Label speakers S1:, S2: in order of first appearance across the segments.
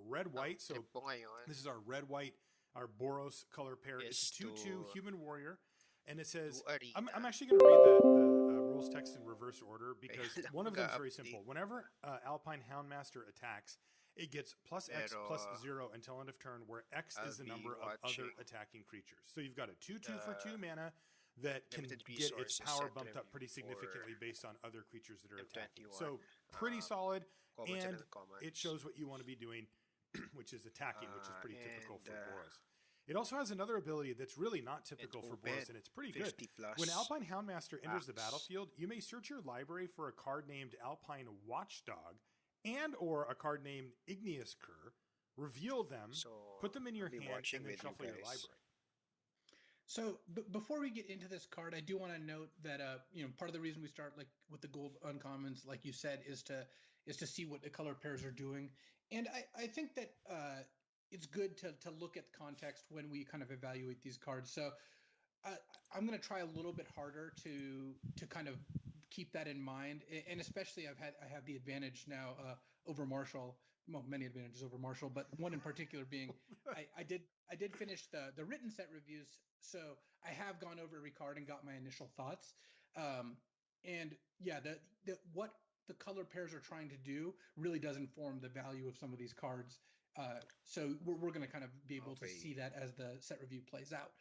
S1: red-white.
S2: Trip
S1: So
S2: ko ngayon
S1: this is our red-white, our Boros color pair. It's a
S2: is
S1: 2/2
S2: to
S1: human warrior. And it
S2: do
S1: says, I'm
S2: arena.
S1: actually going to read the rules text in reverse order
S2: Kaya
S1: because
S2: lang
S1: one of them is very
S2: mag-update.
S1: simple. Whenever Alpine Houndmaster attacks, it gets plus X
S2: Pero
S1: plus 0 until end of turn, where X
S2: I'll
S1: is the
S2: be
S1: number of other
S2: watching
S1: attacking creatures. So you've got a 2/2 for
S2: the
S1: 2 mana that can
S2: limited
S1: get its
S2: resources
S1: power
S2: set
S1: bumped up
S2: review
S1: pretty
S2: for
S1: significantly based on other creatures that are attacking.
S2: M21.
S1: So pretty solid,
S2: Commons and
S1: and it
S2: uncommons.
S1: shows what you want to be doing, which is attacking, which is pretty typical
S2: And
S1: for Boros. It also has another ability that's really not
S2: and
S1: typical for
S2: open
S1: Boros, and it's pretty good.
S2: 50
S1: When
S2: plus
S1: Alpine Houndmaster enters the
S2: packs.
S1: battlefield, you may search your library for a card named Alpine Watchdog and or a card named Igneous Cur, reveal them,
S2: So
S1: put them in your
S2: I'll be
S1: hand,
S2: watching
S1: and then
S2: with you
S1: shuffle your
S2: guys.
S1: library.
S3: So before we get into this card, I do want to note that part of the reason we start like with the gold uncommons, like you said, is to see what the color pairs are doing, and I think that it's good to look at context when we kind of evaluate these cards. So I, I'm going to try a little bit harder to kind of keep that in mind, and especially I have the advantage now over Marshall. Well, many advantages over Marshall, but one in particular being I did finish the written set reviews, so I have gone over every card and got my initial thoughts. Um, and yeah, the what the color pairs are trying to do really does inform the value of some of these cards. So we're going to kind of be able to
S2: Okay.
S3: see that as the set review plays out.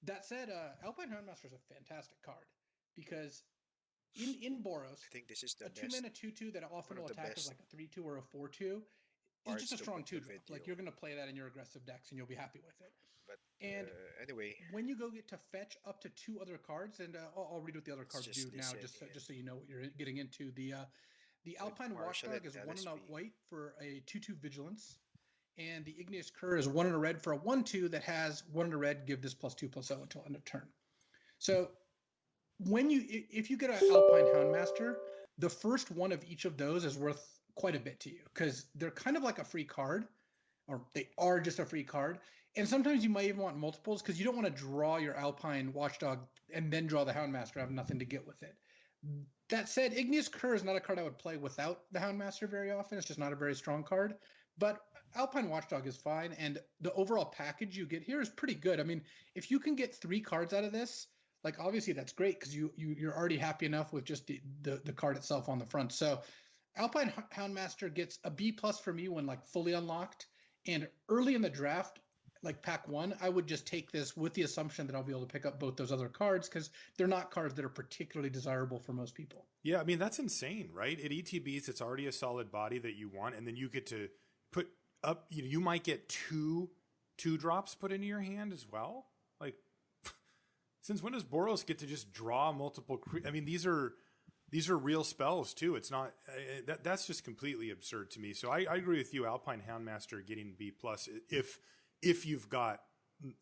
S3: That said, Alpine Houndmaster is a fantastic card because in Boros,
S2: I think this is the
S3: a two
S2: best,
S3: mana 2/2 that often
S2: one of
S3: will
S2: the
S3: attack as
S2: best
S3: like a 3/2 or a 4/2 is just
S2: parts
S3: a
S2: to
S3: strong
S2: put the
S3: 2 drop. Like
S2: video.
S3: you're going to play that in your aggressive decks and you'll be happy with it.
S2: But
S3: And
S2: anyway,
S3: when you go get to fetch up to two other cards, and I'll read what the other
S2: let's
S3: cards do
S2: just
S3: now,
S2: listen
S3: just so you know what you're getting into. The
S2: with
S3: Alpine
S2: Marshall and
S3: Watchdog is one and a
S2: LSP.
S3: white for a 2/2 vigilance, and the Igneous Cur is one and a red for a 1/2 that has one and a red. Give this +2/+0 until end of turn. So if you get an Alpine Houndmaster, the first one of each of those is worth quite a bit to you because they're kind of like a free card, or they are just a free card. And sometimes you might even want multiples because you don't want to draw your Alpine Watchdog and then draw the Houndmaster. Have nothing to get with it. That said, Igneous Cur is not a card I would play without the Houndmaster very often. It's just not a very strong card. But Alpine Watchdog is fine, and the overall package you get here is pretty good. I mean, if you can get 3 cards out of this, like obviously that's great because you're already happy enough with just the card itself on the front. So Alpine Houndmaster gets a B plus for me when like fully unlocked, and early in the draft, like pack one, I would just take this with the assumption that I'll be able to pick up both those other cards because they're not cards that are particularly desirable for most people.
S1: Yeah, I mean, that's insane, right? At ETBs, it's already a solid body that you want, and then you get to put up, you might get two drops put into your hand as well. Like, since when does Boros get to just draw multiple? I mean, these are real spells too. It's not that's just completely absurd to me. So I agree with you. Alpine Houndmaster getting B plus if you've got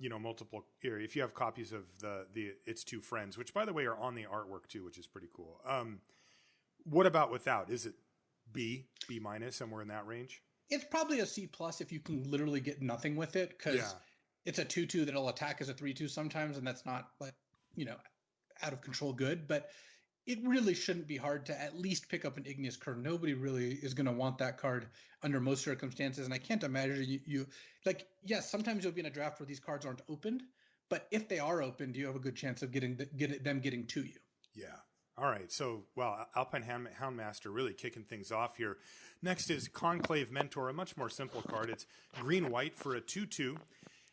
S1: multiple, if you have copies of the its two friends, which by the way are on the artwork too, which is pretty cool. What about without? Is it B minus, somewhere in that range?
S3: It's probably a C plus if you can literally get nothing with it because it's a 2/2 that'll attack as a 3/2 sometimes, and that's not like out of control good. But it really shouldn't be hard to at least pick up an Igneous Cur. Nobody really is going to want that card under most circumstances, and I can't imagine you like. Yes, sometimes you'll be in a draft where these cards aren't opened, but if they are opened, you have a good chance of them getting to you.
S1: Yeah. All right. So, well, Alpine Houndmaster really kicking things off here. Next is Conclave Mentor, a much more simple card. It's green-white for a 2/2.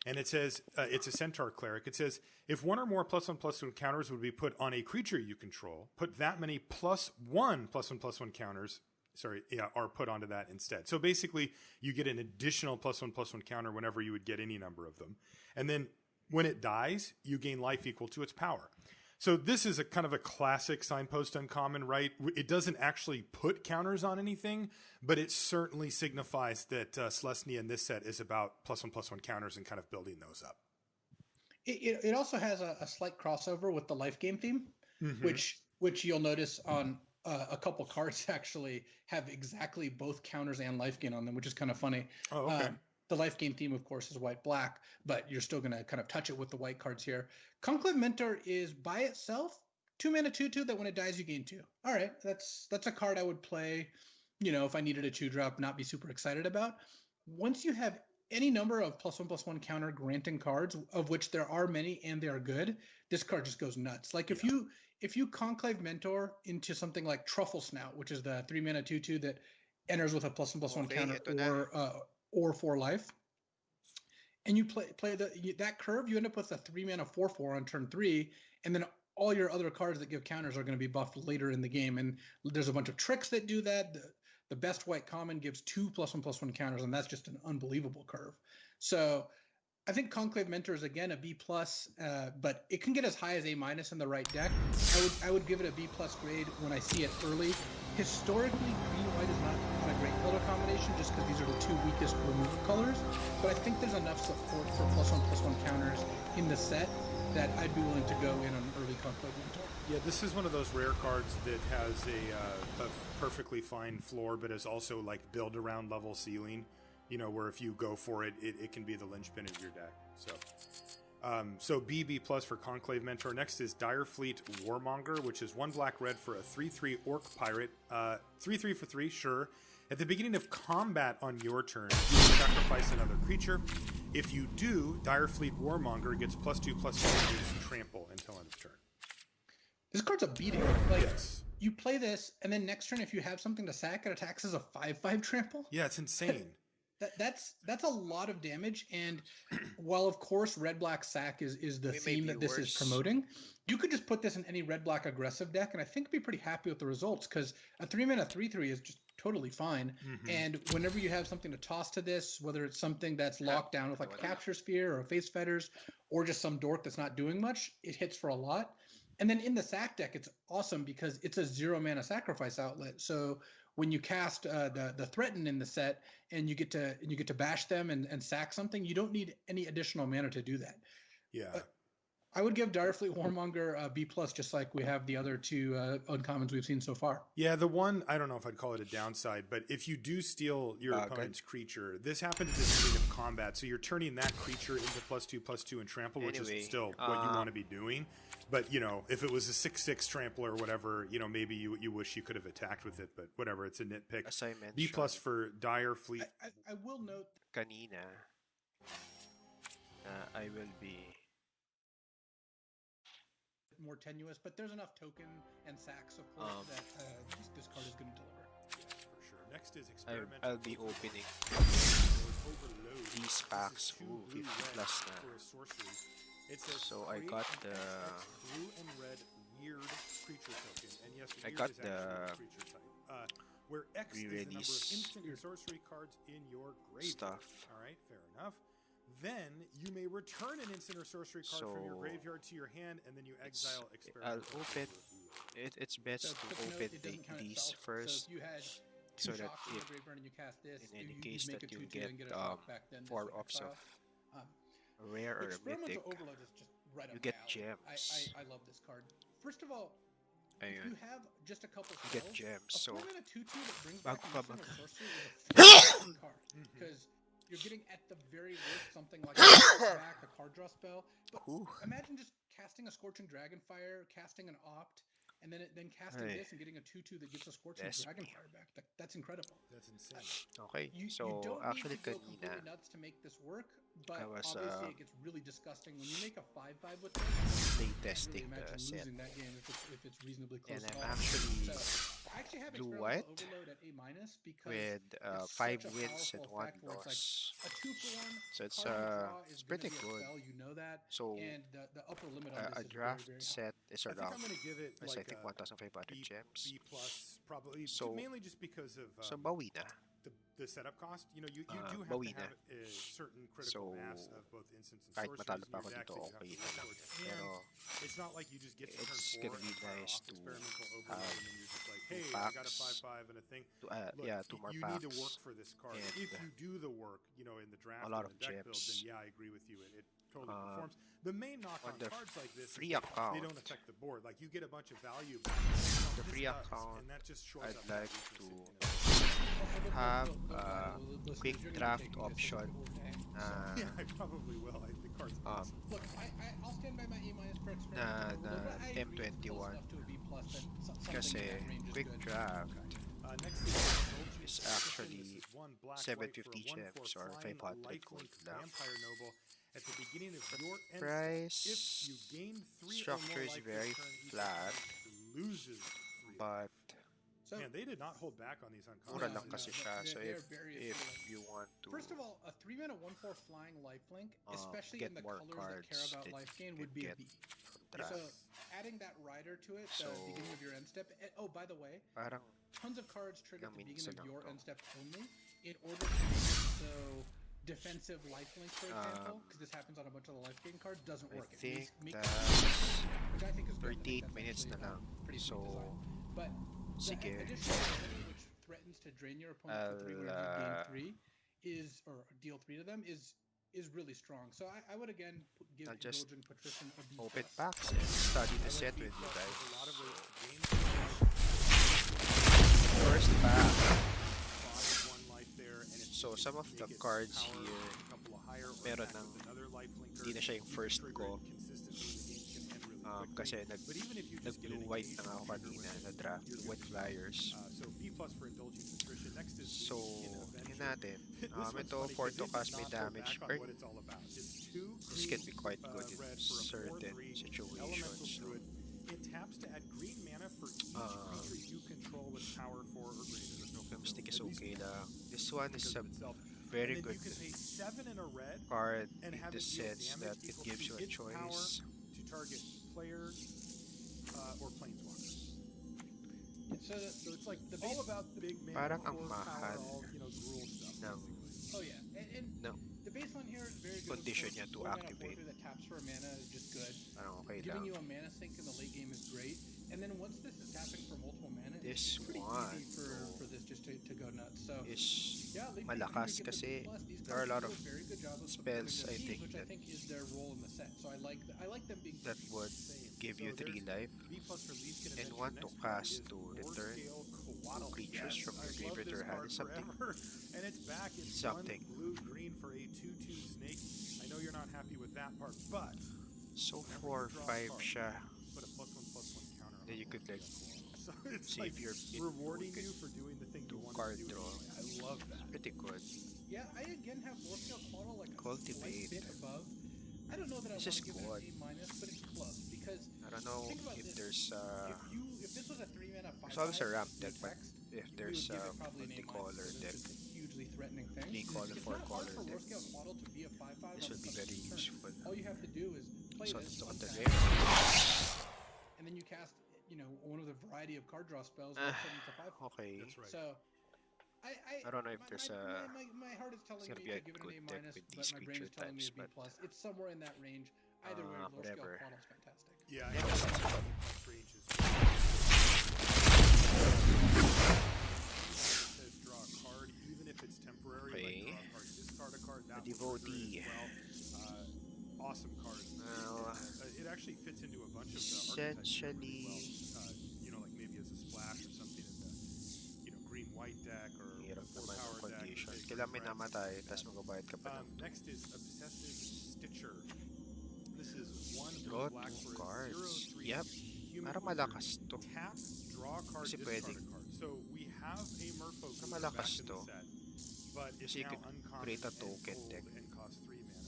S1: And it says, it's a Centaur Cleric. It says, if one or more +1/+1 counters would be put on a creature you control, put that many +1/+1 counters, are put onto that instead. So basically, you get an additional +1/+1 counter whenever you would get any number of them. And then when it dies, you gain life equal to its power. So this is a kind of a classic signpost uncommon, right? It doesn't actually put counters on anything, but it certainly signifies that Selesnya in this set is about +1/+1 counters and kind of building those up.
S3: It also has a slight crossover with the life game theme, which you'll notice on a couple cards actually have exactly both counters and life gain on them, which is kind of funny.
S1: Oh, okay.
S3: The life game theme, of course, is white-black, but you're still going to kind of touch it with the white cards here. Conclave Mentor is by itself 2 mana 2/2 that when it dies you gain 2. All right, that's a card I would play, if I needed a 2-drop, not be super excited about. once you have any number of +1/+1 counter granting cards, of which there are many and they are good, this card just goes nuts. Like if you Conclave Mentor into something like Truffle Snout, which is the 3-mana 2/2 that enters with a +1/+1 counter or 4 life, and you play that curve, you end up with a 3-mana 4/4 on turn 3, and then all your other cards that give counters are going to be buffed later in the game. And there's a bunch of tricks that do that. The best white common gives 2 +1/+1 counters, and that's just an unbelievable curve. So I think Conclave Mentor is again a B+, but it can get as high as A- in the right deck. I would give it a B+ grade when I see it early. Historically, green-white is not a great color combination just because these are the two weakest removal colors. But I think there's enough support for +1/+1 counters in the set that I'd be willing to go in on early Conclave Mentor.
S1: Yeah, this is one of those rare cards that has a perfectly fine floor, but is also like build around level ceiling. You know, where if you go for it, it can be the linchpin of your deck. So B+ for Conclave Mentor. Next is Direfleet Warmonger, which is 1 black-red for a 3/3 Orc Pirate. 3/3 for 3, sure. At the beginning of combat on your turn, you can sacrifice another creature. If you do, Direfleet Warmonger gets +2/+2 trample until end of turn.
S3: This card's a beating. Like,
S1: yes.
S3: You play this, and then next turn, if you have something to sack, it attacks as a 5/5 trample.
S1: Yeah, it's insane.
S3: That's a lot of damage, and while of course red-black sack is the theme that this is promoting, you could just put this in any red-black aggressive deck, and I think be pretty happy with the results because a 3-mana 3/3 is just totally fine. And whenever you have something to toss to this, whether it's something that's locked down with like a Capture Sphere or a Face Fetters, or just some dork that's not doing much, it hits for a lot. And then in the sack deck, it's awesome because it's a 0-mana sacrifice outlet. So when you cast the Threaten in the set and you get to bash them and sack something, you don't need any additional mana to do that.
S1: Yeah.
S3: I would give Direfleet Warmonger a B+, just like we have the other two uncommons we've seen so far.
S1: Yeah, the one, I don't know if I'd call it a downside, but if you do steal your opponent's creature, this happens at the beginning of combat, so you're turning that creature into +2/+2 and trample, which is still what you want to be doing. But, you know, if it was a 6/6 trample or whatever, you know, maybe you wish you could have attacked with it, but whatever, it's a nitpick. B+ for Direfleet.
S3: I will note...
S2: Kanina, I will be...
S3: more tenuous, but there's enough token and sack support that this card is going to deliver.
S1: Yeah, for sure. Next is Experimental.
S2: I'll be opening these packs. Ooh, 50+ now. So I got the
S1: blue and red weird creature token, and yes,
S2: I got the
S1: creature type. Where X is the number of instant and sorcery cards in your graveyard.
S2: Stuff.
S1: All right, fair enough. Then you may return an instant or sorcery card from your graveyard to your hand, and then you exile Experimental.
S2: I'll open. It's best to open these first, so that if in any case that you get 4 ops of rare or mythic,
S3: Overload is just right
S2: you
S3: up
S2: get
S3: my alley.
S2: gems.
S3: I love this card. First of all,
S2: Ayun.
S3: you have just a couple
S2: You get
S3: spells.
S2: gems,
S3: A
S2: so
S3: 4-mana 2/2 that brings back
S2: bago
S3: an
S2: ka
S3: instant or sorcery is a card because you're getting at the very worst something like a back, a card draw spell. But imagine just casting a Scorching Dragonfire, casting an Opt, and then casting this and getting a 2/2 that gets a Scorching Dragonfire back. That's incredible.
S1: That's insane.
S2: Okay,
S3: You
S2: so
S3: don't
S2: actually
S3: need to go
S2: kanina,
S3: completely nuts to make this work, but
S2: I was,
S3: obviously it gets really disgusting when you make a 5/5 with this.
S2: play
S3: I can't
S2: testing
S3: really imagine
S2: the set,
S3: losing that game if it's reasonably close.
S2: and
S3: at
S2: I'm
S3: all.
S2: actually
S3: So, I actually have
S2: blue-white
S3: Experimental Overload at A- because
S2: with
S3: it's
S2: 5
S3: such a
S2: wins and
S3: powerful
S2: 1
S3: effect where it's
S2: loss.
S3: a 2-for-1
S2: So it's
S3: card draw is
S2: it's
S3: gonna
S2: pretty
S3: be a
S2: good.
S3: spell, you know that,
S2: So
S3: and the upper limit on
S2: a
S3: this is
S2: draft
S3: very, very high.
S2: set is
S1: I think
S2: around,
S1: I'm going to give it
S2: I
S1: like
S2: think,
S1: a
S2: 1,500
S1: B+,
S2: gems.
S1: probably.
S2: So-
S1: mainly just because of
S2: So bawi na.
S1: the setup cost. You know, you do have
S2: bawi
S1: to
S2: na.
S1: have a certain critical
S2: So,
S1: mass of both instants and
S2: kahit
S1: sorceries
S2: matalo
S1: in
S2: pa
S1: your
S2: ako
S1: deck
S2: dito,
S1: that you have
S2: okay
S1: to
S2: na lang.
S1: work towards.
S2: Pero
S1: And it's not like you just get to turn
S2: it's
S1: 4
S2: gonna be
S1: and fire
S2: nice
S1: off
S2: to
S1: Experimental Overload,
S2: have
S1: and then you're just like, hey, I got a
S2: packs
S1: 5/5 and a thing.
S2: to,
S1: Look,
S2: yeah, 2 more
S1: you
S2: packs.
S1: need to work for this card.
S2: and
S1: If you do the work, you know, in the draft
S2: a lot
S1: and
S2: of
S1: the deck build, then
S2: gems.
S1: yeah, I agree with you. It totally performs. The main knock
S2: on
S1: on
S2: the
S1: cards like this
S2: free
S1: is that
S2: account,
S1: they don't affect the board. Like you get a bunch of value, but
S2: the
S1: this
S2: free
S1: does,
S2: account,
S1: and that just shores
S2: I'd
S1: up that
S2: like
S1: weakness
S2: to
S1: in it.
S2: have
S3: Listeners,
S2: quick
S3: you're gonna be
S2: draft
S3: taking this as a
S2: option.
S3: core day.
S1: Yeah, I probably will. The card's awesome.
S3: Look, I'll stand by my A- for Experimental
S2: na
S3: Overload, but I agree it's close
S2: M21
S3: enough to a B+, that something in
S2: kasi
S3: that range is
S2: quick
S3: good.
S2: draft
S1: Next is
S2: is actually
S1: 1 black
S2: 750
S1: white for a 1/4
S2: gems or
S1: flying
S2: 500 gold
S1: lifelink
S2: lang.
S1: vampire noble at the beginning of your end step.
S2: Price
S1: If you gain 3 or
S2: structure
S1: more
S2: is
S1: life
S2: very
S1: this turn, each
S2: flat,
S1: opponent loses 3.
S2: but
S3: So
S1: Man, they did not hold back on these
S2: mura
S1: uncommons.
S2: lang kasi siya. So
S3: they're
S2: if
S3: very
S2: if
S3: appealing.
S2: you want to
S3: First of all, a 3-mana 1/4 flying lifelink, especially
S2: get
S3: in the
S2: more
S3: colors that care
S2: cards
S3: about
S2: that
S3: life gain,
S2: you
S3: would
S2: can
S3: be a
S2: get
S3: B.
S2: from
S3: So
S2: draft,
S3: adding that rider to it,
S2: So-
S3: the beginning of your end step. Oh, by the way,
S2: parang
S3: tons of cards trigger at the beginning
S2: minsan
S3: of
S2: lang
S3: your
S2: to.
S3: end step only in order to make it so defensive lifelink, for example, because this happens on a bunch of the life gain cards, doesn't
S2: I
S3: work.
S2: think
S3: Makes
S2: that's
S3: which I think is good. I think
S2: 38
S3: that's
S2: minutes
S3: actually,
S2: na lang.
S3: pretty sweet
S2: So,
S3: design. But the
S2: sige.
S3: additional ability, which threatens to drain your opponent for 3, whereas you gain
S2: I'll,
S3: 3, or deal 3 to them, is really strong. So I would again give
S2: I'll just
S3: Indulgent Patrician a B+.
S2: open packs and study the
S1: I
S2: set
S1: like
S2: with you
S1: B+,
S2: guys.
S1: there's a lot of ways to gain
S2: First pack.
S1: bottom 1 life there, and if
S2: So some of the
S1: make it
S2: cards
S1: power
S2: here,
S1: a couple of higher or
S2: meron
S1: back
S2: ng
S1: with another lifelinker,
S2: hindi na siya yung
S1: you can
S2: first
S1: trigger
S2: ko.
S1: it consistently, the game can end really quickly.
S2: Kasi
S1: But even if you just get
S2: nag-blue
S1: an
S2: white
S1: engagement
S2: na ako
S1: trigger
S2: kanina
S1: with
S2: na
S1: it,
S2: draft
S1: you're
S2: with
S1: good.
S2: flyers.
S1: So B+ for Indulgent Patrician. Next is
S2: So,
S1: in
S2: yun
S1: Avenger.
S2: natin.
S1: This one's
S2: Ito,
S1: funny 'cause
S2: for
S1: it
S2: to
S1: did
S2: cast
S1: not
S2: may
S1: hold
S2: damage.
S1: back on what it's all about. It's 2
S2: This can be quite
S1: green,
S2: good in
S1: red for a
S2: certain
S1: 4/3
S2: situations.
S1: elemental
S2: So,
S1: druid. It taps to add green mana for each creature you control with power 4 or greater.
S2: no mystic is
S1: At least
S2: okay lang. This one is
S1: because
S2: a
S1: of itself.
S2: very
S1: And then
S2: good
S1: you can pay 7 in a red
S2: card
S1: and
S2: in
S1: have
S2: the
S1: it deal
S2: sense
S1: damage
S2: that it
S1: equal
S2: gives
S1: to
S2: you a
S1: its power
S2: choice.
S1: to target players or planeswalkers. So it's like
S3: the
S1: all
S3: base-
S1: about big mana,
S2: Parang ang
S1: 4 power,
S2: mahal
S1: all gruel stuff.
S2: ng
S1: basically.
S3: Oh yeah, and
S2: No.
S3: the baseline here is very good.
S2: Condition
S3: Of course,
S2: niya to
S3: 4-mana
S2: activate.
S3: 4/3 that taps for a mana is just good.
S2: parang okay
S3: Giving
S2: lang.
S3: you a mana sink in the late game is great. And then once this is tapping for multiple mana,
S2: This
S3: it's pretty
S2: one,
S3: easy for this just to go nuts. So
S2: Is
S3: yeah, late game
S2: malakas
S3: you get the
S2: kasi
S3: B+. These
S2: there are a
S3: cards
S2: lot
S3: do
S2: of
S3: very good job of
S2: spells,
S3: supporting
S2: I
S3: their
S2: think,
S3: teams, which I
S2: that-
S3: think is their role in the set. So I like them being
S2: that would give you
S1: So
S2: 3
S1: there's
S2: life
S1: B+ for Leaf can
S2: and
S1: Avenger.
S2: want to
S1: Next card
S2: cast
S1: is
S2: to
S1: Lord
S2: return
S1: Scale Coatl.
S2: creatures
S1: Yes,
S2: from your
S1: I've
S2: graveyard
S1: loved
S2: or
S1: this
S2: hand
S1: card
S2: something.
S1: forever. And it's back. It's
S2: Something.
S1: 1 blue green for a 2/2 snake. I know you're not happy with that part, but
S2: So
S1: Whenever you
S2: 4
S1: draw a
S2: 5
S1: card,
S2: siya.
S1: put a +1/+1 counter on
S2: Then you
S1: it.
S2: could like
S1: So it's
S2: see
S1: like
S2: if you're
S1: rewarding
S2: you
S1: you for doing the thing you
S2: do
S1: want
S2: card
S1: to do.
S2: draw.
S1: I love that.
S2: pretty good.
S3: Yeah, I again have Lord Scale Coatl like a
S2: Cultivate.
S3: slight bit above. I don't know that
S2: This
S3: I
S2: is
S3: want to give it
S2: good.
S3: an A-, but it's close because
S2: I don't know
S3: think about
S2: if
S3: this.
S2: there's
S3: if this was a 3-mana 5/5
S2: There's always a ramp
S3: with
S2: deck, but
S3: text,
S2: if
S3: we
S2: there's
S3: would give
S2: a
S3: it probably an A-,
S2: multicolor
S3: because
S2: deck,
S3: it's a hugely threatening thing.
S2: 3-color,
S3: It's not hard
S2: 4-color
S3: for
S2: deck,
S3: Lord Scale Coatl to be a 5/5
S2: this
S3: on
S2: would be
S3: the
S2: very
S3: turn.
S2: useful.
S3: All you have to do is play
S2: So
S3: this,
S2: to look at the
S3: untap,
S2: game.
S3: and then you cast, one of the variety of card draw spells, like 7 to 5.
S2: Okay.
S1: That's right.
S3: So,
S2: I don't know if there's a.
S3: my heart is telling
S2: gonna
S3: me
S2: be
S3: to
S2: a
S3: give it
S2: good
S3: an
S2: deck
S3: A-,
S2: with
S3: but
S2: these
S3: my brain is
S2: creature
S3: telling me a
S2: types,
S3: B+.
S2: but
S3: It's somewhere in that range. Either way, Lord Scale
S2: whatever.
S3: Coatl is fantastic.
S1: Yeah, I
S2: Yeah,
S1: know.
S2: that's
S1: Range is it says draw a card, even if it's temporary. Like
S2: Okay.
S1: draw a card, discard a card. That
S2: A
S1: will trigger
S2: devotee.
S1: it as well. Awesome card.
S2: Well,
S1: It actually fits into a bunch of the archetypes here pretty well.
S2: essentially,
S1: Like maybe as a splash or something in the green-white deck or
S2: hirap naman ng
S1: 4-power deck.
S2: condition.
S1: that
S2: Kailangan may
S1: takes
S2: namatay,
S1: friends.
S2: tapos magbabayad ka pa ng
S1: Next is Obsessive Stitcher. This is 1
S2: Draw
S1: blue black
S2: 2
S1: for a
S2: cards.
S1: 0/3
S2: Yep.
S1: human
S2: Parang
S1: wizard.
S2: malakas to.
S1: Tap, draw a card,
S2: Kasi
S1: discard a
S2: pwedeng-
S1: card. So we have a Merfolk
S2: Parang
S1: back
S2: malakas
S1: in the
S2: to.
S1: set, but it's
S2: Kasi you
S1: now
S2: could
S1: uncommon
S2: create a
S1: and
S2: token
S1: gold
S2: deck.
S1: and cost 3 mana.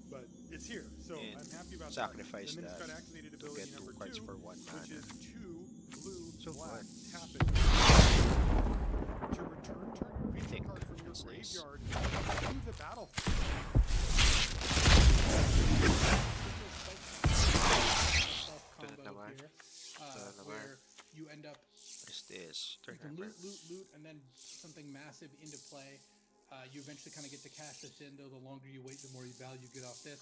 S1: But it's here, so
S2: And
S1: I'm happy about
S2: sacrifice
S1: that. And then it's
S2: that
S1: got activated
S2: to
S1: ability
S2: get 2
S1: number
S2: cards
S1: 2,
S2: for 1
S1: which
S2: mana.
S1: is 2 blue,
S2: So
S1: black,
S2: fun.
S1: tap it. To return target creature
S2: think
S1: card from your
S2: that's nice.
S1: graveyard to the battlefield.
S3: Combo
S2: naman.
S3: here,
S2: naman.
S3: where you end up
S2: What is this?
S3: you
S2: Turn
S3: can
S2: over.
S3: loot, and then something massive into play. You eventually kind of get to cash this in, though the longer you wait, the more value you get off this.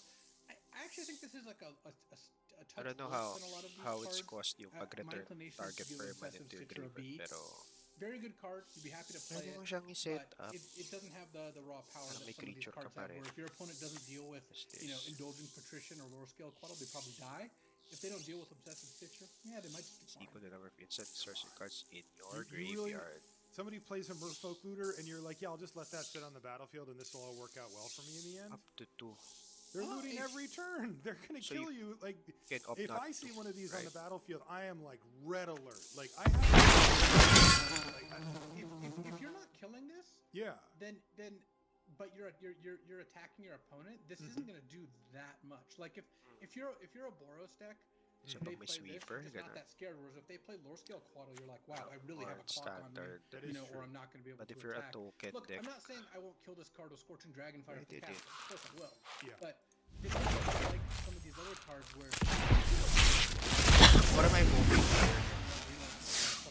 S3: I actually think this is like a touch
S2: I don't know
S3: worse than a lot of these
S2: how it's
S3: cards.
S2: cost yung
S3: My
S2: pag-return
S3: inclination is
S2: target
S3: to give
S2: permanent
S3: Obsessive
S2: to your
S3: Stitcher a
S2: graveyard.
S3: B.
S2: Pero
S3: Very good card. You'd be happy to play
S2: pwede
S3: it.
S2: mo siyang i-set
S3: But
S2: up.
S3: it doesn't have the raw power
S2: Parang
S3: that
S2: may
S3: some of these
S2: creature ka
S3: cards
S2: pa
S3: have.
S2: rin.
S3: Where if your opponent doesn't deal with,
S2: What's this?
S3: Indulgent Patrician or Lord Scale Coatl, they probably die. If they don't deal with Obsessive Stitcher, yeah, they might just be fine.
S2: Equal the number of instant sorcery cards in your
S1: You really-
S2: graveyard.
S1: Somebody plays a Merfolk Looter, and you're like, yeah, I'll just let that sit on the battlefield, and this will all work out well for me in the end.
S2: Up to 2.
S1: They're
S3: Oh,
S1: looting
S3: if-
S1: every turn. They're gonna
S2: So
S1: kill you. Like,
S2: Can opt
S1: if
S2: not
S1: I see
S2: to,
S1: one of these on the
S2: right?
S1: battlefield, I am like red alert. Like I have.
S3: If you're not killing this, then but you're attacking your opponent. This isn't gonna do that much. Like if you're a Boros deck.
S2: So
S3: They
S2: may
S3: play
S2: sweeper,
S3: this, just not that scared. Whereas if they play lower scale Quaddle, you're like, wow, I really have a clock on me, or I'm not going to be able
S2: but
S3: to
S2: if you're
S3: attack.
S2: a toolkit
S3: Look,
S2: deck,
S3: I'm not saying I won't kill this card with Scorching Dragonfire at the cast. Of course I will.
S1: Yeah.
S3: But this is like some of these other cards where.
S2: What am I moving here?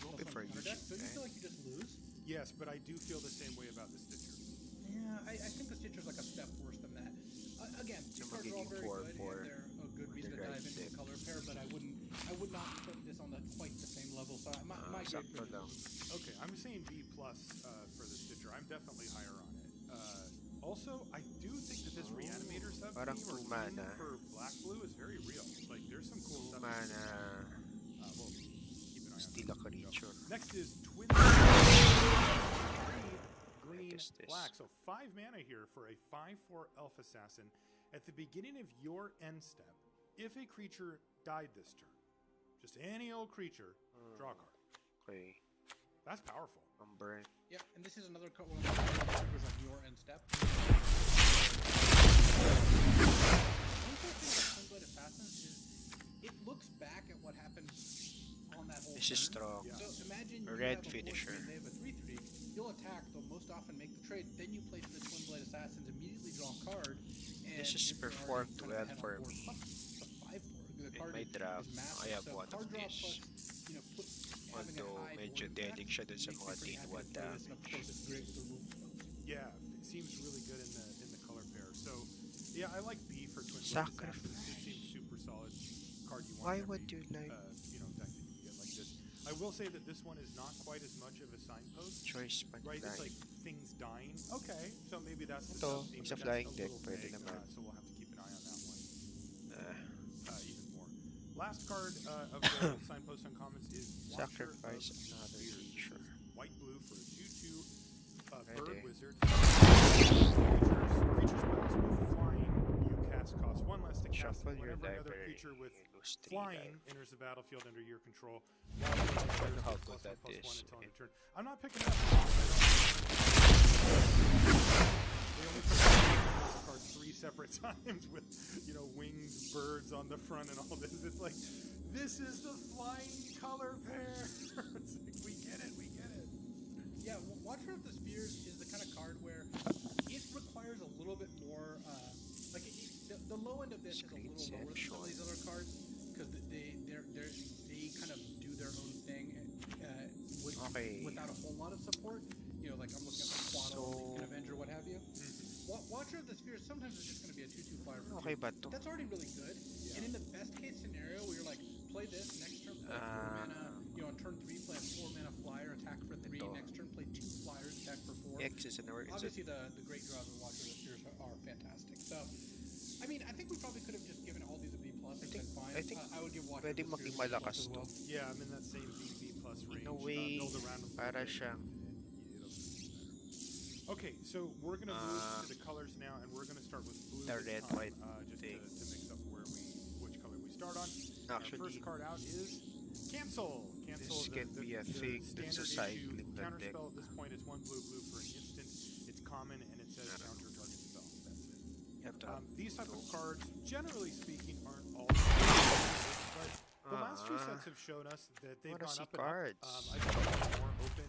S2: Moving for you.
S3: So you feel like you just lose?
S1: Yes, but I do feel the same way about the Stitcher.
S3: Yeah, I think the Stitcher's like a step worse than that. Again, these cards are all very good, and they're a good reason to dive into a color pair, but I would not put this on quite the same level. So my grade for
S1: Okay, I'm saying B plus for the Stitcher. I'm definitely higher on it. Also, I do think that this Reanimator sub
S2: Parang
S1: theme or theme for black blue is very real. Like there's some cool stuff.
S2: Well,
S1: keep an eye on
S2: still a creature.
S1: Next is Twin Green Black. So 5 mana here for a 5/4 Elf Assassin. At the beginning of your end step, if a creature died this turn, just any old creature, draw a card.
S2: Okay.
S1: That's powerful.
S2: Umber.
S3: Yeah, and this is another one of the triggers on your end step. One cool thing about Twin Blade Assassins is it looks back at what happened on that whole
S2: This is strong.
S1: Yeah.
S3: So imagine you
S2: Red
S3: have a
S2: finisher.
S3: 4/3, they have a 3/3. You'll attack. They'll most often make the trade. Then you play to the Twin Blade Assassins, immediately draw a card. And
S2: This is performed well for me.
S3: The
S2: In
S3: card
S2: my draft,
S3: is massive.
S2: I have
S3: so
S2: one
S3: card
S2: of
S3: draw
S2: these.
S3: plus, having a
S2: Although
S3: high
S2: medyo
S3: board
S2: deadly siya dun sa
S3: makes me
S2: mga
S3: pretty
S2: Dean
S3: happy
S2: 1
S3: to play this, and of course it's great with the rule codes.
S1: Yeah, it seems really good in the color pair. So yeah, I like B for Twin Blade
S2: Sacrifice.
S1: Assassins. It seems super solid card you want.
S2: Why
S1: every,
S2: would you like
S1: deck that you get like this? I will say that this one is not quite as much of a signpost.
S2: choice pa
S1: Right, it's like things dying. Okay, so maybe that's the
S2: Ito,
S1: sub-theme,
S2: sa
S1: but
S2: flying
S1: that's a
S2: deck,
S1: little
S2: pwede
S1: vague,
S2: naman.
S1: so we'll have to keep an eye on that one even more. Last card of the signpost uncommons is Watcher
S2: Sacrifice
S1: of
S2: another
S1: Spheres.
S2: creature.
S1: White blue for a 2/2 bird
S2: Ready.
S1: wizard. Creature spells with flying. You cast cost 1 less to cast
S2: Shuffle
S1: them
S2: your
S1: whenever another
S2: library.
S1: creature with
S2: You lose 3
S1: flying
S2: life.
S1: enters the battlefield under your control.
S2: I don't know how
S1: Plus
S2: good that
S1: 1/+1
S2: is.
S1: until end of turn. I'm not picking it up. They only put the card 3 separate times with, winged birds on the front and all this. It's like, this is the flying color pair. It's like, we get it.
S3: Yeah, Watcher of the Spheres is the kind of card where it requires a little bit more. The low end of this is a little lower than some of these other cards because they kind of do their own thing without a whole lot of support. Like I'm looking at the Quaddle, and Avenger, what have you. Watcher of the Spheres sometimes is just going to be a 2/2 flyer.
S2: Okay ba to?
S3: That's already really good. Yeah. And in the best case scenario, where you're like, play this next turn, play 4 mana. On turn 3, play a 4 mana flyer, attack for 3. Next turn, play 2 flyers, attack for 4.
S2: X is an
S3: Obviously, the great draws of Watcher of the Spheres are fantastic. So, I mean, I think we probably could have just given all these a B plus. I think I would give Watcher of the
S2: pwedeng
S3: Spheres
S2: maging
S3: a B plus
S2: malakas
S3: as well.
S1: Yeah, I'm in that same B plus range.
S2: In a way,
S1: build around them
S2: para
S1: a little bit,
S2: siyang
S1: and Okay, so we're gonna move to the colors now, and we're gonna start with blue.
S2: the
S1: this
S2: red,
S1: time,
S2: white
S1: just
S2: thing.
S1: to mix up which color we start on. Our
S2: Actually,
S1: first card out is Cancel. Cancel
S2: this can be a thing that's a
S1: standard issue
S2: cycling
S1: counter
S2: deck.
S1: spell. At this point, it's 1 blue for an instant. It's common, and it says counter target spell. That's it.
S2: You have to
S1: These type of cards, generally speaking, aren't all. But the last 2 sets have shown us that they've
S2: Wanna
S1: gone
S2: see
S1: up and up.
S2: cards.
S1: I think they're more open.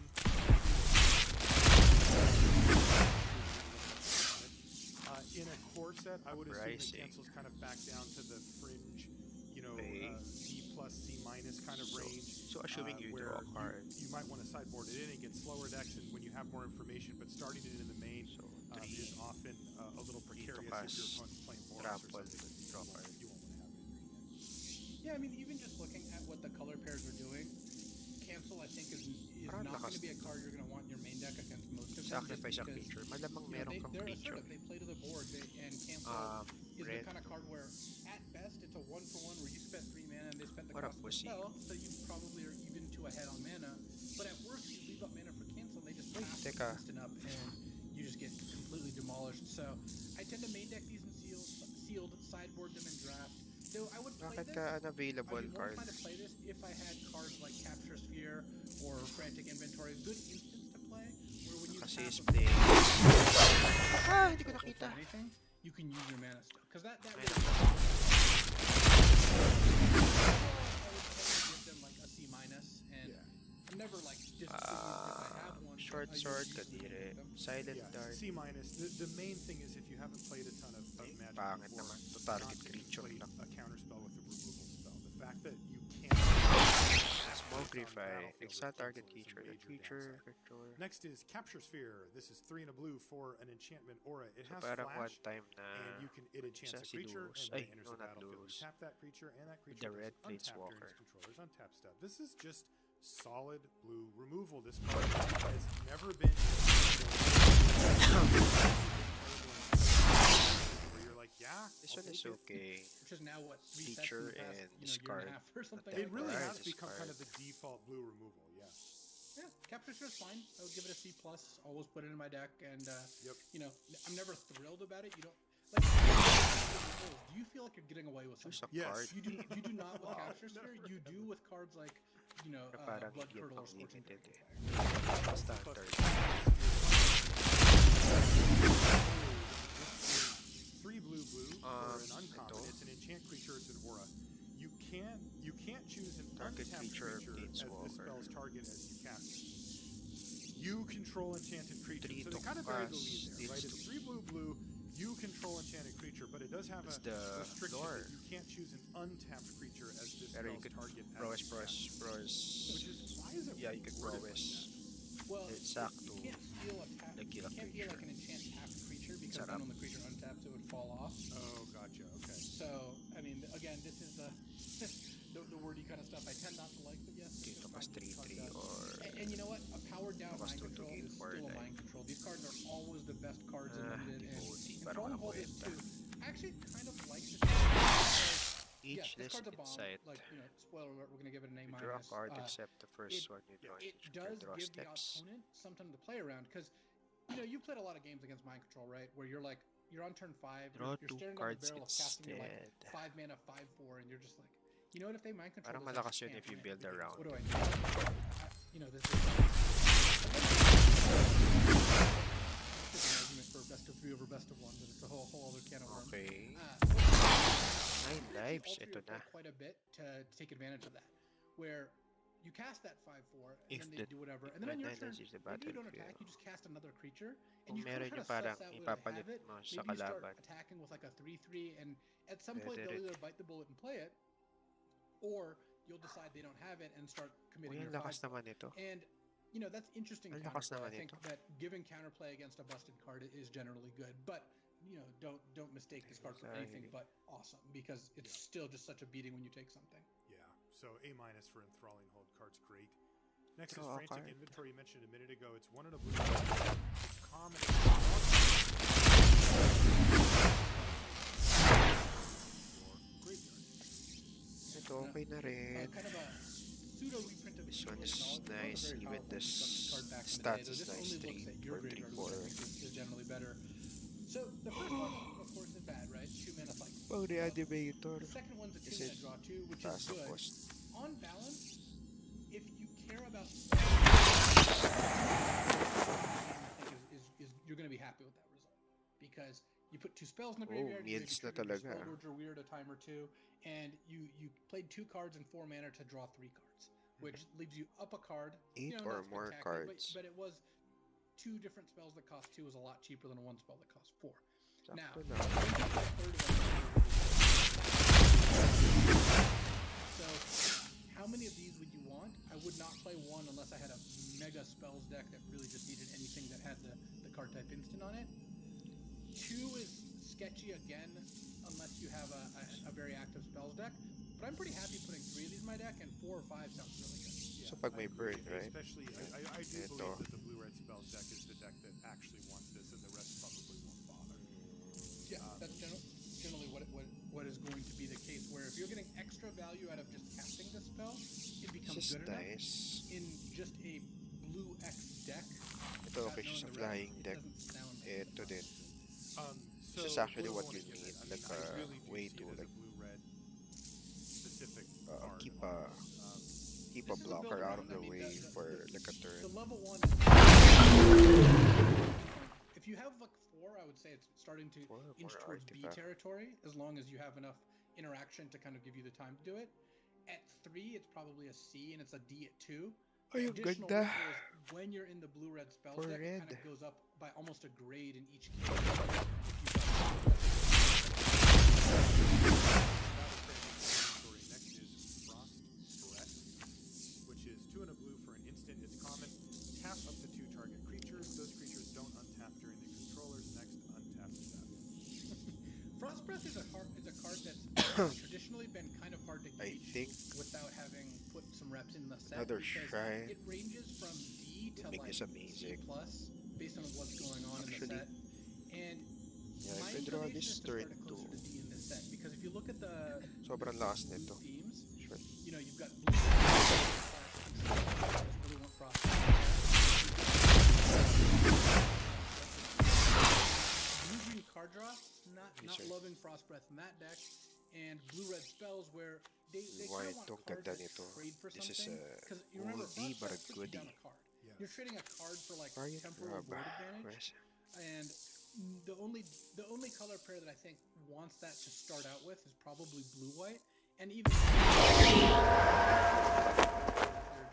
S1: In a core set, I would assume that
S2: Uprising.
S1: cancels kind of back down to the fringe,
S2: Okay.
S1: B plus, C minus kind of range.
S2: So assuming you
S1: where
S2: draw a card.
S1: you might want to sideboard it in and get slower decks and when you have more information, but starting it in the main
S2: So
S1: is often a little precarious if your
S2: cast,
S1: opponent's playing Boros or
S2: trample,
S1: something.
S2: draw card.
S1: You won't want to have it.
S3: Yeah, I mean, even just looking at what the color pairs are doing, Cancel, I think, is
S2: Parang
S3: not going to
S2: lakas.
S3: be a card you're going to want in your main deck against most of them.
S2: Sacrifice a
S3: just because,
S2: creature. Malamang meron kang
S3: they're
S2: creature.
S3: assertive. They play to the board, and Cancel is the
S2: red.
S3: kind of card where, at best, it's a 1-for-1 where you spent 3 mana and they spent the
S2: What a
S3: cost of the
S2: pussy.
S3: spell, so you probably are even to a head on mana. But at worst, you leave up mana for Cancel, and they just pass the
S2: teka.
S3: instant up, and you just get completely demolished. So I tend to main deck these in sealed, sideboard them in draft. Though I would play
S2: Bakit
S3: this.
S2: ka
S3: I'd
S2: unavailable
S3: be more
S2: card?
S3: inclined to play this if I had cards like Capture Sphere or Frantic Inventory, good instants to play, where when you
S2: kasi
S3: half
S2: is
S3: of
S2: playing. Ah, hindi ko
S3: so
S2: nakita.
S3: for anything, you can use your mana still. Because that
S2: Ayun.
S3: really I would give them like a C minus, and I'm never like displeased if I have one.
S2: Short
S3: you'll
S2: sword,
S3: usually
S2: kadire.
S3: get them.
S2: Silent
S1: Yeah,
S2: dart.
S1: C minus. The main thing is if you haven't played a ton of Magic
S2: Pangit
S1: before,
S2: naman. To
S1: not
S2: target
S1: to
S2: creature
S1: play
S2: lang.
S1: a counter spell with a removal spell. The fact that you can't
S2: Smoke
S1: place on the
S2: Refi.
S1: battlefield
S2: Exile
S1: with
S2: target
S1: cancel is a
S2: creature. The
S1: major
S2: creature.
S1: downside. Next is Capture Sphere. This is 3 and a blue for an enchantment aura. It
S2: So
S1: has
S2: parang one
S1: flash,
S2: time na
S1: and it enchants
S2: isa
S1: a
S2: si
S1: creature,
S2: Lurus.
S1: and when
S2: Ay,
S1: it enters
S2: no,
S1: the
S2: not
S1: battlefield, you
S2: Lurus.
S1: tap that creature, and that
S2: With
S1: creature
S2: the red
S1: gets untapped during
S2: Planeswalker.
S1: its controller's untap step. This is just solid blue removal. This card has never been where you're like, yeah,
S2: This
S1: I'll
S2: one is
S1: take it.
S2: okay.
S3: Which is now what 3 sets in
S2: Feature
S3: the past
S2: and
S3: year and a
S2: discard.
S3: half or something.
S1: It really
S2: Right,
S1: has become
S2: discard.
S1: kind of the default blue removal, yeah.
S3: Yeah, Capture Sphere is fine. I would give it a C plus. Always put it in my deck, and you know, I'm never thrilled about it. You don't like. Do you feel like you're getting away with
S2: Choose
S3: something?
S2: a
S1: Yes.
S2: card.
S3: You do not with Capture
S1: Never,
S3: Sphere. You do with cards like, you know,
S2: Na parang
S3: Blood
S2: hindi
S3: Curdle or
S2: pang
S3: Scorching
S2: limited
S3: Dragon.
S2: Standard.
S1: 3 blue for an uncommon.
S2: ito.
S1: It's an enchant creature. It's an aura. You can't choose an
S2: Target
S1: untapped
S2: creature,
S1: creature as the
S2: Planeswalker.
S1: spell's target as you cast it. You control enchanted creatures,
S2: Three
S1: so they
S2: to
S1: kind of bury the
S2: cast
S1: lead there, right?
S2: these
S1: It's 3 blue. You control enchanted creature, but it does have
S2: It's
S1: a
S2: the
S1: restriction
S2: lore.
S1: that you can't choose an untapped creature as this
S2: Pero you
S1: spell's
S2: could
S1: target. as
S2: prowess.
S1: you cast it. Which is why is it?
S2: Yeah, you could
S1: worded like
S2: prowess.
S3: Well,
S2: Exacto.
S3: you can't steal a tap.
S2: Like
S3: You
S2: a
S3: can't be like
S2: creature.
S3: an enchant tapped creature because
S2: Sarap.
S3: then when the creature untaps, it would fall off.
S1: Oh, gotcha. Okay.
S3: So, I mean, again, this is the the wordy kind of stuff I tend not to like, but yes.
S2: Okay,
S3: it's
S2: to
S3: just
S2: cast
S3: fine.
S2: 3/3
S3: Fuck that.
S2: or
S3: And you know what? A powered down
S2: Tapos
S3: mind
S2: to
S3: control
S2: gain
S3: is
S2: for
S3: still a
S2: like-
S3: mind control. These cards are always the best cards in
S2: Ah,
S3: limited, and
S2: devotee, parang
S3: Stronghold is
S2: Apoeta.
S3: too. I actually kind of like this. Yes,
S2: each
S3: this
S2: list
S3: card's a bomb.
S2: inside.
S3: Like, you know, spoiler alert, we're gonna give it an A
S2: You draw a
S3: minus.
S2: card except the first one you draw.
S3: It
S2: You
S3: does
S2: draw
S3: give the
S2: steps.
S3: opponent something to play around because, you know, you've played a lot of games against mind control, right? Where you're like, you're on turn 5,
S2: Draw
S3: you're
S2: 2
S3: staring down the
S2: cards
S3: barrel of casting your like
S2: instead.
S3: 5 mana 5/4, and you're just like, you know what? If they mind control,
S2: Parang
S3: this, I
S2: malakas
S3: just
S2: yun
S3: can't
S2: if you
S3: win.
S2: build around.
S3: What do I do? You know, this is argument for best of 3 over best of 1, but it's a whole other can of worms.
S2: Okay. 9
S3: You can
S2: lives,
S3: alter
S2: ito
S3: your
S2: na.
S3: deck quite a bit to take advantage of that, where you cast that 5/4 and
S2: If
S3: then they
S2: the-
S3: do whatever, and then on your
S2: 9
S3: turn,
S2: lives is the
S3: maybe you don't attack,
S2: battlefield.
S3: you just cast another creature, and
S2: Kung
S3: you kind
S2: meron
S3: of
S2: yung
S3: suss
S2: parang
S3: out where they
S2: ipapalit
S3: have it.
S2: mo sa
S3: Maybe you start
S2: kalaban.
S3: attacking with like a 3/3, and at some point
S2: Pwede
S3: they'll
S2: rin.
S3: either bite the bullet and play it, or you'll decide they don't have it and start
S2: Uy,
S3: committing
S2: ang
S3: your
S2: lakas
S3: 5/4.
S2: naman nito.
S3: And you know that's interesting
S2: Ang lakas
S3: counterplay. I
S2: naman
S3: think
S2: nito.
S3: that giving counterplay against a busted card is generally good, but you know don't mistake this card for anything but awesome because it's still just such a beating when you take something.
S1: Yeah. So A minus for enthralling hold cards, great. Next
S2: Draw a
S1: is Frantic
S2: card.
S1: Inventory. You mentioned a minute ago. It's 1 and a blue. It's common. Graveyard.
S2: Ito okay na rin.
S3: Kind of a pseudo reprint of
S2: This one
S3: Ancient
S2: is
S3: Knowledge. It was a
S2: nice,
S3: very
S2: even
S3: powerful
S2: the
S3: constructed card back in the
S2: stats
S3: day, though
S2: is
S3: this
S2: nice,
S3: only
S2: 3
S3: looks at your
S2: for 3,
S3: graveyard,
S2: 4.
S3: which I think is generally better. So the first one, of course, is bad, right? 2 mana cycle.
S2: Oh, the animator.
S3: The second one's a 2
S2: Is
S3: mana
S2: it
S3: draw 2, which is
S2: Pass of
S3: good.
S2: cost.
S3: On balance, if you care about is you're going to be happy with that result because you put 2 spells in the graveyard, you maybe
S2: yields na
S3: triggered your
S2: talaga.
S3: Spellgorge or Weird a time or two, and you played 2 cards and 4 mana to draw 3 cards, which leaves you up a card.
S2: 8
S3: you know,
S2: or
S3: not
S2: more
S3: spectacular,
S2: cards.
S3: but it was 2 different spells that cost 2 was a lot cheaper than 1 spell that cost 4. Now,
S2: Sakto na.
S3: so how many of these would you want? I would not play 1 unless I had a mega spells deck that really just needed anything that had the card type instant on it. 2 is sketchy again unless you have a very active spells deck. But I'm pretty happy putting 3 of these in my deck, and 4 or 5 sounds really good.
S1: Yeah,
S2: So pag
S1: I
S2: may
S1: agree.
S2: burn, right?
S1: Especially, I do
S2: Ito.
S1: believe that the blue-red spells deck is the deck that actually wants this, and the rest probably won't bother.
S3: Yeah, that's generally what is going to be the case. Where if you're getting extra value out of just casting the spell, it becomes
S2: This is
S3: good enough.
S2: nice.
S3: In just a blue X deck.
S2: Ito
S3: without
S2: okay siya
S3: knowing
S2: sa
S3: the
S2: flying
S3: rest, it
S2: deck.
S3: doesn't sound
S2: Ito din.
S1: So
S2: This is actually
S1: do I
S2: what
S1: wanna
S2: you
S1: give
S2: need,
S1: it? I
S2: like
S1: mean, I
S2: a
S1: really do
S2: way
S1: see
S2: to,
S1: it as
S2: like,
S1: a blue-red specific card.
S2: keep
S1: Um,
S2: a
S3: This is a
S2: blocker
S3: build
S2: out of
S3: around,
S2: the
S3: I mean,
S2: way for like a
S3: the
S2: turn.
S3: level 1 is If you have like 4, I would say it's starting to inch towards B territory, as long as you have enough interaction to kind of give you the time to do it. At 3, it's probably a C, and it's a D at 2.
S4: Ay, ang ganda.
S3: Is when you're in the blue-red spells deck, it kind of goes up by almost a grade in each case.
S1: Next is Frost Breath, which is 2 and a blue for an instant. It's common. Tap up to 2 target creatures. Those creatures don't untap during the controller's next untap step.
S3: Frost Breath is a card that's traditionally been kind of hard to gauge without having put some reps in the set.
S4: Another shrine.
S3: It ranges from D to like C plus based on what's going on in the set. And my inclination is to start it closer to D in this set, because if you look at the
S4: sobrang lakas nito.
S3: themes,
S4: Sure.
S3: you know, you've got blue, really want Frost blue-green card draw, not loving Frost Breath in that deck, and blue-red spells where they kind of want cards that trade for something. Because you remember, Frost Breath puts you down a card. Yes. You're trading a card for like temporal board advantage, and the only color pair that I think wants that to start out with is probably blue-white, and even they're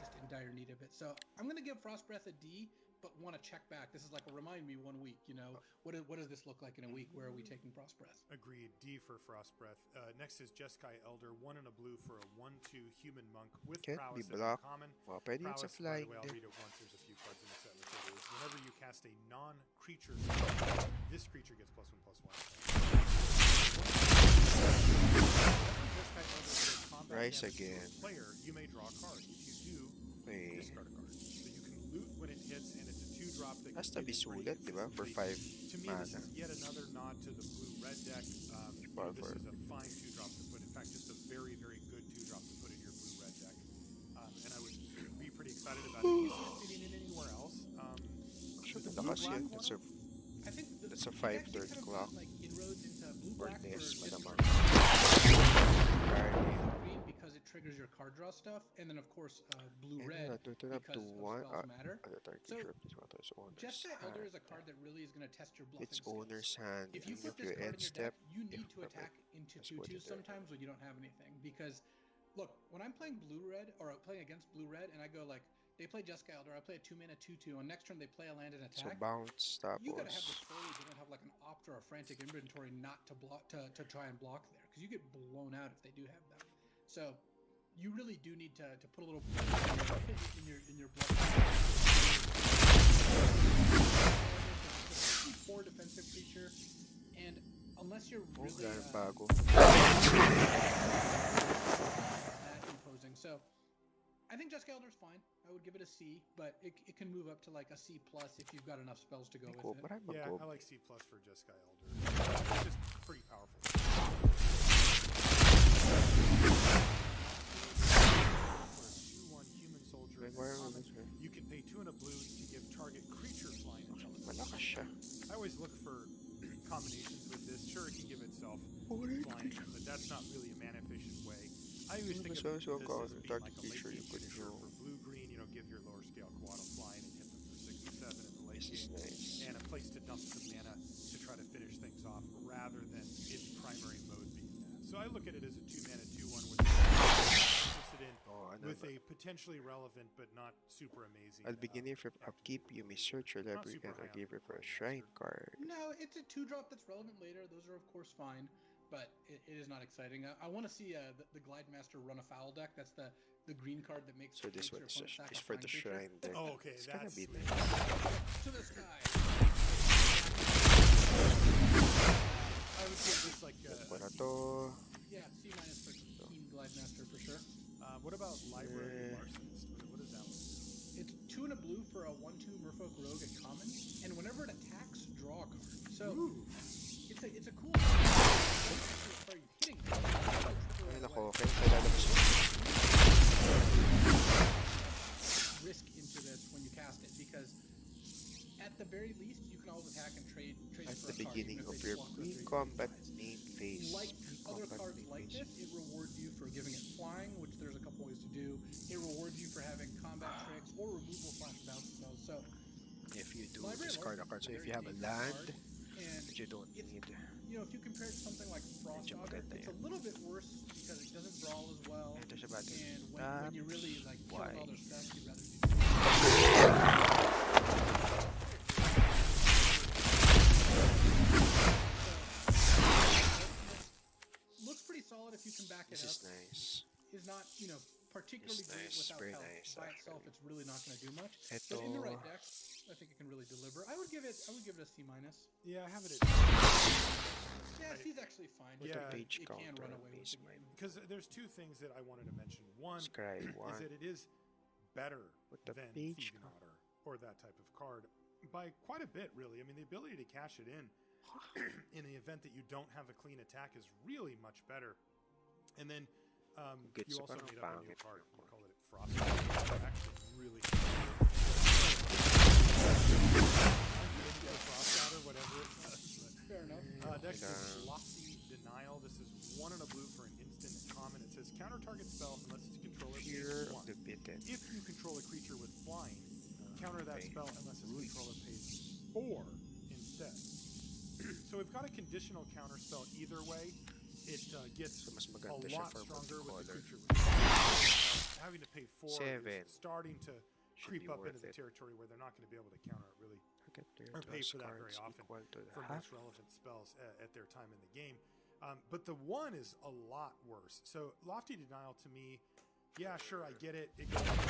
S3: just in dire need of it. So I'm gonna give Frost Breath a D, but want to check back. This is like a remind me 1 week. You know, what does this look like in a week? Where are we taking Frost Breath?
S1: Agreed. D for Frost Breath. Next is Jeskai Elder, 1 and a blue for a 1/2 human monk with prowess as common.
S4: Pwede yun sa flying.
S1: By the way, I'll read it once. There's a few cards in the set which it is. Whenever you cast a non-creature spell, this creature gets +1/+1.
S4: Rise again.
S1: Player, you may draw a card. If you do, discard a card. So you can loot when it hits, and it's a 2-drop that
S4: has to be sulit, di ba? For 5
S1: to me, this is yet another nod to the blue-red deck. This is a fine 2-drop to put. In fact, just a very, very good 2-drop to put in your blue-red deck. And I would be pretty excited about it. Is it fitting in anywhere else?
S4: Actually, that's a 5/3 clock.
S3: Like inroads into blue-black because it triggers your card draw stuff, and then of course blue-red because spells matter. So Jeskai Elder is a card that really is going to test your bluffing
S4: its
S3: skills.
S4: owner's hand.
S3: If you put this card in your deck, you need to attack into 2/2 sometimes when you don't have anything. Because look, when I'm playing blue-red or playing against blue-red, and I go like, they play Jeskai Elder, I play a 2-mana 2/2, and next turn they play a land and attack.
S4: So bounce, stop.
S3: You gotta have the storage. You don't have like an opt or a frantic inventory not to block to try and block there, because you get blown out if they do have them. So you really do need to put a little in your block. 4 defensive creature, and unless you're really that imposing, so I think Jeskai Elder's fine. I would give it a C, but it can move up to like a C+ if you've got enough spells to go with it.
S1: Yeah, I like C+ for Jeskai Elder. It's just pretty powerful. For a 2/1 human soldier, you can pay 2 and a blue to give target creature flying intelligence. I always look for combinations with this. Sure, it can give itself flying, but that's not really a mana-efficient way. I always think of this as being like a late game finisher for blue-green, you know, give your lower scale Coatl flying and hit them for 6 or 7 in the late game, and a place to dump some mana to try to finish things off, rather than its primary mode being that. So I look at it as a 2-mana 2/1 with a potentially relevant but not super amazing.
S4: At the beginning of upkeep, you may search your library and give it for a shrine card.
S3: No, it's a 2-drop that's relevant later. Those are of course fine, but it is not exciting. I want to see the Glide Master run afoul deck. That's the green card that makes.
S4: So this one is for the shrine deck.
S1: Oh, okay,
S4: it's
S1: that's
S4: gonna be nice.
S3: To the sky.
S1: I would give this like
S4: yeah,
S3: C- for Keen Glide Master for sure.
S1: What about Library Larcenist? What does that one do?
S3: It's 2 and a blue for a 1/2 Merfolk Rogue at common, and whenever it attacks, draw a card. So it's a cool card. Hitting. Risk into this when you cast it, because at the very least you can always attack and trade
S4: at
S3: for
S4: the
S3: a card,
S4: beginning of your pre-combat main phase.
S3: Like other cards like this, it rewards you for giving it flying, which there's a couple ways to do. It rewards you for having combat tricks or removal/bounce spells. So
S2: if you do
S3: Library
S2: discard a
S3: Lord
S2: card.
S3: is
S2: So
S3: a
S2: if
S3: very
S2: you have a
S3: dangerous
S2: land
S3: card, and
S2: that you don't
S3: it's,
S2: need,
S3: you know, if you compare it to something like Frost
S2: medyo
S3: Augur,
S2: maganda
S3: it's a
S2: yan.
S3: little bit worse because it doesn't brawl as well.
S2: Enter siya battle.
S3: And when
S2: Tap,
S3: you're really like
S2: why?
S3: killing all their stuff, you'd rather do looks pretty solid if you can back it
S2: This
S3: up.
S2: is nice.
S3: Is not, you know, particularly
S2: It's
S3: great
S2: nice,
S3: without
S2: very
S3: health.
S2: nice,
S3: By itself,
S2: actually.
S3: it's really not going to do much.
S2: Ito,
S3: But in the right deck, I think it can really deliver. I would give it a C minus.
S1: Yeah, I have it at
S3: Yeah, C's actually fine.
S1: With the
S3: but
S2: page
S3: it can
S2: counter
S3: run
S2: on
S3: away with
S2: base
S3: the game.
S1: because there's two things that I wanted to mention. One
S2: Scry
S1: is
S2: 1.
S1: that it is better
S2: With the
S1: than
S2: page
S1: Thieving Otter or that type of card by quite a bit, really. I mean, the ability to cash it in the event that you don't have a clean attack is really much better. And then
S2: Gets
S1: you also
S2: parang
S1: made up a new
S2: pangit
S1: card.
S2: yung
S1: We call it Frost. Actually, really. Frost Otter, whatever it does.
S3: Fair enough.
S1: Next is Lofty Denial. This is 1 and a blue for an instant common. It says counter target spell unless its controller
S2: Fear
S1: pays
S2: of
S1: 1.
S2: the Bitten.
S1: If you control a creature with flying, counter that
S2: Okay.
S1: spell unless its controller pays 4 instead. So we've got a conditional counter spell either way. It gets
S2: So mas
S1: a
S2: maganda siya
S1: lot
S2: for
S1: stronger with the
S2: multicolor.
S1: creature with flying. Having to pay 4
S2: 7.
S1: is starting to
S2: Should
S1: creep
S2: be
S1: up
S2: worth
S1: into the
S2: it.
S1: territory where they're not going to be able to counter it really
S2: Target player
S1: or pay
S2: draws
S1: for that very
S2: cards
S1: often
S2: equal to the
S1: for
S2: half.
S1: most relevant spells at their time in the game. But the 1 is a lot worse. So Lofty Denial to me, yeah, sure, I get it. It goes like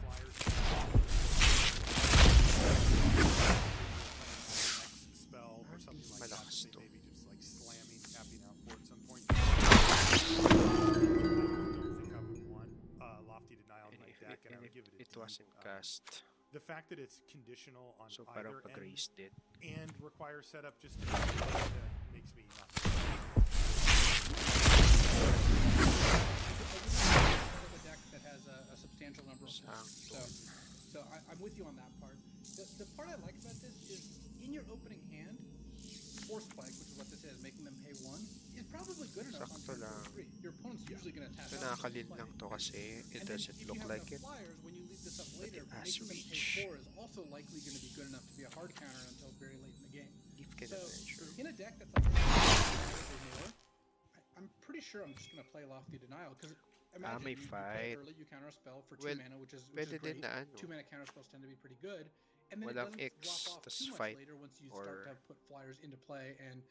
S1: Flyers. Spell or something like that.
S2: Malakas
S1: They
S2: to.
S1: maybe just like slamming, tapping out for at some point. I don't think I would want Lofty Denial in
S2: And
S1: my
S2: if
S1: deck, and I would
S2: it
S1: give it a D.
S2: wasn't cast.
S1: The fact that it's conditional on
S2: So parang
S1: either end
S2: pag-raise din.
S1: and requires setup just to that makes me not.
S3: Of a deck that has a substantial number of points. So I'm with you on that part. The part I like about this is in your opening hand, Force Spike, which is what this is, making them pay 1, is probably good enough on
S2: Sakto
S3: turn
S2: lang.
S3: 3. Your opponent's usually going to tap
S2: So
S3: out.
S2: nakakalil lang to kasi it
S3: And then
S2: doesn't
S3: if
S2: look
S3: you have
S2: like
S3: enough
S2: it.
S3: flyers, when you leave this up later,
S2: it has
S3: making them pay
S2: reach.
S3: 4 is also likely going to be good enough to be a hard counter until very late in the game.
S2: If can
S3: So
S2: adventure.
S3: in a deck that's like more, I'm pretty sure I'm just going to play Lofty Denial because imagine
S2: may
S3: you play
S2: fight.
S3: early, you counter a spell for 2
S2: Well,
S3: mana, which is
S2: pwede
S3: great.
S2: din na ano.
S3: 2 mana counter spells tend to be pretty good. And then
S2: Walang
S3: it
S2: X,
S3: doesn't drop off
S2: tas
S3: too much
S2: fight,
S3: later once you start to
S2: or-
S3: put flyers into play and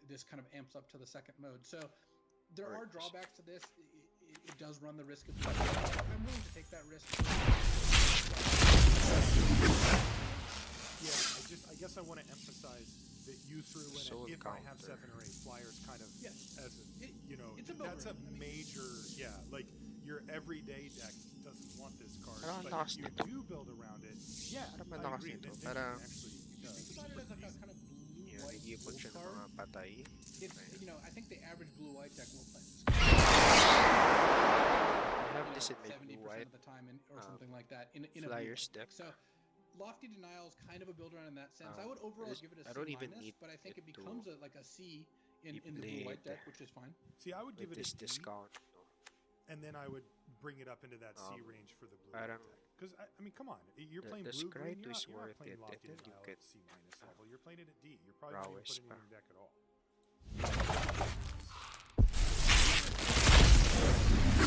S3: this kind of amps up to the second mode. So there
S2: Or-
S3: are drawbacks to this. It does run the risk of I'm willing to take that risk.
S1: I guess I want to emphasize that you threw in
S2: Soul
S1: if I have
S2: counter.
S1: 7 or 8 flyers kind of
S3: Yeah.
S1: as a,
S3: It's a
S1: that's a
S3: builder. I mean-
S1: major, like your everyday deck doesn't want this card,
S2: Parang
S1: but
S2: lakas
S1: if you
S2: nito.
S1: do build around it, yeah,
S2: Parang
S1: I
S2: malakas
S1: agree.
S2: nito.
S1: Then you
S2: Parang-
S1: can actually
S3: Think about it as like a kind of
S2: Yun,
S3: blue-white
S2: nag-iipon siya ng
S3: card.
S2: mga patay.
S3: It's,
S2: Ayun.
S3: you know, I think the average blue-white deck will play this
S2: I have this in my
S3: 70%
S2: blue-white
S3: of the time or something like that in a
S2: Flyers
S3: blue-white
S2: deck.
S3: So Lofty Denial is kind of a builder in that sense. I would overall give it a
S2: I
S3: C
S2: don't even
S3: minus,
S2: need
S3: but I think
S2: it
S3: it becomes
S2: to
S3: like a C in
S2: be
S3: the blue-white
S2: played
S3: deck, which is fine.
S1: See, I would give
S2: with
S1: it a
S2: this
S1: D,
S2: discount. No?
S1: and then I would bring it up into that C range for the blue
S2: parang-
S1: deck. Because I mean, come on, you're
S2: The-
S1: playing
S2: the
S1: blue green.
S2: Scry
S1: You're
S2: is
S1: not
S2: worth
S1: playing
S2: it,
S1: Lofty
S2: and then you
S1: Denial
S2: get,
S1: at C minus level. You're playing it at D. You're probably not even
S2: prowess
S1: putting it in
S2: pa.
S1: your deck at all.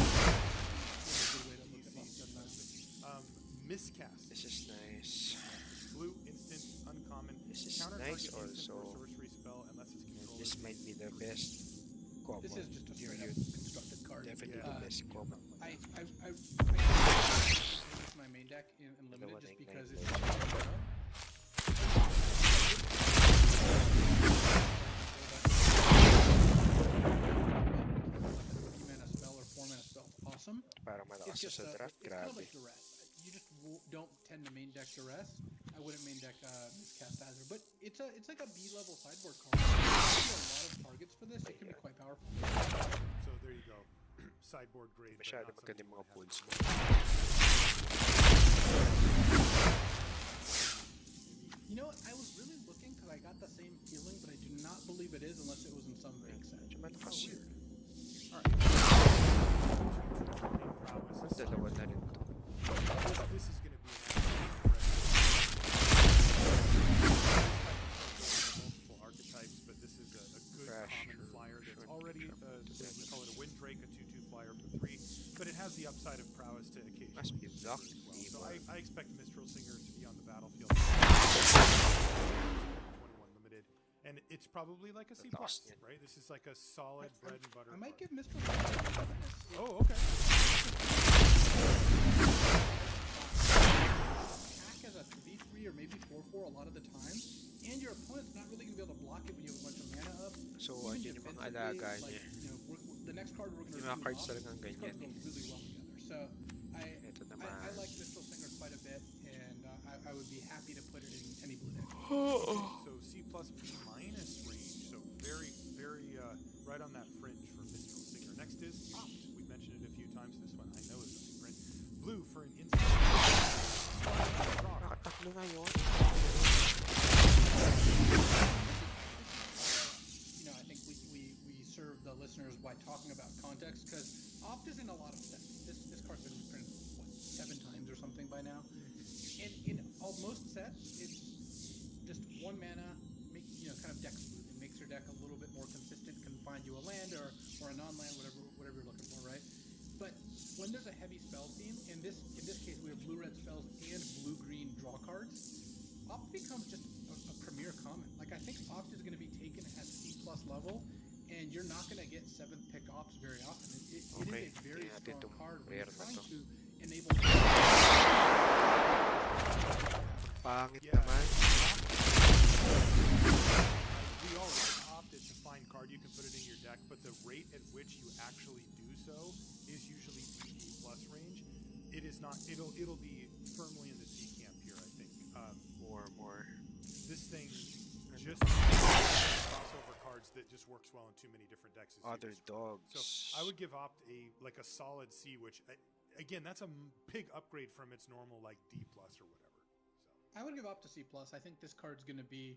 S3: That's a good way to look at Lofty Denial.
S1: Miscast.
S2: This is nice.
S1: Blue instant uncommon.
S2: This is
S1: Counter
S2: nice
S1: target instant
S2: also.
S1: or sorcery spell unless it's
S2: And
S1: controlled.
S2: this might be the best common.
S3: This is just a straight up
S2: Period.
S3: constructed card.
S2: Definitely
S1: Yeah.
S2: the best common.
S3: I use my main deck in limited
S2: one
S3: just
S2: I
S3: because
S2: like.
S3: it's mana spell or 4 mana spell. Awesome.
S2: Para
S3: It's
S2: malakas
S3: just
S2: sa draft,
S3: it's kind of
S2: grabe.
S3: like duress. You just don't tend to main deck duress. I wouldn't main deck miscast either, but it's like a B level sideboard card. If you have a lot of targets for this, it can be quite powerful.
S1: So there you go. Sideboard grade. but
S2: Masyado
S1: not
S2: maganda
S1: something
S2: yung mga
S1: that
S2: pulls
S1: has
S2: mo.
S3: You know what? I was really looking because I got the same feeling, but I do not believe it is unless it was in some big set.
S2: Medyo malakas
S3: Oh,
S2: yun.
S3: weird.
S1: prowess.
S2: Dalawa na rin to.
S1: This is going to be an absolute already, we call it a Wind Drake, a 2/2 flyer for 3, but it has the upside of prowess to occasionally
S4: Must be
S1: as
S4: blocked.
S1: well. So I expect Mistral Singer to be on the battlefield. 21 limited, and it's probably like a C+, right? This is like a solid bread and butter.
S3: I might
S1: card.
S3: give Mr.
S1: Oh, okay.
S3: Attack as a 3/3 or maybe 4/4 a lot of the time, and your opponent's not really going to be able to block it when you have a bunch of mana up.
S2: So,
S3: Even
S2: yun yung mga
S3: defensively,
S2: alaga
S3: like,
S2: niya.
S3: you know, the next card we're going to
S2: Yung mga
S3: review
S2: cards
S3: off,
S2: talagang
S3: these
S2: ganyan
S3: cards go really well together. So
S2: Ito
S3: I
S2: naman.
S3: like Mistral Singer quite a bit, and I would be happy to put it in any blue deck.
S1: So C plus B minus range. So very, very right on that fringe for Mistral Singer. Next is Opt. We mentioned it a few times. This one I know is a favorite. Blue for an instant.
S4: Nakatakbo nga yun.
S3: You know, I think we serve the listeners by talking about context, because Opt is in a lot of sets. This card's been reprinted, what, 7 times or something by now? And in most sets, it's just 1 mana, kind of deck smoothing. Makes your deck a little bit more consistent, can find you a land or a non-land, whatever you're looking for, right? But when there's a heavy spell theme, in this case we have blue-red spells and blue-green draw cards, Opt becomes just a premier common. Like, I think Opt is going to be taken at C+ level, and you're not going to get 7th pick Opts very often. It is a very strong card when you're trying to enable.
S4: Pangit
S1: Yeah.
S4: naman.
S1: We all like Opt. It's a fine card. You can put it in your deck, but the rate at which you actually do so is usually DD plus range. It is not. It'll be firmly in the C camp here, I think.
S4: More.
S1: This thing just crossover cards that just works well in too many different decks. as you
S2: Other
S1: described.
S2: dogs.
S1: So I would give Opt a solid C, which again, that's a big upgrade from its normal like D plus or whatever. So
S3: I would give Opt to C+. I think this card's going to be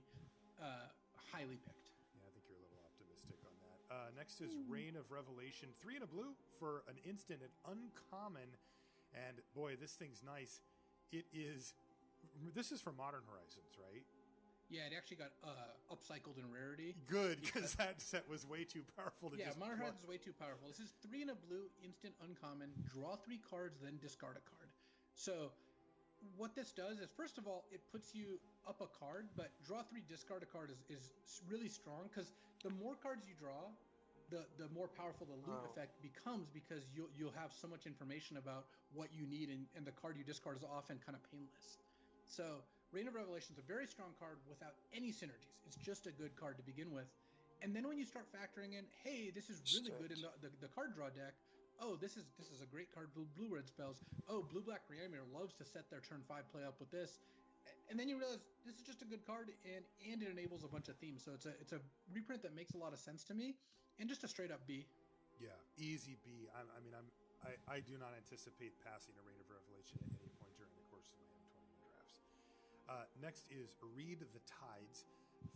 S3: highly picked.
S1: yeah, I think you're a little optimistic on that. Next is Reign of Revelation, 3 and a blue for an instant, an uncommon, and boy, this thing's nice. This is for Modern Horizons, right?
S3: Yeah, it actually got upcycled in rarity.
S1: Good, because that set was way too powerful to
S3: Yeah,
S1: just
S3: Modern
S1: pluck.
S3: Horizons is way too powerful. This is 3 and a blue, instant uncommon, draw 3 cards, then discard a card. So what this does is, first of all, it puts you up a card, but draw 3, discard a card is really strong, because the more cards you draw, the more powerful the loot effect becomes, because you'll have so much information about what you need, and the card you discard is often kind of painless. So Reign of Revelation is a very strong card without any synergies. It's just a good card to begin with. And then when you start factoring in, hey, this is really good in the card draw deck. Oh, this is a great card, blue-red spells. Oh, blue-black Reanimator loves to set their turn 5 play up with this. And then you realize this is just a good card, and it enables a bunch of themes. So it's a reprint that makes a lot of sense to me, and just a straight-up B.
S1: Yeah, easy B. I do not anticipate passing a Reign of Revelation at any point during the course of my M21 drafts. Next is Read the Tides,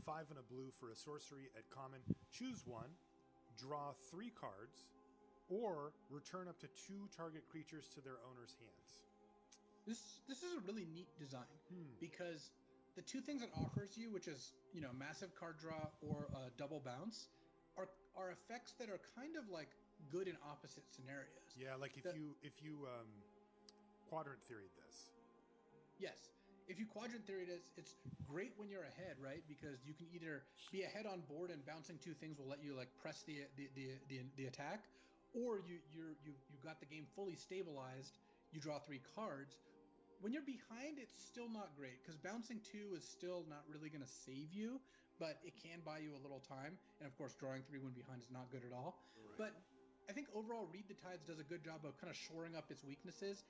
S1: 5 and a blue for a sorcery at common. Choose one, draw 3 cards, or return up to 2 target creatures to their owner's hands.
S3: This is a really neat design, because the 2 things it offers you, which is, massive card draw or double bounce, are effects that are kind of like good in opposite scenarios.
S1: Yeah, like if you quadrant theoried this.
S3: Yes. If you quadrant theory it's great when you're ahead, right? Because you can either be ahead on board and bouncing 2 things will let you like press the attack, or you got the game fully stabilized, you draw 3 cards. When you're behind, it's still not great, because bouncing 2 is still not really going to save you, but it can buy you a little time. And of course, drawing 3 when behind is not good at all. Right. But I think overall, Read the Tides does a good job of kind of shoring up its weaknesses.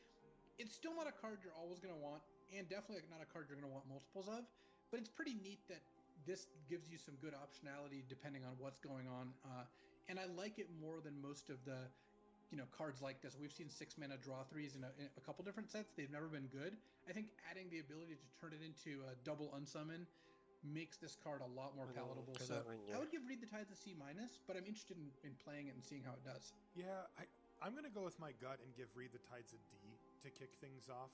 S3: It's still not a card you're always going to want, and definitely not a card you're going to want multiples of, but it's pretty neat that this gives you some good optionality depending on what's going on. And I like it more than most of the cards like this. We've seen 6 mana draw 3s in a couple different sets. They've never been good. I think adding the ability to turn it into a double unsummon makes this card a lot more palatable. So I would give Read the Tides a C-, but I'm interested in playing it and seeing how it does.
S1: Yeah, I'm going to go with my gut and give Read the Tides a D to kick things off.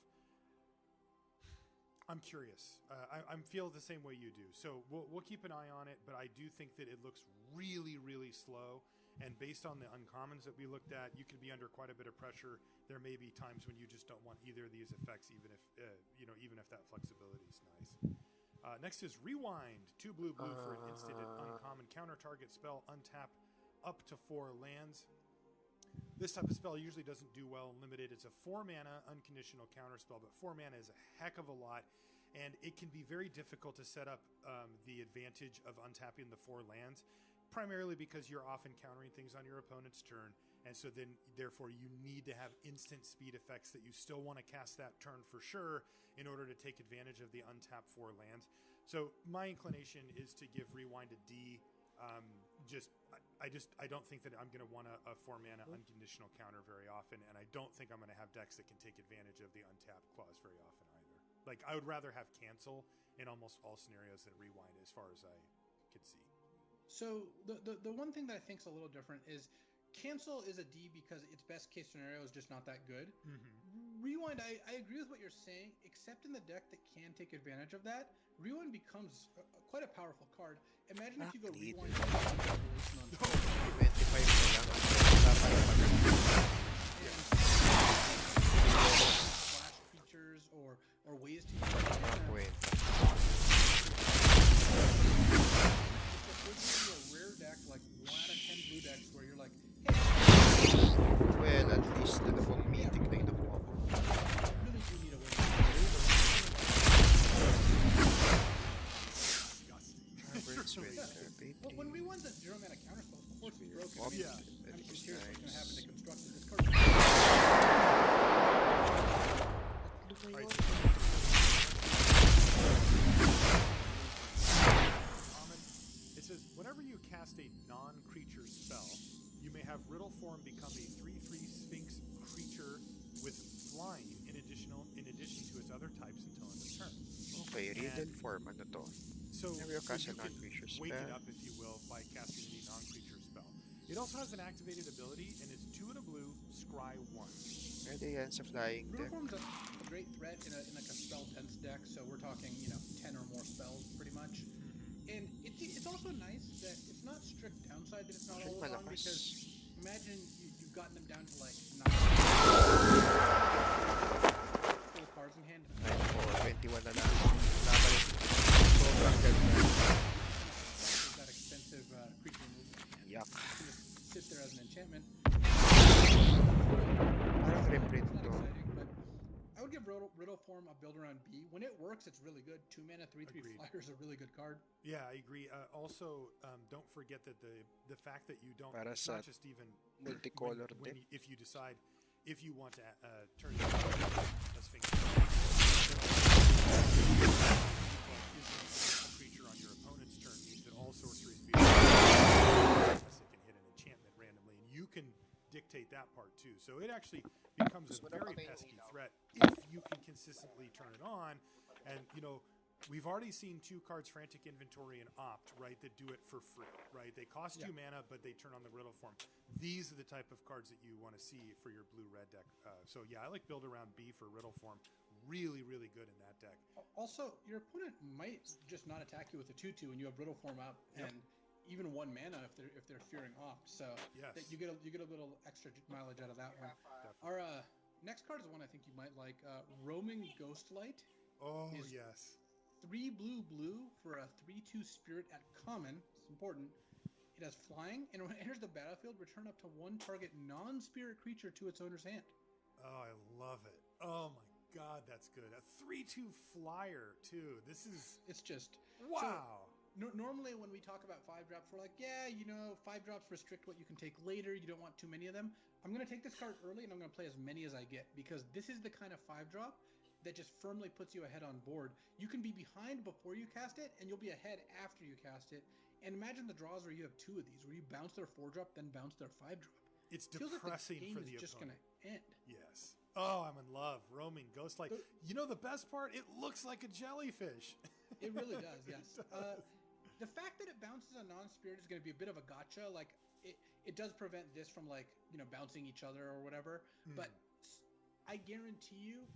S1: I'm curious. I feel the same way you do. So we'll keep an eye on it, but I do think that it looks really, really slow. And based on the uncommons that we looked at, you can be under quite a bit of pressure. There may be times when you just don't want either of these effects, even if that flexibility is nice. Next is Rewind. 2 blue for an instant uncommon. Counter target spell, untap up to 4 lands. This type of spell usually doesn't do well in limited. It's a 4 mana unconditional counter spell, but 4 mana is a heck of a lot, and it can be very difficult to set up the advantage of untapping the 4 lands, primarily because you're often countering things on your opponent's turn, and so then therefore you need to have instant speed effects that you still want to cast that turn for sure in order to take advantage of the untapped 4 lands. So my inclination is to give Rewind a D. I don't think that I'm going to want a 4 mana unconditional counter very often, and I don't think I'm going to have decks that can take advantage of the untapped clause very often either. Like, I would rather have cancel in almost all scenarios than Rewind, as far as I could see.
S3: So the one thing that I think is a little different is cancel is a D because its best case scenario is just not that good. Mm-hmm. Rewind, I agree with what you're saying, except in the deck that can take advantage of that. Rewind becomes quite a powerful card. Imagine if you go Rewind flash creatures or ways to use it's a rare deck like 1 out of 10 blue decks where you're like, hey,
S4: well, at least dalawang mythic na yung nakuha ko.
S3: Really do need a way. But when Rewind's a 0 mana counterspell, of course it's broken.
S1: Yeah.
S3: I'm just curious what's going to happen to construct it. This card.
S1: It says, whenever you cast a non-creature spell, you may have Riddle Form become a 3/3 Sphinx creature with flying in addition to its other types until end of turn.
S4: Okay, Riddle Form, ano to?
S1: So
S4: Whenever you cast a
S1: you can
S4: non-creature
S1: wake it
S4: spell.
S1: up, if you will, by casting the non-creature spell. It also has an activated ability, and it's 2 and a blue, scry 1.
S4: Pwede yan sa flying
S3: Riddle
S4: deck.
S3: Form's a great threat in like a spell dense deck, so we're talking 10 or more spells pretty much. And it's also nice that it's not strict downside that it's not all on, because imagine you've gotten them down to like 9 full cards in hand.
S4: 21 na lang. Sobrang ganda.
S3: That expensive creature removal.
S4: Yuck.
S3: Just sit there as an enchantment.
S4: Parang reprint
S3: It's not
S4: to.
S3: exciting, but I would give Riddle Form a build around B. When it works, it's really good. 2 mana, 3/3
S1: Agreed.
S3: flyer is a really good card.
S1: Yeah, I agree. Also, don't forget that the fact that you don't,
S4: Para
S1: it's
S4: sa
S1: not just even
S4: multicolor
S1: when
S4: deck.
S1: if you decide if you want to turn it into a Sphinx creature on your opponent's turn means that all sorceries can hit an enchantment randomly, and you can dictate that part too. So it actually becomes a very pesky threat if you can consistently turn it on. And we've already seen 2 cards, Frantic Inventory and Opt, right, that do it for free, right? They cost you mana, but they turn on the Riddle Form. These are the type of cards that you want to see for your blue-red deck. So yeah, I like build around B for Riddle Form. Really, really good in that deck.
S3: Also, your opponent might just not attack you with a 2/2 and you have Riddle Form up, and even 1 mana if they're fearing Opt. So
S1: Yes.
S3: that you get a little extra mileage out of that one.
S1: Definitely.
S3: Our next card is one I think you might like. Roaming Ghostlight.
S1: Oh,
S3: is
S1: yes.
S3: 3 blue for a 3/2 spirit at common. It's important. It has flying, and when it enters the battlefield, return up to 1 target non-spirit creature to its owner's hand.
S1: Oh, I love it. Oh my God, that's good. A 3/2 flyer too.
S3: It's just
S1: wow.
S3: So, normally when we talk about 5-drops, we're like, 5-drops restrict what you can take later. You don't want too many of them. I'm going to take this card early, and I'm going to play as many as I get, because this is the kind of 5-drop that just firmly puts you ahead on board. You can be behind before you cast it, and you'll be ahead after you cast it. And imagine the draws where you have 2 of these, where you bounce their 4-drop, then bounce their 5-drop.
S1: It's
S3: Feels
S1: depressing
S3: like the game
S1: for
S3: is
S1: the
S3: just
S1: opponent.
S3: going to end.
S1: Yes. Oh, I'm in love. Roaming Ghostlight. The best part? It looks like a jellyfish.
S3: It really does, yes.
S1: It does.
S3: The fact that it bounces a non-spirit is going to be a bit of a gotcha. Like, it does prevent this from, bouncing each other or whatever. But I guarantee you,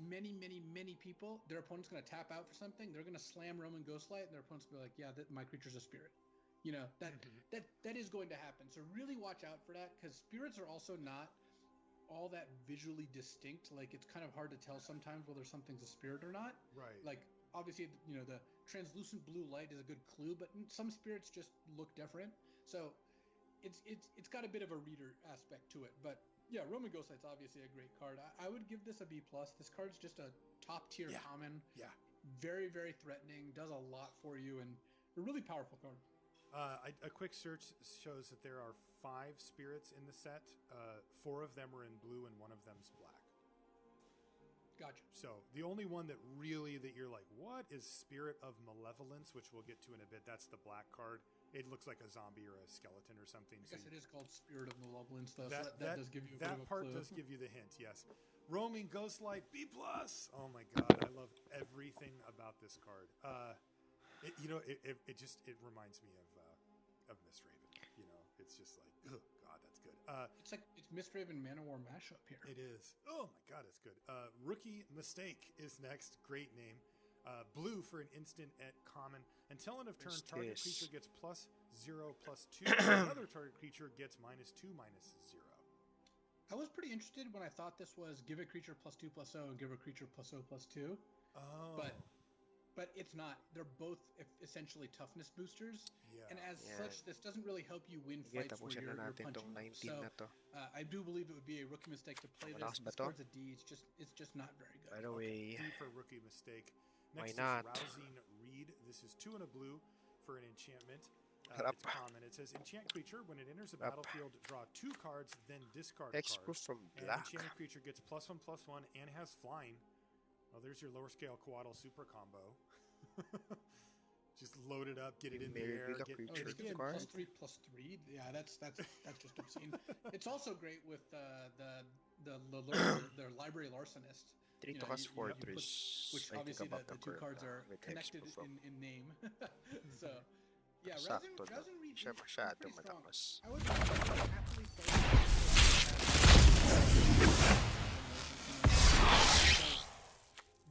S3: many people, their opponent's going to tap out for something. They're going to slam Roman Ghostlight, and their opponent's going to be like, my creature's a spirit. You know, that is going to happen. So really watch out for that, because spirits are also not all that visually distinct. Like, it's kind of hard to tell sometimes whether something's a spirit or not.
S1: Right.
S3: Like, obviously, you know, the translucent blue light is a good clue, but some spirits just look different. So it's got a bit of a reader aspect to it. But yeah, Roman Ghostlight's obviously a great card. I would give this a B+. This card's just a top tier common.
S1: Yeah.
S3: Very, very threatening, does a lot for you, and a really powerful card.
S1: A quick search shows that there are 5 spirits in the set. 4 of them are in blue and 1 of them's black.
S3: Gotcha.
S1: So the only one that you're like, what is Spirit of Malevolence, which we'll get to in a bit. That's the black card. It looks like a zombie or a skeleton or something.
S3: I guess it is called Spirit of Malevolence, though.
S1: That
S3: does give you a bit of a
S1: part
S3: clue.
S1: does give you the hint, yes. Roaming Ghostlight B+. Oh my god, I love everything about this card. It reminds me of Mistraven. You know, it's just like, oh god, that's good.
S3: It's Mistraven Manowar mashup here.
S1: It is. Oh my god, it's good. Rookie Mistake is next. Great name. Blue for an instant at common. Until end of turn, target creature gets +0/+2. Another target creature gets -2/-0.
S3: I was pretty interested when I thought this was give a creature +2/+0 and give a creature +0/+2.
S1: Oh.
S3: But it's not. They're both essentially toughness boosters.
S1: Yeah.
S3: And as such, this doesn't really help you win fights where you're punching. So I do believe it would be a rookie mistake to play this. This card's a D. It's just not very good.
S4: By the way,
S1: D for rookie mistake. Next
S4: why not?
S1: is Rousing Reed. This is 2 and a blue for an enchantment. It's common. It says enchant creature. When it enters the battlefield, draw 2 cards, then discard a card.
S4: from
S1: And
S4: black.
S1: enchanted creature gets +1/+1 and has flying. Oh, there's your lower scale Coatl super combo. Just load it up, get it in the air.
S3: It's getting +3/+3. Yeah, that's just obscene. It's also great with the library larcenist.
S4: 3 cost fortress.
S3: Which obviously the 2 cards are connected in name. So yeah,
S4: Sakto lang.
S3: Rousing Reed
S4: Siya
S3: is
S4: masyado
S3: pretty strong.
S4: matakas.
S3: I would happily play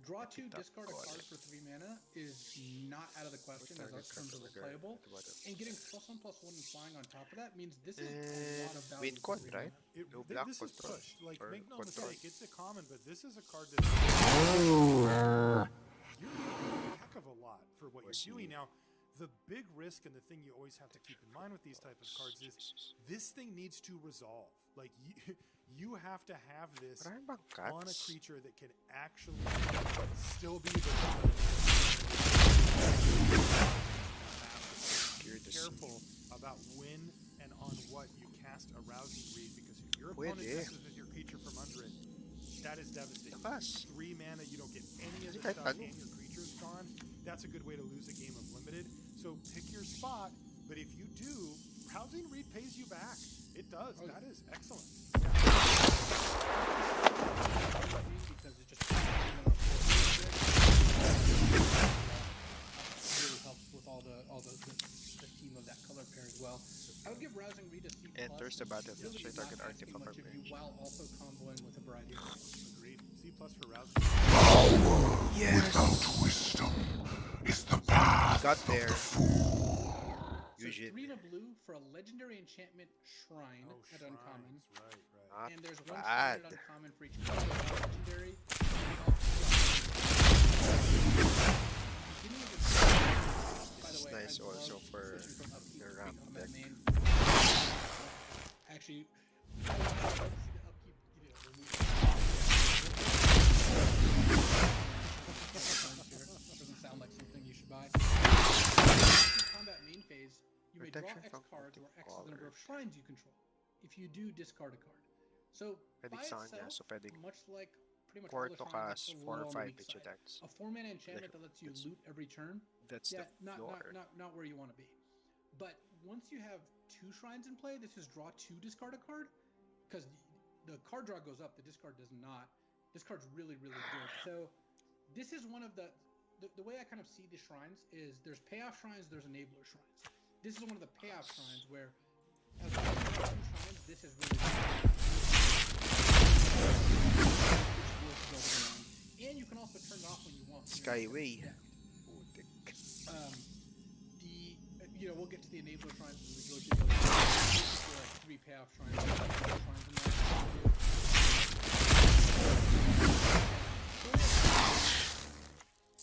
S3: draw 2, discard a card for 3 mana is not out of the question as those terms are playable. And getting +1/+1 and flying on top of that means this is a lot of value.
S4: Win con,
S3: for 3
S4: right?
S3: mana.
S4: No black
S1: This is
S4: control.
S1: pushed. Like,
S4: Or
S1: make no
S4: control.
S1: mistake, it's a common, but this is a card that's you're doing a heck of a lot for what you're doing. Now, the big risk and the thing you always have to keep in mind with these type of cards is this thing needs to resolve. Like, you have to have this
S4: Marami bang
S1: on a
S4: cats?
S1: creature that can actually still be the dominant. Be careful about when and on what you cast a Rousing Reed, because if your opponent messes with your creature from under it, that is devastating.
S4: Lakas.
S1: 3 mana, you don't get any of the
S4: Kahit
S1: stuff,
S4: ano.
S1: and your creature's gone. That's a good way to lose a game of limited. So pick your spot, but if you do, Rousing Reed pays you back. It does. That is excellent.
S3: Because it just really helps with all the theme of that color pair as well. I would give Rousing Reed a C+.
S4: Enters the battlefield,
S3: Really
S4: straight
S3: not
S4: target
S3: asking
S4: artifact
S3: much
S4: or
S3: of you
S4: mage.
S3: while also comboing with a variety of cards.
S1: Agreed. C+ for Rousing.
S5: Without wisdom is the path
S4: Got there.
S3: So
S4: Eugene.
S3: 3 and a blue for a legendary enchantment shrine at uncommon.
S1: Right.
S4: Not
S3: And there's 1
S4: bad.
S3: standard uncommon for each card. Legendary. By the way,
S4: nice
S3: I
S4: also
S3: love
S4: for
S3: switching from upkeep
S4: the
S3: to
S4: ramp
S3: free combat
S4: deck.
S3: main. Actually, I would love to see the upkeep, doesn't sound like something you should buy. Combat main phase, you may draw
S4: Protection
S3: X
S4: from
S3: cards where X is the number of
S4: color.
S3: shrines you control. If you do, discard a card. So
S4: Pwedeng
S3: by
S4: saan
S3: itself,
S4: niya, so pwedeng
S3: much like pretty much all
S4: 4
S3: the
S4: to
S3: shrines,
S4: cast
S3: it's a
S4: 4 or
S3: little on the
S4: 5
S3: weak
S4: with your
S3: side.
S4: decks.
S3: A 4-mana enchantment that lets you
S4: That's-
S3: loot every turn.
S4: That's
S3: Yeah,
S4: the floor.
S3: not where you want to be. But once you have 2 shrines in play, this is draw 2, discard a card. Because the card draw goes up, the discard does not. This card's really, really good. So this is one of the way I kind of see the shrines is there's payoff shrines, there's enabler shrines. This is one of the payoff shrines where as long as you have 2 shrines, this is really good. And you can also turn it off when you want.
S4: Skyway.
S3: Yeah. we'll get to the enabler shrines as we go through the like 3 payoff shrines. In there.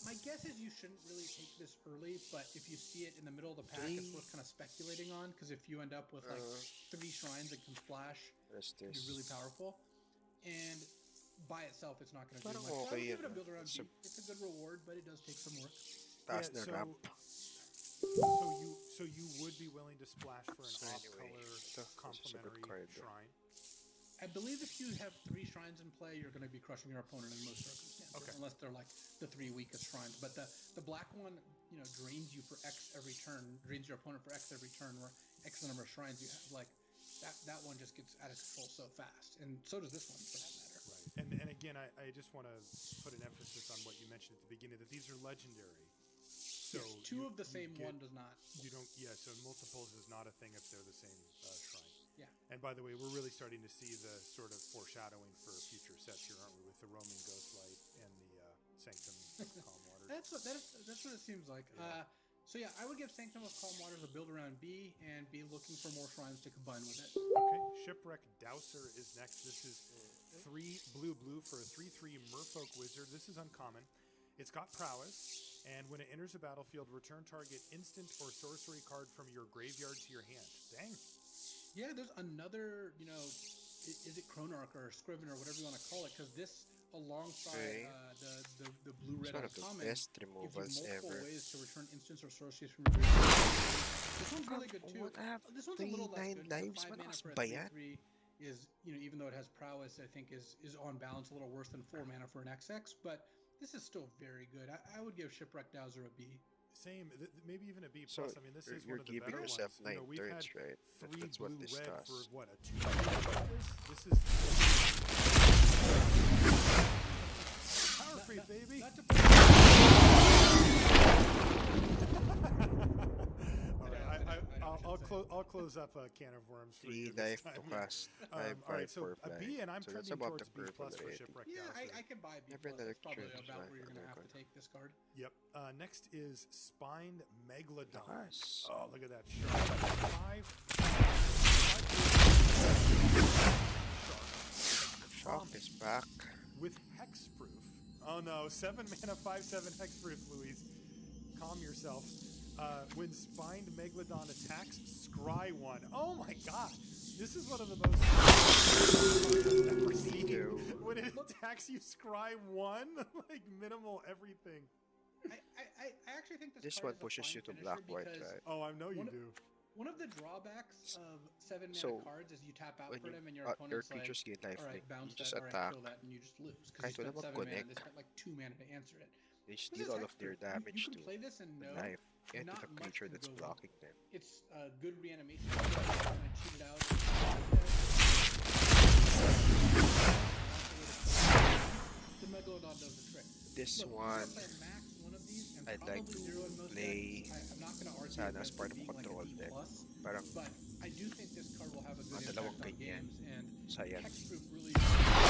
S3: My guess is you shouldn't really take this early, but if you see it in the middle of the pack, it's worth kind of speculating on, because if you end up with like 3 shrines that can splash, it'd be really powerful. And by itself, it's not going to do much. So I would give it a build around B. It's a good reward, but it does take some work.
S1: So you would be willing to splash for an off-color complementary shrine?
S3: I believe if you have 3 shrines in play, you're going to be crushing your opponent in most circumstances, unless they're like the 3 weakest shrines. But the black one, drains you for X every turn, drains your opponent for X every turn, where X the number of shrines you have. Like that one just gets out of control so fast, and so does this one for that matter.
S1: Right. And again, I just want to put an emphasis on what you mentioned at the beginning, that these are legendary. So
S3: yes, 2 of the same one does not.
S1: You don't. Yeah. So multiples is not a thing if they're the same shrine.
S3: Yeah.
S1: And by the way, we're really starting to see the sort of foreshadowing for future sets here, aren't we? With the roaming Ghostlight and the Sanctum of Calm Waters.
S3: That's what it seems like. Yeah. So yeah, I would give Sanctum of Calm Waters a build around B, and be looking for more shrines to combine with it.
S1: Okay. Shipwreck Dowser is next. This is 3 blue for a 3/3 Merfolk Wizard. This is uncommon. It's got prowess, and when it enters the battlefield, return target instant or sorcery card from your graveyard to your hand. Dang.
S3: Yeah, there's another, is it Chronarch or Scriven or whatever you want to call it? Because this, alongside the blue-red uncommon, gives you multiple ways to return instants or sorceries from your graveyard. This one's really good too. This one's a little less good. 5 mana for a 3/3 is, even though it has prowess, I think is on balance a little worse than 4 mana for an XX, but this is still very good. I would give Shipwreck Dowser a B.
S1: Same, maybe even a B+.
S4: So
S1: I mean, this is one of the better ones.
S4: We've
S1: had
S4: right?
S1: 3
S4: That's what this
S1: blue-red
S4: does.
S1: for, what, a 2? This is... Power creep, baby! I'll close up a can of worms for
S4: 3
S1: you
S4: life
S1: this
S4: to
S1: time.
S4: cast.
S1: Alright, so a B, and I'm
S4: so
S1: trending towards B+ for Shipwreck
S3: Yeah,
S1: Dowser.
S3: I can buy B+. That's probably about where you're going to have to take this card.
S1: Yep. Next is Spined Megalodon.
S4: Nice.
S1: Oh, look at that shark. 5
S4: Shark is back.
S1: with hexproof. Oh no, 7 mana, 5/7 hexproof, Louise. Calm yourself. When Spined Megalodon attacks, scry 1. Oh my god! This is one of the most I've ever seen. When it attacks you, scry 1? Like minimal everything.
S3: I actually think
S4: This
S3: card
S4: one
S3: is a
S4: pushes
S3: fine
S4: you to
S3: finisher
S4: black-white,
S3: because
S4: right?
S1: Oh, I know you do.
S3: One of the drawbacks of 7 mana
S4: So,
S3: cards is you tap out
S4: when
S3: for them and your
S4: your
S3: opponent's like,
S4: creatures gain life,
S3: alright, bounce
S4: you just
S3: that, alright,
S4: attack.
S3: kill that, and you just lose.
S4: Kahit
S3: Because you
S4: wala
S3: spent 7 mana,
S4: mag-connect.
S3: they spent like 2 mana to answer it.
S4: They
S3: This
S4: steal
S3: is
S4: all of their
S3: hexproof.
S4: damage
S3: You can
S4: to
S3: play this and
S4: the
S3: know
S4: knife into
S3: not
S4: the
S3: much
S4: creature
S3: can
S4: that's
S3: go wrong.
S4: blocking them.
S3: It's a good reanimation. Kind of cheat it out. The Megalodon does the trick.
S4: This
S3: Look,
S4: one,
S3: if I max one of these, and
S4: I'd like
S3: probably
S4: to
S3: 0 in most
S4: play
S3: decks, I'm not going to argue
S4: sana as
S3: against
S4: part
S3: it
S4: of
S3: being like
S4: control
S3: a D+,
S4: deck. Parang
S3: but I do think this card will have a good
S4: dalawang
S3: impact on
S4: ganyan.
S3: games, and
S4: Sayang.
S3: hexproof really cards.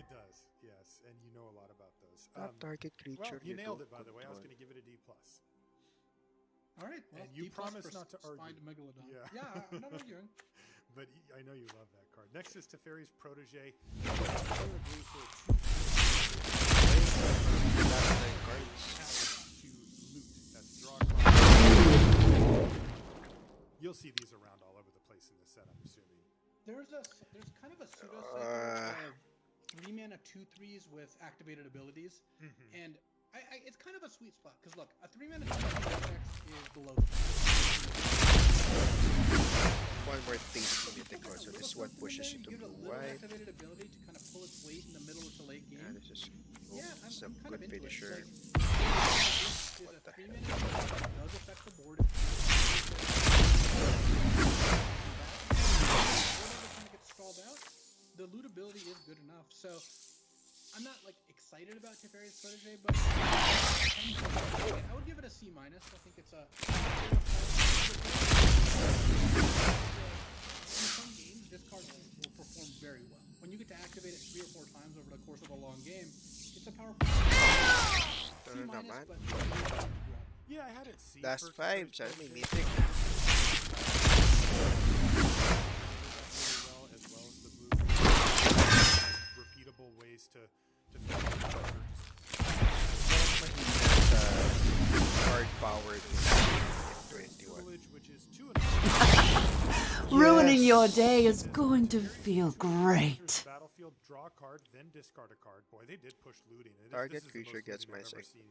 S1: It does, yes, and you know a lot about those.
S4: Top target
S1: Well,
S4: creature
S1: you nailed
S4: don't
S1: it, by the way. I was
S4: control.
S1: going to give it a D+.
S3: All right, well,
S1: And you
S3: D+
S1: promised
S3: for
S1: not to argue.
S3: Spined Megalodon.
S1: Yeah.
S3: I'm not arguing.
S1: But I know you love that card. Next is Teferi's Protege. To loot. That's draw card. You'll see these around all over the place in this set, I'm assuming.
S3: There's kind of a pseudo cycle of 3 mana 2/3s with activated abilities, and it's kind of a sweet spot because look, a 3 mana 2/3 is below.
S4: One more tasty mythic card, so this one pushes you to
S3: give it a
S4: blue
S3: little
S4: white.
S3: activated ability to kind of pull its weight in the middle to late game.
S4: Yeah, this is
S3: I'm
S4: some
S3: kind
S4: good
S3: of into
S4: finisher.
S3: it. This is a 3 mana that does affect the board. Whenever kind of gets stalled out, the loot ability is good enough. So I'm not like excited about Teferi's Protege, but I would give it a C-. I think it's a. In some games, this card will perform very well. When you get to activate it 3 or 4 times over the course of a long game, it's a powerful. C-, but
S1: Yeah, I had it C. see
S4: Last
S1: for
S4: five,
S1: Teferi's
S4: sana may
S1: protege.
S4: mythic.
S1: Really well, as well as the blue repeatable ways to
S4: Hard powered
S1: tutelage, which is 2
S6: Ruining your day is going to feel great.
S1: Battlefield, draw a card, then discard a card. Boy, they did push looting.
S4: Target
S1: this is
S4: creature
S1: the most
S4: gets
S1: looting
S4: my
S1: I've ever
S4: second.
S1: seen.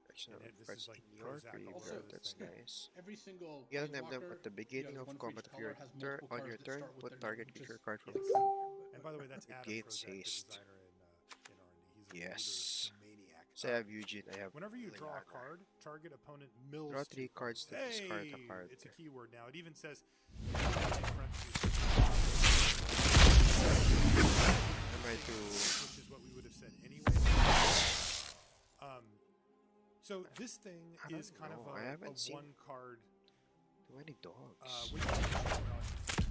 S4: Actually,
S1: And this
S4: cards
S1: is like
S4: in your
S1: Prozac
S4: graveyard.
S1: also
S4: That's
S1: thing.
S4: nice.
S3: Every single
S4: You can have them
S3: planeswalker,
S4: at the beginning
S3: you know,
S4: of
S3: one for
S4: combat
S3: each
S4: of your
S3: color has
S4: turn.
S3: multiple
S4: On your
S3: cards that
S4: turn,
S3: start with
S4: put
S3: their
S4: target
S3: name, which
S4: creature
S3: is
S4: card from
S3: fixed.
S1: And by the way, that's
S4: It
S1: Adam
S4: gains
S1: Prozac, the
S4: haste.
S1: designer in R&D. He's a
S4: Yes.
S1: looter maniac.
S4: So I have Eugene. I have.
S1: Whenever you
S4: Healing
S1: draw a
S4: Armor.
S1: card, target opponent mills
S4: Draw
S1: 2
S4: 3 cards to discard a
S1: Hey!
S4: card.
S1: It's a keyword now. It even says
S4: Am I to?
S1: which is what we would have said anyway. So this thing
S4: I don't
S1: is kind
S4: know.
S1: of
S4: I
S1: a
S4: haven't seen
S1: one card.
S4: Too many dogs.
S1: Which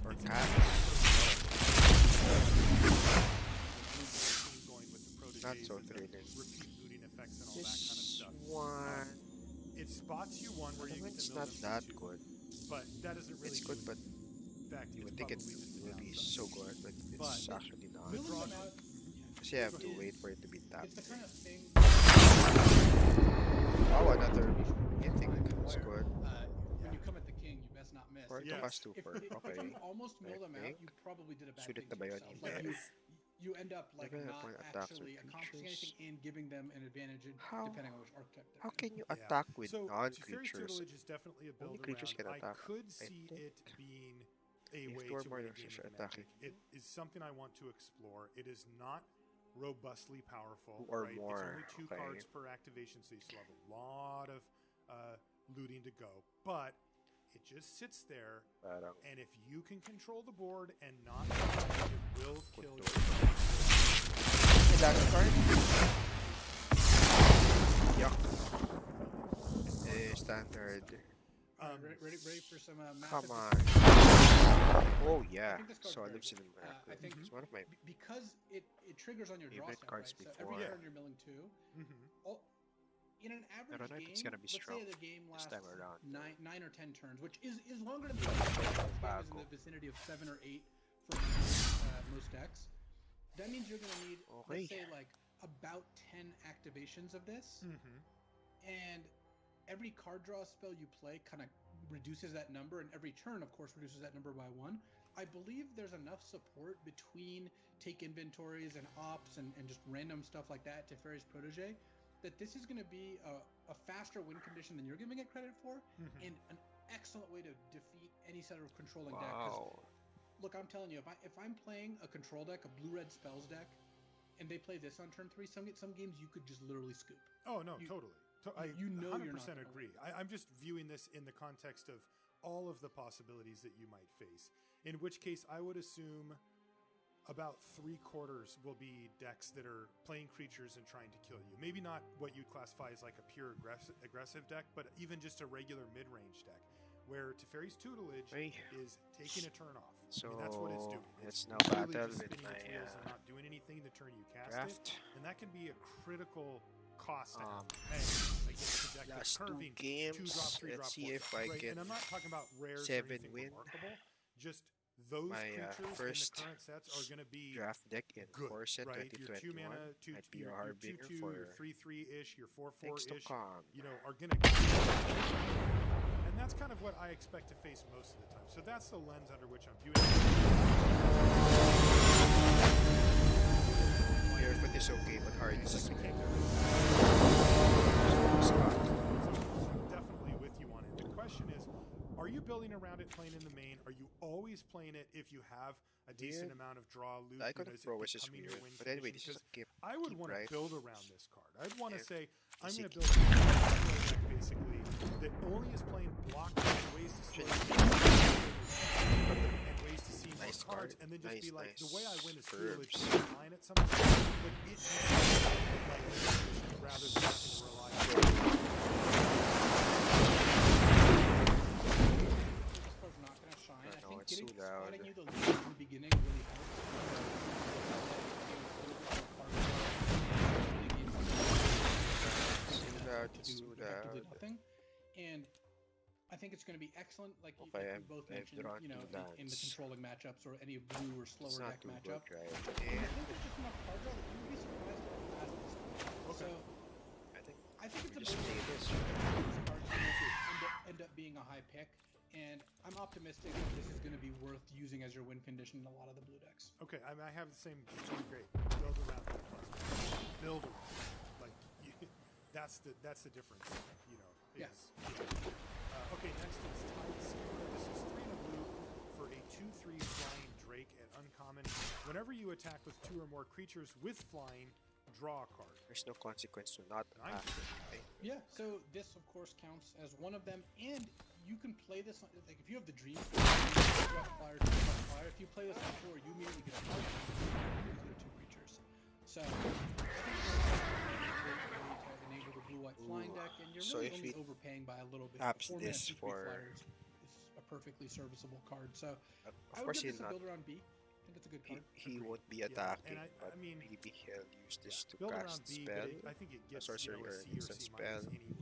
S4: Or
S1: it's
S4: cats.
S1: going with the proteges
S4: Not so
S1: and the
S4: thrilling.
S1: repeat looting effects and all that kind of
S4: This
S1: stuff.
S4: one.
S1: It spots you one where you get
S4: It's
S1: to mill
S4: not
S1: them
S4: that
S1: two,
S4: good.
S1: but that doesn't really.
S4: It's good, but
S1: in fact,
S4: you would
S1: it's
S4: think it
S1: probably just the
S4: will be
S1: downside.
S4: so good, but it's
S1: But-
S4: actually not.
S1: The
S3: Milling
S1: draw
S3: them out,
S4: Kasi I have to wait for it to be
S3: it's
S4: tapped.
S3: the kind of thing.
S4: Oh, another mythic. It's good.
S3: When you come at the king, you best not miss.
S4: Or
S1: Yes.
S4: to cast 2
S3: If,
S4: for.
S3: if
S4: Okay.
S3: you almost mill them out,
S4: think.
S3: you probably did a bad
S4: Sulit
S3: thing
S4: na
S3: to
S4: ba yun?
S3: yourself. Like
S4: Yes.
S3: you end up like
S4: Never
S3: not
S4: upon attacks
S3: actually
S4: with
S3: accomplishing
S4: creatures.
S3: anything and giving them an advantage
S4: How-
S3: depending on which archetype they're
S4: How
S3: in.
S4: can you
S1: Yeah.
S4: attack with
S1: So, Teferi's
S4: non-creatures?
S1: tutelage is definitely a build
S4: Only creatures
S1: around.
S4: can attack,
S1: I could
S4: I
S1: see
S4: think.
S1: it being a
S4: If
S1: way
S4: two or
S1: to
S4: more
S1: win a
S4: than
S1: game
S4: six
S1: of
S4: are attacking.
S1: Magic. It is something I want to explore. It is not robustly powerful.
S4: 2 or
S1: right?
S4: more,
S1: It's only 2
S4: okay.
S1: cards per activation, so you still have a lot of looting to go. But it just sits there,
S4: Parang
S1: and if you can control the board and not, it will kill you.
S4: last card. Yuck. Standard.
S3: Ready for some math?
S4: Come
S3: at
S4: on.
S3: this-
S4: Oh yeah.
S3: think this card's
S4: So I
S3: very
S4: live in
S3: good.
S4: America.
S3: I think-
S4: It's one of my.
S3: because it triggers on your draw
S4: Favorite
S3: step,
S4: cards
S3: right? So
S4: before.
S3: every
S1: Yeah.
S3: turn you're milling 2. All, in an average
S4: don't know if
S3: game,
S4: it's gonna be
S3: let's
S4: strong
S3: say the game
S4: this
S3: lasts
S4: time around.
S3: 9 or 10 turns, which is longer than the average. This game is in
S4: Bago.
S3: the vicinity of 7 or 8 for most decks. That means you're going to need,
S4: Okay.
S3: let's say, like about 10 activations of this, and every card draw spell you play kind of reduces that number, and every turn, of course, reduces that number by 1. I believe there's enough support between take inventories and ops and just random stuff like that to Teferi's Protege that this is going to be a faster win condition than you're giving it credit for, and an excellent way to defeat any set of controlling deck. 'Cause,
S4: Wow.
S3: look, I'm telling you, if I'm playing a control deck, a blue-red spells deck, and they play this on turn 3, some games you could just literally scoop.
S1: Oh no,
S3: You-
S1: totally. I
S3: you know you're not
S1: 100%
S3: gonna
S1: agree. I'm just viewing this in the context of all of the possibilities that you might face. In which case, I would assume about 3/4 will be decks that are playing creatures and trying to kill you. Maybe not what you'd classify as like a pure aggressive deck, but even just a regular mid-range deck, where Teferi's tutelage
S4: Hey.
S1: is taking a turn off.
S4: So
S1: that's what it's doing.
S4: let's now
S1: literally
S4: battle
S1: just
S4: with
S1: spinning its
S4: my
S1: wheels and not doing anything the turn you cast it.
S4: draft.
S1: And that can be a critical cost to have.
S4: Um,
S1: Hey, against a deck that's
S4: last 2
S1: curving
S4: games.
S1: 2-drop, 3-drop,
S4: Let's see
S1: 4-drop,
S4: if I
S1: right?
S4: can
S1: And I'm not talking about rares or
S4: 7
S1: anything
S4: win.
S1: remarkable. Just those
S4: My
S1: creatures
S4: first
S1: in the current sets are going to be
S4: draft deck in
S1: good,
S4: Corset
S1: right? Your 2
S4: 2021
S1: mana,
S4: might be a
S1: your
S4: harbinger
S1: 2/2, your
S4: for
S1: 3/3-ish, your
S4: things to
S1: 4/4-ish,
S4: come.
S1: you know, are going to. And that's kind of what I expect to face most of the time. So that's the lens under which I'm viewing it.
S4: Your foot is okay, but hard is
S1: Just came there. I'm definitely with you on it. The question is, are you building around it playing in the main? Are you always playing it if you have a decent amount of draw loot?
S4: The icon
S1: you know,
S4: of
S1: is it
S4: Prowess is
S1: becoming your
S4: weird,
S1: win
S4: but anyway,
S1: condition?
S4: this is a keep.
S1: I would
S4: keep
S1: want to
S4: right.
S1: build around this card. I'd want to
S4: If
S1: say, I'm going to
S4: Ezekiel-
S1: build a deck basically that only is playing block ways to slow it down, and ways to see more
S4: Nice
S1: cards,
S4: card.
S1: and then just
S4: Nice,
S1: be like,
S4: nice.
S1: the way I win is tutelage,
S4: Verbs.
S1: line at something, but it like rather than having to rely on
S3: This card's not going to shine.
S4: I
S3: I
S4: know,
S3: think
S4: it's
S3: getting
S4: too loud.
S3: spotting you the lead in the beginning really helps.
S4: It's too loud, it's
S3: to
S4: too
S3: effectively
S4: loud.
S3: nothing. And think it's going to be excellent. Like
S4: Okay,
S3: you both
S4: I've
S3: mentioned,
S4: drawn
S3: you know,
S4: two
S3: in the
S4: lands.
S3: controlling matchups or any blue or slower
S4: It's not
S3: deck
S4: too
S3: matchup.
S4: good, right?
S3: And I
S4: And
S3: think there's just enough card draw that you would be surprised at how fast this can go. So
S4: I think
S3: it's
S4: we
S3: a
S4: just
S3: big
S4: play this.
S3: these cards end up being a high pick, and I'm optimistic that this is going to be worth using as your win condition in a lot of the blue decks.
S1: Okay, I have the same. Great. Build around that plus. Build around. Like that's the difference. You know.
S3: Yes.
S1: Okay, next is Tide Seeker. This is 3 and a blue for a 2/3 flying Drake at uncommon. Whenever you attack with 2 or more creatures with flying, draw a card.
S4: There's no consequence to not
S1: Nice.
S4: attacking.
S3: Yeah, so this of course counts as one of them, and you can play this on, like if you have the dream flyer, if you play this before, you immediately get a card with 2 creatures. So I think it's a great way to enable the blue-white flying deck, and you're
S4: So
S3: really
S4: if
S3: only
S4: it
S3: overpaying by a little bit.
S4: taps
S3: 4 mana
S4: this
S3: 2/3
S4: for-
S3: flyer is a perfectly serviceable card. So
S4: Of
S3: I would
S4: course,
S3: give
S4: he'll
S3: this a
S4: not.
S3: build around B. I think it's a good card.
S4: He won't be
S1: Yeah, and
S4: attacking,
S1: I mean,
S4: maybe he'll use this to
S1: Build around
S4: cast
S1: B,
S4: spell.
S1: but I think it gets
S4: sorcery
S1: a
S4: or
S1: C or
S4: instant
S1: C
S4: spell.
S1: minus anyway.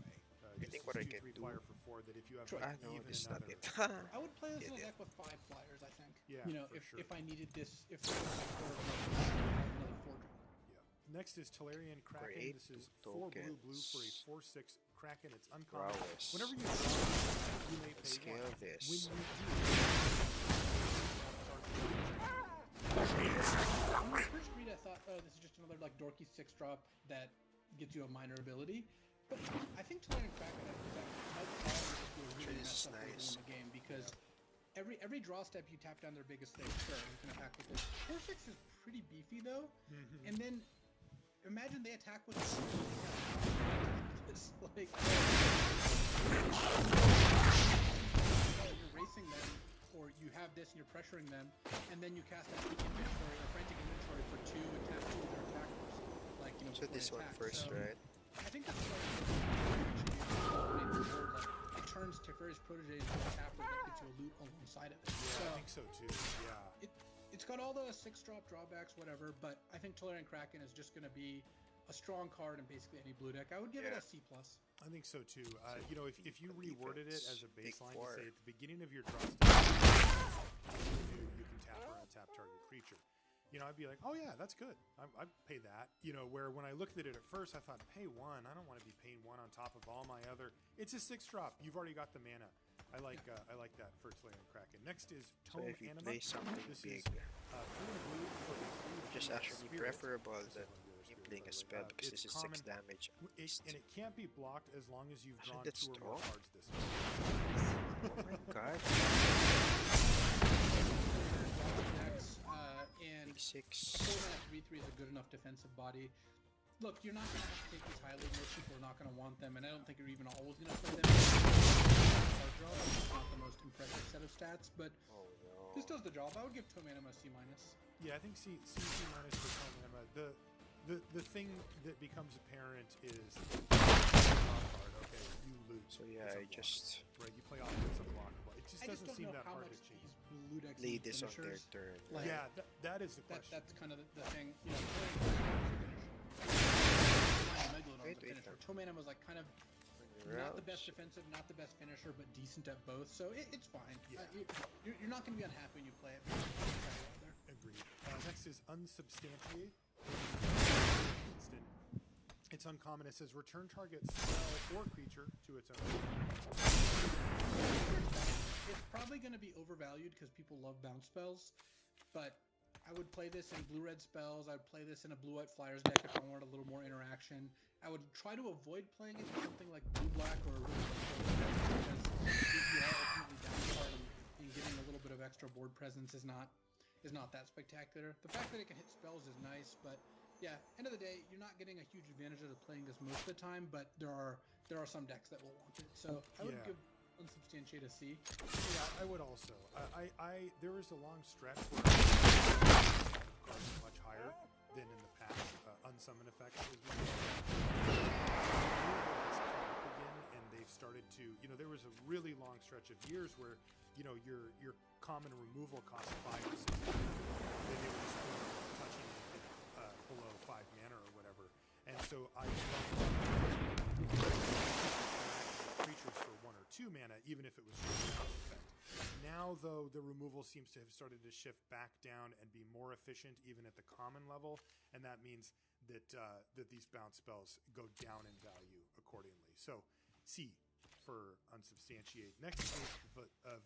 S4: I think what I can
S1: 2/3
S4: do-
S1: flyer for 4 that if you have
S3: Sure.
S1: like,
S4: I know
S1: even
S4: this is not
S1: another.
S4: it.
S3: I would play this in a
S4: Yeah.
S3: deck with 5 flyers, I think.
S1: Yeah,
S3: You know,
S1: for sure.
S3: if I needed this, if there was another 4 drop.
S1: Yeah. Next is Tolarian Kraken.
S4: Create
S1: This is
S4: 2
S1: 4 blue for a
S4: tokens.
S1: 4/6 Kraken. It's uncommon.
S4: Prowess.
S1: Whenever you draw, you may pay
S4: Scale
S1: 1.
S4: this.
S1: When you do,
S3: On my first read, I thought, oh, this is just another like dorky 6-drop that gives you a minor ability. But I think Tolarian Kraken might probably be a really
S4: This is
S3: messed up way to
S4: nice.
S3: win the game because every draw step you tap down their biggest thing. Sure, you can attack with this. 4/6 is pretty beefy though, and then imagine they attack with it's like you're racing them, or you have this and you're pressuring them, and then you cast that inventory or frantic inventory for 2 and tap 2 of their attackers. Like, you know,
S4: So
S3: before
S4: this
S3: they
S4: one
S3: attack.
S4: first,
S3: So,
S4: right?
S3: I think that's what like, it turns Teferi's Protege into a tapper that gets you a loot alongside of it.
S1: yeah, I think so too. Yeah.
S3: It's got all the 6-drop drawbacks, whatever, but I think Tolarian Kraken is just going to be a strong card in basically any blue deck. I would give it
S4: Yeah.
S3: a C+.
S1: I think so too. You know, if you reworded it as a
S4: Take
S1: baseline to
S4: 4.
S1: say at the beginning of your draw step, you can tap or untap target creature. You know, I'd be like, oh yeah, that's good. I'd pay that. You know, where when I looked at it at first, I thought, pay 1. I don't want to be paying 1 on top of all my other. It's a 6-drop. You've already got the mana. I like that for Tolarian Kraken. Next is
S4: So
S1: Tome
S4: if you
S1: Anima.
S4: play something
S1: This
S4: big,
S1: is 3 and blue for a 3/3
S4: just actually
S1: spirit.
S4: preferable
S1: This is
S4: than
S1: one of the other
S4: him
S1: spirits,
S4: playing
S1: by
S4: a
S1: the way.
S4: spell because
S1: It's
S4: this is
S1: common.
S4: 6 damage.
S1: And it can't be blocked as long as you've
S4: Actually,
S1: drawn
S4: that's
S1: 2 or more
S4: strong.
S1: cards this turn.
S4: Oh my god.
S3: Decks, and
S4: Big 6.
S3: a 4-mana 3/3 is a good enough defensive body. Look, you're not going to have to take these highly. Most people are not going to want them, and I don't think you're even always going to play them. Card draw, it's not the most impressive set of stats, but
S4: Oh no.
S3: this does the job. I would give Tome Anima a C-.
S1: Yeah, I think C minus for Tome Anima. The thing that becomes apparent is draw card. Okay, you lose.
S4: So yeah,
S1: It's a
S4: I
S1: block.
S4: just
S1: right. You play offensive block. It just
S3: I just
S1: doesn't
S3: don't
S1: seem
S3: know
S1: that
S3: how
S1: hard
S3: much
S1: to change.
S3: these blue decks
S4: lay
S3: need
S4: this on their
S3: finishers.
S4: turn.
S3: Like,
S1: Yeah, that is the question.
S3: That's kind of the thing. You know, Megalodon
S4: Wait,
S3: was a finisher.
S4: wait.
S3: Tome Anima was like kind of not the best defensive, not the best finisher, but decent at both. So it's fine.
S1: Yeah.
S3: You're not going to be unhappy when you play it.
S1: Agreed. Next is Unsubstantiate. Instant. It's uncommon. It says return target spell or creature to its own.
S3: It's probably going to be overvalued because people love bounce spells, but I would play this in blue-red spells. I would play this in a blue-white flyers deck if I wanted a little more interaction. I would try to avoid playing it in something like blue-black or because you are ultimately downcard and getting a little bit of extra board presence is not that spectacular. The fact that it can hit spells is nice, but yeah, end of the day, you're not getting a huge advantage out of playing this most of the time, but there are some decks that will want it. So I would
S1: Yeah.
S3: give Unsubstantiate a C.
S1: Yeah, I would also. There was a long stretch where cards were much higher than in the past. Unsummon effects as we again, and they've started to. You know, there was a really long stretch of years where your common removal cost 5 or 6. Then they were just touching below 5 mana or whatever, and so I love creatures for 1 or 2 mana, even if it was just a bounce effect. Now, though, the removal seems to have started to shift back down and be more efficient even at the common level, and that means that that these bounce spells go down in value accordingly. So, C for unsubstantiate. Next is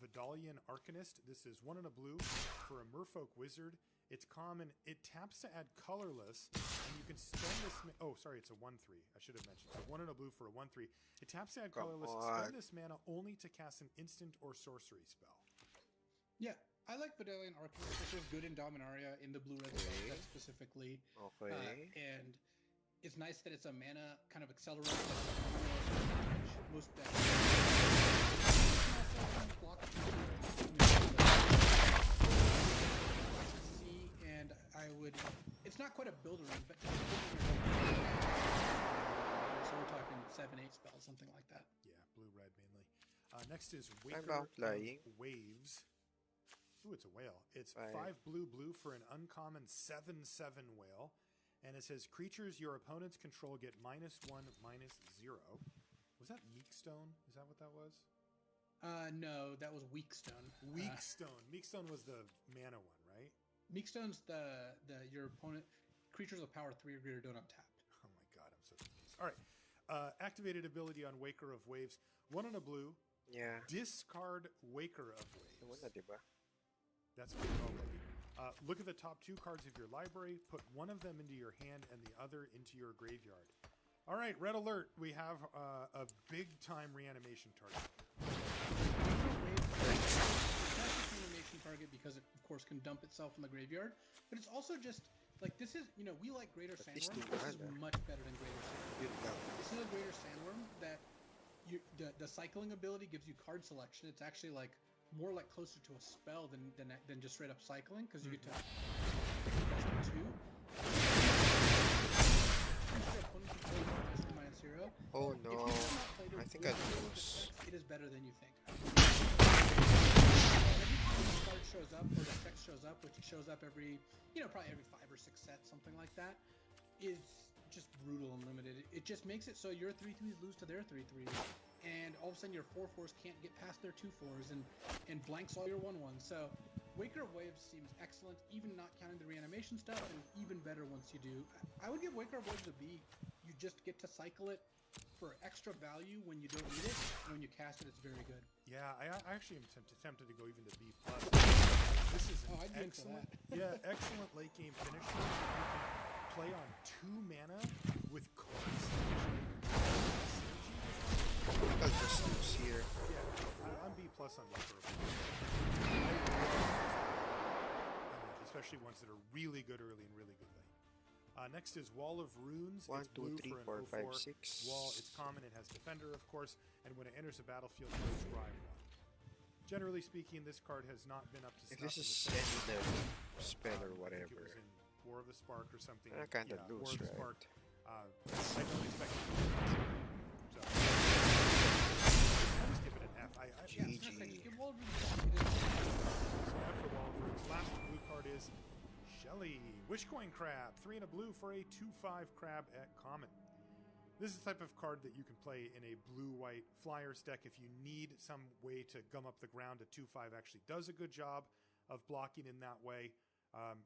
S1: Vidalian Arcanist. This is 1 and a blue for a Merfolk Wizard. It's common. It taps to add colorless, and you can spend this. Oh, sorry, it's a 1/3. I should have mentioned. So 1 and a blue for a 1/3. It taps to add colorless. Spend this mana only to cast an instant or sorcery spell.
S3: Yeah, I like Vidalian Arcanist. This is good in Dominaria in the blue-red spell set specifically.
S4: Okay.
S3: And it's nice that it's a mana kind of accelerant. Most and I would. It's not quite a builder ring, but so we're talking 7-8 spells, something like that.
S1: Yeah, blue-red mainly. Next is Waker
S4: about flying.
S1: Waves. Ooh, it's a whale. It's
S4: Fine.
S1: 5 blue for an uncommon 7/7 whale. And it says, creatures your opponents control get -1/-0. Was that Meekstone? Is that what that was?
S3: No, that was Weakstone.
S1: Weakstone. Meekstone was the mana one, right?
S3: Meekstone's the your opponent creatures with power 3 or greater don't untap.
S1: Oh my god, I'm so confused. All right. Activated ability on Waker of Waves. 1 and a blue.
S4: Yeah.
S1: Discard Waker of Waves.
S4: Wala, diba?
S1: That's good already. Look at the top 2 cards of your library. Put one of them into your hand and the other into your graveyard. All right, red alert. We have a big-time reanimation target.
S3: Reanimation target because it, of course, can dump itself in the graveyard. But it's also just, like, this is, we like Greater Sandworm. This is much better than Greater Sandworm. This is a Greater Sandworm that the cycling ability gives you card selection. It's actually, like, more like closer to a spell than just straight up cycling, because you get to best of 2. -0.
S4: Oh no, I think I lose.
S3: It is better than you think. Every time the card shows up, or the text shows up, which shows up every, probably every 5 or 6 sets, something like that, is just brutal and limited. It just makes it so your 3/3s lose to their 3/3s, and all of a sudden your 4/4s can't get past their 2/4s, and blanks all your 1/1s. So Waker of Waves seems excellent, even not counting the reanimation stuff, and even better once you do. I would give Waker of Waves a B. You just get to cycle it for extra value when you don't need it, and when you cast it, it's very good.
S1: Yeah, I actually am tempted to go even to B+. This is an
S3: I'd be into
S1: excellent,
S3: that.
S1: excellent late game finisher. You can play on 2 mana with cards.
S4: I'll just lose here.
S1: Yeah, I'm B+ on Waker of Waves. Especially ones that are really good early and really good late. Next is Wall of Runes.
S4: 1,
S1: It's
S4: 2,
S1: blue
S4: 3,
S1: for an
S4: 4, 5,
S1: 0/4
S4: 6.
S1: wall. It's common. It has Defender, of course, and when it enters the battlefield, you scry 1. Generally speaking, this card has not been up to
S4: If
S1: snuff.
S4: this
S1: as
S4: is
S1: a
S4: any
S1: finisher.
S4: level spell or
S1: I think it
S4: whatever,
S1: was in War of the Spark or something.
S4: I kinda
S1: War
S4: lose,
S1: of the
S4: right?
S1: Spark. I don't expect it to be so. I'll just give it an F.
S3: Yeah, I was gonna say, just
S4: GG.
S3: give Wall of Runes.
S1: So F for Wall of Runes. Last blue card is Shelly. Wishcoin Crab. 3 and a blue for a 2/5 crab at common. This is the type of card that you can play in a blue-white Flyers deck if you need some way to gum up the ground. A 2/5 actually does a good job of blocking in that way.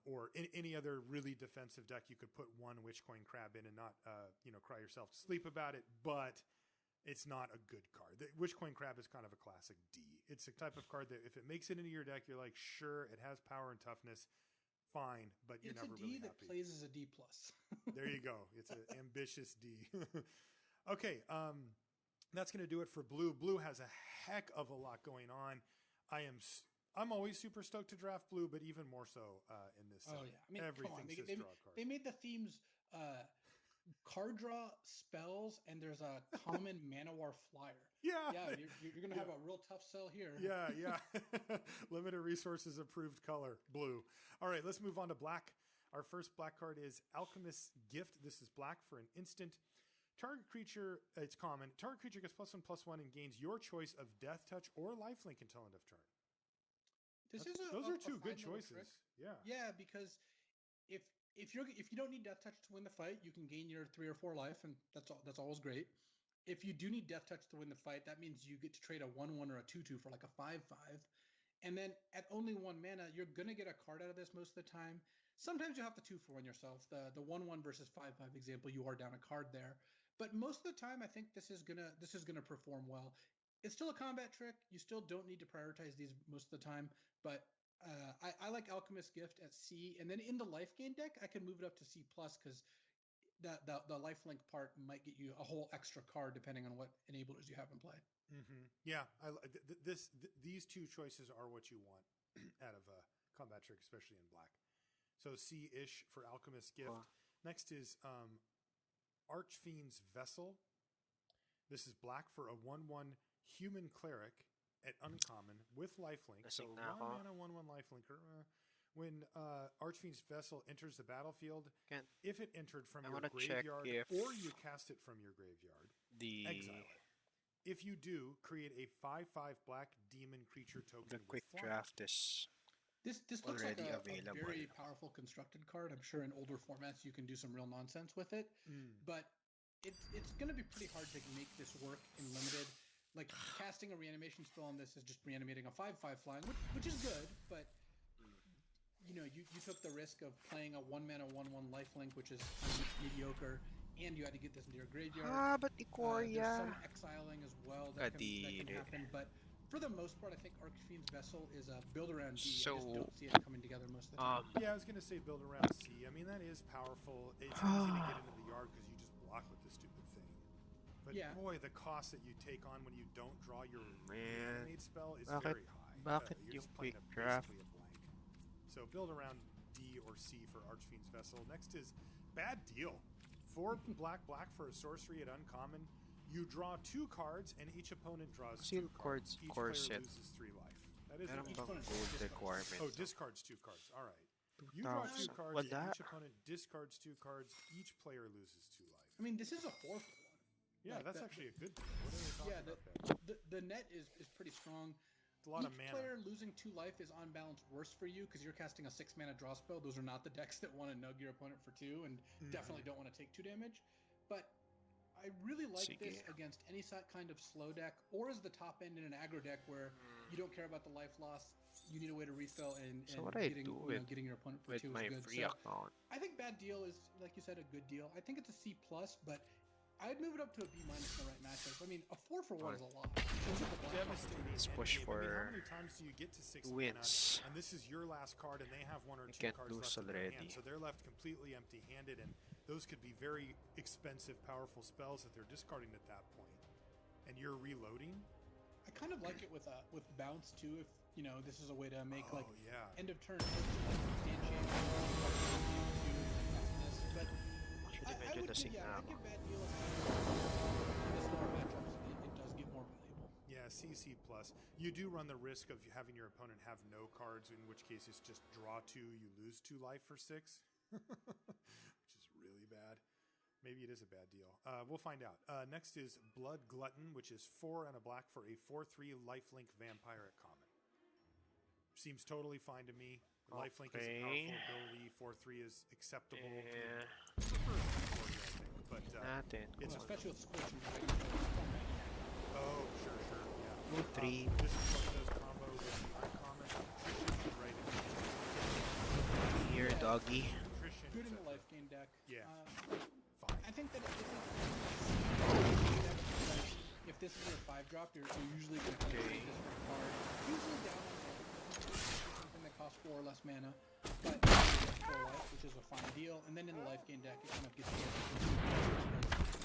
S1: Or in any other really defensive deck, you could put one Witchcoin Crab in and not, cry yourself to sleep about it. But it's not a good card. The Witchcoin Crab is kind of a classic D. It's a type of card that if it makes it into your deck, you're like, sure, it has power and toughness. Fine, but you're never really happy.
S3: It's a D that plays as a D+.
S1: There you go. It's an ambitious D. Okay, that's going to do it for blue. Blue has a heck of a lot going on. I'm always super stoked to draft blue, but even more so in this set.
S3: Oh yeah, I mean,
S1: everything
S3: come on.
S1: says
S3: They
S1: draw a card.
S3: made the themes card draw, spells, and there's a common Manowar flyer.
S1: Yeah,
S3: You're gonna have a real tough sell here.
S1: Yeah. Limited resources approved color, blue. All right, let's move on to black. Our first black card is Alchemist's Gift. This is black for an instant. Target creature, it's common. Target creature gets +1/+1 and gains your choice of Death Touch or Lifelink until end of turn. Those are two good choices.
S3: Yeah, because if you don't need Death Touch to win the fight, you can gain your 3 or 4 life, and that's always great. if you do need Death Touch to win the fight, that means you get to trade a 1/1 or a 2/2 for like a 5/5. And then at only 1 mana, you're gonna get a card out of this most of the time. Sometimes you have to 2-for-1 yourself. The 1/1 versus 5/5 example, you are down a card there. But most of the time, I think this is gonna perform well. It's still a combat trick. You still don't need to prioritize these most of the time. But I like Alchemist Gift at C, and then in the life gain deck, I can move it up to C plus because the lifelink part might get you a whole extra card depending on what enablers you have in play.
S1: Yeah, these two choices are what you want out of a combat trick, especially in black. So C-ish for Alchemist Gift. Next is Archfiend's Vessel. This is black for a 1/1 human cleric at uncommon with lifelink. So 1 mana, 1/1 lifelinker. When Archfiend's Vessel enters the battlefield, if it entered from your graveyard or you cast it from your graveyard, exile it. If you do, create a 5/5 black demon creature token.
S2: The quick draft is
S3: this looks like a very powerful constructed card. I'm sure in older formats you can do some real nonsense with it, but it's going to be pretty hard to make this work in limited. Like casting a reanimation spell on this is just reanimating a 5/5 flying, which is good, but you know you took the risk of playing a 1 mana 1/1 lifelink, which is kind of mediocre. And you had to get this into your graveyard.
S4: But Ikoria.
S3: There's some exiling as well that can happen. But for the most part, I think Archfiend's Vessel is a build around D.
S2: So,
S3: I just don't see it coming together most of the time.
S1: Yeah, I was going to say build around C. I mean, that is powerful. It's easy to get into the yard because you just block with this stupid thing. But boy, the cost that you take on when you don't draw your reanimate spell is very high. You're just playing basically a blank. So build around D or C for Archfiend's Vessel. Next is Bad Deal. 4 black for a sorcery at uncommon. You draw 2 cards, and each opponent draws 2 cards. Each player loses 3 life. That is
S2: each gold requirement.
S1: Oh, discards 2 cards. All right. You draw 2 cards, and each opponent discards 2 cards. Each player loses 2 life.
S3: I mean, this is a 4-for-1.
S1: Yeah, that's actually a good deal. What are they talking about?
S3: The net is pretty strong.
S1: It's a lot of mana.
S3: Each player losing 2 life is on balance worse for you because you're casting a 6 mana draw spell. Those are not the decks that want to nug your opponent for 2 and definitely don't want to take 2 damage. But I really like this against any kind of slow deck or as the top end in an aggro deck where you don't care about the life loss. You need a way to refill and getting your opponent for 2 is good. So I think Bad Deal is, like you said, a good deal. I think it's a C+, but I'd move it up to a B- in the right matchups. I mean, a 4-for-1 is a lot.
S1: Devastating.
S2: Let's push for
S1: how many times do you get to 6
S2: wins?
S1: Mana, and this is your last card, and they have 1 or 2 cards left in their hand, so they're left completely empty-handed, and those could be very expensive, powerful spells that they're discarding at that point. And you're reloading.
S3: I kind of like it with bounce too. If you know, this is a way to make end of turn. But I would give Bad Deal in this lower matchups. It does get more valuable.
S1: Yeah, CC+. You do run the risk of having your opponent have no cards, in which case it's just draw 2, you lose 2 life for 6, which is really bad. Maybe it is a bad deal. We'll find out. Next is Blood Glutton, which is 4 and a black for a 4/3 lifelink vampire at common. Seems totally fine to me. Lifelink is a powerful ability. 4/3 is acceptable.
S2: Yeah.
S1: I prefer 4, I think, but it's
S3: especially with Scorching Dragon.
S1: Oh, sure, yeah.
S2: 3.
S1: This is what does combo with the uncommon. Nutrition, right?
S2: Here, doggy.
S1: Nutrition.
S3: Good in the life gain deck.
S1: Yeah.
S3: Fine. I think that if this is your 5-drop, you're usually going to play this card. Usually down something that costs 4 or less mana, but 4 life, which is a fine deal. And then in the life gain deck, it kind of gets you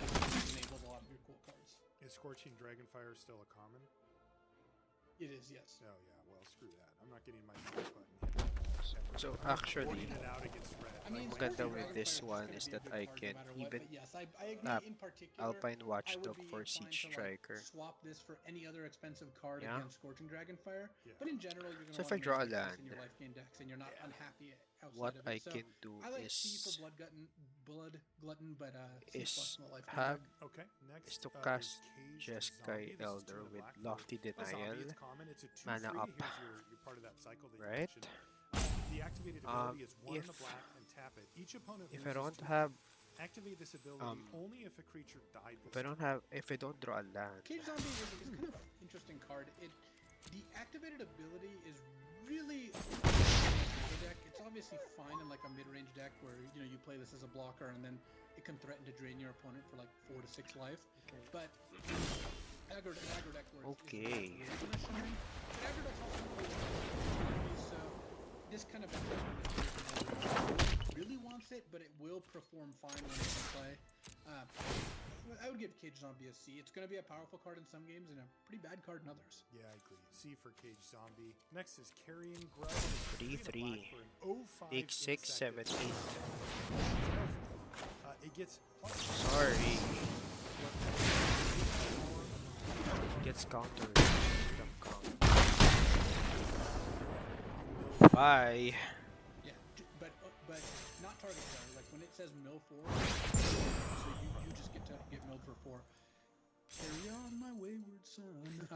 S3: it enables a lot of your cool cards.
S1: Is Scorching Dragonfire still a common?
S3: It is, yes.
S1: Oh yeah, well screw that. I'm not getting my mouse button hit.
S2: So actually,
S1: it out against red.
S3: I mean,
S2: maganda with this one is that I can even Alpine Watchdog for Siege Striker.
S3: Swap this for any other expensive card against Scorching Dragonfire. Yeah. But in general, you're going to
S2: if I draw a land,
S3: in your life gain decks, and you're not unhappy outside
S2: what
S3: of it.
S2: I can do
S3: I like
S2: is
S3: C for Blood Glutton, but
S2: is
S3: in the life
S2: have
S1: okay. Next
S2: is to cast Jeskai Elder with Lofty Denial, mana up, right?
S1: The activated ability is 1 in the black and tap it. Each opponent
S2: if I don't have
S1: Activate this ability only if a creature died this
S2: if I don't draw a land.
S3: Cage Zombie is kind of an interesting card. The activated ability is really a deck. It's obviously fine in like a mid-range deck where you play this as a blocker and then it can threaten to drain your opponent for like 4 to 6 life.
S2: Okay.
S3: But aggro deck where
S2: Okay.
S3: aggro deck's also so this kind of really wants it, but it will perform fine when it's in play. I would give Cage Zombie a C. It's going to be a powerful card in some games and a pretty bad card in others.
S1: Yeah, I agree. C for Cage Zombie. Next is Carrying Grub.
S2: 3/3.
S1: 05
S2: 8, 6, 7, 8.
S1: It gets
S2: Sorry. Gets countered. Bye.
S3: Yeah, but not target fire. Like when it says mill 4, so you just get to get milled for 4. Carry on, my wayward son.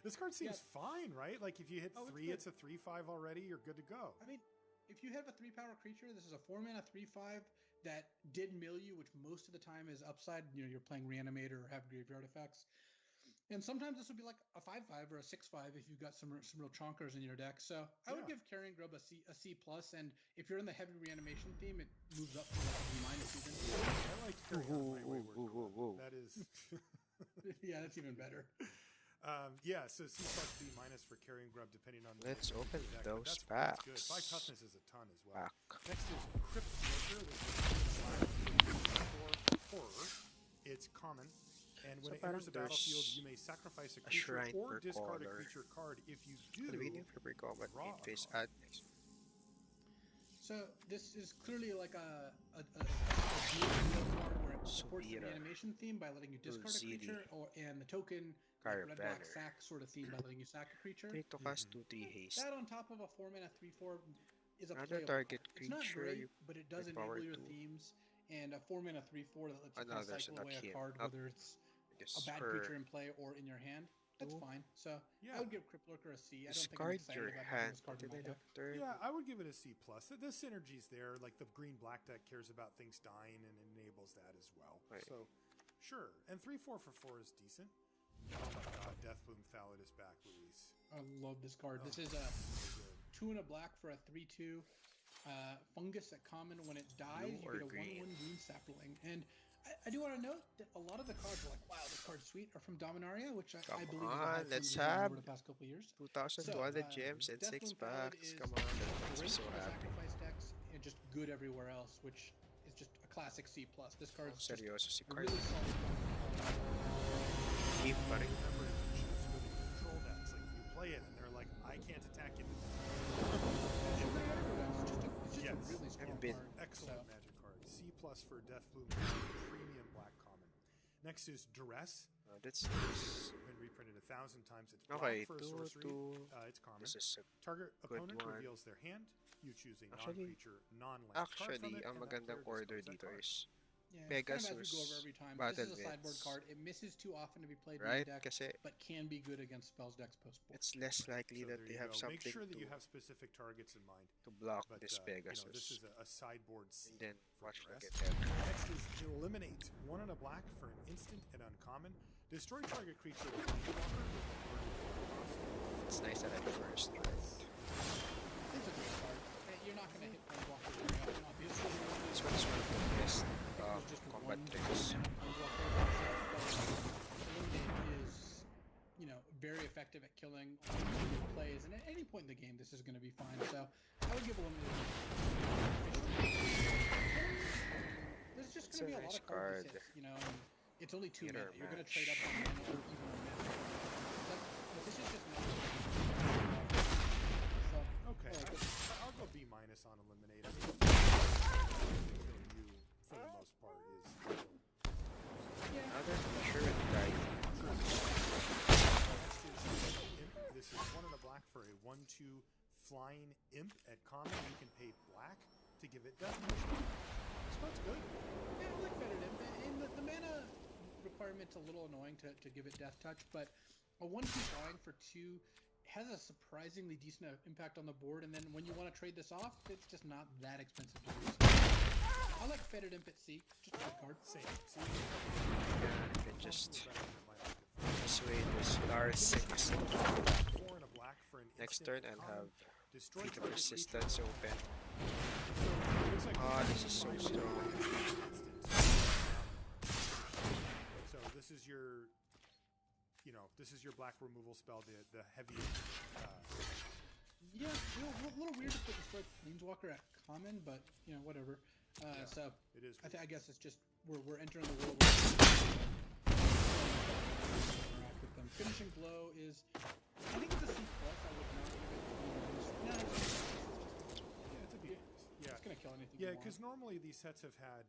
S1: This card seems fine, right? Like if you hit 3, it's a 3/5 already. You're good to go.
S3: I mean, if you have a 3-power creature, this is a 4-mana 3/5 that did mill you, which most of the time is upside. You're playing Reanimate or have graveyard effects. And sometimes this would be like a 5/5 or a 6/5 if you've got some real chonkers in your deck. So I would give Carrying Grub a C+, and if you're in the heavy reanimation theme, it moves up to like a B- even.
S1: I like Carrying on my wayward Grub. That is...
S3: Yeah, that's even better.
S1: Yeah, so C+, B- for Carrying Grub, depending on...
S2: Let's open
S1: deck,
S2: those
S1: that's
S2: packs.
S1: 5 toughness is a ton as well.
S2: Back.
S1: Next is Crypt Lurker. This is for horror. It's common. And when it enters the battlefield, you may sacrifice a creature or discard a creature card. If you do, draw a
S2: face
S1: card.
S3: So this is clearly like a card where it supports the animation theme by letting you discard a creature, and the token red black sack sort of theme by letting you sack a creature.
S2: 3 tokens, 2, 3 haste.
S3: That on top of a 4-mana 3/4 is a
S2: Another
S3: playable
S2: target
S3: card. It's not
S2: creature,
S3: great, but it does enable your
S2: 2.
S3: themes, and a 4-mana 3/4 that lets you kind of cycle away a card, whether it's a bad creature in play or in your hand. That's fine. So I would give Crypt Lurker a C. I don't think I'm excited about having this card in my deck.
S1: Yeah, I would give it a C+. The synergy's there. Like the green-black deck cares about things dying and enables that as well.
S2: Right.
S1: So, sure. And 3/4 for 4 is decent. Oh my god, Deathbloom Thallid is back, Luis.
S3: I love this card. This is a 2 and a black for a 3/2 fungus at common. When it dies, you get a 1/1 green sapling. And I do want to note that a lot of the cards are like, wow, this card's sweet, are from Dominaria, which I believe is
S2: let's have
S3: over the past couple of years.
S2: 2,200 gems and 6 packs. Come on, that makes me so happy.
S3: Sacrifice decks and just good everywhere else, which is just a classic C+. This card is just
S2: Seryoso si
S3: a really solid card.
S2: Keep running.
S1: Remember, it's just with control decks. Like you play it, and they're like, I can't attack it.
S3: It's just a really strong card.
S1: Excellent magic card. C+ for Deathbloom, premium black common. Next is Duress.
S2: That's
S1: Been reprinted 1,000 times. It's black for a sorcery. It's common.
S2: This is
S1: Target opponent
S2: one.
S1: reveals their hand. You choose a
S2: Actually-
S1: non-creature, non-land card from
S2: actually,
S1: it,
S2: ang
S1: and that
S2: magandang
S1: player
S2: order
S1: discards that
S2: dito
S1: card.
S2: is
S3: Yeah,
S2: Pegasus,
S3: kind of as we go over every time.
S2: Battle
S3: This is a sideboard
S2: Blitz.
S3: card. It misses too often to be played
S2: right?
S3: in the deck,
S2: Kasi
S3: but can be good against spells decks post board.
S2: it's less likely
S1: So
S2: that
S1: there
S2: they
S1: you
S2: have
S1: go.
S2: something
S1: Make sure that
S2: to,
S1: you have specific targets in mind.
S2: to block
S1: But
S2: this Pegasus.
S1: this is a sideboard C.
S2: and then
S1: for
S2: watch
S1: Duress.
S2: look at that.
S1: Next is Eliminate. 1 and a black for an instant and uncommon. Destroy target creature with Planeswalker.
S2: It's nice that I'm first, right?
S3: It's a great card. You're not going to hit Planeswalker very often, obviously.
S2: This one's one of the best
S3: There's just
S2: combat
S3: one
S2: tricks.
S3: Planeswalker, Eliminate is, very effective at killing plays, and at any point in the game, this is going to be fine. So I would give Eliminate. There's just going to be a lot of cards that hit, and it's only 2 mana. You're going to trade up on mana or even on mana. But this is just not. So,
S1: Okay,
S3: I like it.
S1: I'll go B- on Eliminate. I mean, you, for the most part, is...
S2: Another feature with Guide.
S1: This is 1 and a black for a 1/2 flying imp at common. You can pay black to give it death. This card's good.
S3: Yeah, I like better than and the mana requirement's a little annoying to give it death touch, but a 1/2 flying for 2 has a surprisingly decent impact on the board, and then when you want to trade this off, it's just not that expensive to use. I like Fetid Imp at C. Just a good card.
S1: Same. See?
S2: Yeah, you can just sway this R6
S1: Four and a black for an
S2: next
S1: instant
S2: turn and
S1: common.
S2: have
S1: Destroy
S2: Feet of
S1: target
S2: Resistance
S1: creature.
S2: open.
S1: So, it looks like
S2: This is so strong.
S1: So this is your, this is your black removal spell, the heavy.
S3: Yeah, a little weird to put Destroy Planeswalker at common, but whatever. So
S1: It is.
S3: I guess it's just we're entering the world. Where interact with them. Finishing Blow is, I think it's a C+. I would not give it. No,
S1: It's a B. Yeah.
S3: it's gonna kill anything.
S1: Yeah,
S3: you want.
S1: because normally these sets have had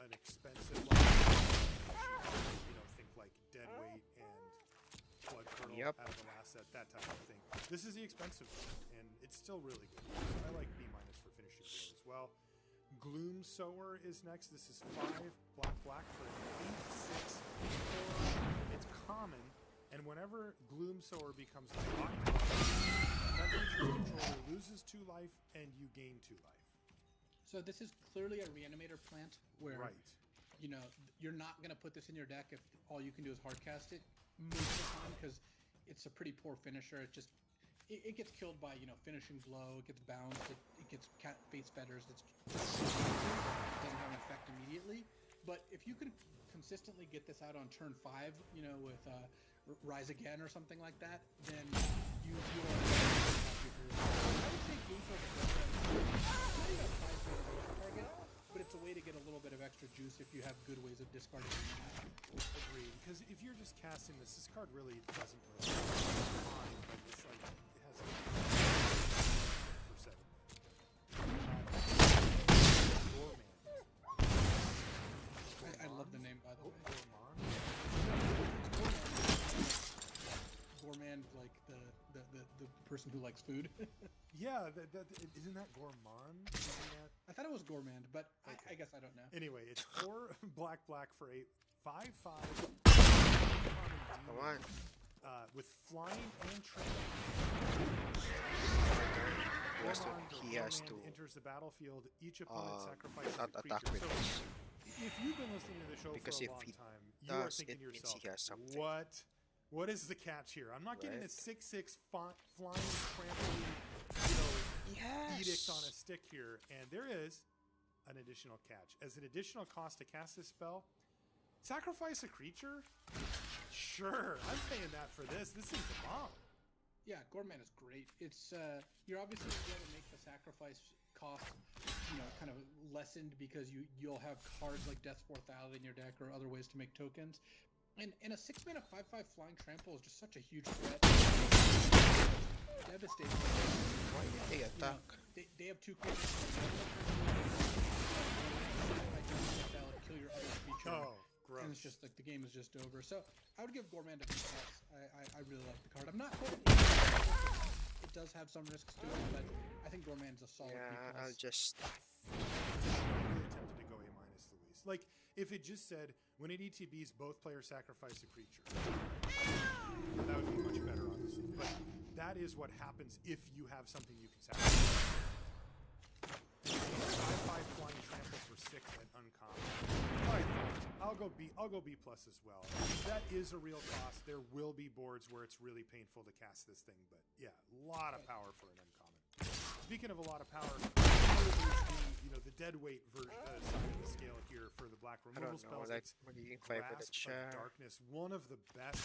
S1: an expensive, think like Dead Weight and Blood Curdle
S2: Yep.
S1: out of the last set, that type of thing. This is the expensive one, and it's still really good. I like B- for finishing blow as well. Gloom Sower is next. This is 5 black for an 8/6 4. It's common, and whenever Gloom Sower becomes locked, that creature's controller loses 2 life and you gain 2 life.
S3: So this is clearly a reanimator plant where
S1: Right.
S3: You're not gonna put this in your deck if all you can do is hardcast it most of the time because it's a pretty poor finisher. It gets killed by finishing blow. It gets bounced. It gets face fetters. It doesn't have an effect immediately. But if you can consistently get this out on turn 5, with Rise Again or something like that, then you are I would say Game Shark is not even a prize target, but it's a way to get a little bit of extra juice if you have good ways of discarding it.
S1: Agreed. Because if you're just casting this card really doesn't really fine, but it's like it has for 7.
S3: I love the name, by the way.
S1: Gourmand?
S3: Gourmand, like the person who likes food.
S1: Yeah, isn't that Gourmand?
S3: I thought it was Gourmand, but
S1: Okay.
S3: I guess I don't know.
S1: Anyway, it's 4 black for 8, 5/5.
S2: Come on.
S1: With flying and training.
S2: He has to
S1: enters the battlefield. Each opponent sacrifices
S2: not
S1: a
S2: attack
S1: creature.
S2: with
S1: So,
S2: this.
S1: if you've been listening to the show
S2: Because
S1: for a
S2: if
S1: long
S2: he
S1: time, you are
S2: does,
S1: thinking
S2: it
S1: to
S2: means
S1: yourself,
S2: he has something.
S1: what is the catch here? I'm not getting a
S2: Right.
S1: 6/6 flying trampling,
S2: Yes.
S1: edict on a stick here, and there is an additional catch. As an additional cost to cast this spell, sacrifice a creature? Sure, I'm paying that for this. This is a bomb.
S3: Yeah, Gourmand is great. It's you're obviously going to be able to make the sacrifice cost, kind of lessened because you'll have cards like Death's Forthality in your deck or other ways to make tokens. And a 6-mana 5/5 flying trample is just such a huge threat. Devastating.
S2: Why did they attack?
S3: They have 2 creatures. Kill your other creature.
S1: Oh, gross.
S3: And it's just like the game is just over. So I would give Gourmand a B+. I really like the card. I'm not hoping it does have some risks to it, but I think Gourmand's a solid
S2: Yeah,
S3: B+.
S2: I'll just...
S1: I'm really tempted to go A-, Louise. Like, if it just said, when it ETBs, both players sacrifice a creature. That would be much better, honestly. But that is what happens if you have something you can sacrifice. 5/5 flying trample for 6 and uncommon. Alright, fine. I'll go B+ as well. That is a real cost. There will be boards where it's really painful to cast this thing, but yeah, a lot of power for an uncommon. Speaking of a lot of power, the dead weight version side of the scale here for the black removal
S2: know,
S1: spells.
S2: like,
S1: It's
S2: magiging 5 with a
S1: Grasp
S2: siya.
S1: of Darkness, one of the best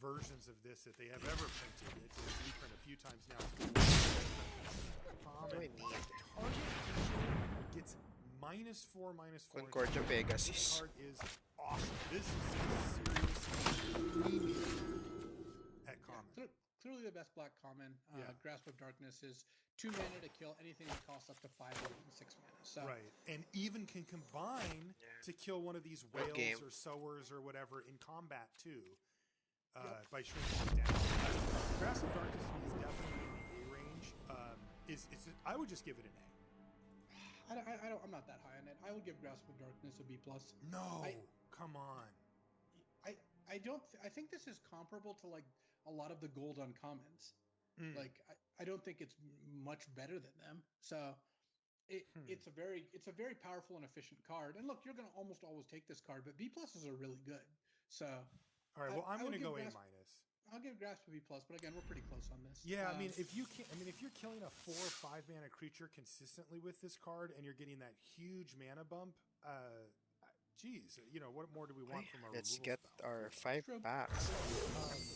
S1: versions of this that they have ever printed. It's a reprint a few times now.
S2: What do I need?
S1: Target gets -4/-4.
S2: Concordia Pegasus.
S1: This card is awesome. This is serious at common.
S3: Clearly the best black common.
S1: Yeah.
S3: Grasp of Darkness is 2 mana to kill anything that costs up to 5 or even 6 mana. So
S1: Right, and even can combine to kill one of these whales
S2: game.
S1: or sowers or whatever in combat too, by shrinking it down. Grasp of Darkness is definitely in the A range. I would just give it an A.
S3: I'm not that high on it. I would give Grasp of Darkness a B+.
S1: No, come on.
S3: I think this is comparable to like a lot of the gold uncommons. Like I don't think it's much better than them. So it's a very powerful and efficient card. And look, you're going to almost always take this card, but B pluses are really good. So,
S1: all right. Well, I'm going to go A minus.
S3: I'll give Grasp a B plus, but again, we're pretty close on this.
S1: Yeah, I mean, if you're killing a 4 or 5 mana creature consistently with this card, and you're getting that huge mana bump, geez, what more do we want from our
S4: Let's
S1: removal
S4: get
S1: spell?
S4: our 5 packs.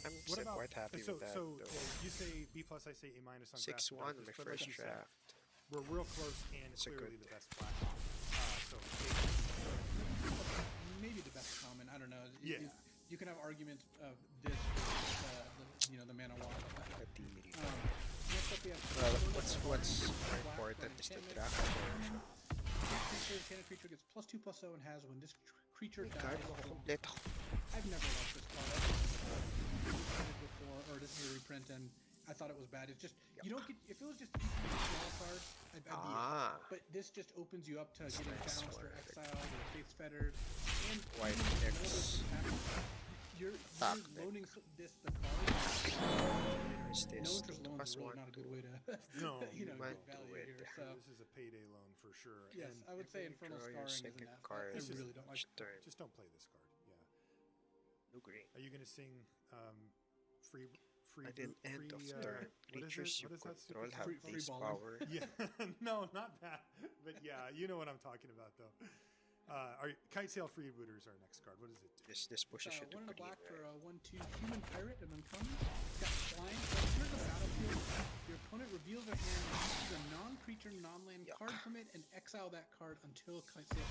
S4: I'm
S1: What about,
S4: quite happy with that.
S1: So you say B plus, I say A minus on
S4: 6-1
S1: Grasp,
S4: my
S1: but
S4: first
S1: like you said,
S4: draft.
S1: we're real close and
S4: It's a
S1: clearly
S4: good
S1: the best black. So
S3: maybe the best common. I don't know.
S1: Yeah.
S3: You can have arguments of this, the mana wall. Next up we have.
S4: Well, what's more important is the draft version.
S3: Creature gets +2/+0 and has when this creature
S4: May
S3: dies.
S4: card mo kompleto.
S3: I've never liked this card. I've reprinted before, or this is a reprint, and I thought it was bad. It's just you don't get. If it was just a draw card, I'd be it. But this just opens you up to getting bounced or exiled or faith fettered. And
S4: White X.
S3: you're loaning the card.
S4: Is
S3: No
S4: this
S3: interest loans is really not a good way to
S1: No,
S3: get
S4: might
S3: value
S4: do it.
S3: here. So
S1: this is a payday loan for sure.
S3: yes,
S1: And
S3: I would say Infernal
S4: Draw
S3: Scarring
S4: your
S3: is
S4: second
S3: an asset.
S4: card.
S3: I really don't like it.
S4: Turn.
S1: just don't play this card. Yeah.
S4: No green.
S1: Are you going to sing free?
S4: Until end of turn,
S1: what is
S4: creatures
S1: it?
S4: you
S1: What is that
S4: control
S1: stupid
S4: have
S3: Free
S4: base
S3: baller.
S4: power.
S1: Yeah, no, not that. But yeah, you know what I'm talking about, though. Kite Sail Freebooters, our next card. What does it do?
S4: This pushes you to
S3: One in a
S4: green,
S3: black for
S4: right?
S3: a 1/2 human pirate and uncommon. It's got flying. So here's a battlefield. Your opponent reveals their hand, chooses a non-creature, non-land card from it, and exile that card until Kite Sail.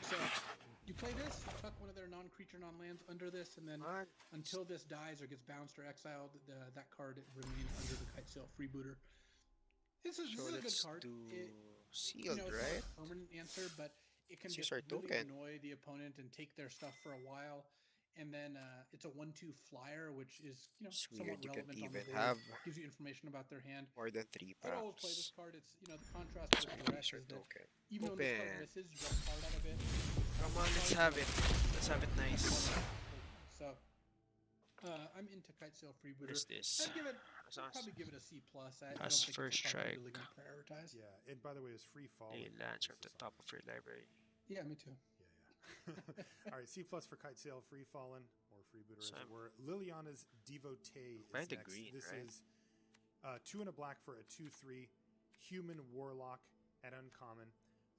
S3: So you play this, you tuck one of their non-creature, non-lands under this, and then
S4: What?
S3: until this dies or gets bounced or exiled, that card remains under the Kite Sail Freebooter. This is
S4: So
S3: a good
S4: let's
S3: card.
S4: do
S3: It's
S4: sealed,
S3: not
S4: right?
S3: a permanent answer, but it can
S4: Let's
S3: just
S4: use our
S3: really
S4: token.
S3: annoy the opponent and take their stuff for a while. And then it's a 1/2 flyer, which is
S4: It's
S3: somewhat
S4: weird, you can
S3: relevant on the
S4: even
S3: board.
S4: have
S3: Gives you information about their hand.
S4: More than 3
S3: I'd always play this
S4: packs.
S3: card. It's the contrast with the rest
S4: Use our
S3: is that
S4: token.
S3: even though this card
S4: Open.
S3: misses, you get a card out of it.
S4: Come on, let's have it. Let's have it nice.
S3: So I'm into Kite Sail Freebooter.
S4: What is this?
S3: I'd probably give it a C plus. I don't
S4: That's
S3: think
S4: first
S3: it's a card I'm
S4: strike.
S3: really gonna prioritize.
S1: Yeah, and by the way, it's free fall.
S4: It lands from the top of your library.
S3: Yeah, me too.
S1: Yeah. All right, C plus for Kite Sail, Free Fallen, or Freebooter as it
S4: Same.
S1: were. Liliana's Devotee is
S4: Find the
S1: next.
S4: green,
S1: This
S4: right?
S1: is 2 and a black for a 2/3 human warlock at uncommon.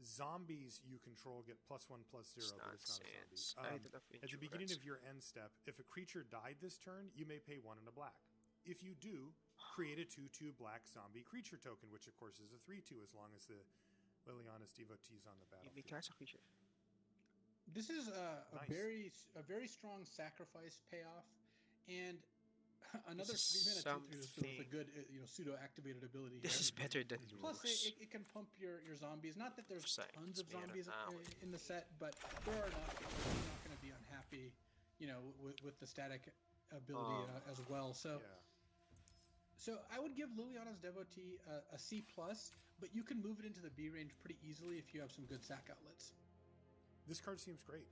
S1: Zombies you control get +1/+0, but it's not a
S4: Nonsense.
S1: zombie.
S4: I don't know if
S1: At the beginning
S4: endurance-
S1: of your end step, if a creature died this turn, you may pay 1 and a black. If you do, create a 2/2 black zombie creature token, which of course is a 3/2 as long as the Liliana's Devotee is on the
S4: You may
S1: battlefield.
S4: cast a creature.
S3: This is a
S1: Nice.
S3: very strong sacrifice payoff, and another
S4: This is
S3: 3 mana 2/3 with a
S4: something-
S3: good pseudo activated ability.
S4: This
S3: here.
S4: is better than
S3: Plus,
S4: yours.
S3: it can pump your zombies. Not that there's
S4: Science
S3: tons of
S4: made of
S3: zombies
S4: knowledge.
S3: in the set, but there are enough. You're not going to be unhappy, with the static ability as well. So.
S1: Yeah.
S3: So I would give Liliana's Devotee a C plus, but you can move it into the B range pretty easily if you have some good sack outlets.
S1: This card seems great.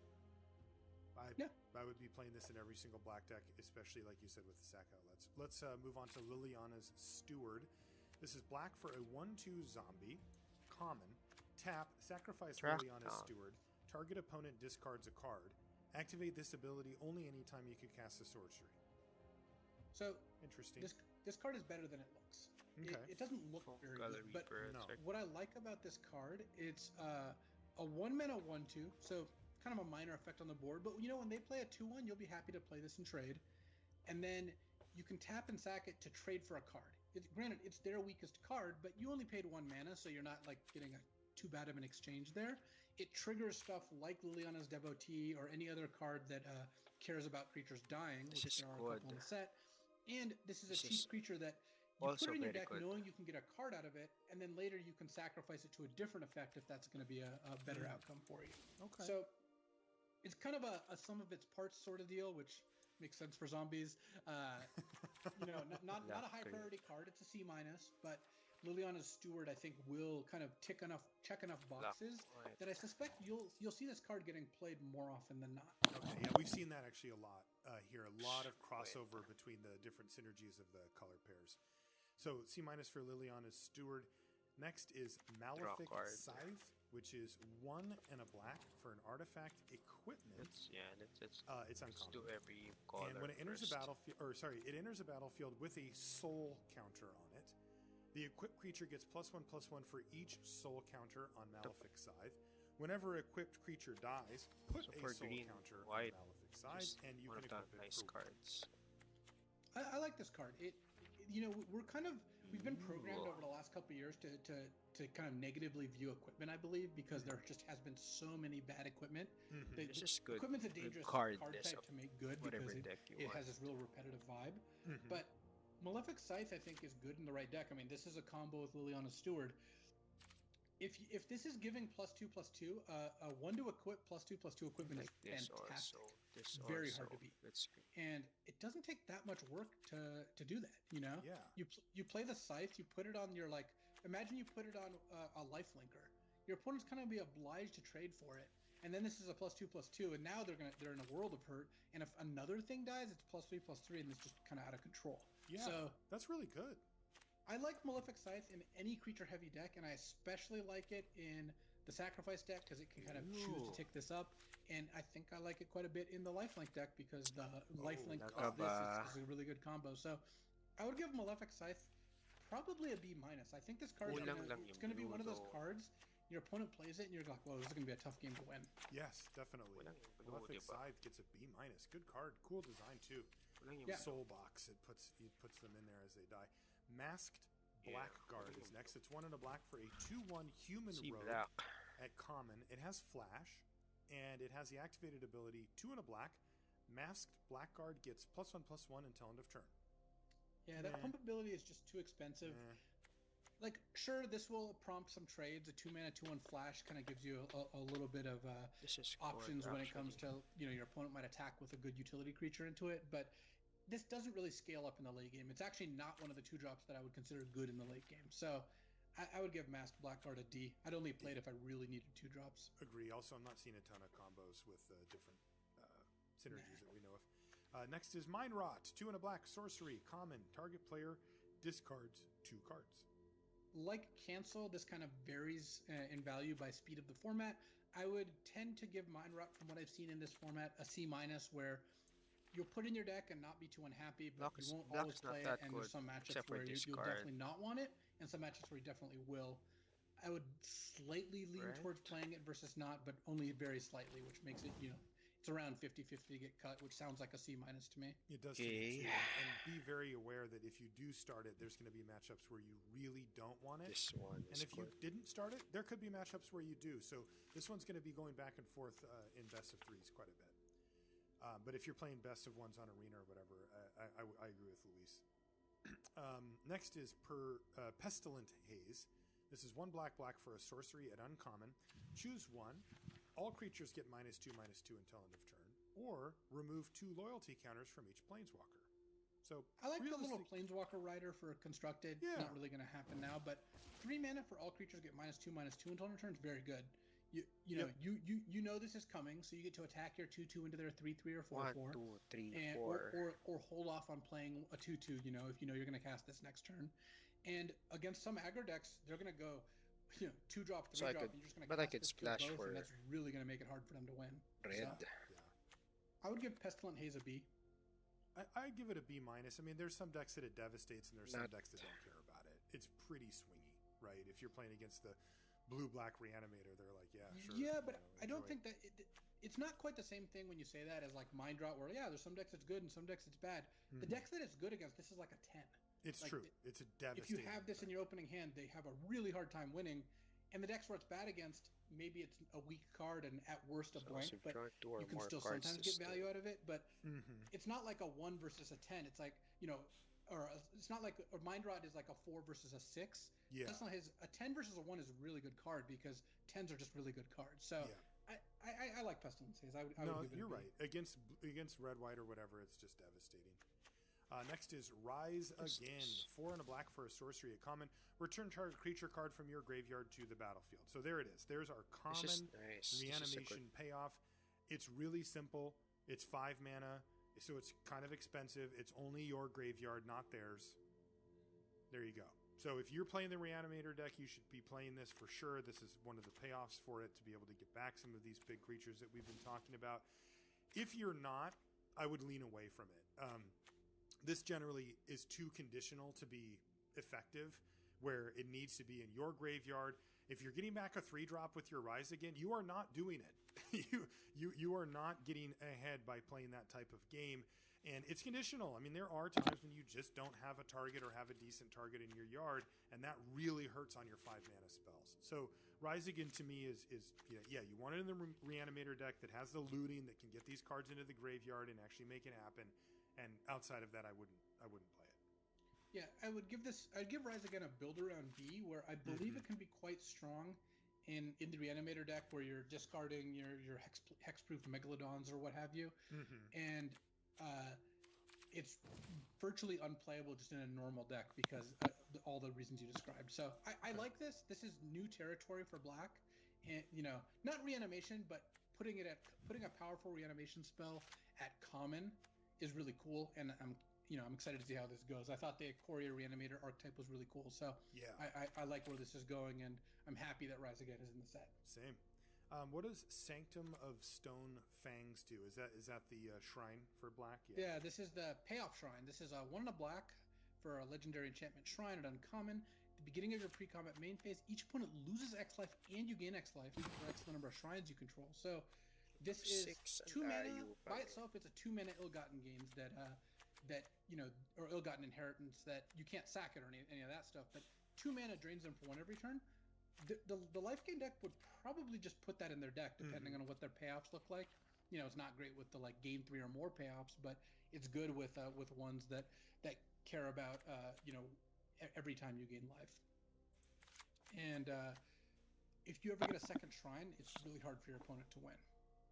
S3: Yeah.
S1: I would be playing this in every single black deck, especially like you said with the sack outlets. Let's move on to Liliana's Steward. This is black for a 1/2 zombie, common. Tap, sacrifice
S4: Track
S1: Liliana's
S4: down.
S1: Steward. Target opponent discards a card. Activate this ability only anytime you can cast a sorcery.
S3: So
S1: Interesting.
S3: this card is better than it looks.
S1: Okay.
S3: It doesn't look
S4: Full
S3: very
S4: color
S3: good, but
S4: Reaper,
S1: no.
S4: it's like-
S3: what I like about this card, it's a 1 mana 1/2, so kind of a minor effect on the board. But when they play a 2/1, you'll be happy to play this in trade, and then you can tap and sack it to trade for a card. Granted, it's their weakest card, but you only paid 1 mana, so you're not like getting too bad of an exchange there. It triggers stuff like Liliana's Devotee or any other card that cares about creatures dying,
S4: This
S3: which
S4: is
S3: there are a couple in
S4: good.
S3: the set. And this is a
S4: This
S3: cheap
S4: is
S3: creature that you
S4: also
S3: put it in your
S4: very
S3: deck
S4: good.
S3: knowing you can get a card out of it, and then later you can sacrifice it to a different effect if that's going to be a better outcome for you.
S1: Okay.
S3: So it's kind of a sum of its parts sort of deal, which makes sense for zombies. Not a high
S4: Luckily.
S3: priority card. It's a C minus, but Liliana's Steward I think will kind of check enough boxes
S4: Right.
S3: that I suspect you'll see this card getting played more often than not.
S1: Okay, yeah, we've seen that actually a lot here. A lot of crossover between the different synergies of the color pairs. So C minus for Liliana's Steward. Next is Malefic Scythe, which is 1 and a black for an artifact equipment.
S2: It's
S1: it's uncommon.
S2: Let's do every color.
S1: And when it enters
S2: first.
S1: a battlefield, it enters a battlefield with a soul counter on it. The equipped creature gets +1/+1 for each soul counter on Malefic Scythe. Whenever equipped creature dies, put a soul
S2: green,
S1: counter on
S2: white,
S1: Malefic Scythe, and you
S2: one
S1: can
S2: of the
S1: equip it
S2: nice
S1: for
S2: cards.
S3: I like this card. We've been programmed over the last couple of years to kind of negatively view equipment, I believe, because there just has been so many bad equipment.
S2: It's just good.
S3: Equipment's a dangerous
S2: card
S3: type to make good because it has this real repetitive vibe. But Malefic Scythe, I think, is good in the right deck. I mean, this is a combo with Liliana Steward. If this is giving +2/+2, a 1 to equip +2/+2 equipment is fantastic. Very hard to beat. And it doesn't take that much work to do that, you know?
S1: Yeah.
S3: You play the Scythe, you put it on your, like, imagine you put it on a lifelinker. Your opponent's kind of be obliged to trade for it. And then this is a +2/+2, and now they're in a world of hurt. And if another thing dies, it's +3/+3, and it's just kind of out of control.
S1: Yeah,
S3: so
S1: that's really good.
S3: I like Malefic Scythe in any creature heavy deck, and I especially like it in the Sacrifice deck because it can kind of choose to take this up. And I think I like it quite a bit in the Lifelink deck because the Lifelink of this is a really good combo. So I would give Malefic Scythe probably a B-. I think this card it's going to be one of those cards. Your opponent plays it, and you're like, "Whoa, this is going to be a tough game to win."
S1: Yes, definitely. Malefic Scythe gets a B-. Good card. Cool design too. Soul box. It puts them in there as they die. Masked Blackguard is next. It's 1 and a black for a 2/1 human rogue at common. It has flash, and it has the activated ability 2 and a black. Masked Blackguard gets +1/+1 until end of turn.
S3: Yeah, that pump ability is just too expensive. Like, sure, this will prompt some trades. A 2-mana 2/1 flash kind of gives you a little bit of options when it comes to, your opponent might attack with a good utility creature into it, but this doesn't really scale up in the late game. It's actually not one of the 2-drops that I would consider good in the late game. So I would give Masked Blackguard a D. I'd only play it if I really needed 2-drops.
S1: Agree. Also, I'm not seeing a ton of combos with different synergies that we know of. Next is Mind Rot. 2 and a black, sorcery, common. Target player discards 2 cards.
S3: Like Cancel, this kind of varies in value by speed of the format. I would tend to give Mind Rot, from what I've seen in this format, a C-, where you'll put in your deck and not be too unhappy, but you won't always play it, and there's some matchups where you'll definitely not want it, and some matchups where you definitely will. I would slightly lean towards playing it versus not, but only very slightly, which makes it, it's around 50-50 to get cut, which sounds like a C- to me.
S1: It does to me too. And be very aware that if you do start it, there's going to be matchups where you really don't want it.
S2: This one
S1: and if you didn't start it, there could be matchups where you do. So this one's going to be going back and forth in best of 3s quite a bit. But if you're playing best of 1s on Arena or whatever, I agree with Luis. Next is Pestilent Haze. This is 1 black for a sorcery at uncommon. Choose 1. All creatures get -2/-2 until end of turn. Or remove 2 loyalty counters from each planeswalker. So
S3: I like the little Planeswalker Rider for constructed.
S1: Yeah.
S3: It's not really going to happen now, but 3 mana for all creatures get -2/-2 until end of turn is very good. You know this is coming, so you get to attack your 2/2 into their 3/3 or 4/4.
S2: 1, 2, 3, 4.
S3: Or hold off on playing a 2/2. If you know you're going to cast this next turn. And against some aggro decks, they're going to go, 2-drop, 3-drop. And you're just going to cast this
S2: splash
S3: both,
S2: for
S3: and that's really going to make it hard for them to win.
S2: Red.
S3: So, I would give Pestilent Haze a B.
S1: I give it a B-. I mean, there's some decks that it devastates, and there's some decks that don't care about it. It's pretty swingy, right? If you're playing against the blue-black Reanimator, they're like, yeah, sure.
S3: Yeah, but I don't think that it's not quite the same thing when you say that as like Mind Rot, where there's some decks it's good and some decks it's bad. The decks that it's good against, this is like a 10.
S1: It's true. It's a devastating.
S3: If you have this in your opening hand, they have a really hard time winning. And the decks where it's bad against, maybe it's a weak card and at worst a blank, but you can still sometimes get value out of it. But it's not like a 1 versus a 10. It's like, it's not like a Mind Rot is like a 4 versus a 6.
S1: Yeah.
S3: That's not a 10 versus a 1 is a really good card because 10s are just really good cards. So I like Pestilence Haze. I would give it
S1: you're
S3: a B.
S1: right. Against red, white, or whatever, it's just devastating. Next is Rise Again. 4 and a black for a sorcery at common. Return target creature card from your graveyard to the battlefield. So there it is. There's our common reanimation payoff. It's really simple. It's 5 mana, so it's kind of expensive. It's only your graveyard, not theirs. There you go. So if you're playing the Reanimator deck, you should be playing this for sure. This is one of the payoffs for it, to be able to get back some of these big creatures that we've been talking about. If you're not, I would lean away from it. This generally is too conditional to be effective, where it needs to be in your graveyard. If you're getting back a 3-drop with your Rise Again, you are not doing it. you are not getting ahead by playing that type of game. And it's conditional. I mean, there are times when you just don't have a target or have a decent target in your yard, and that really hurts on your 5-mana spells. So Rise Again to me is you want it in the Reanimator deck that has the looting, that can get these cards into the graveyard and actually make it happen. And outside of that, I wouldn't play it.
S3: Yeah, I'd give Rise Again a build around B, where I believe it can be quite strong in the Reanimator deck, where you're discarding your hexproof Megalodons or what have you, and it's virtually unplayable just in a normal deck because all the reasons you described. So I like this. This is new territory for Black, and not reanimation, but putting a powerful reanimation spell at common is really cool, and I'm excited to see how this goes. I thought the Courier Reanimator archetype was really cool, so yeah, I like where this is going, and I'm happy that Rise Again is in the set.
S1: Same. What does Sanctum of Stone Fangs do? Is that the shrine for Black?
S3: Yeah, this is the payoff shrine. This is 1 and a black for a legendary enchantment shrine at uncommon. At the beginning of your pre-combat main phase, each opponent loses X life and you gain X life for X the number of shrines you control. So this is 2 mana by itself. It's a 2-mana ill-gotten gains or ill-gotten inheritance that you can't sack it or any of that stuff. But 2 mana drains them for 1 every turn. The life gain deck would probably just put that in their deck, depending on what their payoffs look like. It's not great with the gain 3 or more payoffs, but it's good with ones that care about every time you gain life. And if you ever get a second shrine, it's really hard for your opponent to win.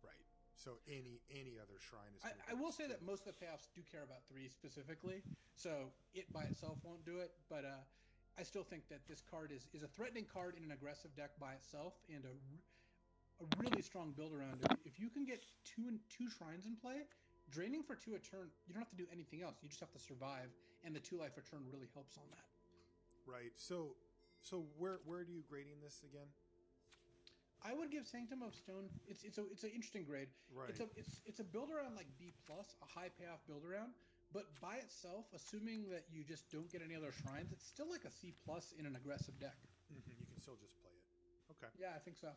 S1: Right. So any other shrine is.
S3: I will say that most of the payoffs do care about 3 specifically, so it by itself won't do it, but I still think that this card is a threatening card in an aggressive deck by itself, and a really strong build around it. If you can get 2 shrines in play, draining for 2 a turn, you don't have to do anything else. You just have to survive, and the 2 life a turn really helps on that. Right.
S1: So where are you grading this again?
S3: I would give Sanctum of Stone. It's an interesting grade.
S1: Right.
S3: It's a build around like B+, a high payoff build around. But by itself, assuming that you just don't get any other shrines, it's still like a C+ in an aggressive deck.
S1: You can still just play it. Okay.
S3: Yeah, I think so.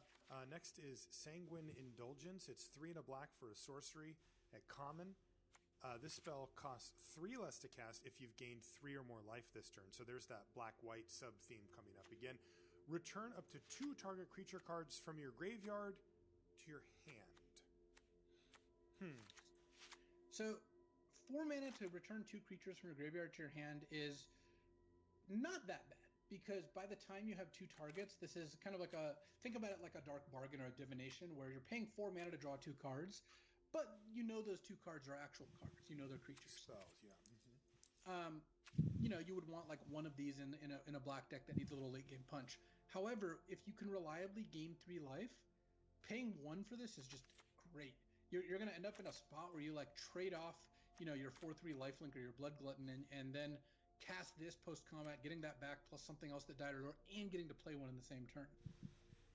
S1: Next is Sanguine Indulgence. It's 3 and a black for a sorcery at common. This spell costs 3 less to cast if you've gained 3 or more life this turn. So there's that black-white sub-theme coming up again. Return up to 2 target creature cards from your graveyard to your hand.
S3: So 4 mana to return 2 creatures from your graveyard to your hand is not that bad, because by the time you have 2 targets, this is kind of like think about it like a Dark Bargain or a Divination, where you're paying 4 mana to draw 2 cards, but those 2 cards are actual cards. They're creatures.
S1: Spells, yeah.
S3: You would want like one of these in a black deck that needs a little late game punch. However, if you can reliably gain 3 life, paying 1 for this is just great. You're going to end up in a spot where you trade off your 4/3 lifelink or your Blood Glutton, and then cast this post combat, getting that back plus something else that died, and getting to play one in the same turn.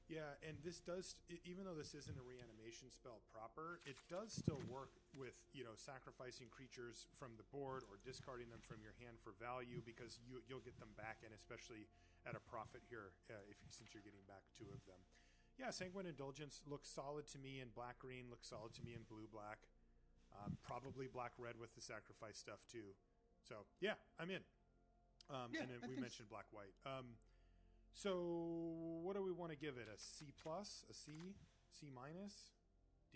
S1: Yeah, and this does, even though this isn't a reanimation spell proper, it does still work with sacrificing creatures from the board or discarding them from your hand for value, because you'll get them back, and especially at a profit here since you're getting back 2 of them. Yeah, Sanguine Indulgence looks solid to me in black-green, looks solid to me in blue-black. Probably black-red with the sacrifice stuff too. So yeah, I'm in. And then we mentioned black-white. So what do we want to give it? A C+, a C, C-, D+?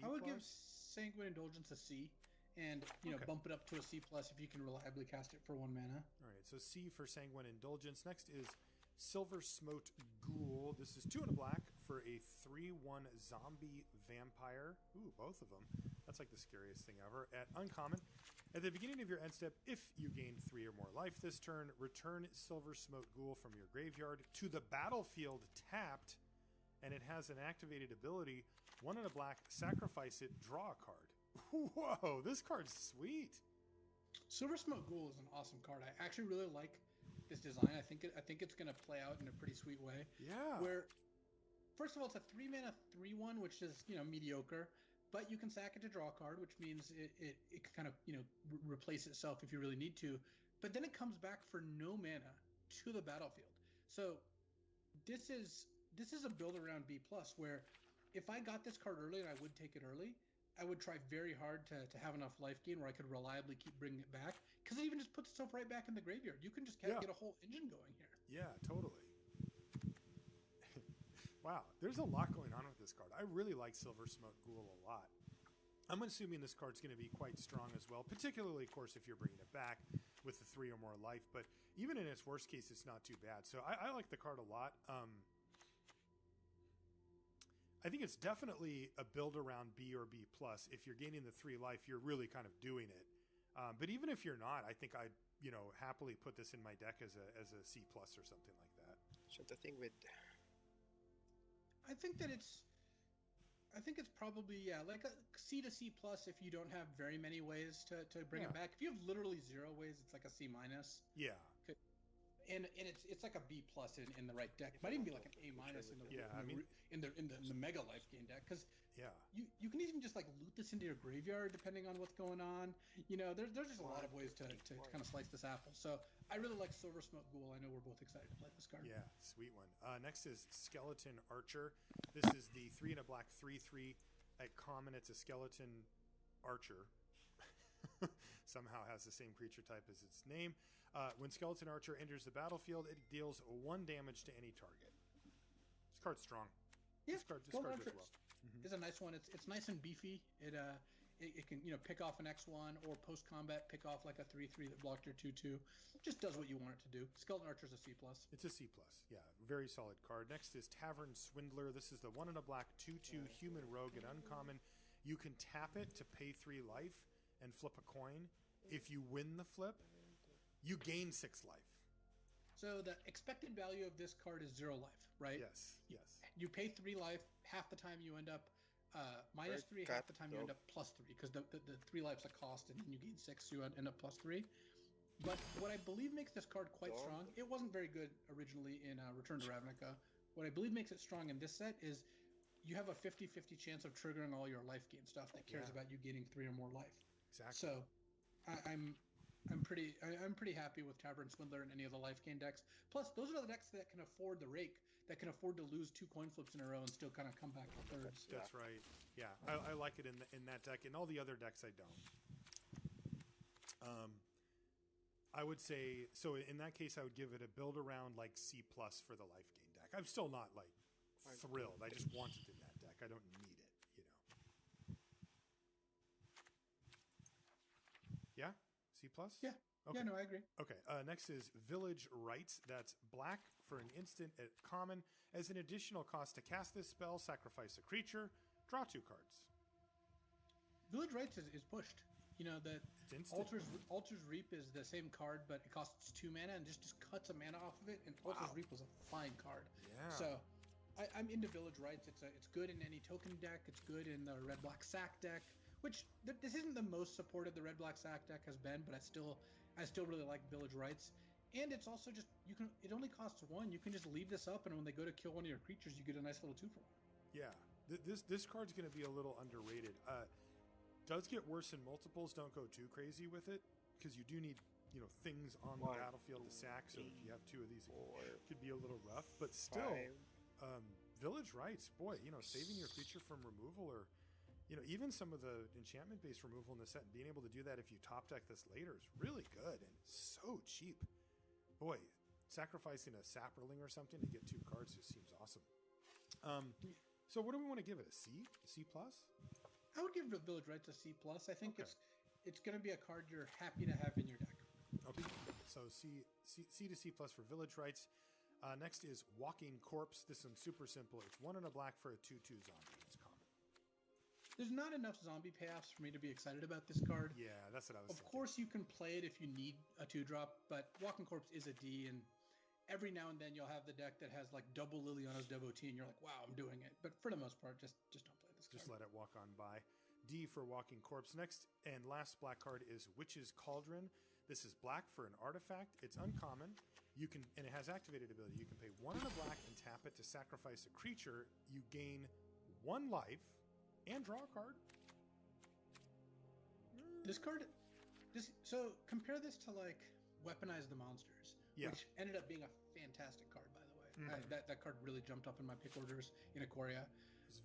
S3: I would give Sanguine Indulgence a C, and bump it up to a C+ if you can reliably cast it for 1 mana.
S1: All right, so C for Sanguine Indulgence. Next is Silver Smote Ghoul. This is 2 and a black for a 3/1 zombie vampire. Ooh, both of them. That's like the scariest thing ever. At uncommon, at the beginning of your end step, if you gain 3 or more life this turn, return Silver Smote Ghoul from your graveyard to the battlefield tapped, and it has an activated ability. 1 and a black, sacrifice it, draw a card. Whoa, this card's sweet.
S3: Silver Smoke Ghoul is an awesome card. I actually really like this design. I think it's going to play out in a pretty sweet way.
S1: Yeah.
S3: Where, first of all, it's a 3-mana 3/1, which is mediocre, but you can sack it to draw a card, which means it can kind of replace itself if you really need to. But then it comes back for no mana to the battlefield. So this is a build around B+, where if I got this card early, and I would take it early, I would try very hard to have enough life gain where I could reliably keep bringing it back, because it even just puts itself right back in the graveyard. You can just get a whole engine going here.
S1: Yeah, totally. Wow, there's a lot going on with this card. I really like Silver Smoke Ghoul a lot. I'm assuming this card's going to be quite strong as well, particularly, of course, if you're bringing it back with the 3 or more life. But even in its worst case, it's not too bad. So I like the card a lot. I think it's definitely a build around B or B+. If you're gaining the 3 life, you're really kind of doing it. But even if you're not, I think I'd happily put this in my deck as a C+ or something like that.
S4: So the thing with...
S3: I think it's probably like a C to C+ if you don't have very many ways to bring it back. If you have literally 0 ways, it's like a C-.
S1: Yeah.
S3: And it's like a B+ in the right deck. It might even be like an A- in the mega life gain deck, because you can even just like loot this into your graveyard depending on what's going on. There's just a lot of ways to kind of slice this apple. So I really like Silver Smoke Ghoul. I know we're both excited to play this card.
S1: Yeah, sweet one. Next is Skeleton Archer. This is the 3 and a black 3/3 at common. It's a skeleton archer. Somehow has the same creature type as its name. When Skeleton Archer enters the battlefield, it deals 1 damage to any target. This card's strong.
S3: Yeah,
S1: this card does well.
S3: It's a nice one. It's nice and beefy. It can pick off an X1 or post combat pick off like a 3/3 that blocked your 2/2. Just does what you want it to do. Skeleton Archer's a C+.
S1: It's a C+. Yeah, very solid card. Next is Tavern Swindler. This is the 1 and a black 2/2 human rogue at uncommon. You can tap it to pay 3 life and flip a coin. If you win the flip, you gain 6 life.
S3: So the expected value of this card is 0 life, right?
S1: Yes.
S3: You pay 3 life. Half the time you end up -3. Half the time you end up +3, because the 3 life's a cost, and then you gain 6, so you end up +3. But what I believe makes this card quite strong, it wasn't very good originally in Return to Ravnica. What I believe makes it strong in this set is you have a 50-50 chance of triggering all your life gain stuff that cares about you gaining 3 or more life.
S1: Exactly.
S3: So I'm pretty happy with Tavern Swindler and any of the life gain decks. Plus, those are the decks that can afford the rake, that can afford to lose 2 coin flips in a row and still kind of come back to thirds.
S1: That's right. Yeah, I like it in that deck. In all the other decks, I don't. I would say, so in that case, I would give it a build around like C+ for the life gain deck. I'm still not like thrilled. I just want it in that deck. I don't need it, Yeah? C+?
S3: Yeah.
S1: Okay.
S3: Yeah, no, I agree.
S1: Okay, next is Village Rites. That's black for an instant at common. As an additional cost to cast this spell, sacrifice a creature, draw 2 cards.
S3: Village Rites is pushed. That Altar's Reap is the same card, but it costs 2 mana and just cuts a mana off of it, and Altar's Reap was a fine card.
S1: Yeah.
S3: So I'm into Village Rites. It's good in any token deck. It's good in the red-black sack deck, which this isn't the most supported the red-black sack deck has been, but I still really like Village Rites. And it's also just it only costs 1. You can just leave this up, and when they go to kill one of your creatures, you get a nice little 2 for 1.
S1: Yeah, this card's going to be a little underrated. Does get worse in multiples. Don't go too crazy with it, because you do need things on the battlefield to sack. So if you have 2 of these, it could be a little rough. But still, Village Rites, boy, saving your creature from removal, or even some of the enchantment-based removal in the set, and being able to do that if you top deck this later is really good and so cheap. Boy, sacrificing a Saproling or something to get 2 cards just seems awesome. So what do we want to give it? A C? A C+?
S3: I would give Village Rites a C+. I think it's going to be a card you're happy to have in your deck.
S1: Okay, so C to C+ for Village Rites. Next is Walking Corpse. This one's super simple. It's 1 and a black for a 2/2 zombie. It's common.
S3: There's not enough zombie payoffs for me to be excited about this card.
S1: Yeah, that's what I was thinking.
S3: Of course, you can play it if you need a 2-drop, but Walking Corpse is a D, and every now and then you'll have the deck that has like double Liliana's Devotee, and you're like, wow, I'm doing it. But for the most part, just don't play this card.
S1: Just let it walk on by. D for Walking Corpse. Next and last black card is Witch's Cauldron. This is black for an artifact. It's uncommon. You can, and it has activated ability. You can pay 1 and a black and tap it to sacrifice a creature. You gain 1 life and draw a card.
S3: This card, so compare this to like Weaponize the Monsters, which ended up being a fantastic card, by the way. That card really jumped up in my pick orders in Ikoria.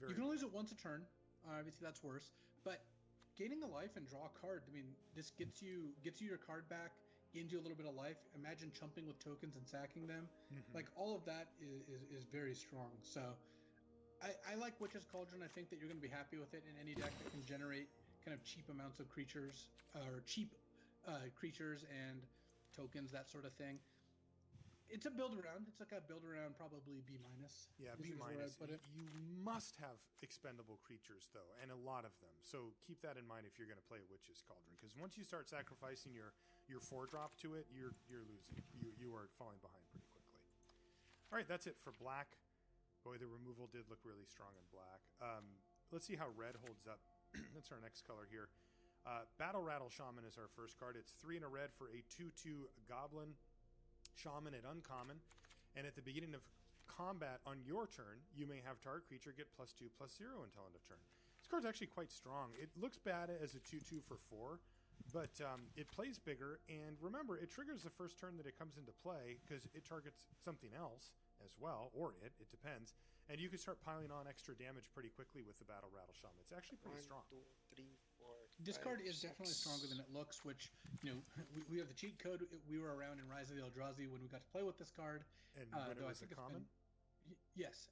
S3: You can only use it once a turn. Obviously, that's worse. But gaining a life and draw a card, I mean, this gets you your card back, gains you a little bit of life. Imagine chumping with tokens and sacking them. Like, all of that is very strong. So I like Witch's Cauldron. I think that you're going to be happy with it in any deck that can generate kind of cheap amounts of creatures, or cheap creatures and tokens, that sort of thing. It's a build around. It's like a build around, probably B-.
S1: Yeah, B-. You must have expendable creatures, though, and a lot of them. So keep that in mind if you're going to play a Witch's Cauldron, because once you start sacrificing your 4-drop to it, you're losing. You are falling behind pretty quickly. All right, that's it for black. Boy, the removal did look really strong in black. Let's see how red holds up. That's our next color here. Battle Rattle Shaman is our first card. It's 3 and a red for a 2/2 Goblin Shaman at uncommon, and at the beginning of combat on your turn, you may have target creature get +2/+0 until end of turn. This card's actually quite strong. It looks bad as a 2/2 for 4, but it plays bigger, and remember, it triggers the first turn that it comes into play because it targets something else as well, or it depends, and you can start piling on extra damage pretty quickly with the Battle Rattle Shaman. It's actually pretty strong.
S4: 1, 2, 3, 4,
S3: This
S4: 5,
S3: card is
S4: 6.
S3: definitely stronger than it looks, which, you know, we have the cheat code. We were around in Rise of the Eldrazi when we got to play with this card.
S1: And when it was a common?
S3: Yes.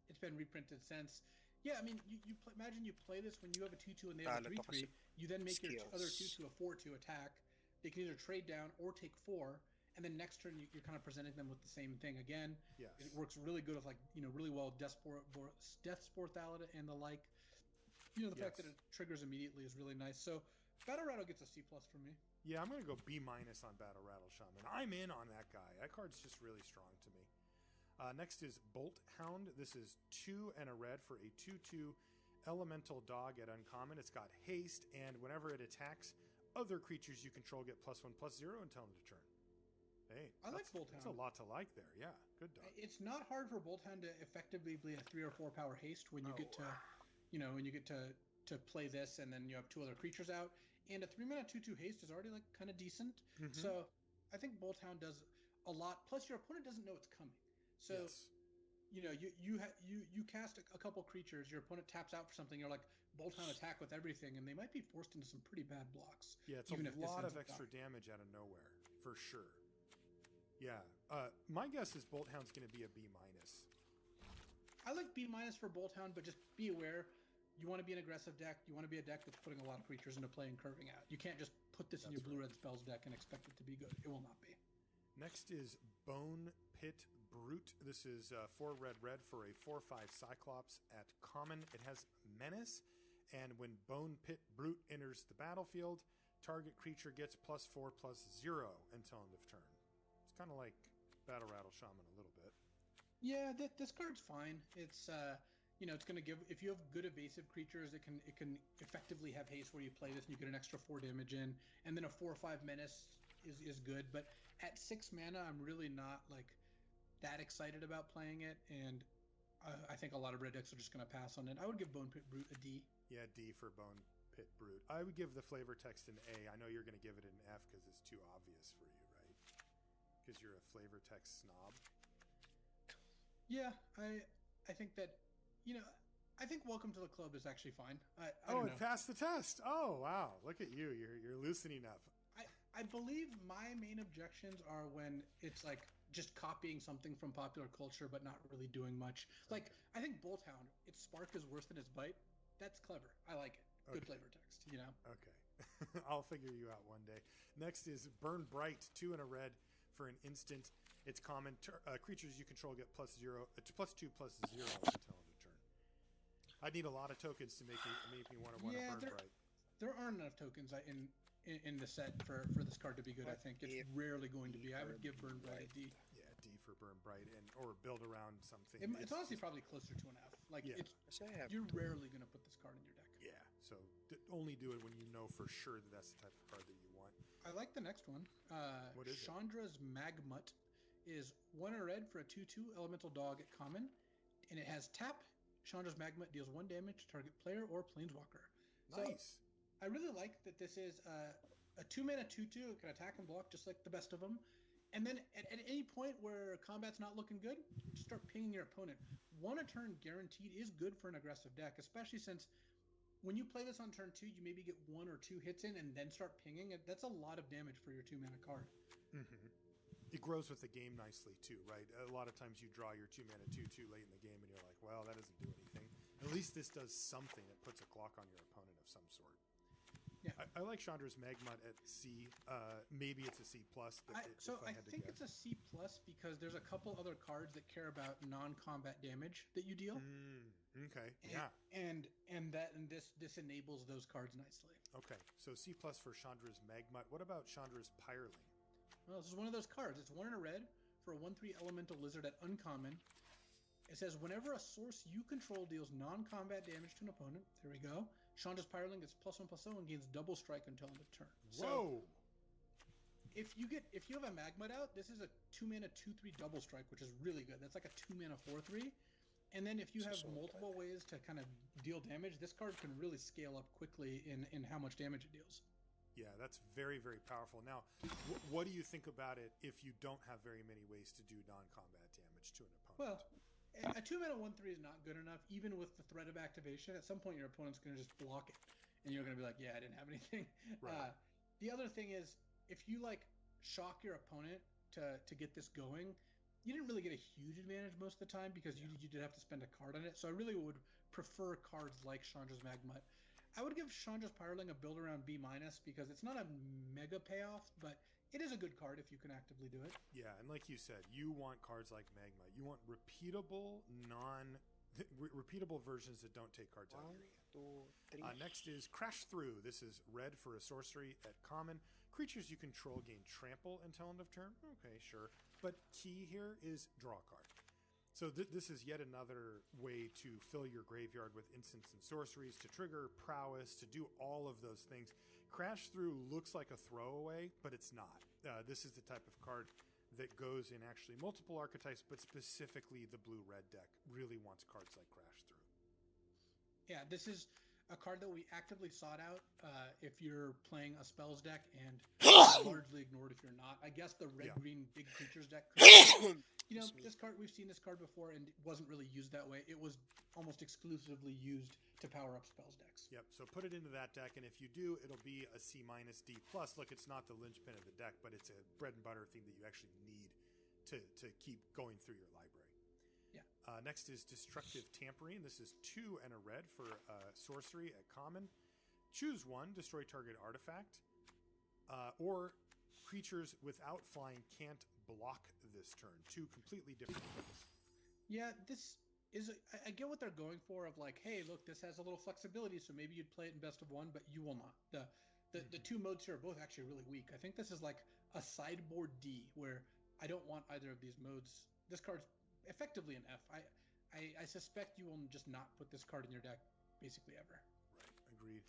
S3: It's been reprinted since. Yeah, I mean, imagine you play this when you have a 2/2 and they have a 3/3. You then make your other 2/2 a 4/2 attack. They can either trade down or take 4. And then next turn, you're kind of presenting them with the same thing again.
S1: Yes.
S3: It works really good with, like, you know, really well Death Spore Thallid and the like. You know, the fact that it triggers immediately is really nice. So Battle Rattle gets a C+ from me.
S1: Yeah, I'm going to go B- on Battle Rattle Shaman. I'm in on that guy. That card's just really strong to me. Next is Bolt Hound. This is 2 and a red for a 2/2 Elemental Dog at uncommon. It's got haste, and whenever it attacks, other creatures you control get +1/+0 until end of turn. Hey,
S3: I like Bolt Hound.
S1: That's a lot to like there. Yeah, good dog.
S3: It's not hard for Bolt Hound to effectively be a 3 or 4 power haste when you get to, you know, when you get to play this, and then you have 2 other creatures out, and a 3-mana 2/2 haste is already like kind of decent. So I think Bolt Hound does a lot. Plus, your opponent doesn't know it's coming. So, you know, you cast a couple creatures, your opponent taps out for something, you're like, Bolt Hound attack with everything, and they might be forced into some pretty bad blocks.
S1: Yeah, it's a lot of extra damage out of nowhere, for sure. Yeah. My guess is Bolt Hound's going to be a B-.
S3: I like B- for Bolt Hound, but just be aware, you want to be an aggressive deck. You want to be a deck that's putting a lot of creatures into play and curving out. You can't just put this in your blue-red spells deck and expect it to be good. It will not be.
S1: Next is Bone Pit Brute. This is 4 red for a 4/5 Cyclops at common. It has Menace, and when Bone Pit Brute enters the battlefield, target creature gets +4/+0 until end of turn. It's kind of like Battle Rattle Shaman a little bit.
S3: Yeah, this card's fine. It's you know, it's going to give, if you have good evasive creatures, it can effectively have haste where you play this and you get an extra 4 damage in, and then a 4/5 Menace is good. But at 6 mana, I'm really not like that excited about playing it, and I think a lot of red decks are just going to pass on it. I would give Bone Pit Brute a D.
S1: Yeah, D for Bone Pit Brute. I would give the flavor text an A. I know you're going to give it an F because it's too obvious for you, right? Because you're a flavor text snob.
S3: Yeah, I think that, you know, I think Welcome to the Club is actually fine. I
S1: it passed the test. Oh, wow. Look at you. You're loosening up.
S3: I believe my main objections are when it's like just copying something from popular culture but not really doing much. Like, I think Bolt Hound, its spark is worse than its bite. That's clever. I like it. Good flavor text, you know?
S1: Okay. I'll figure you out one day. Next is Burn Bright, 2 and a red for an instant. It's common. Creatures you control get +2/+0 until end of turn. I need a lot of tokens to make me want to Burn Bright.
S3: There aren't enough tokens in the set for this card to be good. I think it's rarely going to be. I would give Burn Bright a D.
S1: Yeah, D for Burn Bright, or build around something.
S3: It's honestly probably closer to an F. Like, you're rarely going to put this card in your deck.
S1: Yeah, so only do it when you know for sure that that's the type of card that you want.
S3: I like the next one.
S1: What is
S3: Chandra's Magmut. is 1 red for a 2/2 elemental dog at common, and it has tap. Chandra's Magma deals 1 damage to target player or planeswalker.
S1: Nice.
S3: So I really like that this is a 2-mana 2/2. It can attack and block just like the best of them. And then at any point where combat's not looking good, just start pinging your opponent. 1 a turn guaranteed is good for an aggressive deck, especially since when you play this on turn 2, you maybe get 1 or 2 hits in and then start pinging. That's a lot of damage for your 2-mana card.
S1: Mm-hmm. It grows with the game nicely too, right? A lot of times you draw your 2-mana 2/2 late in the game and you're like, well, that doesn't do anything. At least this does something. It puts a clock on your opponent of some sort.
S3: Yeah.
S1: I like Chandra's Magmut at C. Maybe it's a C+.
S3: I think it's a C+ because there's a couple other cards that care about non-combat damage that you deal.
S1: Okay.
S3: And this enables those cards nicely.
S1: Okay. So C+ for Chandra's Magmut. What about Chandra's Pyreling?
S3: Well, this is one of those cards. It's 1 red for a 1/3 elemental lizard at uncommon. It says whenever a source you control deals non-combat damage to an opponent, there we go. Chandra's Pyreling gets +1/+0 and gains double strike until end of turn.
S1: Whoa!
S3: So if you have a Magmut out, this is a 2-mana 2/3 double strike, which is really good. That's like a 2-mana 4/3. And then if you have multiple ways to kind of deal damage, this card can really scale up quickly in how much damage it deals.
S1: Yeah, that's very, very powerful. Now, what do you think about it if you don't have very many ways to do non-combat damage to an opponent?
S3: Well, a 2-mana 1/3 is not good enough, even with the threat of activation. At some point, your opponent's going to just block it, and you're going to be like, yeah, I didn't have anything.
S1: Right.
S3: The other thing is, if you shock your opponent to get this going, you didn't really get a huge advantage most of the time because you did have to spend a card on it. So I really would prefer cards like Chandra's Magmut. I would give Chandra's Pyreling a build around B- because it's not a mega payoff, but it is a good card if you can actively do it.
S1: Yeah, and like you said, you want cards like Magma. You want repeatable, repeatable versions that don't take cards out of your hand. Next is Crash Through. This is red for a sorcery at common. Creatures you control gain trample until end of turn. Okay, sure. But key here is draw a card. So this is yet another way to fill your graveyard with instants and sorceries, to trigger prowess, to do all of those things. Crash Through looks like a throwaway, but it's not. This is the type of card that goes in actually multiple archetypes, but specifically the blue-red deck really wants cards like Crash Through.
S3: Yeah, this is a card that we actively sought out if you're playing a spells deck and largely ignored if you're not. I guess the red-green big creatures deck could this card, we've seen this card before and it wasn't really used that way. It was almost exclusively used to power up spells decks.
S1: Yep, so put it into that deck, and if you do, it'll be a C-, D+. Look, it's not the linchpin of the deck, but it's a bread and butter thing that you actually need to keep going through your library.
S3: Yeah.
S1: Next is Destructive Tampering. This is 2 and a red for sorcery at common. Choose 1, destroy target artifact, or creatures without flying can't block this turn. 2 completely different things.
S3: Yeah, this is I get what they're going for of hey, look, this has a little flexibility, so maybe you'd play it in best of 1, but you will not. The 2 modes here are both actually really weak. I think this is like a sideboard D where I don't want either of these modes. This card's effectively an F. I suspect you will just not put this card in your deck basically ever.
S1: Right, agreed.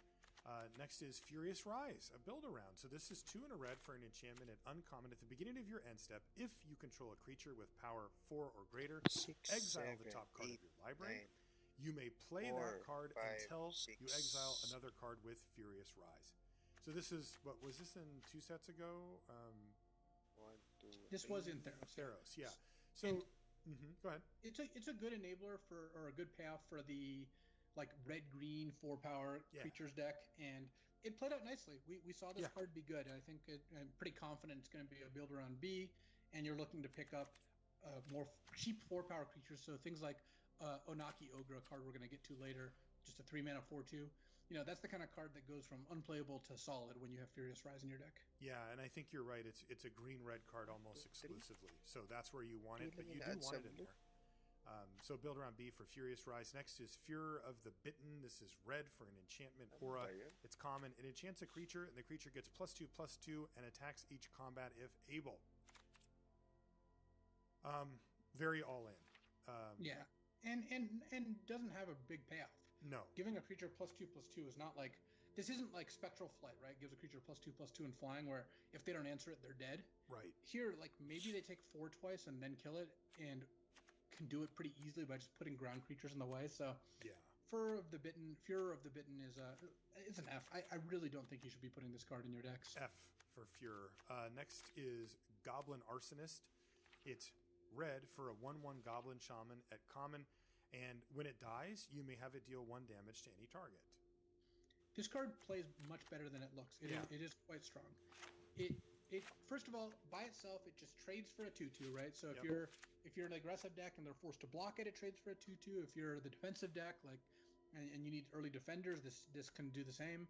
S1: Next is Furious Rise, a build around. So this is 2 and a red for an enchantment at uncommon. At the beginning of your end step, if you control a creature with power 4 or greater, exile the top card of your library. You may play that card until you exile another card with Furious Rise. So this is, what was this in 2 sets ago?
S3: This was in Theros.
S1: Theros, yeah. So go ahead.
S3: It's a good enabler or a good payoff for the red-green 4-power creatures deck, and it played out nicely. We saw this card be good. I think I'm pretty confident it's going to be a build around B, and you're looking to pick up more cheap 4-power creatures, so things like Onaki Ogre, a card we're going to get to later, just a 3-mana 4/2. That's the kind of card that goes from unplayable to solid when you have Furious Rise in your deck.
S1: Yeah, and I think you're right. It's a green-red card almost exclusively, so that's where you want it, but you do want it in there. So build around B for Furious Rise. Next is Furor of the Bitten. This is red for an enchantment aura. It's common. It enchants a creature, and the creature gets +2/+2 and attacks each combat if able. Very all in.
S3: And doesn't have a big payoff.
S1: No.
S3: Giving a creature +2/+2 is not like this isn't like Spectral Flight, right? It gives a creature +2/+2 in flying, where if they don't answer it, they're dead.
S1: Right.
S3: Here, like maybe they take 4 twice and then kill it, and can do it pretty easily by just putting ground creatures in the way. So
S1: Yeah.
S3: Furor of the Bitten is it's an F. I really don't think you should be putting this card in your decks.
S1: F for Furor. Next is Goblin Arsonist. It's red for a 1/1 Goblin Shaman at common, and when it dies, you may have it deal 1 damage to any target.
S3: This card plays much better than it looks. It is quite strong. It first of all, by itself, it just trades for a 2/2, right? So if you're an aggressive deck and they're forced to block it, it trades for a 2/2. If you're the defensive deck, and you need early defenders, this can do the same.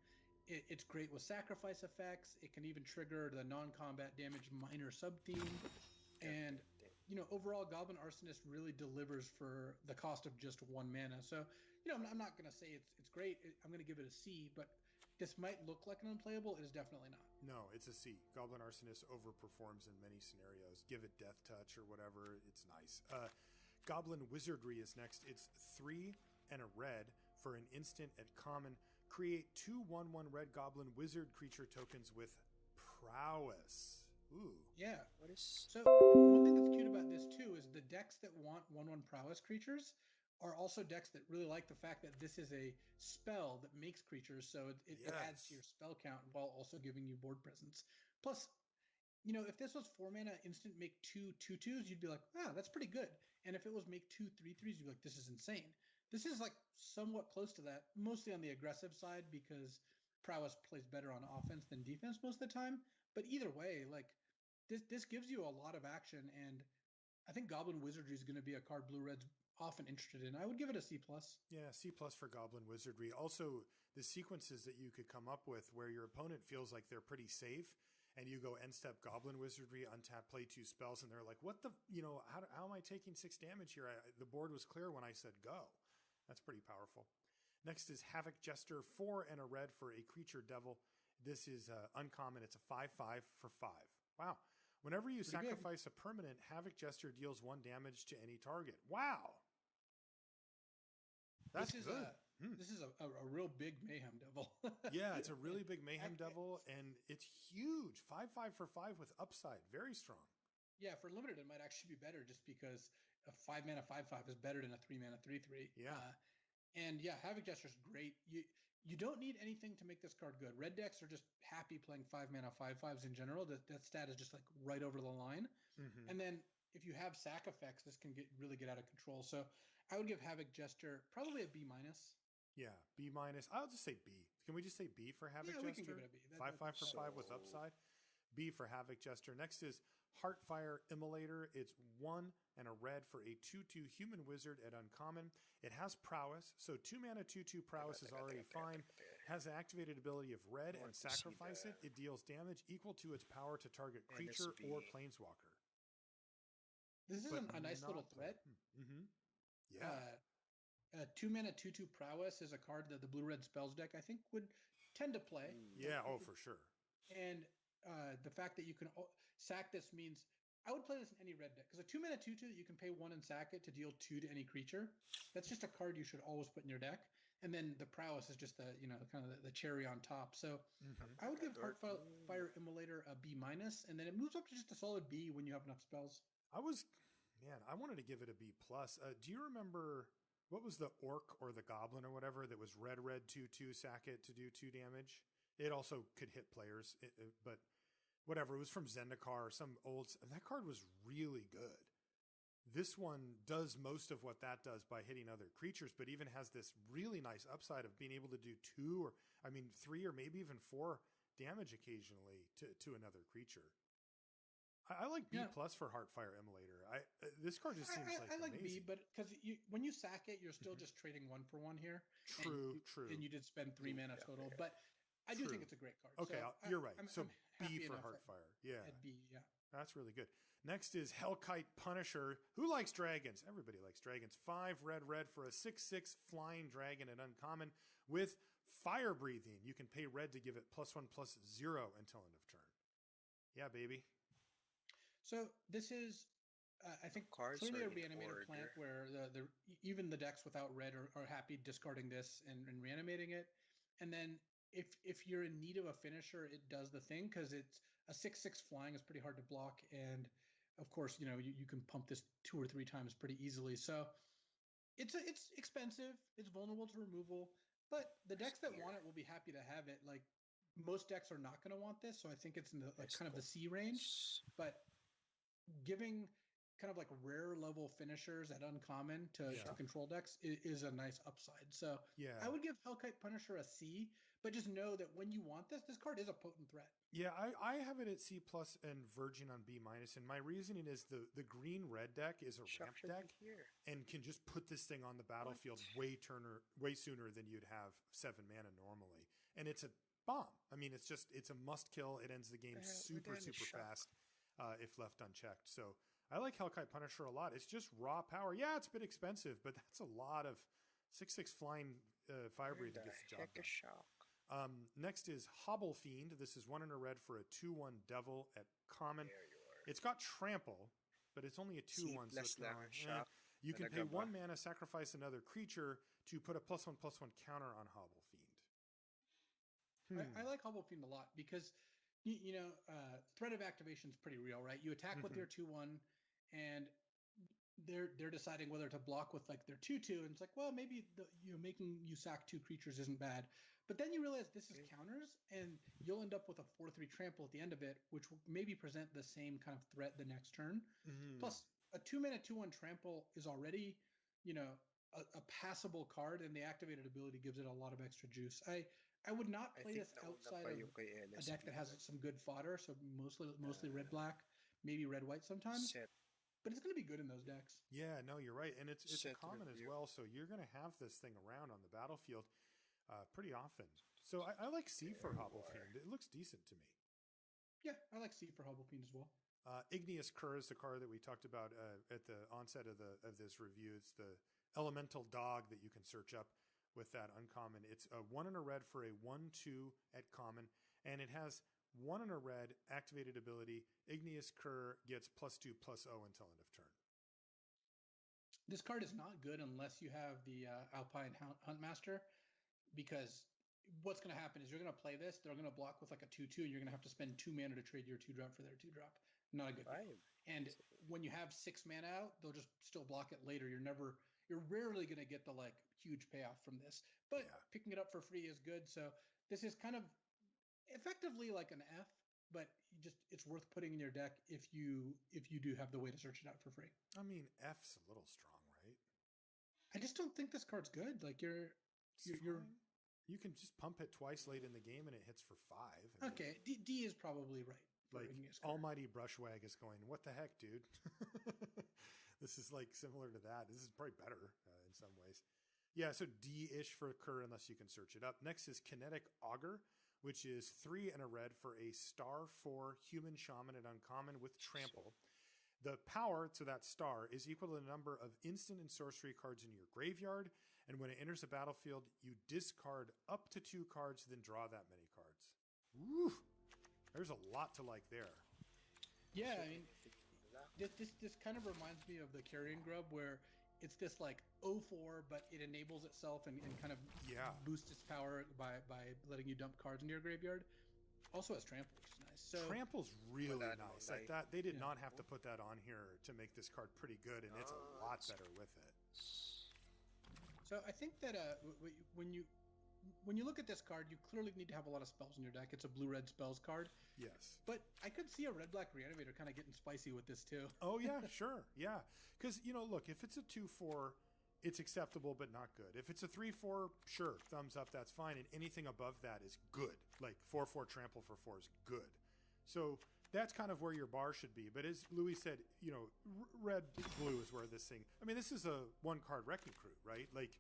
S3: It's great with sacrifice effects. It can even trigger the non-combat damage minor sub-theme. And overall, Goblin Arsonist really delivers for the cost of just 1 mana. So, I'm not going to say it's great. I'm going to give it a C, but this might look like an unplayable. It is definitely not.
S1: No, it's a C. Goblin Arsonist overperforms in many scenarios. Give it Death Touch or whatever. It's nice. Goblin Wizardry is next. It's 3 and a red for an instant at common. Create 2 1/1 red Goblin Wizard creature tokens with prowess. Ooh.
S3: Yeah. So one thing that's cute about this too is the decks that want 1/1 prowess creatures are also decks that really like the fact that this is a spell that makes creatures, so it adds to your spell count while also giving you board presence. Plus, if this was 4 mana instant make 2 2/2s, you'd be like, that's pretty good. And if it was make 2 3/3s, you'd be like, this is insane. This is like somewhat close to that, mostly on the aggressive side because prowess plays better on offense than defense most of the time. But either way, like this gives you a lot of action, and I think Goblin Wizardry is going to be a card Blue-Red's often interested in. I would give it a C+.
S1: Yeah, C+ for Goblin Wizardry. Also, the sequences that you could come up with where your opponent feels like they're pretty safe, and you go end step Goblin Wizardry, untap, play 2 spells, and they're like, what the, how am I taking 6 damage here? The board was clear when I said go. That's pretty powerful. Next is Havoc Jester, 4 and a red for a creature devil. This is uncommon. It's a 5/5 for 5. Wow. Whenever you sacrifice a permanent, Havoc Jester deals 1 damage to any target. Wow. That's good.
S3: This is a real big Mayhem Devil.
S1: Yeah, it's a really big Mayhem Devil, and it's huge. 5/5 for 5 with upside. Very strong.
S3: Yeah, for limited, it might actually be better just because a 5 mana 5/5 is better than a 3 mana 3/3.
S1: Yeah.
S3: And yeah, Havoc Jester is great. You don't need anything to make this card good. Red decks are just happy playing 5 mana 5/5s in general. That stat is just like right over the line. Mm-hmm. And then if you have sack effects, this can really get out of control. So I would give Havoc Jester probably a B-.
S1: Yeah, B-. I'll just say B. Can we just say B for Havoc Jester?
S3: We can give it a B.
S1: 5/5 for 5 with upside. B for Havoc Jester. Next is Heartfire Immolator. It's 1 and a red for a 2/2 human wizard at uncommon. It has prowess, so 2 mana 2/2 prowess is already fine. Has the activated ability of red and sacrifice it. It deals damage equal to its power to target creature or planeswalker.
S3: This is a nice little threat.
S1: Mm-hmm. Yeah.
S3: 2 mana 2/2 prowess is a card that the blue-red spells deck I think would tend to play.
S1: Yeah, for sure.
S3: And the fact that you can sack this means I would play this in any red deck because a 2 mana 2/2 that you can pay 1 and sack it to deal 2 to any creature. That's just a card you should always put in your deck. And then the prowess is just the kind of the cherry on top. So I would give Heartfire Immolator a B-, and then it moves up to just a solid B when you have enough spells.
S1: I wanted to give it a B+. Do you remember what was the orc or the goblin or whatever that was red 2/2 sack it to do 2 damage? It also could hit players, but whatever. It was from Zendikar or some old. And that card was really good. This one does most of what that does by hitting other creatures, but even has this really nice upside of being able to do 3 or maybe even 4 damage occasionally to another creature. I like B+ for Heartfire Immolator. This card just seems like
S3: I like
S1: amazing.
S3: B, but because when you sack it, you're still just trading 1 for 1 here.
S1: True.
S3: And you did spend 3 mana total, but I do think it's a great card.
S1: Okay,
S3: so
S1: you're right.
S3: I'm
S1: B for Heartfire. Yeah.
S3: At B, yeah.
S1: That's really good. Next is Hellkite Punisher. Who likes dragons? Everybody likes dragons. 5 red for a 6/6 flying dragon at uncommon with fire breathing. You can pay red to give it +1/+0 until end of turn. Yeah, baby.
S3: So this is, I think, clearly a reanimated plant where even the decks without red are happy discarding this and reanimating it. And then if you're in need of a finisher, it does the thing because it's a 6/6 flying is pretty hard to block, and of course, you can pump this 2 or 3 times pretty easily. So it's expensive, it's vulnerable to removal, but the decks that want it will be happy to have it. Like most decks are not going to want this, so I think it's in the kind of the C range, but giving kind of like rare level finishers at uncommon to control decks is a nice upside. So I would give Hellkite Punisher a C, but just know that when you want this card is a potent threat.
S1: Yeah, I have it at C+ and Virgin on B-, and my reasoning is the green-red deck is a ramp deck and can just put this thing on the battlefield way sooner than you'd have 7 mana normally. And it's a bomb. I mean, it's a must-kill. It ends the game super fast if left unchecked. So I like Hellkite Punisher a lot. It's just raw power. Yeah, it's a bit expensive, but that's a lot of 6/6 flying fire breathing gets the job done. Next is Hobble Fiend. This is 1 and a red for a 2/1 devil at common. It's got trample, but it's only a 2/1. So it's not, you can pay 1 mana, sacrifice another creature to put a +1/+1 counter on Hobble Fiend.
S3: I like Hobble Fiend a lot because threat of activation is pretty real, right? You attack with your 2/1, and they're deciding whether to block with like their 2/2, and it's like, well, maybe making you sack 2 creatures isn't bad, but then you realize this is counters, and you'll end up with a 4/3 trample at the end of it, which will maybe present the same kind of threat the next turn. Plus, a 2-mana 2/1 trample is already, a passable card, and the activated ability gives it a lot of extra juice. I would not play this outside of a deck that has some good fodder, so mostly red-black, maybe red-white sometimes. But it's going to be good in those decks.
S1: Yeah, no, you're right. And it's a common as well, so you're going to have this thing around on the battlefield pretty often. So I like C for Hobble Fiend. It looks decent to me.
S3: Yeah, I like C for Hobble Fiend as well.
S1: Igneous Cur is the card that we talked about at the onset of this review. It's the elemental dog that you can search up with that uncommon. It's a 1 and a red for a 1/2 at common, and it has 1 and a red activated ability. Igneous Cur gets +2/+0 until end of turn.
S3: This card is not good unless you have the Alpine Huntmaster, because what's going to happen is you're going to play this, they're going to block with like a 2/2, and you're going to have to spend 2 mana to trade your 2-drop for their 2-drop. Not a good deal. And when you have 6 mana out, they'll just still block it later. You're rarely going to get the like huge payoff from this, but picking it up for free is good. So this is kind of effectively like an F, but it's worth putting in your deck if you do have the way to search it out for free.
S1: I mean, F's a little strong, right?
S3: I just don't think this card's good. Like you
S1: can just pump it twice late in the game and it hits for 5.
S3: Okay, D is probably right.
S1: Like Almighty Brushwag is going, what the heck, dude? This is like similar to that. This is probably better in some ways. Yeah, so D-ish for Cur unless you can search it up. Next is Kinetic Augur, which is 3 and a red for a star 4 human shaman at uncommon with trample. The power to that star is equal to the number of instant and sorcery cards in your graveyard, and when it enters the battlefield, you discard up to 2 cards, then draw that many cards. Woo! There's a lot to like there.
S3: Yeah, I mean, this kind of reminds me of the Carrion Grub, where it's this like 0/4, but it enables itself and kind of boosts its power by letting you dump cards into your graveyard. Also has trample, which is nice. So
S1: trample's really nice. Like that, they did not have to put that on here to make this card pretty good, and it's a lot better with it.
S3: So I think that when you look at this card, you clearly need to have a lot of spells in your deck. It's a blue-red spells card.
S1: Yes. But
S3: I could see a red-black Reanimator kind of getting spicy with this too.
S1: Oh, yeah, sure. Yeah. Because, look, if it's a 2/4, it's acceptable but not good. If it's a 3/4, sure, thumbs up, that's fine. And anything above that is good. Like 4/4 trample for 4 is good. So that's kind of where your bar should be. But as Louis said, red-blue is where this thing... I mean, this is a 1-card Wrecking Crew, right? Like...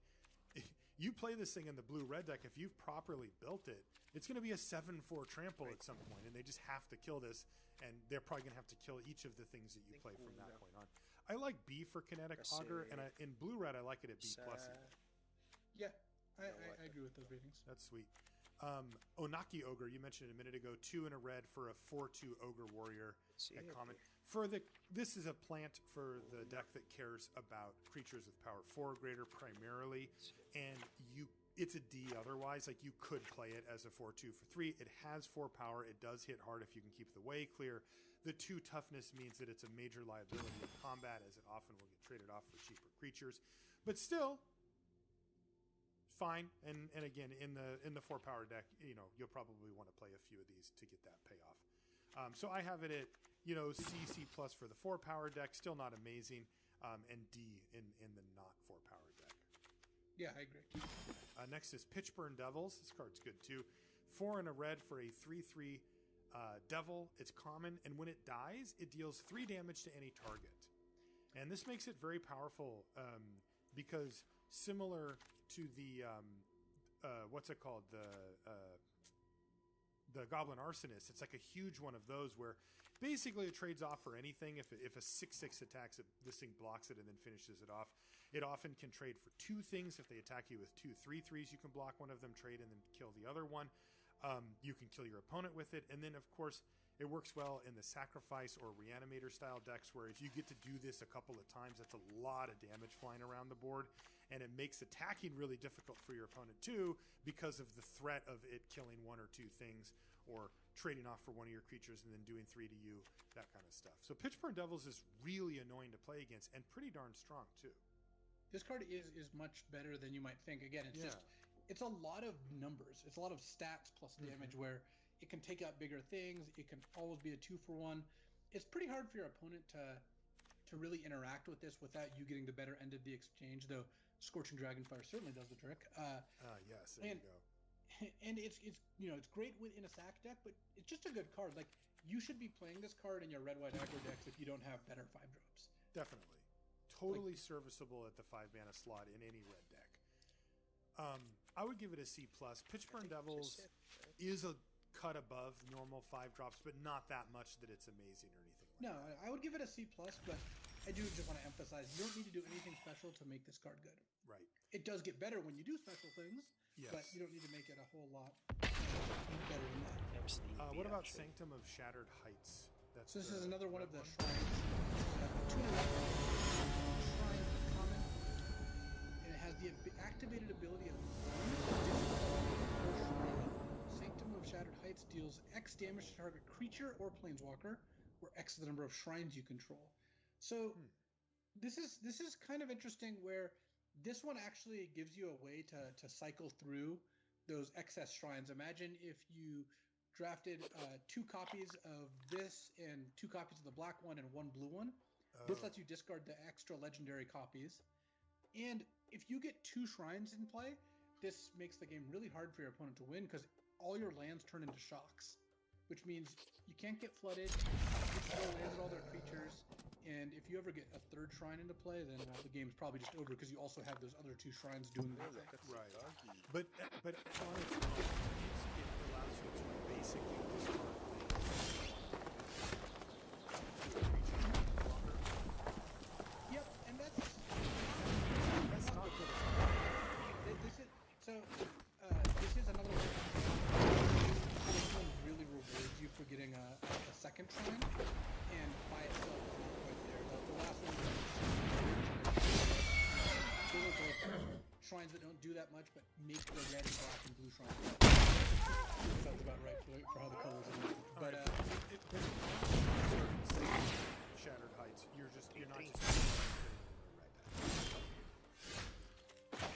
S1: You play this thing in the blue-red deck, if you've properly built it, it's going to be a 7/4 trample at some point, and they just have to kill this, and they're probably going to have to kill each of the things that you play from that point on. I like B for Kinetic Augur, and in blue-red, I like it at B+.
S3: Yeah, I agree with those ratings.
S1: That's sweet. Onaki Ogre, you mentioned a minute ago, 2 and a red for a 4/2 Ogre Warrior at common. This is a plant for the deck that cares about creatures with power 4 or greater primarily, and it's a D otherwise. Like, you could play it as a 4-2 for 3. It has 4 power. It does hit hard if you can keep the way clear. The 2 toughness means that it's a major liability in combat, as it often will get traded off for cheaper creatures. But still, fine. And again, in the 4 power deck, you know, you'll probably want to play a few of these to get that payoff. So I have it at, you know, C plus for the 4 power deck. Still not amazing. And D in the not 4 power deck.
S3: Yeah, I agree.
S1: Next is Pitchburn Devils. This card's good too. 4 and a red for a 3/3 devil. It's common, and when it dies, it deals 3 damage to any target. And this makes it very powerful because similar to the what's it called, the Goblin Arsonist, it's like a huge one of those where basically it trades off for anything. If a 6/6 attacks it, this thing blocks it and then finishes it off. It often can trade for 2 things. If they attack you with 2 3/3s, you can block one of them, trade, and then kill the other one. You can kill your opponent with it. And then, of course, it works well in the Sacrifice or Reanimator style decks, where if you get to do this a couple of times, that's a lot of damage flying around the board. And it makes attacking really difficult for your opponent too, because of the threat of it killing 1 or 2 things, or trading off for one of your creatures and then doing 3 to you, that kind of stuff. So Pitchburn Devils is really annoying to play against, and pretty darn strong too.
S3: This card is much better than you might think. Again, it's a lot of numbers. It's a lot of stats plus damage, where it can take out bigger things. It can always be a 2-for-1. It's pretty hard for your opponent to really interact with this without you getting the better end of the exchange, though Scorching Dragonfire certainly does the trick.
S1: Yes, there you go.
S3: And it's you know, it's great within a sack deck, but it's just a good card. Like, you should be playing this card in your red-white aggro decks if you don't have better 5-drops.
S1: Definitely. Totally serviceable at the 5-mana slot in any red deck. I would give it a C+. Pitchburn Devils is a cut above normal 5-drops, but not that much that it's amazing or anything like that.
S3: No, I would give it a C+, but I do just want to emphasize, you don't need to do anything special to make this card good.
S1: Right.
S3: It does get better when you do special things,
S1: yes,
S3: but you don't need to make it a whole lot better than that.
S1: What about Sanctum of Shattered Heights?
S3: So this is another one of the shrines. 2 and a red shrine common, and it has the activated ability of Sanctum of Shattered Heights deals X damage to target creature or planeswalker, where X is the number of shrines you control. So this is kind of interesting, where this one actually gives you a way to cycle through those excess shrines. Imagine if you drafted 2 copies of this and 2 copies of the black one and 1 blue one. This lets you discard the extra legendary copies. And if you get 2 shrines in play, this makes the game really hard for your opponent to win, because all your lands turn into shocks, which means you can't get flooded, you throw lands at all their creatures, and if you ever get a 3rd shrine into play, then the game's probably just over, because you also have those other 2 shrines doing their thing.
S1: Right. But on its own, it allows you to basically discard
S3: Yep, and that's
S1: not good.
S3: This is another one. This one really rewards you for getting a 2nd shrine, and by itself is not quite there. The last one was those are both shrines that don't do that much, but make the red and black and blue shrines. Sounds about right for how the colors are. But
S1: Shattered Heights. You're not just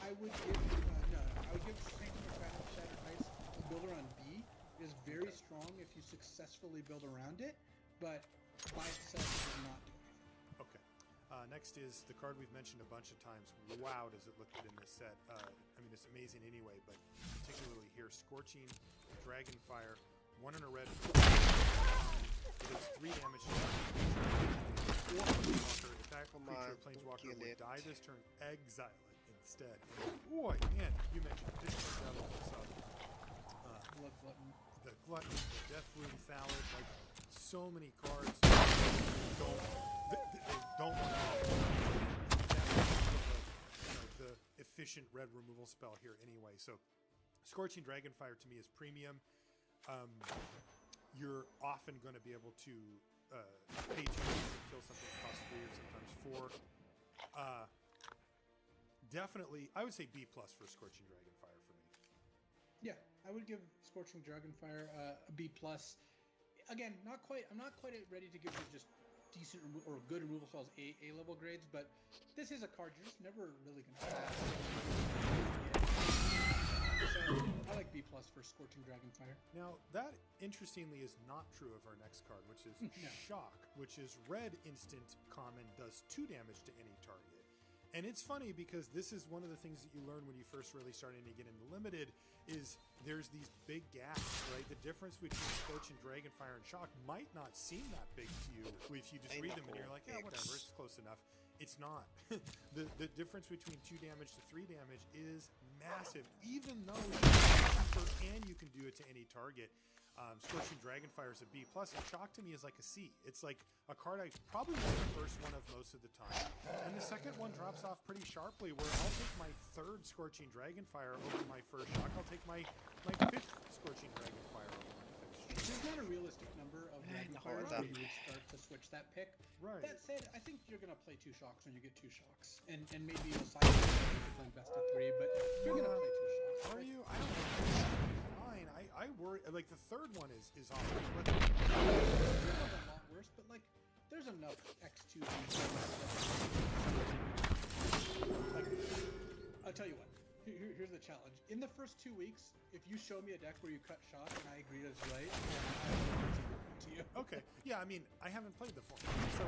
S3: I would give Sanctum of Shattered Heights a builder on B. It is very strong if you successfully build around it, but by itself it does not do anything.
S1: Okay. Next is the card we've mentioned a bunch of times. Wow, does it look good in this set. I mean, it's amazing anyway, but particularly here, Scorching Dragonfire, 1 and a red. It does 3 damage to if that creature planeswalker would die this turn, exile it instead. And boy, man, you mentioned Pitchburn Devils and stuff.
S3: Blood Glutton.
S1: The Glutton, the Deathloom Thallid, like so many cards they don't want to the efficient red removal spell here anyway. So Scorching Dragonfire to me is premium. You're often going to be able to pay 2 to kill something that costs 3 or sometimes 4. Definitely, I would say B+ for Scorching Dragonfire for
S3: Yeah, I would give Scorching Dragonfire a B plus. Again, not quite. I'm not quite ready to give you just decent or good removal spells A level grades, but this is a card you're just never really gonna have. So I like B plus for Scorching Dragonfire.
S1: Now that interestingly is not true of our next card, which is Shock, which is red instant common, does 2 damage to any target. And it's funny because this is one of the things that you learn when you first really starting to get into limited is there's these big gaps, right? The difference between Scorch and Dragonfire and Shock might not seem that big to you if you just read them and you're like, yeah, whatever, it's close enough. It's not. the difference between 2 damage to 3 damage is massive, even though you can and you can do it to any target. Scorching Dragonfire is a B+, and Shock to me is like a C. It's like a card I probably like the first one of most of the time. And the second one drops off pretty sharply, where I'll take my 3rd Scorching Dragonfire over my first Shock. I'll take my 5th Scorching Dragonfire over my 5th Shock.
S3: There's not a realistic number of Dragonfire where you would start to switch that pick.
S1: Right.
S3: That said, I think you're going to play 2 Shocks when you get 2 Shocks. And maybe you'll cycle if you're playing best of 3, but you're going to play 2 Shocks.
S1: Are you? I don't know. I worry, like the 3rd one is awful. But
S3: the 3rd one's a lot worse, but like there's enough X2. Like, I'll tell you what. Here's the challenge. In the first 2 weeks, if you show me a deck where you cut Shock and I agree that's right, to you.
S1: Okay. Yeah, I mean, I haven't played the format, so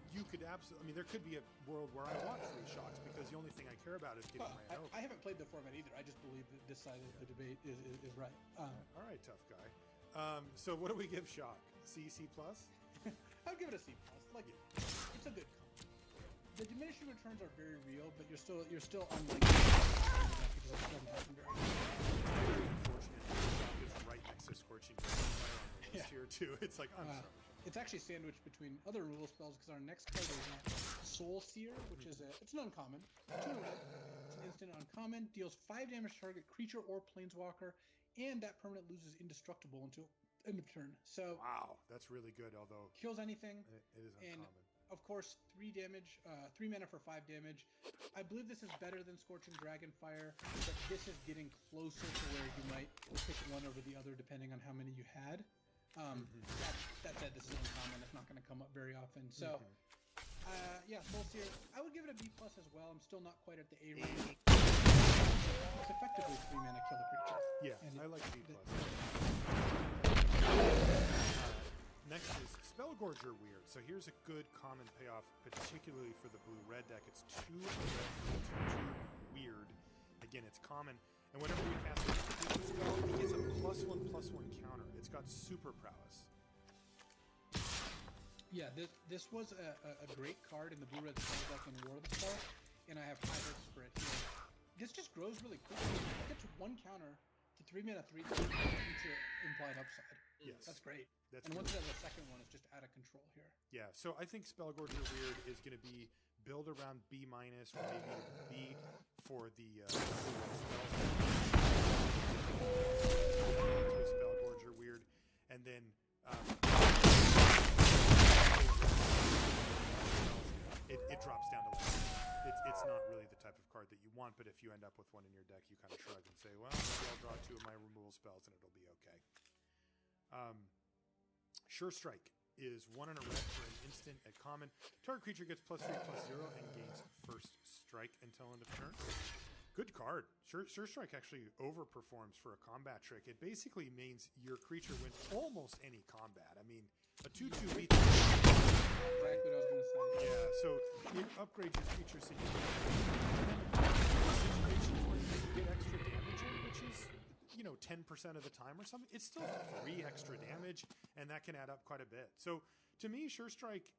S1: you could absolutely. I mean, there could be a world where I want 3 Shocks because the only thing I care about is getting my own.
S3: I haven't played the format either. I just believe that this side of the debate is right.
S1: All right, tough guy. So what do we give Shock? C plus?
S3: I'd give it a C plus. Like it's a good card. The diminishing returns are very real, but you're still unlikely. It doesn't happen very often.
S1: Unfortunately, Shock is right next to Scorching Dragonfire on the list here too. It's like I'm sorry.
S3: It's actually sandwiched between other removal spells because our next card is Soul Seer, which is it's an uncommon. 2 red. It's an instant uncommon. Deals 5 damage to target creature or planeswalker, and that permanent loses indestructible until end of turn. So
S1: wow, that's really good. Although
S3: kills anything.
S1: It is uncommon.
S3: And of course, 3 damage, 3 mana for 5 damage. I believe this is better than Scorching Dragonfire, but this is getting closer to where you might pick one over the other depending on how many you had. That said, this is uncommon. It's not going to come up very often. So, yeah, Soul Seer. I would give it a B plus as well. I'm still not quite at the A range. It's effectively 3 mana kill a creature.
S1: Yeah, and I like B plus. Next is Spellgorger Weird. So here's a good common payoff, particularly for the blue-red deck. It's 2 red, 2 weird. Again, it's common. And whenever we cast a creature spell, it gets a +1/+1 counter. It's got super prowess.
S3: Yeah, this was a great card in the blue-red spell deck in War of the Spell, and I have high hopes for it here. This just grows really quickly. It gets 1 counter to 3 mana, 3 creature implied upside.
S1: Yes.
S3: That's great.
S1: That's
S3: and once it has a second one, it's just out of control here.
S1: Yeah, so I think Spellgorger Weird is going to be build around B- or maybe B for the Spellgorger Weird, and then it drops down to 1. It's not really the type of card that you want, but if you end up with one in your deck, you kind of shrug and say, well, maybe I'll draw 2 of my removal spells and it'll be okay. Sure Strike is 1 and a red for an instant at common. Target creature gets +3/+0 and gains first strike until end of turn. Good card. Sure Strike actually overperforms for a combat trick. It basically means your creature wins almost any combat. I mean, a 2/2 beats.
S3: Right, what I was going to say.
S1: Yeah, so it upgrades your creature so you can situations where you get extra damage in, which is 10% of the time or something. It's still 3 extra damage, and that can add up quite a bit. So to me, Sure Strike,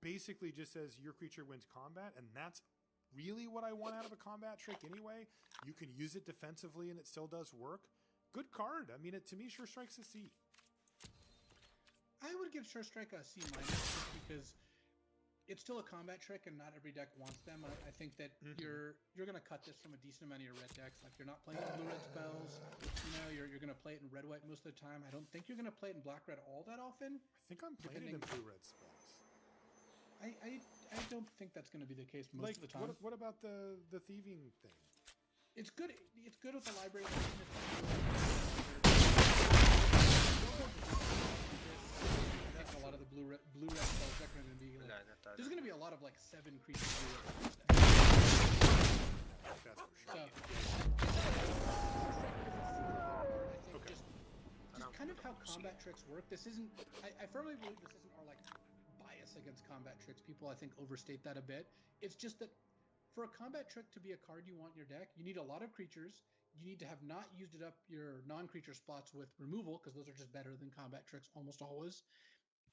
S1: basically just says your creature wins combat, and that's really what I want out of a combat trick anyway. You can use it defensively, and it still does work. Good card. I mean, to me, Sure Strike's a C.
S3: I would give Sure Strike a C- just because it's still a combat trick, and not every deck wants them. I think that you're going to cut this from a decent amount of your red decks. Like, you're not playing blue-red spells. You're going to play it in red-white most of the time. I don't think you're going to play it in black-red all that often.
S1: I think I'm playing it in blue-red spells.
S3: I don't think that's going to be the case most of the time.
S1: What about the thieving thing?
S3: It's good. It's good with the library. I think a lot of the blue red spells are going to be like. There's going to be a lot of like 7 creatures.
S1: That's for sure.
S3: So, I think just kind of how combat tricks work. This isn't. I firmly believe this isn't our like bias against combat tricks. People I think overstate that a bit. It's just that for a combat trick to be a card you want in your deck, you need a lot of creatures. You need to have not used it up your non-creature spots with removal, because those are just better than combat tricks almost always.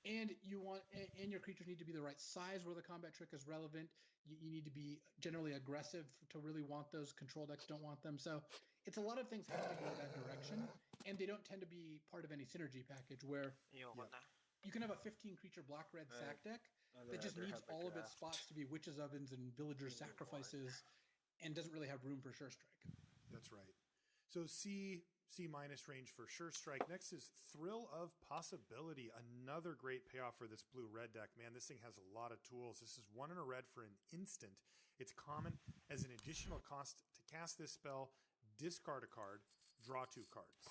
S3: And you want, and your creatures need to be the right size where the combat trick is relevant. You need to be generally aggressive to really want those. Control decks don't want them. So it's a lot of things have to go that direction, and they don't tend to be part of any synergy package where you can have a 15 creature black red sack deck that just needs all of its spots to be witches' ovens and villagers' sacrifices, and doesn't really have room for Sure Strike.
S1: That's right. So C minus range for Sure Strike. Next is Thrill of Possibility. Another great payoff for this blue-red deck. Man, this thing has a lot of tools. This is 1 and a red for an instant. It's common. As an additional cost to cast this spell, discard a card, draw 2 cards.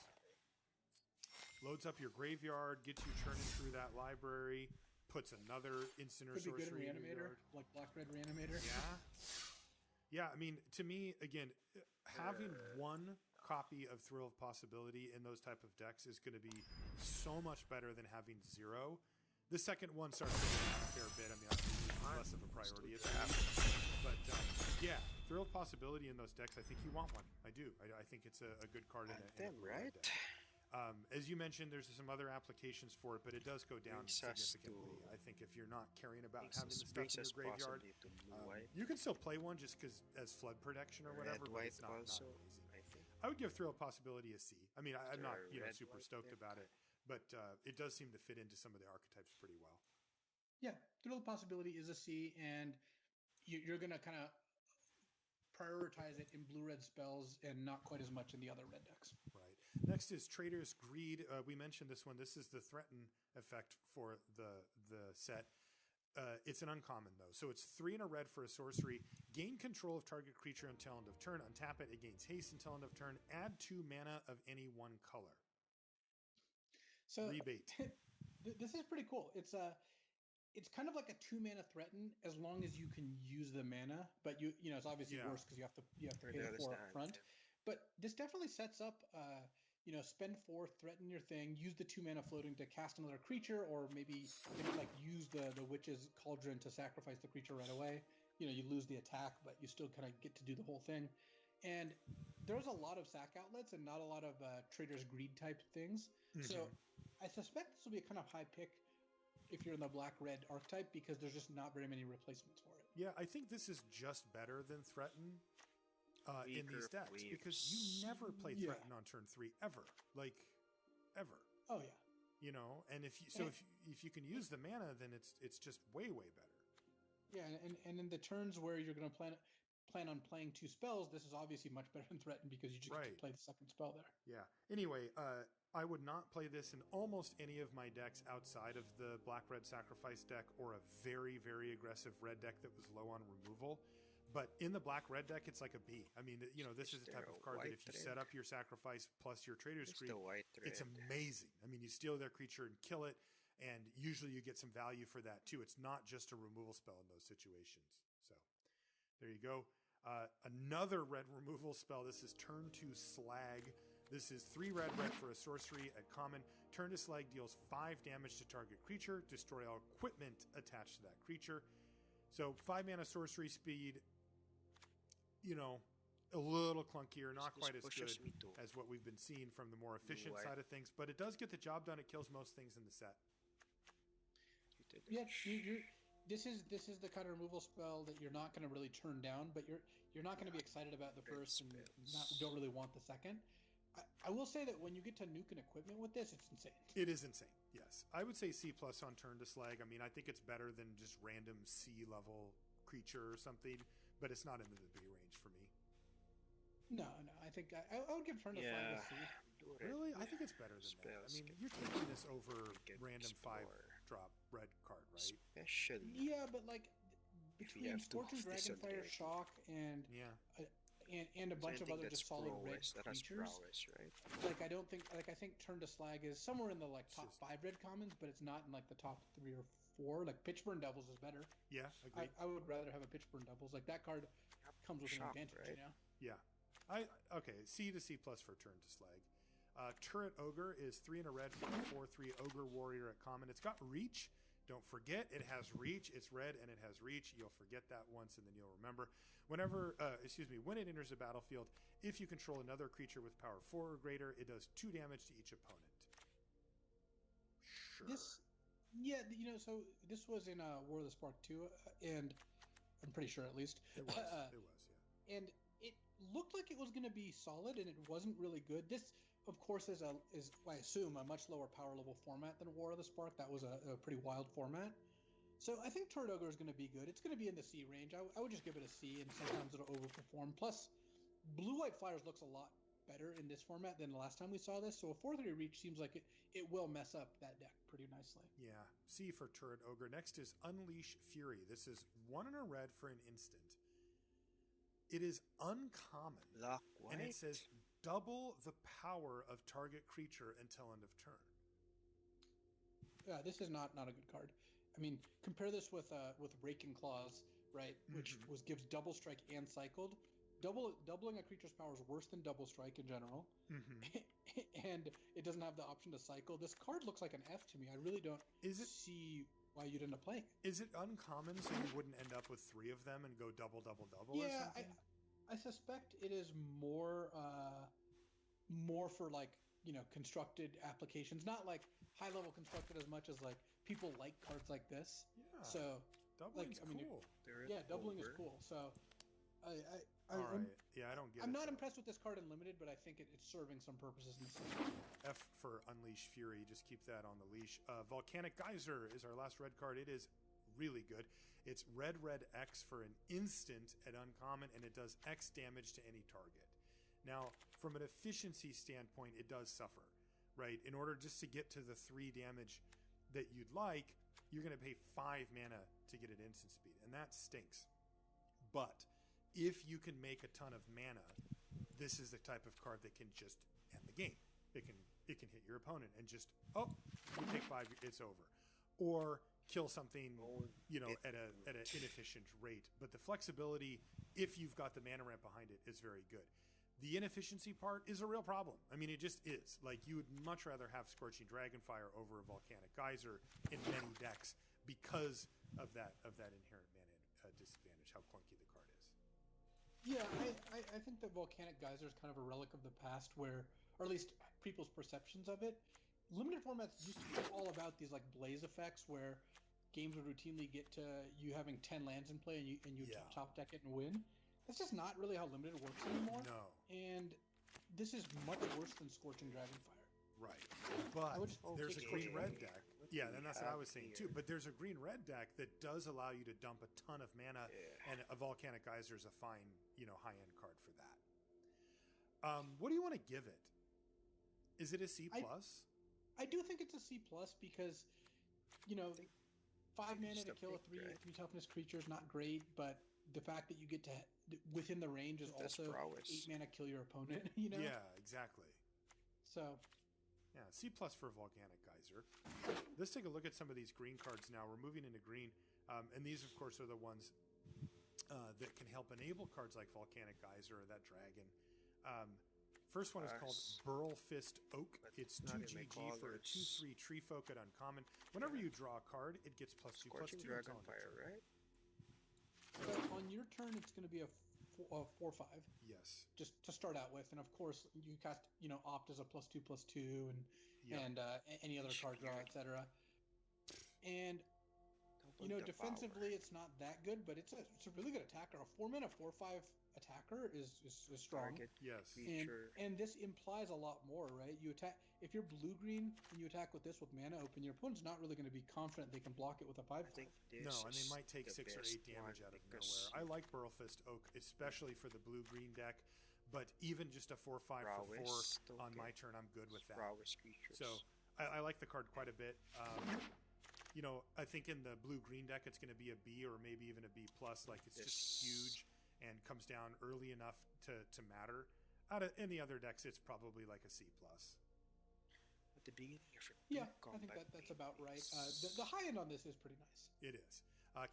S1: Loads up your graveyard, gets you churning through that library, puts another instant or sorcery in your yard.
S3: Like black-red Reanimator.
S1: Yeah, I mean, to me, again, having 1 copy of Thrill of Possibility in those type of decks is going to be so much better than having 0. The second one starts to get a fair bit. I mean, it's less of a priority. But yeah, Thrill of Possibility in those decks, I think you want one. I do. I think it's a good card in a
S4: right?
S1: deck. As you mentioned, there's some other applications for it, but it does go down significantly. I think if you're not caring about having the stuff in your graveyard, you can still play one just because as flood protection or whatever, but it's not amazing. I would give Thrill of Possibility a C. I mean, I'm not super stoked about it, but it does seem to fit into some of the archetypes pretty well.
S3: Yeah, Thrill of Possibility is a C, and you're going to kind of prioritize it in blue-red spells and not quite as much in the other red decks.
S1: Right. Next is Trader's Greed. We mentioned this one. This is the threaten effect for the set. It's an uncommon, though. So it's 3 and a red for a sorcery. Gain control of target creature until end of turn. Untap it. It gains haste until end of turn. Add 2 mana of any one color.
S3: So
S1: rebate.
S3: This is pretty cool. It's kind of like a 2 mana threaten as long as you can use the mana, but it's obviously worse because you have to pay the 4 up front. But this definitely sets up spend 4, threaten your thing, use the 2 mana floating to cast another creature, or maybe like use the Witch's Cauldron to sacrifice the creature right away. You lose the attack, but you still kind of get to do the whole thing. And there's a lot of sack outlets and not a lot of Trader's Greed type things. Mm-hmm. So I suspect this will be a kind of high pick if you're in the black-red archetype, because there's just not very many replacements for it.
S1: Yeah, I think this is just better than Threaten in these decks, because you never play Threaten on turn 3 ever, ever.
S3: Oh yeah.
S1: And if you can use the mana, then it's just way better.
S3: Yeah, and in the turns where you're going to plan on playing 2 spells, this is obviously much better than Threaten, because you just get to play the second spell there.
S1: Yeah. Anyway, I would not play this in almost any of my decks outside of the black-red sacrifice deck or a very, very aggressive red deck that was low on removal. But in the black-red deck, it's like a B. I mean, this is the type of card that if you set up your sacrifice plus your Trader's Greed, it's amazing. I mean, you steal their creature and kill it, and usually you get some value for that too. It's not just a removal spell in those situations. So there you go. Another red removal spell. This is Turn to Slag. This is 3 red for a sorcery at common. Turn to Slag deals 5 damage to target creature. Destroy all equipment attached to that creature. So 5 mana sorcery speed, a little clunkier, not quite as good as what we've been seeing from the more efficient side of things, but it does get the job done. It kills most things in the set.
S3: Yeah, this is the kind of removal spell that you're not going to really turn down, but you're not going to be excited about the first and don't really want the second. I will say that when you get to nuke and equipment with this, it's insane.
S1: It is insane, yes. I would say C+ on Turn to Slag. I mean, I think it's better than just random C-level creature or something, but it's not in the B range for me.
S3: No, I think I would give Turn to Slag a C.
S1: Really? I think it's better than that. I mean, you're taking this over random 5-drop red card, right?
S4: Especially.
S3: Yeah, but between Scorching Dragonfire, Shock, and and a
S2: So I
S3: bunch of
S2: think
S3: other
S2: that's
S3: just solid red
S2: prowess. That has
S3: creatures.
S2: prowess, right?
S3: Like I think Turn to Slag is somewhere in the like top
S1: just-
S3: 5 red commons, but it's not in like the top 3 or 4. Like Pitchburn Devils is better.
S1: Yeah, agreed.
S3: I would rather have a Pitchburn Devils. Like that card comes with an
S2: Shock,
S3: advantage,
S2: right?
S3: you know.
S1: Yeah. Okay, C to C plus for Turn to Slag. Turret Ogre is 3 in a red for a 4/3 Ogre Warrior at common. It's got reach. Don't forget, it has reach. It's red and it has reach. You'll forget that once and then you'll remember. When it enters the battlefield, if you control another creature with power 4 or greater, it does 2 damage to each opponent. Sure.
S3: So this was in War of the Spark 2, and I'm pretty sure at least.
S1: It was, yeah.
S3: And it looked like it was going to be solid, and it wasn't really good. This, of course, is I assume a much lower power level format than War of the Spark. That was a pretty wild format. So I think Turret Ogre is going to be good. It's going to be in the C range. I would just give it a C, and sometimes it'll overperform. Plus, Blue White Flyers looks a lot better in this format than the last time we saw this. So a 4/3 reach seems like it will mess up that deck pretty nicely.
S1: Yeah. C for Turret Ogre. Next is Unleash Fury. This is 1 in a red for an instant. It is uncommon.
S2: Black white.
S1: And it says double the power of target creature until end of turn.
S3: Yeah, this is not a good card. I mean, compare this with Raking Claws, right? Which gives double strike and cycled. Doubling a creature's power is worse than double strike in general, and it doesn't have the option to cycle. This card looks like an F to me. I really don't see why you'd end up playing it.
S1: Is it uncommon so you wouldn't end up with 3 of them and go double or something?
S3: I suspect it is more for like, you know, constructed applications, not like high level constructed as much as like people like cards like this.
S1: Yeah.
S3: So
S1: doubling's cool.
S3: Doubling is cool. So I
S1: don't get it.
S3: I'm not impressed with this card in limited, but I think it's serving some purposes in the set.
S1: F for Unleash Fury. Just keep that on the leash. Volcanic Geyser is our last red card. It is really good. It's red X for an instant at uncommon, and it does X damage to any target. Now, from an efficiency standpoint, it does suffer, right? In order just to get to the 3 damage that you'd like, you're going to pay 5 mana to get at instant speed, and that stinks. But if you can make a ton of mana, this is the type of card that can just end the game. It can hit your opponent and just, you take 5, it's over. Or kill something, at an inefficient rate. But the flexibility, if you've got the mana ramp behind it, is very good. The inefficiency part is a real problem. I mean, it just is. Like, you would much rather have Scorching Dragonfire over a Volcanic Geyser in many decks because of that inherent mana disadvantage, how clunky the card is.
S3: Yeah, I think that Volcanic Geyser is kind of a relic of the past where, or at least people's perceptions of it. Limited formats used to be all about these like blaze effects where games would routinely get to you having 10 lands in play and you top deck it and win. That's just not really how limited works anymore.
S1: No.
S3: And this is much worse than Scorching Dragonfire.
S1: Right. But there's a green-red deck. Yeah, and that's what I was saying too. But there's a green-red deck that does allow you to dump a ton of mana, and a Volcanic Geyser is a fine, high-end card for that. What do you want to give it? Is it a C+?
S3: I do think it's a C+ because, 5 mana to kill a 3 toughness creature is not great, but the fact that you get to within the range is also prowess. 8 mana kill your opponent.
S1: Yeah, exactly.
S3: So.
S1: Yeah, C+ for Volcanic Geyser. Let's take a look at some of these green cards now. We're moving into green, and these, of course, are the ones that can help enable cards like Volcanic Geyser or that dragon. First one is called Burl Fist Oak. It's 2 GG for a 2/3 Tree Folk at uncommon. Whenever you draw a card, it gets +2/+2.
S2: Dragonfire, right?
S3: So on your turn, it's going to be a 4/5.
S1: Yes.
S3: Just to start out with, and of course you cast, Opt as a +2/+2, and any other card draw, etc. And defensively, it's not that good, but it's a really good attacker. A 4 mana 4/5 attacker is strong.
S2: Target
S1: yes.
S3: And this implies a lot more, right? You attack if you're blue green and you attack with this with mana open, your opponent's not really going to be confident they can block it with a 5/5.
S1: No, and they might take 6 or 8 damage out of nowhere. I like Burl Fist Oak, especially for the blue green deck. But even just a 4/5 for 4 on my turn, I'm good with that. So I like the card quite a bit. I think in the blue green deck it's going to be a B or maybe even a B+. Like, it's just huge. and comes down early enough to matter. In the other decks, it's probably like a C+.
S2: At the beginning of
S3: I think that's about right. The high end on this is pretty nice.
S1: It is.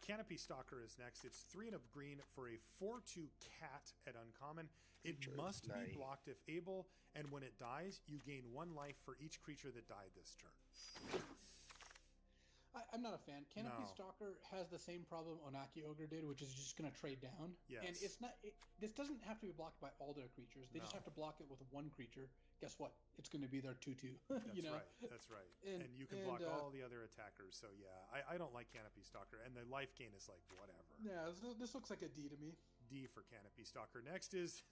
S1: Canopy Stalker is next. It's 3 and a green for a 4/2 cat at uncommon. It must be blocked if able, and when it dies, you gain 1 life for each creature that died this turn.
S3: I'm not a fan. Canopy Stalker has the same problem Onaki Ogre did, which is just going to trade down.
S1: Yes.
S3: And it's not. This doesn't have to be blocked by all their creatures. They just have to block it with 1 creature. Guess what? It's going to be their 2/2.
S1: That's right. And you can block all the other attackers. So yeah, I don't like Canopy Stalker, and the life gain is like whatever.
S3: Yeah, this looks like a D to me.
S1: D for Canopy Stalker. Next is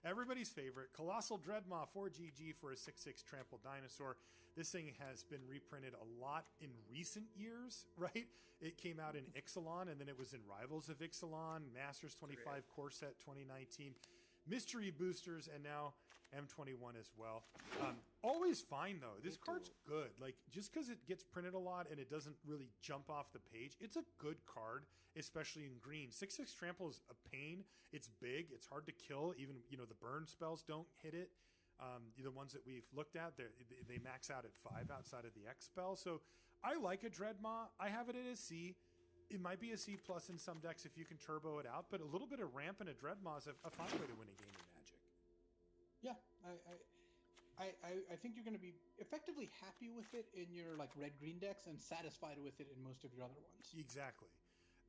S1: everybody's favorite, Colossal Dreadmaw 4GG for a 6/6 trampled dinosaur. This thing has been reprinted a lot in recent years, right? It came out in Ixalan, and then it was in Rivals of Ixalan, Masters 25 Core Set 2019, Mystery Boosters, and now M21 as well. Always fine though. This card's good. Like, just because it gets printed a lot and it doesn't really jump off the page, it's a good card, especially in green. 6/6 trample is a pain. It's big. It's hard to kill. Even the burn spells don't hit it. The ones that we've looked at, they max out at 5 outside of the X spell. So I like a Dreadmaw. I have it at a C. It might be a C+ in some decks if you can turbo it out, but a little bit of ramp and a Dreadmaw is a fine way to win a game in Magic.
S3: Yeah, I think you're going to be effectively happy with it in your like red-green decks and satisfied with it in most of your other ones.
S1: Exactly.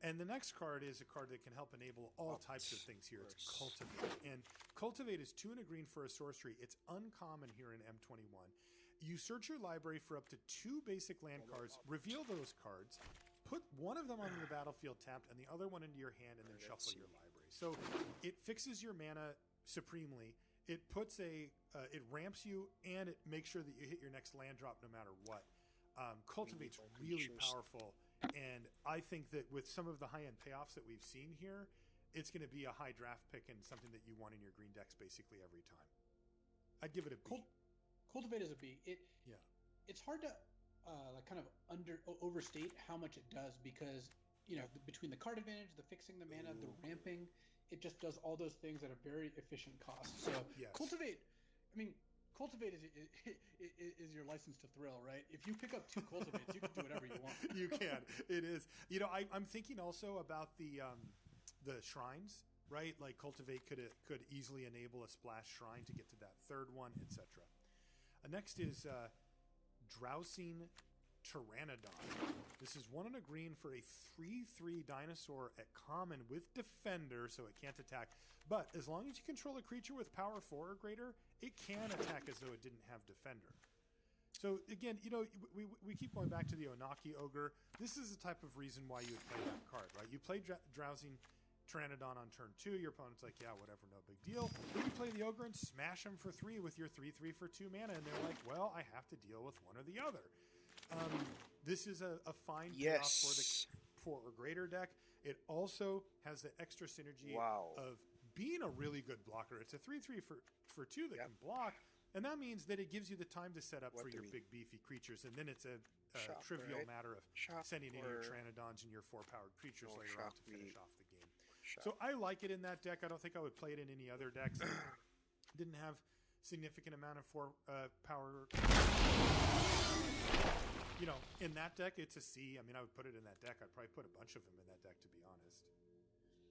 S1: And the next card is a card that can help enable all types of things here. It's Cultivate. And Cultivate is 2 and a green for a sorcery. It's uncommon here in M21. You search your library for up to 2 basic land cards, reveal those cards, put one of them onto the battlefield tapped and the other one into your hand, and then shuffle your library. So it fixes your mana supremely. It puts it ramps you, and it makes sure that you hit your next land drop no matter what. Cultivate's really powerful, and I think that with some of the high-end payoffs that we've seen here, it's going to be a high draft pick and something that you want in your green decks basically every time. I'd give it a B.
S3: Cultivate is a B. It's hard to kind of overstate how much it does, because between the card advantage, the fixing the mana, the ramping, it just does all those things at a very efficient cost. So yes. Cultivate is your license to thrill, right? If you pick up 2 cultivates, you can do whatever you want.
S1: You can. It is. I'm thinking also about the shrines, right? Like Cultivate could easily enable a splash shrine to get to that 3rd one, etc. Next is Drowsing Pteranodon. This is 1 and a green for a 3/3 dinosaur at common with Defender, so it can't attack. But as long as you control a creature with power 4 or greater, it can attack as though it didn't have Defender. So again, we keep going back to the Onaki Ogre. This is the type of reason why you would play that card, right? You play Drowsing Pteranodon on turn 2, your opponent's like, yeah, whatever, no big deal. Then you play the Ogre and smash them for 3 with your 3/3 for 2 mana, and they're like, well, I have to deal with one or the other. This is a fine payoff for the 4 or greater deck. It also has the extra synergy of being a really good blocker. It's a 3/3 for 2 that can block, and that means that it gives you the time to set up for your big beefy creatures, and then it's a trivial matter of sending in your Pteranodons and your 4-powered creatures later on to finish off the game. So I like it in that deck. I don't think I would play it in any other decks. Didn't have significant amount of 4 power. In that deck, it's a C. I mean, I would put it in that deck. I'd probably put a bunch of them in that deck, to be honest.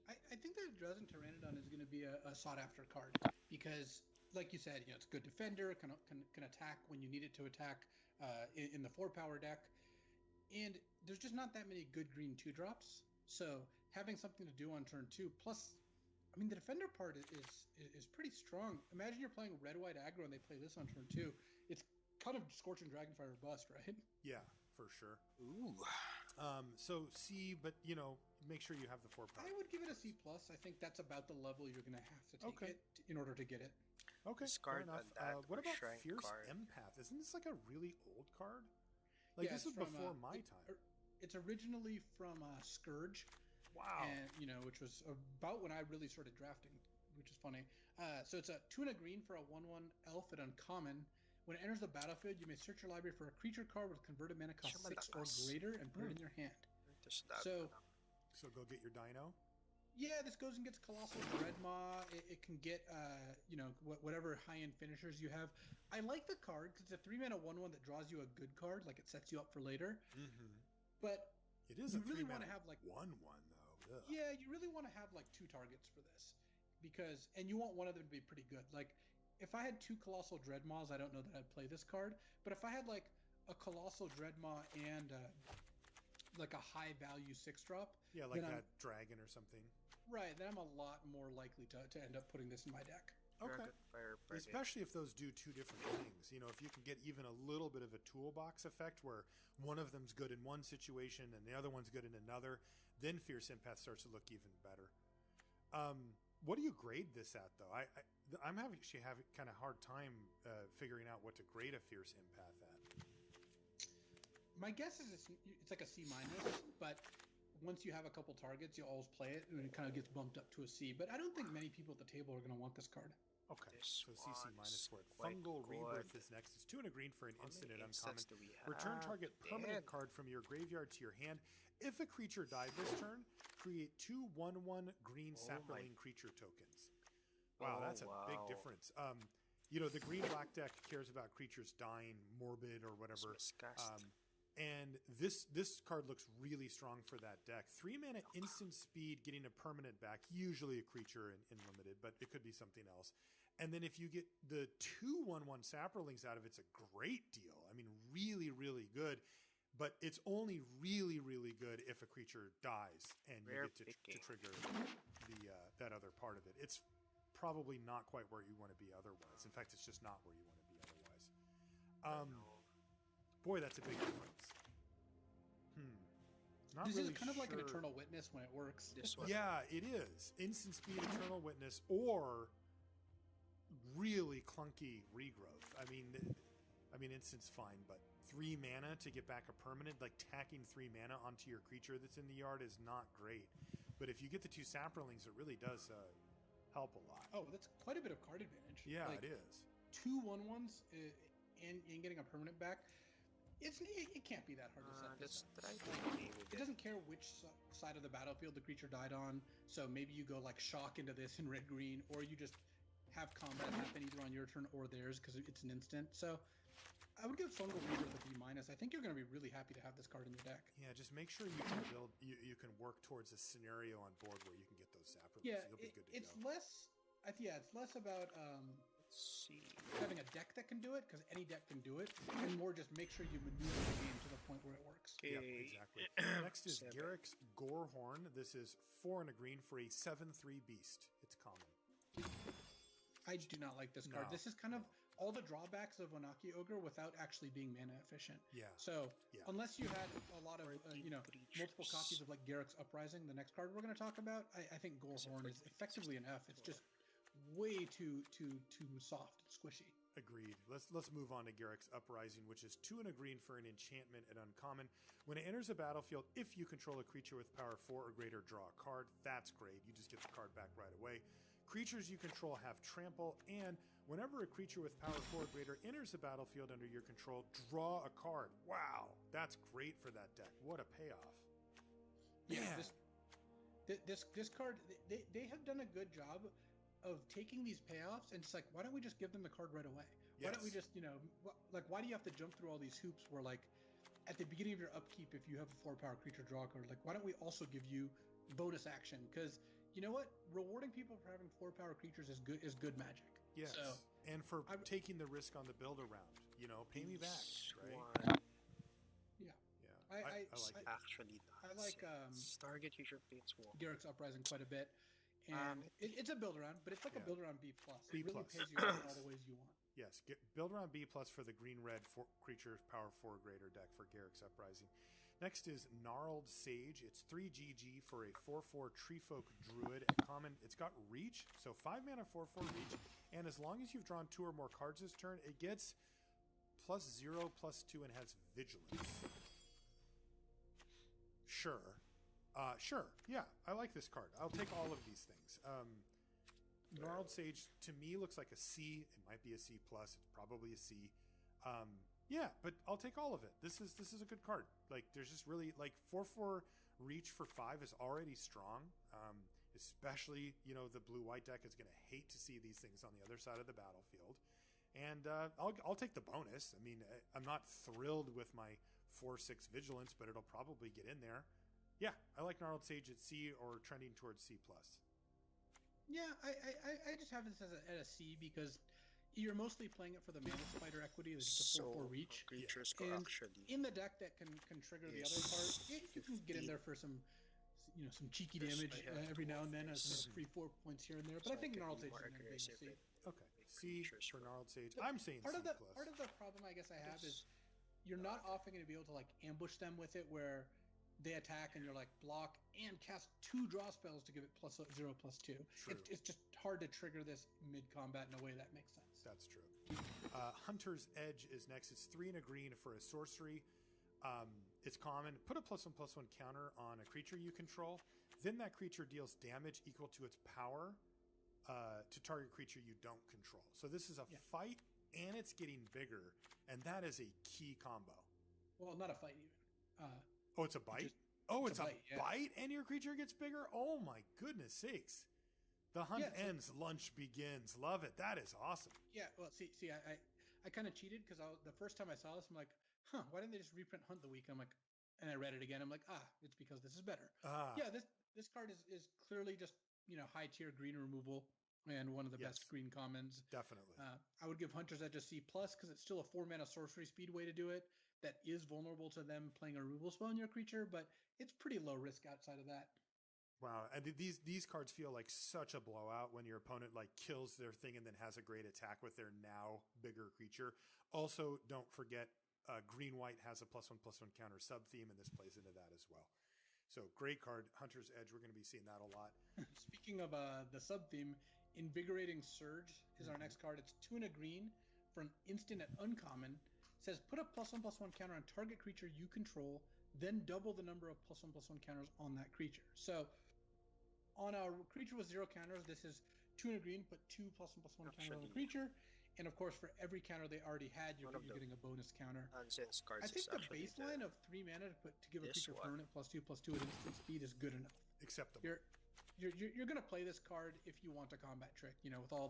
S3: I think that Drowsing Pteranodon is going to be a sought-after card because, like you said, it's a good defender, can attack when you need it to attack in the 4-power deck. And there's just not that many good green 2-drops. So having something to do on turn 2, plus, I mean, the defender part is pretty strong. Imagine you're playing red-white aggro and they play this on turn 2. It's kind of Scorching Dragonfire or bust, right?
S1: Yeah, for sure.
S2: Ooh.
S1: So C, but make sure you have the 4 power.
S3: I would give it a C+. I think that's about the level you're going to have to take it in order to get it.
S1: Okay, fair enough. What about Fierce Empath? Isn't this like a really old card? Like, this was before my time.
S3: It's originally from Scourge.
S1: Wow.
S3: And, which was about when I really started drafting, which is funny. So it's a 2 and a green for a 1/1 elf at uncommon. When it enters the battlefield, you may search your library for a creature card with converted mana cost 6 or greater and put it in your hand. So
S1: go get your dino?
S3: Yeah, this goes and gets Colossal Dreadmaw. It can get, whatever high-end finishers you have. I like the card because it's a 3-mana 1/1 that draws you a good card, like it sets you up for later.
S1: Mm-hmm.
S3: But
S1: it is
S3: you
S1: a
S3: really
S1: 3-mana
S3: want to have like
S1: 1/1 though. Ugh.
S3: Yeah, you really want to have like 2 targets for this and you want one of them to be pretty good. Like if I had 2 Colossal Dreadmaws, I don't know that I'd play this card. But if I had like a Colossal Dreadmaw and like a high value 6-drop,
S1: yeah, like that dragon or something.
S3: Right, then I'm a lot more likely to end up putting this in my deck.
S1: Okay. Especially if those do 2 different things. You know, if you can get even a little bit of a toolbox effect where one of them's good in one situation and the other one's good in another, then Fierce Empath starts to look even better. What do you grade this at, though? I'm having kind of hard time figuring out what to grade a Fierce Empath at.
S3: My guess is it's like a C-, but once you have a couple targets, you always play it, and it kind of gets bumped up to a C. But I don't think many people at the table are going to want this card.
S1: Okay, so CC- for it. Fungal Rebirth is next. It's 2 and a green for an instant at uncommon. Return target permanent card from your graveyard to your hand. If a creature died this turn, create 2 1/1 green sapperling creature tokens. Wow, that's a big difference. The green-black deck cares about creatures dying, morbid or whatever. And this card looks really strong for that deck. 3-mana instant speed, getting a permanent back, usually a creature in limited, but it could be something else. And then if you get the 2 1/1 Sapperlings out of it, it's a great deal. I mean, really, really good. But it's only really, really good if a creature dies and you get to trigger that other part of it. It's probably not quite where you want to be otherwise. In fact, it's just not where you want to be otherwise. Boy, that's a big difference. Not
S3: this
S1: really
S3: is kind of like an Eternal Witness when it works.
S1: Yeah, it is. Instant speed Eternal Witness or really clunky regrowth. I mean, instant's fine, but 3 mana to get back a permanent, like tacking 3 mana onto your creature that's in the yard is not great. But if you get the 2 Sapperlings, it really does help a lot.
S3: Oh, that's quite a bit of card advantage.
S1: Yeah, like, it is.
S3: 2 1/1s and getting a permanent back. It can't be that hard to set this up. It doesn't care which side of the battlefield the creature died on, so maybe you go like shock into this in red-green, or you just have combat happen either on your turn or theirs because it's an instant. So I would give Fungal Rebirth a B-. I think you're going to be really happy to have this card in your deck.
S1: Yeah, just make sure you can build, you can work towards a scenario on board where you can get those Sapperlings.
S3: Yeah,
S1: you'll be good to
S3: it's
S1: go.
S3: it's less about having a deck that can do it, because any deck can do it, and more just make sure you maneuver the game to the point where it works.
S1: Yeah, exactly. Next is Garrick's Gorehorn. This is 4 and a green for a 7/3 beast. It's common.
S3: I do not like this card. This is kind of all the drawbacks of Onaki Ogre without actually being mana efficient.
S1: Yeah.
S3: So unless you had a lot of multiple copies of like Garrick's Uprising, the next card we're going to talk about, I think Gorehorn is effectively an F. It's just way too soft and squishy.
S1: Agreed. Let's move on to Garrick's Uprising, which is 2 and a green for an enchantment at uncommon. When it enters the battlefield, if you control a creature with power 4 or greater, draw a card. That's great. You just get the card back right away. Creatures you control have trample, and whenever a creature with power 4 or greater enters the battlefield under your control, draw a card. Wow, that's great for that deck. What a payoff.
S3: Yeah, this card, they have done a good job of taking these payoffs, and it's like, why don't we just give them the card right away?
S1: Yes.
S3: Why don't we just, why do you have to jump through all these hoops where, like, at the beginning of your upkeep, if you have a 4-power creature, draw a card, like, why don't we also give you bonus action? Because you know what? Rewarding people for having 4-power creatures is good magic.
S1: Yes.
S3: So,
S1: and for taking the risk on the build around, pay me back, right?
S3: Yeah.
S1: I like it.
S2: Actually,
S3: I like
S2: target creature planeswalker.
S3: Garrick's Uprising quite a bit. And it's a build around, but it's like a build around B+.
S1: B+.
S3: It really pays you out in all the ways you want.
S1: Yes, build around B+ for the green-red creature power 4 or greater deck for Garrick's Uprising. Next is Gnarled Sage. It's 3 GG for a 4/4 Treefolk Druid at common. It's got reach, so 5 mana 4/4 reach, and as long as you've drawn 2 or more cards this turn, it gets +0/+2 and has Vigilance. Sure. Sure. Yeah, I like this card. I'll take all of these things. Gnarled Sage to me looks like a C. It might be a C+. It's probably a C. Yeah, but I'll take all of it. This is a good card. Like, there's just really, like, 4/4 reach for 5 is already strong. especially, the blue-white deck is going to hate to see these things on the other side of the battlefield. And I'll take the bonus. I mean, I'm not thrilled with my 4/6 Vigilance, but it'll probably get in there. Yeah, I like Gnarled Sage at C or trending towards C+.
S3: Yeah, I just have this at a C because you're mostly playing it for the Mana Spider equity. It's just a 4/4 reach.
S2: Creatures go
S3: And
S2: actually.
S3: in the deck that can trigger the other part, you can get in there for some cheeky damage every now and then as 3-4 points here and there. But I think Gnarled Sage is going to be a C.
S1: Okay, C for Gnarled Sage. I'm saying
S3: part
S1: C+.
S3: Part of the problem I guess I have is you're not often going to be able to like ambush them with it where they attack and you're like block and cast 2 draw spells to give it +0/+2. It's just hard to trigger this mid-combat in a way that makes sense.
S1: That's true. Hunter's Edge is next. It's 3 and a green for a sorcery. It's common. Put a +1/+1 counter on a creature you control. Then that creature deals damage equal to its power to target creature you don't control. So this is a fight, and it's getting bigger, and that is a key combo.
S3: Well, not a fight even.
S1: Oh, it's a bite? It's a bite and your creature gets bigger? Oh my goodness sakes. The hunt ends, lunch begins. Love it. That is awesome.
S3: Yeah, well, see, I kind of cheated because the first time I saw this, I'm like, why didn't they just reprint Hunt the Week? I'm like, and I read it again. I'm like, it's because this is better. Yeah, this card is clearly just, high tier green removal and one of the best green commons.
S1: Definitely.
S3: I would give Hunter's Edge a C+ because it's still a 4-mana sorcery speed way to do it. That is vulnerable to them playing a removal spell on your creature, but it's pretty low risk outside of that.
S1: Wow, and these cards feel like such a blowout when your opponent like kills their thing and then has a great attack with their now bigger creature. Also, don't forget green-white has a +1/+1 counter sub-theme, and this plays into that as well. So great card, Hunter's Edge. We're going to be seeing that a lot.
S3: Speaking of the sub-theme, Invigorating Surge is our next card. It's 2 and a green for an instant at uncommon. It says put a +1/+1 counter on target creature you control, then double the number of +1/+1 counters on that creature. So on a creature with 0 counters, this is 2 and a green, put 2 +1/+1 counters on the creature. And of course, for every counter they already had, you're getting a bonus counter. I think the baseline of 3 mana to give a creature permanent +2/+2 at instant speed is good enough.
S1: Acceptable.
S3: You're going to play this card if you want a combat trick, with all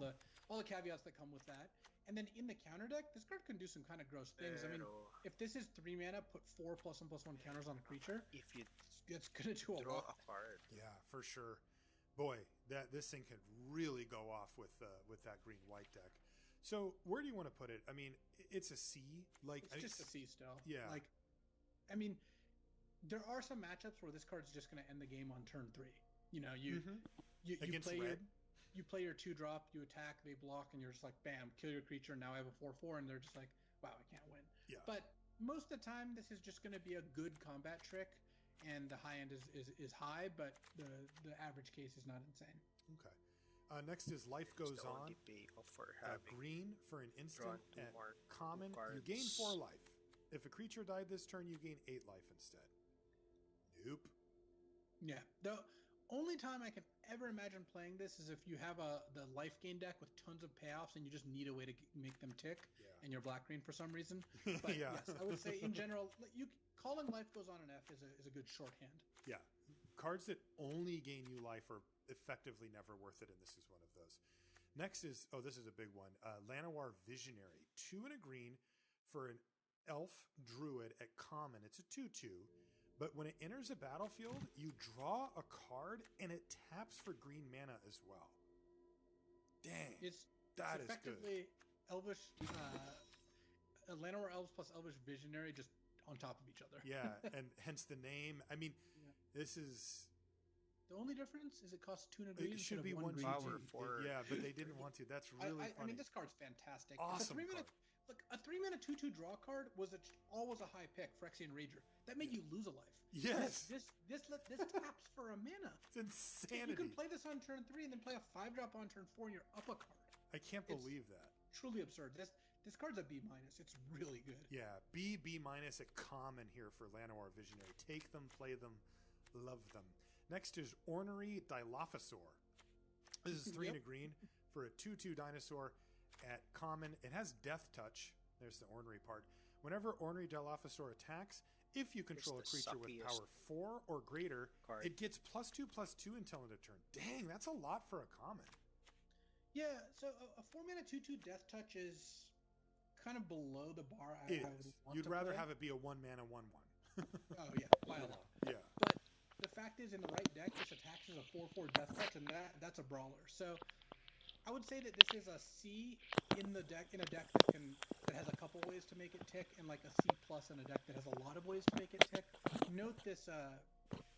S3: the caveats that come with that. And then in the counter deck, this card can do some kind of gross things. I mean, if this is 3 mana, put 4 +1/+1 counters on a creature.
S2: If you
S3: it's going to do a lot.
S2: A card.
S1: Yeah, for sure. Boy, this thing could really go off with that green-white deck. So where do you want to put it? I mean, it's a C.
S3: It's just a C still.
S1: Yeah.
S3: I mean, there are some matchups where this card's just going to end the game on turn 3. You play your 2-drop, you attack, they block, and you're just like, bam, kill your creature. Now I have a 4/4, and they're just like, wow, I can't win.
S1: Yeah.
S3: But most of the time, this is just going to be a good combat trick, and the high end is high, but the average case is not insane.
S1: Okay. Next is Life Goes On. Green for an instant at common. You gain 4 life. If a creature died this turn, you gain 8 life instead. Nope.
S3: Yeah. The only time I can ever imagine playing this is if you have the life gain deck with tons of payoffs and you just need a way to make them tick, and you're black-green for some reason. But yes, I would say in general, calling Life Goes On an F is a good shorthand.
S1: Yeah. Cards that only gain you life are effectively never worth it, and this is one of those. Next is, this is a big one, Llanowar Visionary. 2 and a green for an elf druid at common. It's a 2/2, but when it enters a battlefield, you draw a card, and it taps for green mana as well. Dang, it's effectively
S3: good. Elvish, Llanowar Elves plus Elvish Visionary just on top of each other.
S1: Yeah, and hence the name. I mean, this is...
S3: The only difference is it costs 2 and a green.
S1: It should be 1
S2: power for.
S1: Yeah, but they didn't want to. That's really funny.
S3: I mean, this card's fantastic.
S1: Awesome card.
S3: Look, a 3-mana 2/2 draw card was always a high pick, Phyrexian Rager. That made you lose a life.
S1: Yes.
S3: This taps for a mana.
S1: It's insanity.
S3: You can play this on turn 3 and then play a 5-drop on turn 4 and you're up a card.
S1: I can't believe that.
S3: Truly absurd. This card's a B-. It's really good.
S1: Yeah, B- at common here for Llanowar Visionary. Take them, play them, love them. Next is Ornery Dilophosaur. This is 3 and a green for a 2/2 dinosaur at common. It has Death Touch. There's the ornery part. Whenever Ornery Dilophosaur attacks, If you control a
S2: the
S1: creature with
S2: suckiest
S1: power 4 or greater,
S2: card.
S1: it gets +2/+2 until end of turn. Dang, that's a lot for a common.
S3: Yeah, so a 4-mana 2/2 Death Touch is kind of below the bar I would want
S1: You'd
S3: to
S1: rather
S3: play.
S1: have it be a 1-mana 1/1.
S3: Oh yeah, by a lot.
S1: Yeah.
S3: But the fact is, in the right deck, this attacks as a 4/4 Death Touch, and that's a brawler. So I would say that this is a C in the deck, in a deck that has a couple ways to make it tick, and like a C+ in a deck that has a lot of ways to make it tick. Note this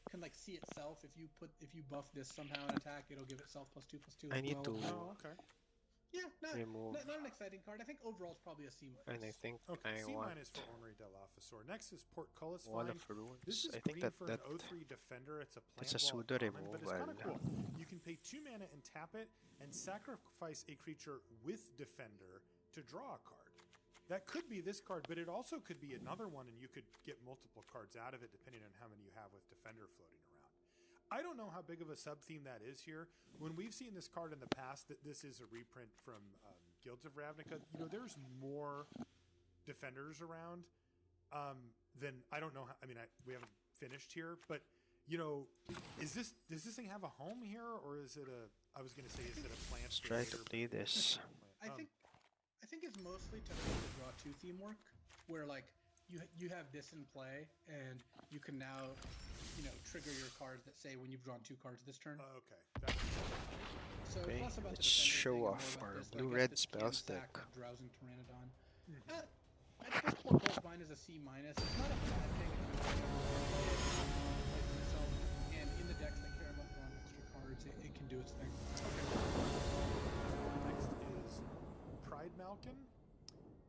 S3: can like see itself. If you buff this somehow in attack, it'll give itself +2/+2.
S4: I
S3: as
S4: need
S3: well.
S4: to
S1: Oh, okay.
S3: Yeah,
S4: remove.
S3: not an exciting card. I think overall it's probably a C-.
S4: And I think
S1: Okay,
S4: I
S1: C-
S4: want
S1: for Ornery del Alphasor. Next is Portcullis
S4: one
S1: Vine.
S4: of runes.
S1: This is
S4: I think
S1: green
S4: that
S1: for
S4: that
S1: an 03 defender. It's a plant
S4: it's a
S1: wall
S4: pseudo
S1: common, but it's kind of
S4: removal.
S1: cool. You can pay 2 mana and tap it and sacrifice a creature with defender to draw a card. That could be this card, but it also could be another one, and you could get multiple cards out of it depending on how many you have with defender floating around. I don't know how big of a sub-theme that is here. When we've seen this card in the past, that this is a reprint from Guilds of Ravnica, there's more defenders around than, I don't know how, we haven't finished here, but does this thing have a home here, or is it I was going to say, is it a plant?
S4: let's try to play this.
S3: I think it's mostly to make the draw 2 theme work, where like you have this in play, and you can now trigger your cards that say when you've drawn 2 cards this turn.
S1: Okay.
S3: So
S4: Okay,
S3: it's less about
S4: let's
S3: the defender
S4: show
S3: thing and more
S4: off
S3: about
S4: our
S3: this,
S4: blue-red
S3: this
S4: spells
S3: Scan Sack
S4: deck.
S3: of Drowsing Pteranodon. I think Portcullis Vine is a C-. It's not a bad thing. And in the decks that care about drawing extra cards, it can do its thing.
S1: Next is Pride Malkin,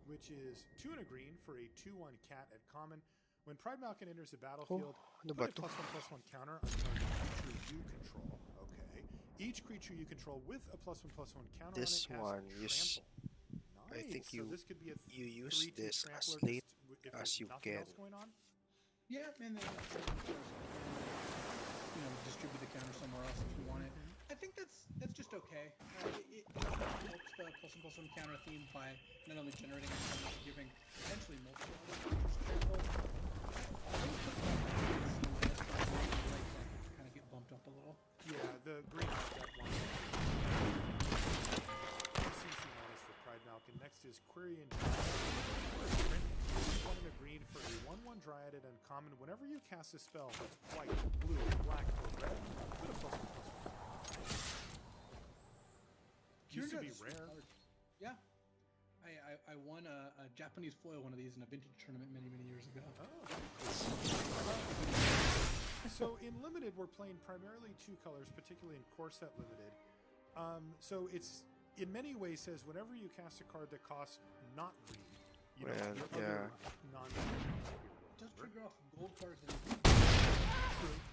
S1: which is 2 and a green for a 2/1 cat at common. When Pride Malkin enters the battlefield,
S4: ano
S1: put
S4: ba
S1: a
S4: to?
S1: +1/+1 counter on target creature you control. Okay. Each creature you control with a +1/+1 counter
S4: This
S1: on it
S4: one,
S1: has
S4: you
S1: trample.
S4: I think
S1: So this could be a
S4: you use
S1: 3/2
S4: this
S1: trampler
S4: as
S1: just
S4: late
S1: if
S4: as
S1: there's
S4: you
S1: nothing
S4: can.
S1: else going on.
S3: Yeah, and then distribute the counter somewhere else if you want it. I think that's just okay. It helps the +1/+1 counter theme by not only generating a counter, but giving potentially multiple other creatures trample. Kind of get bumped up a little.
S1: Yeah, the green that one. CC minus for Pride Malkin. Next is Quirion Dryad. 1 and a green for a 1/1 Dryad at uncommon. Whenever you cast a spell that's white, blue, black, or red, put a +1/+1. Used to be rare.
S3: Yeah. I won a Japanese foil one of these in a vintage tournament many years ago.
S1: So in Limited, we're playing primarily 2 colors, particularly in Core Set Limited. So it's in many ways says whenever you cast a card that costs not green, your other
S3: Just trigger off gold cards.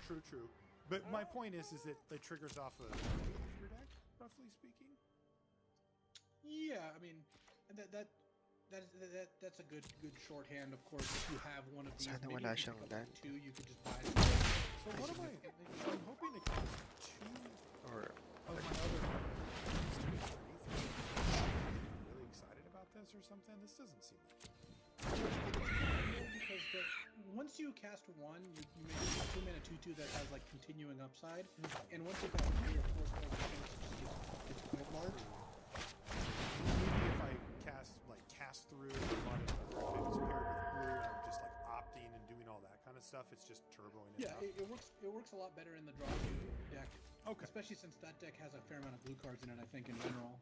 S1: True. But my point is that it triggers off of your deck, roughly speaking.
S3: Yeah, I mean that's a good shorthand. Of course, if you have one of these,
S4: Sana
S3: maybe
S4: wala
S3: if you
S4: siyang
S3: pick up
S4: land.
S3: 2, you could just buy it.
S1: So what am I? I'm hoping to cast 2
S4: Or
S1: of my other cards. Really excited about this or something? This doesn't seem like it.
S3: Because once you cast 1, you make a 2-mana 2/2 that has like continuing upside, and once you cast 3 or 4 spells, it's quite large.
S1: Maybe if I cast through a lot of if it was paired with blue and I'm just like opting and doing all that kind of stuff, it's just turboing it
S3: Yeah,
S1: up.
S3: it works a lot better in the draw 2 deck.
S1: Okay.
S3: Especially since that deck has a fair amount of blue cards in it, I think, in general.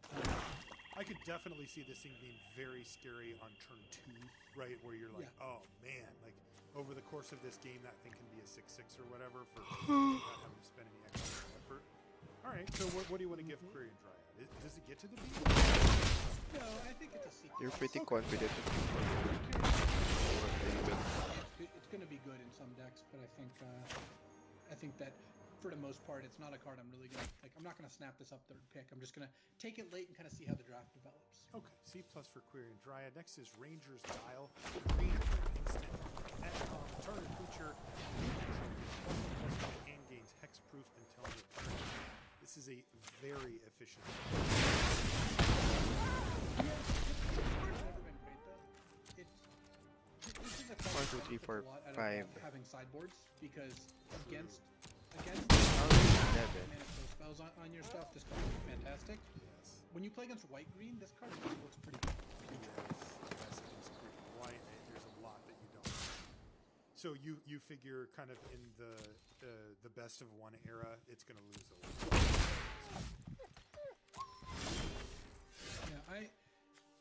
S1: I could definitely see this thing being very scary on turn 2, right? Where you're like, oh man, like over the course of this game, that thing can be a 6/6 or whatever for not having to spend any extra effort. All right, so what do you want to give Quirion Dryad? Does it get to the beat?
S3: No, I think it's a sequel.
S4: you're pretty confident.
S3: It's going to be good in some decks, but I think that for the most part, it's not a card I'm really going to like. I'm not going to snap this up 3rd pick. I'm just going to take it late and kind of see how the draft develops.
S1: Okay, C+ for Quirion Dryad. Next is Ranger's Dial. Green for an instant. Target creature and gains hexproof until end of turn. This is a very efficient.
S3: This card's never been great though. This is a card
S4: 2, 3, 4, 5.
S3: Having sideboards because against
S4: Oh, 11.
S3: mana kill spells on your stuff, this card is fantastic.
S1: Yes.
S3: When you play against white green, this card just looks pretty good.
S1: Yes, it's pretty white. There's a lot that you don't. So you figure kind of in the best of one era, it's going to lose a lot.
S3: Yeah,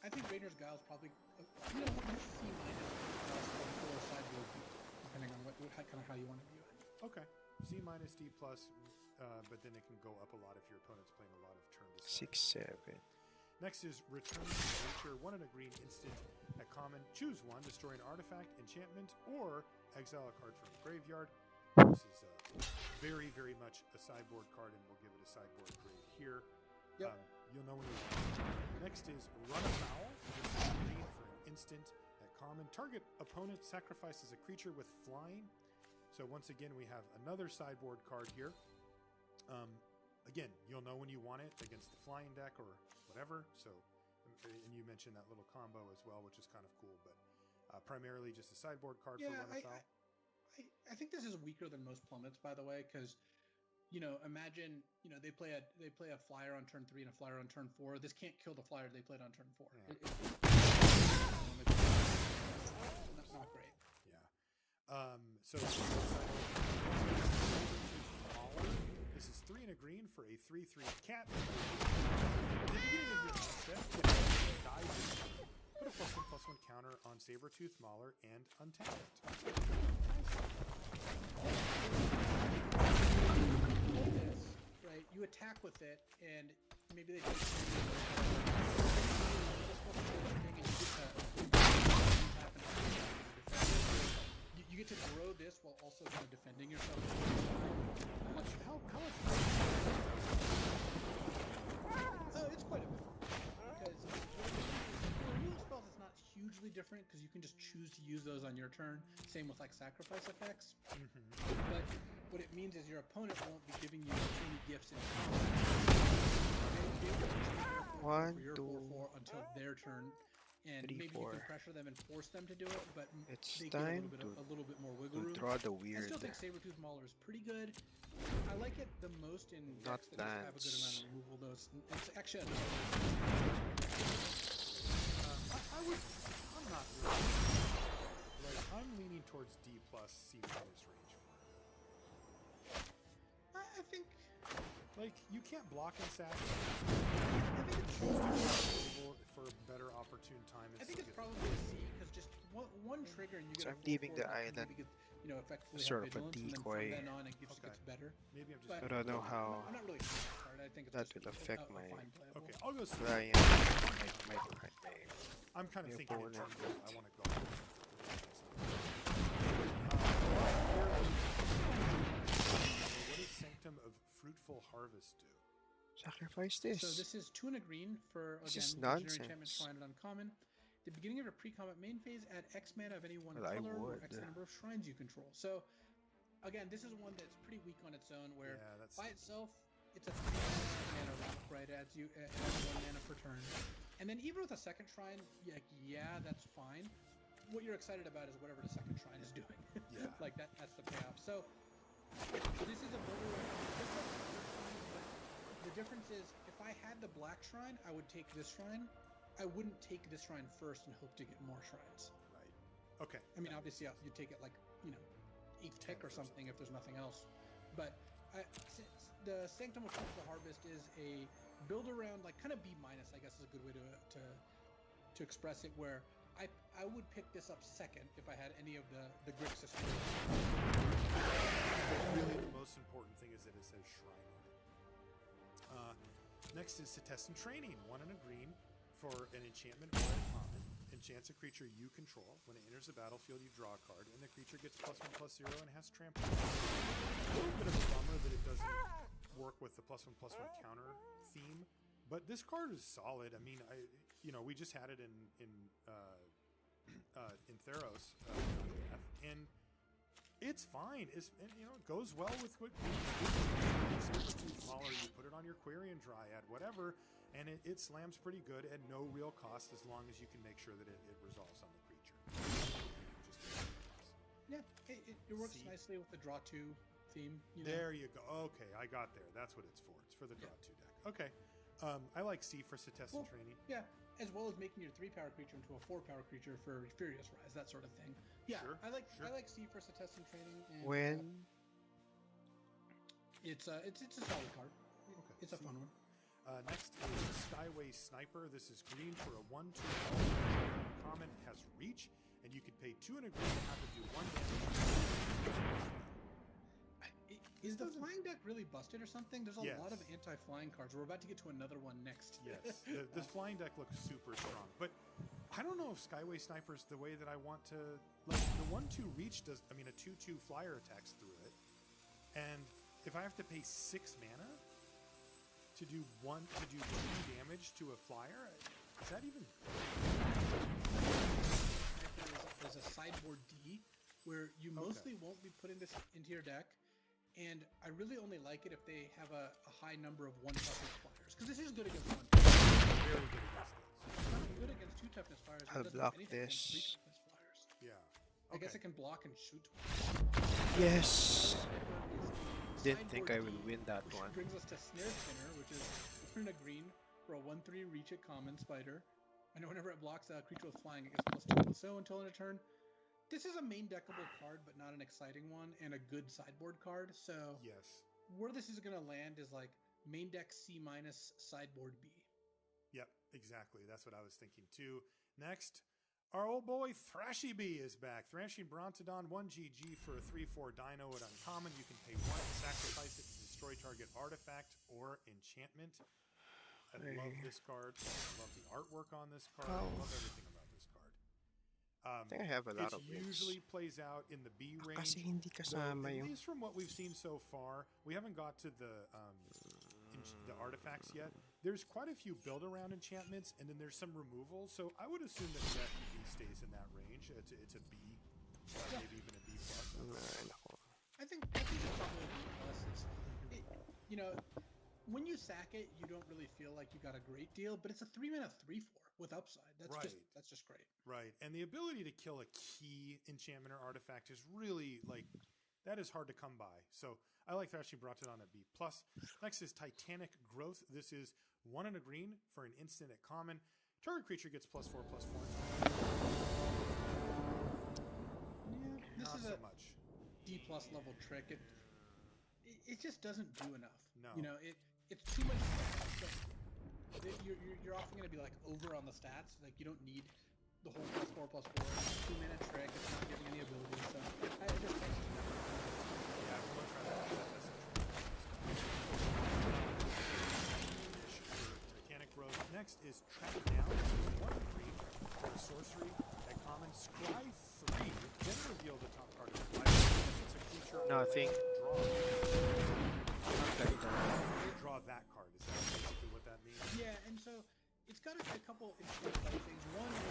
S3: I think Rainer's Guile is probably you know what, C minus or sideboard, depending on what kind of how you want to view it.
S1: Okay, C minus D plus, but then it can go up a lot if your opponent's playing a lot of turn to
S4: 6, 7.
S1: Next is Return to Nature, 1 and a green instant at common. Choose one, destroy an artifact, enchantment, or exile a card from the graveyard. This is very, very much a sideboard card, and we'll give it a sideboard grade here.
S3: Yep.
S1: You'll know when you. Next is Run Afoul, this is green for an instant at common. Target opponent sacrifices a creature with flying. So once again, we have another sideboard card here. Again, you'll know when you want it against the flying deck or whatever. So, and you mentioned that little combo as well, which is kind of cool, but primarily just a sideboard card for Run Afoul.
S3: I think this is weaker than most plummets, by the way, because you know, imagine they play a flyer on turn 3 and a flyer on turn 4. This can't kill the flyer they played on turn 4.
S1: Yeah.
S3: Not great.
S1: Yeah. So this is 3 and a green for a 3/3 cat. At the beginning of your step, if you die, put a +1/+1 counter on Sabertooth Mauler and untap it.
S3: This, right? You attack with it, and maybe they take you get to grow this while also kind of defending yourself. It's quite a bit. Because removal spells is not hugely different because you can just choose to use those on your turn. Same with like sacrifice effects. But what it means is your opponent won't be giving you any gifts in
S4: One,
S3: for your
S4: 2,
S3: 4/4 until their turn. And
S4: 3,
S3: maybe
S4: 4.
S3: you can pressure them and force them to do it, but
S4: It's
S3: they get
S4: time
S3: a little bit more wiggle
S4: to
S3: room.
S4: draw the
S3: I
S4: weird.
S3: still think Sabertooth Mauler is pretty good. I like it the most in
S4: Not
S3: decks that just have a good amount
S4: dance.
S3: of removal. Though it's actually
S1: I'm not really. Like, I'm leaning towards D plus C minus range for it.
S3: I think
S1: Like, you can't block and sack.
S3: I think it's
S1: For a better opportune time.
S3: I think it's probably a C because just one trigger and you get.
S4: So
S3: a
S4: I'm leaving
S3: 4/4
S4: the
S3: that
S4: island.
S3: maybe effectively
S4: Sort
S3: have
S4: of a
S3: vigilance, and
S4: decoy.
S3: then from then on it gets better.
S1: Maybe I'm just.
S3: But
S4: I don't know how
S3: I'm not really hard. I think it's
S4: that
S3: just
S4: will affect
S3: a
S4: my
S3: fine playable.
S1: Okay, I'll go.
S4: flying.
S1: I'm kind of
S4: Your
S1: thinking in
S4: opponent.
S1: terms of I want to go. What does Sanctum of Fruitful Harvest do?
S4: Sacrifice this.
S3: So this is 2 and a green for
S4: This
S3: again
S4: is
S3: legendary
S4: nonsense.
S3: enchantment Shrine at uncommon. The beginning of your pre-combat main phase, add X mana of any one
S4: Well, I
S3: color or
S4: would.
S3: X number of shrines you control. So again, this is one that's pretty weak on its own, where
S1: Yeah, that's
S3: by itself it's a 3 mana rock, right? Adds 1 mana per turn. And then even with a second shrine, yeah, that's fine. What you're excited about is whatever the second shrine is doing.
S1: Yeah.
S3: Like that's the payoff. So this is a builder but the difference is if I had the black shrine, I would take this shrine. I wouldn't take this shrine first and hope to get more shrines.
S1: Right. Okay.
S3: I mean, obviously, you take it like 8th pick or something if there's nothing else. But the Sanctum of Fruitful Harvest is a build around like kind of B minus, I guess is a good way to express it. Where I would pick this up second if I had any of the Grixis.
S1: Really, the most important thing is that it says Shrine on it. Next is Setessan Training, 1 and a green for an enchantment or a common. Enchants a creature you control. When it enters the battlefield, you draw a card, and the creature gets +1/+0 and has trample. A little bit of a bummer that it doesn't work with the +1/+1 counter theme, but this card is solid. I mean, we just had it in Theros, and it's fine. It goes well with what smaller. You put it on your Quarian Dryad, whatever, and it slams pretty good at no real cost as long as you can make sure that it resolves on the creature.
S3: Yeah, it works
S1: C.
S3: nicely with the draw 2 theme. You know?
S1: There you go. Okay, I got there. That's what it's for. It's for the draw 2 deck. Okay. I like C for Setessan Training.
S3: Yeah, as well as making your 3-power creature into a 4-power creature for Furious Rise, that sort of thing. Yeah,
S1: Sure,
S3: I like C for Setessan Training. And,
S4: When?
S3: it's a solid card.
S1: Okay,
S3: It's a fun one.
S1: Next is Skyway Sniper. This is green for a 1/2 common. It has reach, and you can pay 2 and a green to have it do 1 damage.
S3: Is the flying deck really busted or something? There's a
S1: Yes.
S3: lot of anti-flying cards. We're about to get to another one next.
S1: Yes, this flying deck looks super strong, but I don't know if Skyway Sniper's the way that I want to. Like the 1/2 reach does. I mean, a 2/2 flyer attacks through it, and if I have to pay 6 mana to do 2 damage to a flyer, is that even?
S3: There's a sideboard D where you mostly won't be putting this into your deck, and I really only like it if they have a high number of 1 toughness flyers, because this is good against 1.
S1: Very good against this.
S3: It's not good against 2 toughness flyers. But
S4: I'll
S3: it doesn't
S4: block
S3: do anything against
S4: this.
S3: 3 toughness flyers.
S1: Yeah.
S3: I guess
S1: Okay.
S3: it can block and shoot.
S4: Yes.
S3: Is
S4: Didn't think I
S3: sideboard
S4: would
S3: D,
S4: win that
S3: which
S4: one.
S3: brings us to Snare Spinner, which is 1 and a green for a 1/3 reach at common spider. I know whenever it blocks a creature with flying, it gets +2/+0 until end of turn. This is a main deckable card, but not an exciting one, and a good sideboard card. So
S1: Yes.
S3: where this is going to land is like main deck C- sideboard B.
S1: Yep, exactly. That's what I was thinking too. Next, our old boy Thrashy Bee is back. Thrashing Brontodon 1 GG for a 3/4 dino at uncommon. You can pay 1 and sacrifice it to destroy target artifact or enchantment. I love this card. I love the artwork on this card. I love everything about this card.
S4: I think I have a lot
S1: It
S4: of wins.
S1: usually plays out in the B range.
S4: Kasi hindi
S1: Though,
S4: kasama
S1: at
S4: yung...
S1: least from what we've seen so far, we haven't got to the artifacts yet. There's quite a few build-around enchantments, and then there's some removal. So I would assume that the FEV stays in that range. It's a B, maybe even a B plus.
S4: Ay, nako.
S3: I think it's probably a B plus. You know, when you sack it, you don't really feel like you got a great deal, but it's a 3-mana 3/4 with upside. That's just great.
S1: Right, and the ability to kill a key enchantment or artifact is really that is hard to come by. So I like Thrashing Brontodon at B plus. Next is Titanic Growth. This is 1 and a green for an instant at common. Target creature gets +4/+4.
S3: Yeah, this
S1: Not
S3: is
S1: so
S3: a
S1: much.
S3: D plus level trick. It just doesn't do enough.
S1: No.
S3: You know, it's too much stuff. You're often going to be like over on the stats. Like you don't need the whole +4/+4. It's a 2-mana trick. It's not giving any ability. So I just think
S1: Yeah, I'm going to try that. Titanic Growth. Next is Track Down. This is 1 and green for a sorcery at common. Scry 3. Then reveal the top card of the library. If it's a creature,
S4: Nothing.
S1: Draw that card. Is that basically what that means?
S3: Yeah, and so it's got a couple interesting things. One is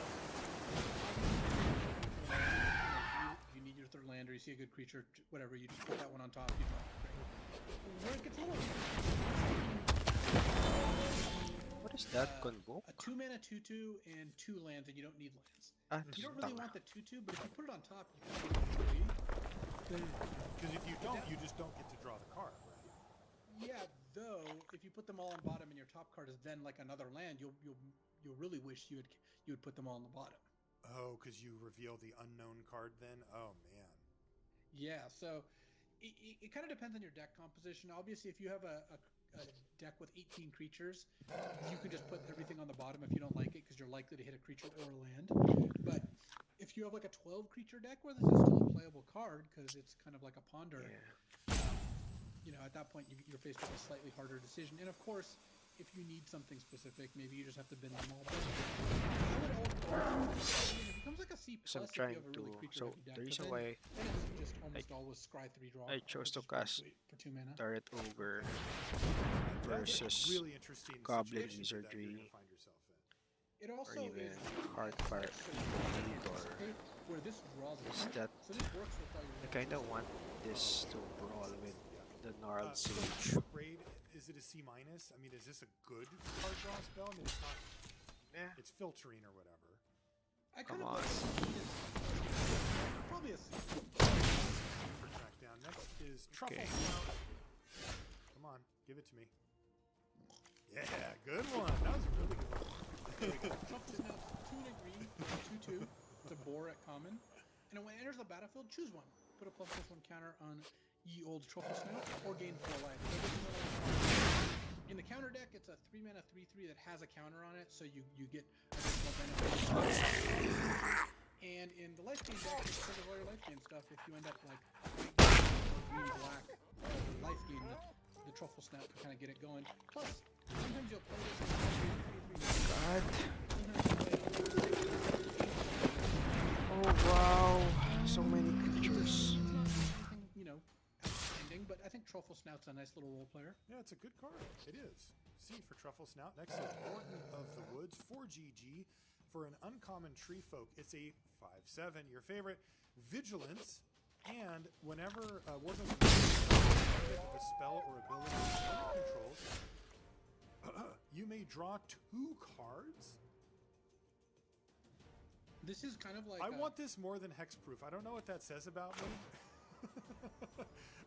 S3: you need your 3rd land, or you see a good creature, whatever, you just put that one on top. You draw it. Where it gets a little
S4: What is that? Convoke?
S3: a 2-mana 2/2 and 2 lands, and you don't need lands.
S4: Ah,
S3: You don't really want the 2/2, but if you put it on top, you can get 3.
S1: Because if you don't, you just don't get to draw the card, right?
S3: Yeah, though, if you put them all on bottom and your top card is then like another land, you'll really wish you would put them all on the bottom.
S1: Oh, because you reveal the unknown card then? Oh, man.
S3: Yeah, so it kind of depends on your deck composition. Obviously, if you have a deck with 18 creatures, you can just put everything on the bottom if you don't like it, because you're likely to hit a creature or a land. But if you have like a 12 creature deck where this is still a playable card, because it's kind of like a ponder, you know, at that point you're faced with a slightly harder decision. And of course, if you need something specific, maybe you just have to bin them all. But I would it becomes like a C plus
S4: So I'm
S3: if you
S4: trying
S3: have a really
S4: to...
S3: creature
S4: So
S3: heavy deck.
S4: the
S3: but
S4: reason
S3: then
S4: why
S3: it's just almost always scry 3 draw.
S4: I chose to
S3: which is pretty
S4: cast
S3: sweet for 2 mana.
S4: Turret Ogre
S1: That's
S4: versus
S1: really interesting
S4: Goblin
S1: situation that you're
S4: Wizardry.
S1: gonna find yourself in.
S3: It
S4: or
S3: also
S4: even
S3: is
S4: Heartfire
S3: anticipate where this draws a
S4: is
S3: card.
S4: that
S3: So this works with all
S4: I
S3: your
S4: kinda want this to brawl with the Gnarled
S1: So
S4: Sage.
S1: what grade is it? A C minus? I mean, is this a good card draw spell? I mean, it's not.
S4: Yeah.
S1: It's filtering or whatever.
S3: kind
S2: Come
S3: of
S2: on.
S3: probably a C.
S1: For track down. Next is Truffle
S2: Okay.
S1: Snout. Come on, give it to me. Yeah, good one. That was a really good one.
S3: Truffle Snout's 2 and a green, 2/2. It's a boar at common. And when it enters the battlefield, choose one. Put a ++1 counter on ye old Truffle Snout, or gain 4 life. So this is another one. In the counter deck, it's a 3 mana 3/3 that has a counter on it, so you get additional benefit. And in the life gain deck, because of all your life gain stuff, if you end up like green black life gain, the Truffle Snout can kind of get it going. Plus, sometimes you'll play this in
S4: God.
S3: sometimes
S4: Oh wow. So many creatures.
S3: anything, outstanding, but I think Truffle Snout's a nice little role player.
S1: Yeah, it's a good card. It is. C for Truffle Snout. Next is Warden of the Woods, 4 GG. For an uncommon tree folk, it's a 5/7. Your favorite, Vigilance. And whenever Warden of the Woods target with a spell or ability it controls, you may draw 2 cards.
S3: This is kind of like
S1: I want this more than hexproof. I don't know what that says about me.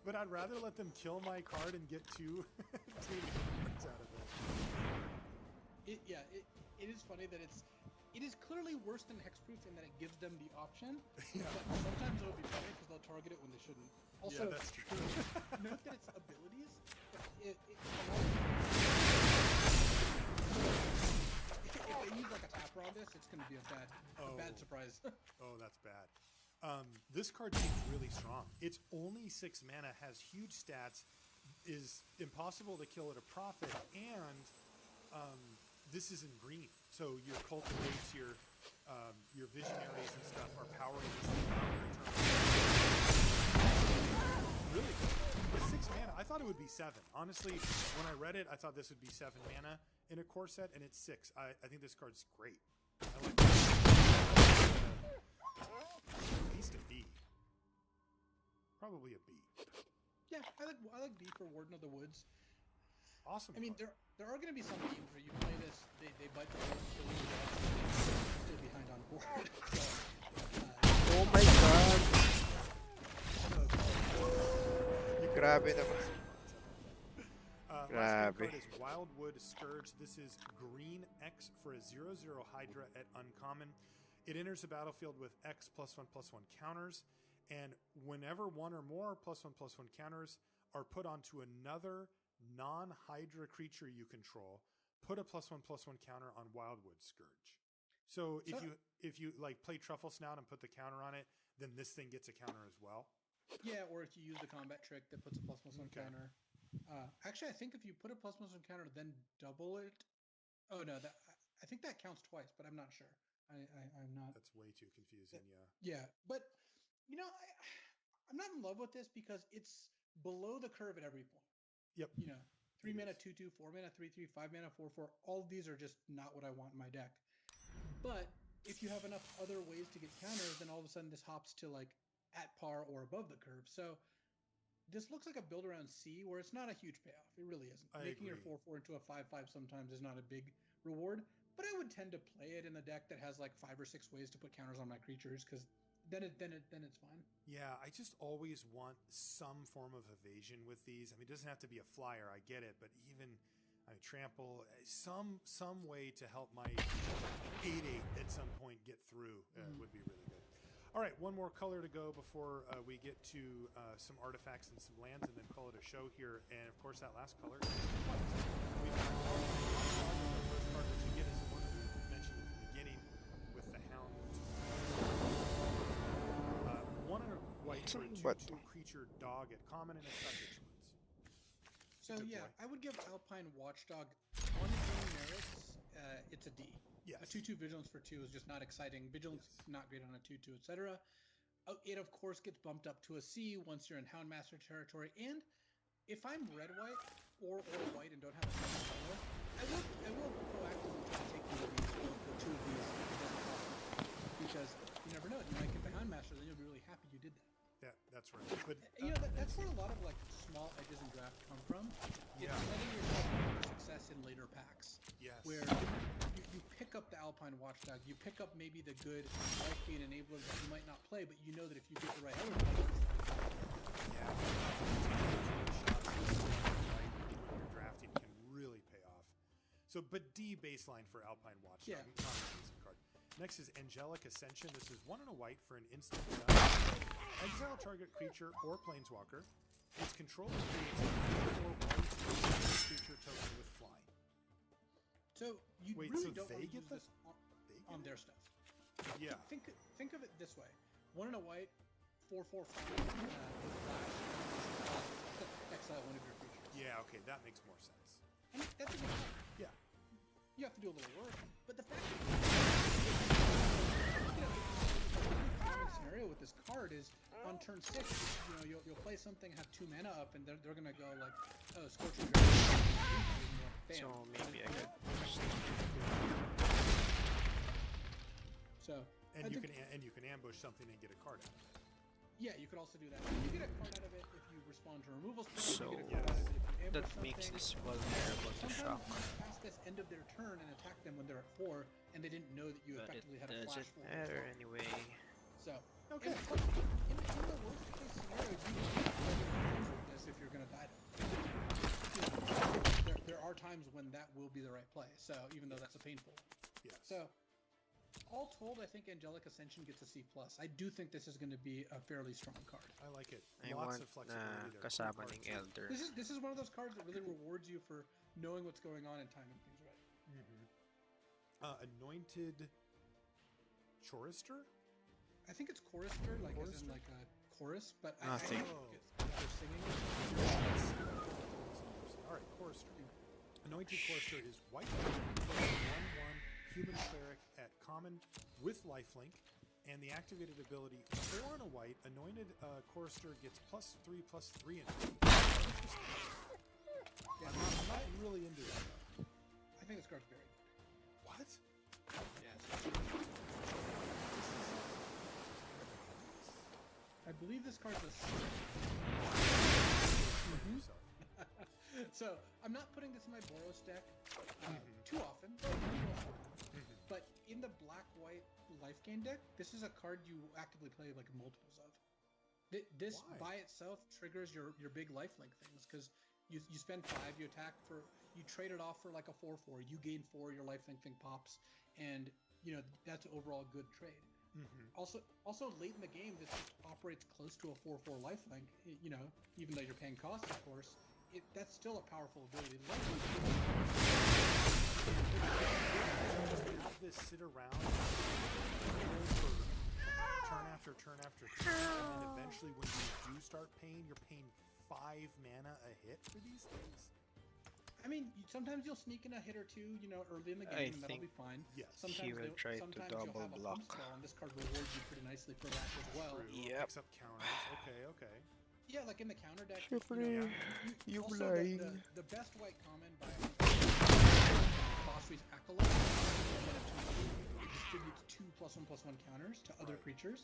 S1: But I'd rather let them kill my card and get 2 cards out of it.
S3: it is funny that it is clearly worse than hexproof in that it gives them the option.
S1: Yeah.
S3: But sometimes it'll be better because they'll target it when they shouldn't. Also,
S1: Yeah, that's true.
S3: note that its abilities. If they use like a tapper on this, it's going to be a bad surprise.
S1: Oh, that's bad. This card seems really strong. It's only 6 mana, has huge stats, is impossible to kill at a profit, and this is in green. So your cultivates, your visionaries and stuff are powering this thing out every turn. Really good. With 6 mana, I thought it would be 7. Honestly, when I read it, I thought this would be 7 mana in a core set, and it's 6. I think this card's great. I like it. At least a B. Probably a B.
S3: Yeah, I like B for Warden of the Woods.
S1: Awesome.
S3: I mean,
S1: card.
S3: there are going to be some games where you play this, they bite the bullet, kill you, still behind on board. So,
S4: Oh my god. Grabe naman.
S1: Last
S4: Grabe.
S1: card is Wildwood Scourge. This is green X for a 0/0 Hydra at uncommon. It enters the battlefield with X +1/+1 counters, and whenever one or more +1/+1 counters are put onto another non-Hydra creature you control, put a +1/+1 counter on Wildwood Scourge. So if you like play Truffle Snout and put the counter on it, then this thing gets a counter as well.
S3: yeah, or if you use the combat trick that puts a ++1 counter. Actually, I think if you put a ++1 counter, then double it. Oh no, I think that counts twice, but I'm not sure. I'm not.
S1: That's way too confusing. Yeah.
S3: Yeah, but I'm not in love with this because it's below the curve at every point.
S1: Yep.
S3: 3
S1: It
S3: mana
S1: is.
S3: 2/2, 4 mana 3/3, 5 mana 4/4. All of these are just not what I want in my deck. But if you have enough other ways to get counters, then all of a sudden this hops to like at par or above the curve. So this looks like a build around C where it's not a huge payoff. It really isn't.
S1: I
S3: Making your
S1: agree.
S3: 4/4 into a 5/5 sometimes is not a big reward. But I would tend to play it in a deck that has like 5 or 6 ways to put counters on my creatures because then it's fine.
S1: Yeah, I just always want some form of evasion with these. I mean, it doesn't have to be a flyer, I get it, but even trample, some way to help my 8/8 at some point get through would be really good. All right, one more color to go before we get to some artifacts and some lands, and then call it a show here. And of course, that last color is white. We've got the first card that you get is the one that we mentioned at the beginning with the Hound. 1 and a white for a 2/2 creature dog at common, and it's got vigilance.
S3: So
S1: Good
S3: yeah,
S1: boy.
S3: I would give Alpine Watchdog on its own merits. It's a D.
S1: Yes.
S3: A 2/2 vigilance for 2 is just not exciting. Vigilance not great on a 2/2, etc. It of course gets bumped up to a C once you're in Houndmaster territory. And if I'm red-white or white and don't have a second color, I will proactively try to take one of these or 2 of these because you never know. You might get the Houndmaster, then you'll be really happy you did that.
S1: Yeah, that's right. But
S3: That's where a lot of like small edges in draft come from. It's
S1: Yeah.
S3: setting yourself up for success in later packs.
S1: yes.
S3: Where you pick up the Alpine Alpine Watchdog, you pick up maybe the good life gain enablers that you might not play, but you know that if you get the right element levels,
S1: Yeah. When you're drafting can really pay off. So, but D baseline for Alpine Watchdog.
S3: Yeah.
S1: Not an amazing card. Next is Angelic Ascension. This is 1 and a white for an instant. Exile target creature or planeswalker. Its controller creates a 4/4 creature token with flying.
S3: so you
S1: Wait,
S3: really
S1: so
S3: don't
S1: they
S3: want to
S1: get
S3: use
S1: the-
S3: this
S1: They
S3: on
S1: get
S3: their
S1: it?
S3: stuff.
S1: Yeah.
S3: Think of it this way: 1 and a white, 4/4/5 with flash. Exile one of your creatures.
S1: Yeah, okay, that makes more sense.
S3: And that's a good card.
S1: Yeah.
S3: You have to do a little work, but the fact that the common scenario with this card is on turn 6, you'll play something, have 2 mana up, and they're gonna go like, oh, Scorching Ray. Bam.
S2: So maybe I could.
S3: So
S1: And
S3: I
S1: you
S3: think-
S1: can ambush something and get a card out of it.
S3: Yeah, you could also do that. You get a card out of it if you respond to removal spells.
S2: So,
S3: you get a card out of it if you ambush
S2: That makes
S3: something.
S2: this vulnerable to shock.
S3: Sometimes you pass this end of their turn and attack them when they're at 4, and they didn't know that you
S2: But it
S3: effectively had a flash
S2: doesn't
S3: for
S2: matter anyway.
S3: So,
S1: Okay.
S3: and plus, in the worst case scenario, you can with this if you're going to die. There are times when that will be the right play. So, even though that's a painful one.
S1: Yes.
S3: So, all told, I think Angelic Ascension gets a C+. I do think this is going to be a fairly strong card.
S1: I like it.
S2: I
S1: Lots
S2: want
S1: of flexibility there. Cool
S2: kasama
S1: card,
S2: ng
S1: too.
S2: Elder.
S3: This is one of those cards that really rewards you for knowing what's going on and timing things right.
S1: Anointed Chorister?
S3: I think it's chorister, like as in
S1: Chorister?
S3: like a chorus, but I
S2: Nothing.
S3: think it's they're singing.
S1: All right, Chorister. Anointed Chorister is white, 1/1 human cleric at common with lifelink, and the activated ability 4 and a white. Anointed Chorister gets +3/+3 and
S3: Yeah,
S1: I'm not really into that though.
S3: I think this card's very good.
S1: What?
S3: I believe this card's a
S1: So,
S3: So, I'm not putting this in my Boros deck too often, but every once in a while. But in the black-white life gain deck, this is a card you actively play like multiples of. This
S1: Why?
S3: by itself triggers your big lifelink things, because you spend 5, you attack for, you trade it off for like a 4/4, you gain 4, your lifelink thing pops, and that's an overall good trade. Also late in the game, this just operates close to a 4/4 lifelink. Even though you're paying cost, of course, that's still a powerful ability.
S1: just have this sit around for turn after turn after turn, and then eventually when you do start paying, you're paying 5 mana a hit for these things.
S3: I mean, sometimes you'll sneak in a hit or two, early in the game,
S2: I
S3: and that'll
S2: think
S3: be fine.
S1: Yes.
S3: Sometimes
S2: will try to
S3: sometimes
S2: double
S3: you'll have a
S2: block.
S3: pump spell, and this card rewards you pretty nicely for that as well.
S1: True.
S2: Yep.
S1: Picks up counters. Okay.
S3: Yeah, like in the counter deck.
S4: Shifty, you
S3: also
S4: lying.
S3: the best white common by Boss Reach Acolyte it distributes 2 +1/+1 counters to other
S1: Right.
S3: creatures.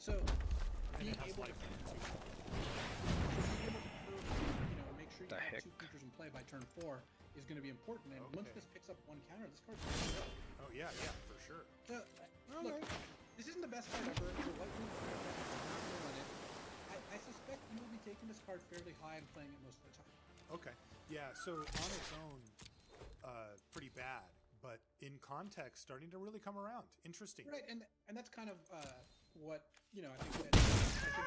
S3: So being
S1: it has
S3: able to
S1: life
S3: make sure you
S2: The
S3: have
S2: heck?
S3: 2 creatures in play by turn 4 is going to be important. And once
S1: Okay.
S3: this picks up 1 counter, this card's going to go.
S1: Oh yeah, for sure.
S3: So, look, this isn't the best card ever. The white blue card is not going to run it. I suspect you will be taking this card fairly high and playing it most of the time.
S1: Okay. Yeah, so on its own, pretty bad, but in context, starting to really come around. Interesting.
S3: Right, and that's kind of what I think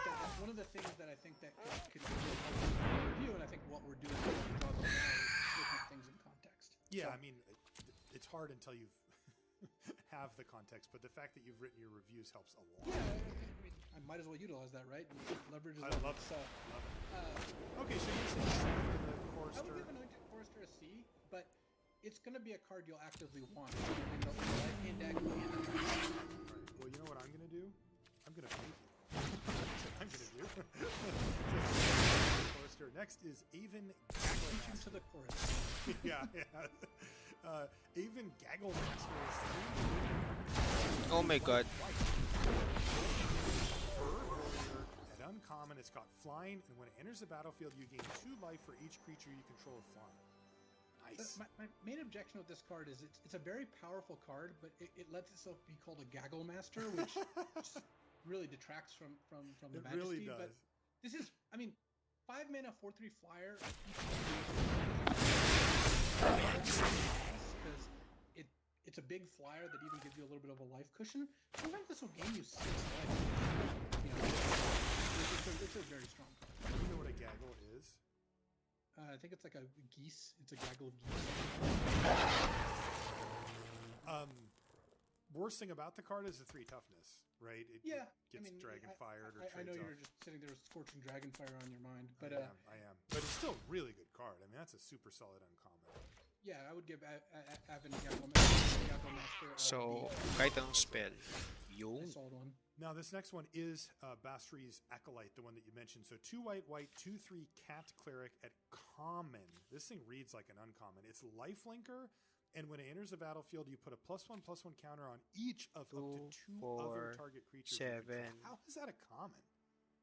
S3: that's one of the things that I think that could really help with review, and I think what we're doing now is looking at things in context.
S1: Yeah,
S3: So,
S1: I mean, it's hard until you've have the context, but the fact that you've written your reviews helps a lot.
S3: yeah, I mean, I might as well utilize that, right? Leverage is
S1: I
S3: leverage.
S1: love it.
S3: So,
S1: Love it. Okay, so you say C for the
S3: I would
S1: Chorister.
S3: give Anointed Chorister a C, but it's going to be a card you'll actively want in the life gain deck and the
S1: Right. Well, you know what I'm going to do? I'm going to beat you. That's what I'm going to do. Chorister. Next is Avon
S3: Teach him
S1: Gagglemaster.
S3: to the chorus.
S1: Yeah. Avon Gagglemaster is 3
S2: Oh my god.
S1: Bird Warrior. At uncommon, it's got flying, and when it enters the battlefield, you gain 2 life for each creature you control with flying. Nice.
S3: My main objection with this card is it's a very powerful card, but it lets itself be called a Gaggle Master, which just really detracts from the majesty.
S1: Really does.
S3: But this is, 5 mana, 4/3 flyer. Because it's a big flyer that even gives you a little bit of a life cushion. Sometimes this will gain you 6 life. It's a very strong card.
S1: You know what a gaggle is?
S3: I think it's like a geese. It's a gaggle geese.
S1: Worst thing about the card is the 3 toughness, right? It gets dragon fired or
S3: I know
S1: trades
S3: you're
S1: off.
S3: just sitting there with Scorching Dragonfire on your mind, but
S1: I am. But it's still a really good card. I mean, that's a super solid uncommon.
S3: yeah, I would give Avon Gaggle Master.
S2: So, kahit anong spell, yung
S3: a solid one.
S1: Now, this next one is Basri's Acolyte, the one that you mentioned. So 2 white, 2/3 cat cleric at common. This thing reads like an uncommon. It's lifelinker, and when it enters the battlefield, you put a +1/+1 counter on each of up to 2 other target creatures.
S2: 7.
S1: How is that a common?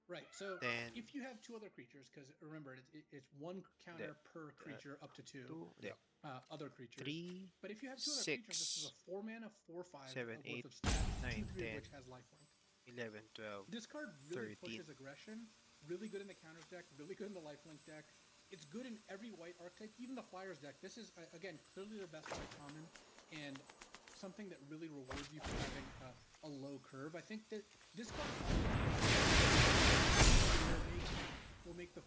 S3: Right. So
S2: 10.
S3: if you have 2 other creatures, because remember it's 1 counter per creature up to 2 other creatures.
S2: 3,
S3: But if you have 2 other
S2: 6,
S3: creatures, this is a 4 mana, 4/5
S2: 7,
S3: worth
S2: 8,
S3: of stats,
S2: 9,
S3: 2/3 of
S2: 10.
S3: which has lifelink.
S2: 11, 12.
S3: This card really
S2: 13.
S3: pushes aggression. Really good in the counters deck. Really good in the lifelink deck. It's good in every white archetype, even the Flyers deck. This is again clearly the best white common, and something that really rewards you for having a low curve. I think that this card will make the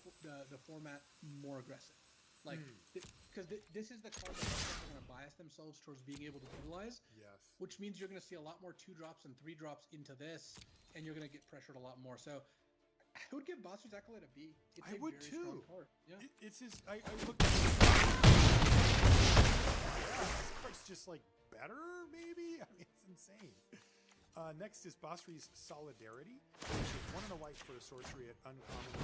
S3: format more aggressive. Like, because this is the card that are going to bias themselves towards being able to utilize.
S1: Yes.
S3: Which means you're going to see a lot more 2-drops and 3-drops into this, and you're going to get pressured a lot more. So, I would give Basri's Acolyte a B. It's
S1: I
S3: a
S1: would
S3: very
S1: too.
S3: strong card. Yeah.
S1: It's his. I looked at this card's just like better, maybe? I mean, it's insane. Next is Basri's Solidarity. It's 1 and a white for a sorcery at uncommon.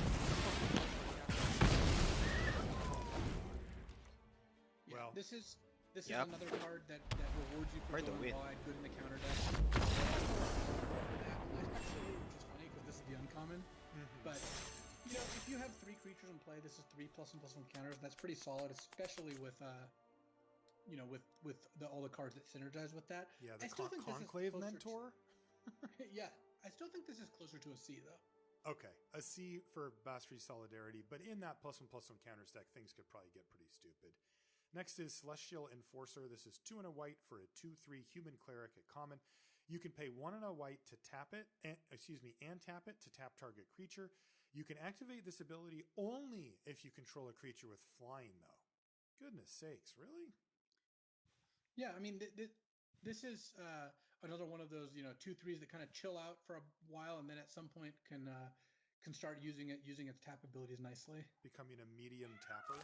S1: Well,
S3: this is another card that rewards you for
S2: Hard to
S3: going
S2: win.
S3: wide, good in the counter deck. Actually, which is funny because this is the uncommon. But if you have 3 creatures in play, this is 3 +1/+1 counters. That's pretty solid, especially with all the cards that synergize with that.
S1: yeah, the
S3: I still think this is
S1: Conclave
S3: closer
S1: Mentor.
S3: yeah, I still think this is closer to a C though.
S1: Okay, a C for Basri's Solidarity, but in that +1/+1 counters deck, things could probably get pretty stupid. Next is Celestial Enforcer. This is 2 and a white for a 2/3 human cleric at common. You can pay 1 and a white to tap it, and tap it to tap target creature. You can activate this ability only if you control a creature with flying, though. Goodness sakes, really?
S3: Yeah, I mean, this is another one of those 2/3s that kind of chill out for a while, and then at some point can start using its tap abilities nicely.
S1: Becoming a medium tapper.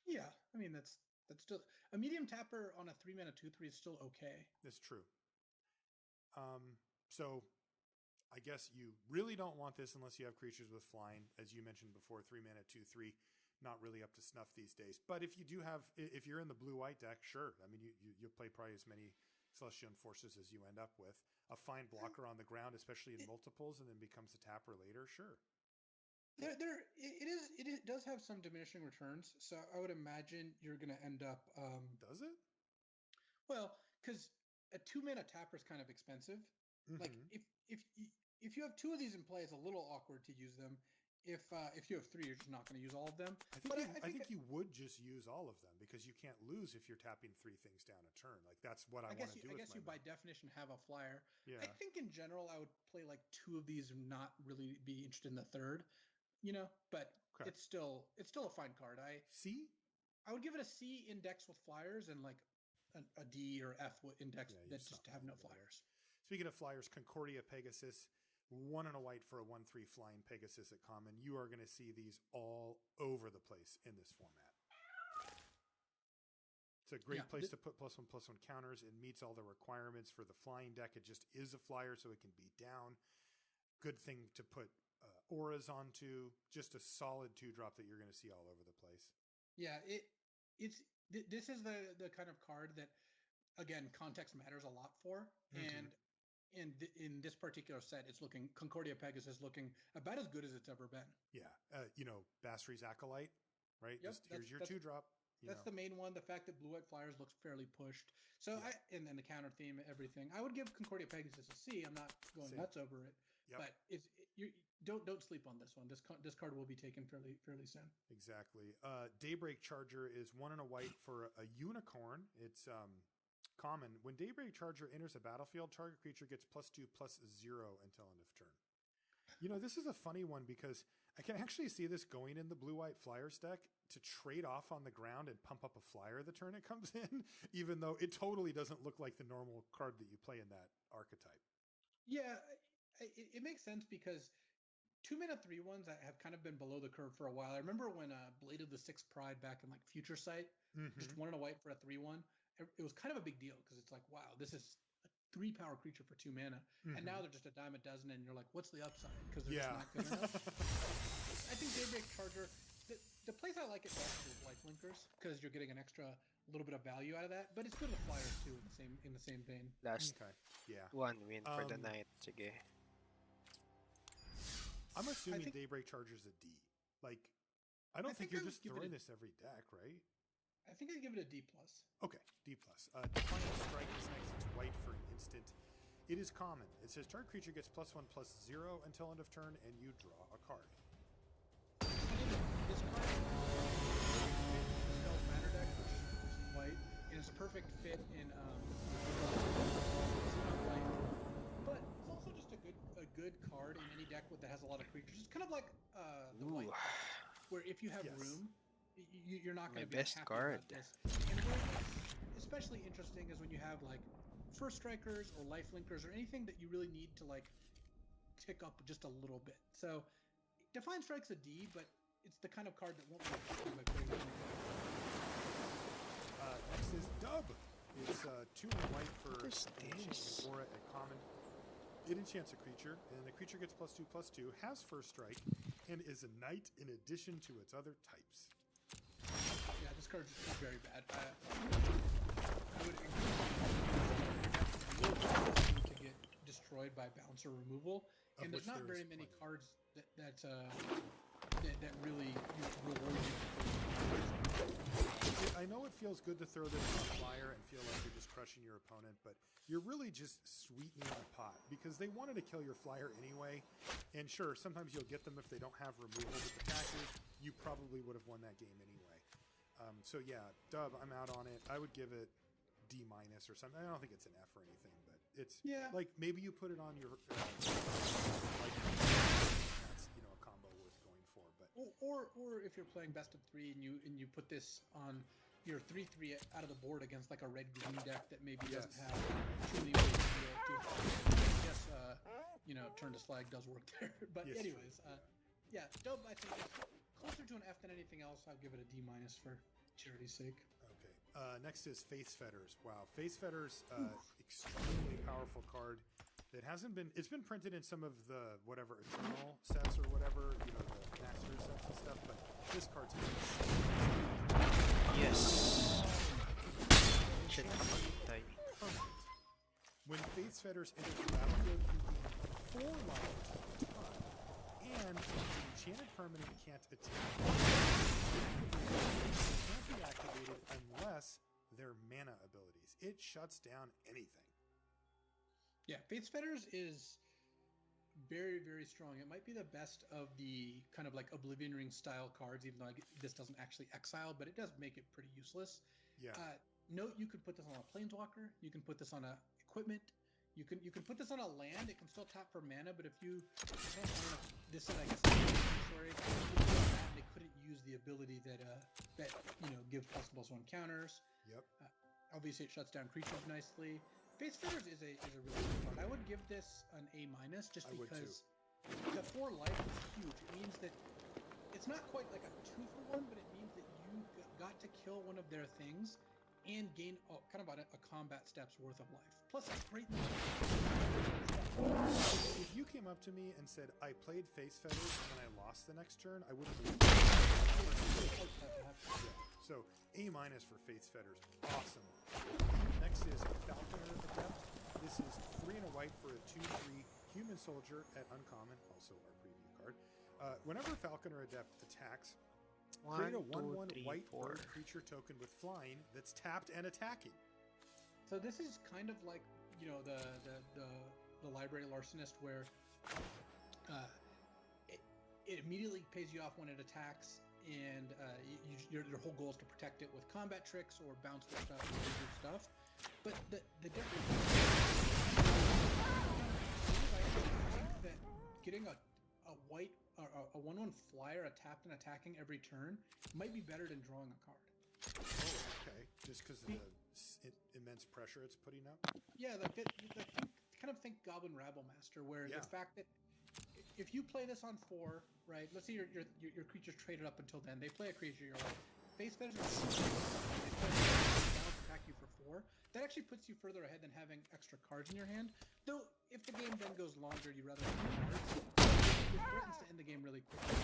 S3: Yeah, I mean that's still a medium tapper on a 3 mana 2/3 is still okay.
S1: That's true. So I guess you really don't want this unless you have creatures with flying, as you mentioned before. 3 mana 2/3, not really up to snuff these days. But if you do have, if you're in the blue-white deck, sure. I mean, you'll play probably as many Celestial Enforcers as you end up with. A fine blocker on the ground, especially in multiples, and then becomes a tapper later. Sure.
S3: It does have some diminishing returns, so I would imagine you're going to end up.
S1: Does it?
S3: Well, because a 2 mana tapper is kind of expensive. Like if you have 2 of these in play, it's a little awkward to use them. If you have 3, you're just not going to use all of them.
S1: I think you would just use all of them because you can't lose if you're tapping 3 things down a turn. Like that's what I want to do.
S3: I guess you by definition have a flyer.
S1: Yeah.
S3: I think in general I would play like 2 of these and not really be interested in the third. But
S1: okay.
S3: it's still a fine card. I would give it a C index with flyers and like a D or F index that just have no flyers.
S1: Speaking of flyers, Concordia Pegasus, 1 and a white for a 1/3 flying Pegasus at common. You are going to see these all over the place in this format. It's a great place to put +1/+1 counters. It meets all the requirements for the flying deck. It just is a flyer, so it can be down. Good thing to put auras onto. Just a solid 2-drop that you're going to see all over the place.
S3: Yeah, this is the kind of card that, again, context matters a lot for, and in this particular set, it's looking Concordia Pegasus looking about as good as it's ever been.
S1: Yeah, Basri's Acolyte, right?
S3: Yep,
S1: here's your 2-drop.
S3: That's the main one. The fact that blue-white flyers looks fairly pushed. So and then the counter theme, everything. I would give Concordia Pegasus a C. I'm not going nuts over it, but you don't sleep on this one. This card will be taken fairly soon.
S1: Exactly. Daybreak Charger is 1 and a white for a unicorn. It's common. When Daybreak Charger enters a battlefield, target creature gets +2/+0 until end of turn. You know, this is a funny one because I can actually see this going in the blue-white flyers deck to trade off on the ground and pump up a flyer the turn it comes in, even though it totally doesn't look like the normal card that you play in that archetype.
S3: Yeah, it makes sense because 2-mana 3/1s have kind of been below the curve for a while. I remember when Blade of the Sixth Pride back in like Future Sight, just 1 and a white for a 3/1. It was kind of a big deal because it's like, wow, this is a 3-power creature for 2 mana. And now they're just a dime a dozen, and you're like, what's the upside? Because they're just not good enough. I think Daybreak Charger, the place I like it best is Life Linkers because you're getting an extra little bit of value out of that. But it's good with flyers too in the same vein.
S2: Last one win for the night. Sige.
S1: I'm assuming Daybreak Charger's a D. Like, I don't think you're just throwing this every deck, right?
S3: I think I'd give it a D+.
S1: Okay, D+. Defiant Strike is next. It's white for an instant. It is common. It says target creature gets +1/+0 until end of turn, and you draw a card.
S3: This card is Spells Matter deck, which is white, and it's a perfect fit in it's not white, but it's also just a good card in any deck that has a lot of creatures. It's kind of like the white deck, where if you have room, you're not going to be
S2: best
S3: happy
S2: card.
S3: about this. And where it's especially interesting is when you have like First Strikers or Life Linkers or anything that you really need to like tick up just a little bit. So Defiant Strike's a D, but it's the kind of card that won't be affected by playing it.
S1: Next is Dub. It's 2 and white for an aura at common. It enchants a creature, and the creature gets +2/+2, has First Strike, and is a knight in addition to its other types.
S3: Yeah, this card is very bad. I would encourage to get destroyed by bouncer removal, and there's not very many cards that really reward you.
S1: I know it feels good to throw this on a flyer and feel like you're just crushing your opponent, but you're really just sweetening the pot because they wanted to kill your flyer anyway. And sure, sometimes you'll get them if they don't have removal, but the fact is you probably would have won that game anyway. So yeah, Dub, I'm out on it. I would give it D- or something. I don't think it's an F or anything, but it's like maybe you put it on your that's a combo worth going for. But
S3: or if you're playing best of 3 and you put this on your 3/3 out of the board against like a red-green deck that maybe doesn't have too many ways to do it. Yes, Turn to Slag does work there. But anyways, Dub I think is closer to an F than anything else. I'll give it a D- for charity's sake.
S1: Okay. Next is Face Fetters. Wow, Face Fetters, extremely powerful card that hasn't been. It's been printed in some of the whatever Eternal sets or whatever, the Master sets and stuff. But this card's permanent. When Face Fetters enters the battlefield, you gain 4 life to turn, and enchanted permanent can't attack. Can't be activated unless they're mana abilities. It shuts down anything.
S3: Yeah, Faith Fetters is very, very strong. It might be the best of the kind of like Oblivion Ring style cards, even though this doesn't actually exile, but it does make it pretty useless.
S1: Yeah.
S3: Note you could put this on a Planeswalker. You can put this on a equipment. You can put this on a land. It can still tap for mana, but if you this is I guess sorry, they couldn't use the ability that gives ++1 counters.
S1: Yep.
S3: Obviously, it shuts down creatures nicely. Face Fetters is a really good card. I would give this an A- just because the 4 life is huge. It means that it's not quite like a 2-for-1, but it means that you got to kill one of their things and gain kind of a combat step's worth of life. Plus, it's great.
S1: If you came up to me and said, I played Face Fetters and I lost the next turn, I wouldn't believe it. So, A- for Face Fetters. Awesome. Next is Falconer Adept. This is 3 and a white for a 2/3 human soldier at uncommon, also our preview card. Whenever Falconer Adept attacks, Create a
S2: 1, 2,
S1: 1/1
S2: 3,
S1: white
S2: 4.
S1: bird creature token with flying that's tapped and attacking.
S3: So this is kind of like, you know, the library larcenist, where it immediately pays you off when it attacks, and your whole goal is to protect it with combat tricks or bounce their stuff or do good stuff. But the difference is I think that getting a white or a 1/1 flyer tapped and attacking every turn might be better than drawing a card.
S1: Oh, okay. Just because of the immense pressure it's putting up?
S3: Yeah, kind of think Goblin Rabble Master, where the fact that if you play this on 4, right? Let's say your creature's traded up until then. They play a creature, you're like, Face Fetters attack you for 4. That actually puts you further ahead than having extra cards in your hand. Though, if the game then goes longer, you'd rather have cards. It threatens to end the game really quickly.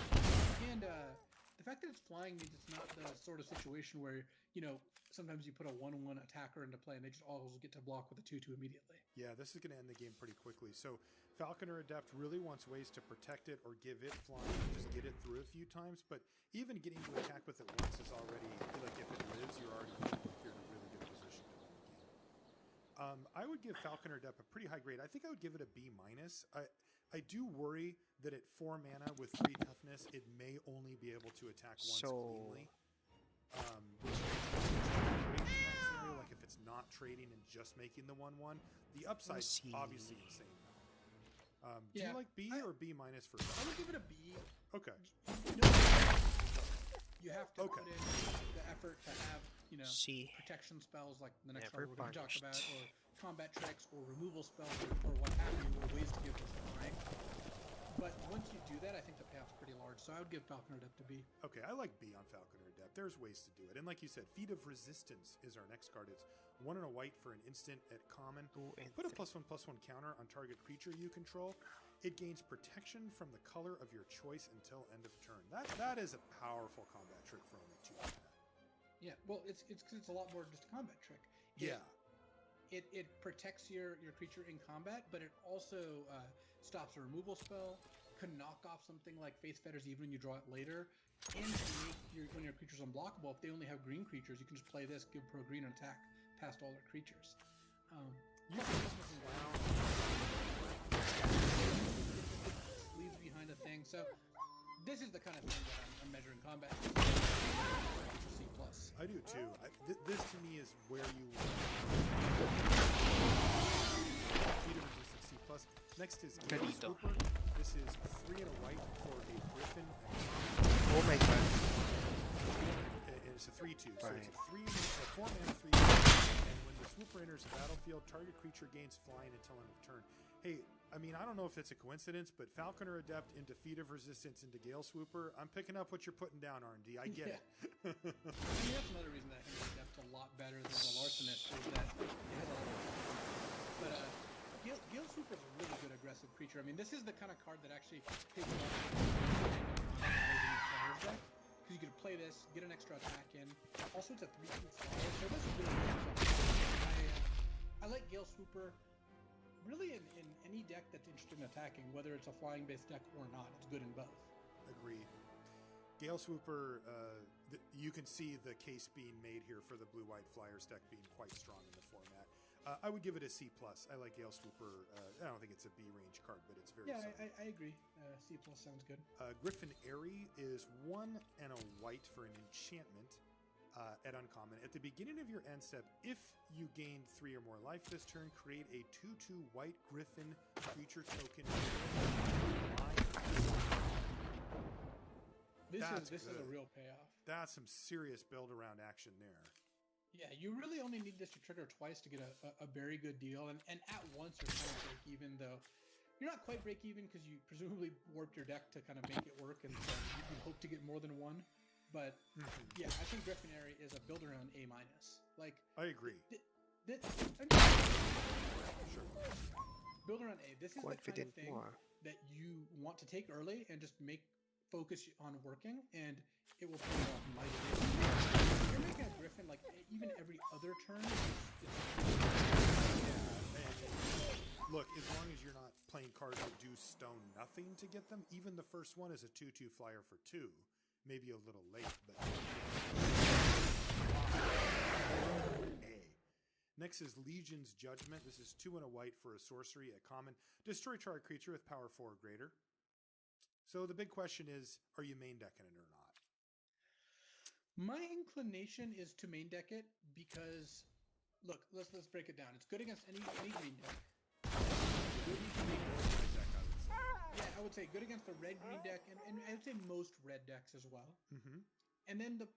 S3: And the fact that it's flying means it's not the sort of situation where, you know, sometimes you put a 1/1 attacker into play and they just all get to block with a 2/2 immediately.
S1: Yeah, this is going to end the game pretty quickly. So Falconer Adept really wants ways to protect it or give it flying and just get it through a few times. But even getting to attack with it once is already, like, if it lives, you're already feeling like you're in a really good position to win the game. I would give Falconer Adept a pretty high grade. I think I would give it a B-. I do worry that at 4 mana with 3 toughness, it may only be able to attack once cleanly. Which great in that scenario, like if it's not trading and just making the 1/1. The upside's obviously insane though. Do you like B or B- for
S3: I would give it a B.
S1: Okay.
S3: You have to put in the effort to have, you know, protection spells like the next card we're going to talk about, or combat tricks, or removal spells, or what have you, or ways to give this flying. But once you do that, I think the payoff's pretty large. So I would give Falconer Adept a B.
S1: Okay, I like B on Falconer Adept. There's ways to do it. And like you said, Feat of Resistance is our next card. It's 1 and a white for an instant at common. Put a +1/+1 counter on target creature you control. It gains protection from the color of your choice until end of turn. That is a powerful combat trick for only 2 mana.
S3: Yeah, well, it's because it's a lot more than just a combat trick. It protects your creature in combat, but it also stops a removal spell, can knock off something like Face Fetters even when you draw it later, and can make when your creature's unblockable. If they only have green creatures, you can just play this, give pro green, and attack past all their creatures. Leaves behind a thing. So this is the kind of thing that I'm measuring combat. C+.
S1: I do too. This to me is where you Feat of Resistance C+. Next is Gale Swooper. This is 3 and a white for a Griffin.
S4: Oh my god.
S1: And it's a 3/2. So it's a 4 mana 3. And when the Swooper enters the battlefield, target creature gains flying until end of turn. Hey, I mean, I don't know if it's a coincidence, but Falconer Adept into Feat of Resistance into Gale Swooper. I'm picking up what you're putting down, R&D. I get it.
S3: I mean, that's another reason that I think Adept's a lot better than the Larcenist, is that it has a lot of... But Gale Swooper is a really good aggressive creature. I mean, this is the kind of card that actually takes a lot of because you can play this, get an extra attack in. Also, it's a 3/2 flyer, so this is really good. I like Gale Swooper. Really, in any deck that's interested in attacking, whether it's a flying-based deck or not, it's good in both.
S1: Agreed. Gale Swooper, you can see the case being made here for the blue-white Flyers deck being quite strong in the format. I would give it a C+. I like Gale Swooper. I don't think it's a B-range card, but it's very solid.
S3: I agree. C+ sounds good.
S1: Griffin Airy is 1 and a white for an enchantment. At uncommon. At the beginning of your end step, if you gain 3 or more life this turn, create a 2/2 white griffin creature token.
S3: This is a real payoff.
S1: That's some serious build around action there.
S3: Yeah, you really only need this to trigger twice to get a very good deal, and at once you're kind of break even, though. You're not quite break even because you presumably warped your deck to kind of make it work, and so you can hope to get more than 1. But yeah, I think Griffin Airy is a build around A-. Like,
S1: I agree.
S3: Sure. Build around A. This is the kind of thing that you want to take early and just focus on working, and it will pay off mightily. If you're making a Griffin like even every other turn.
S1: Look, as long as you're not playing cards that do stone nothing to get them, even the first one is a 2/2 flyer for 2. maybe a little late, but A. Next is Legion's Judgment. This is 2 and a white for a sorcery, a common. Destroy target creature with power 4 or greater. So the big question is, are you main decking it or not?
S3: My inclination is to main deck it because, look, let's break it down. It's good against any green deck. Yeah, I would say good against the red-green deck, and I'd say most red decks as well.
S1: Mm-hmm.
S3: And then the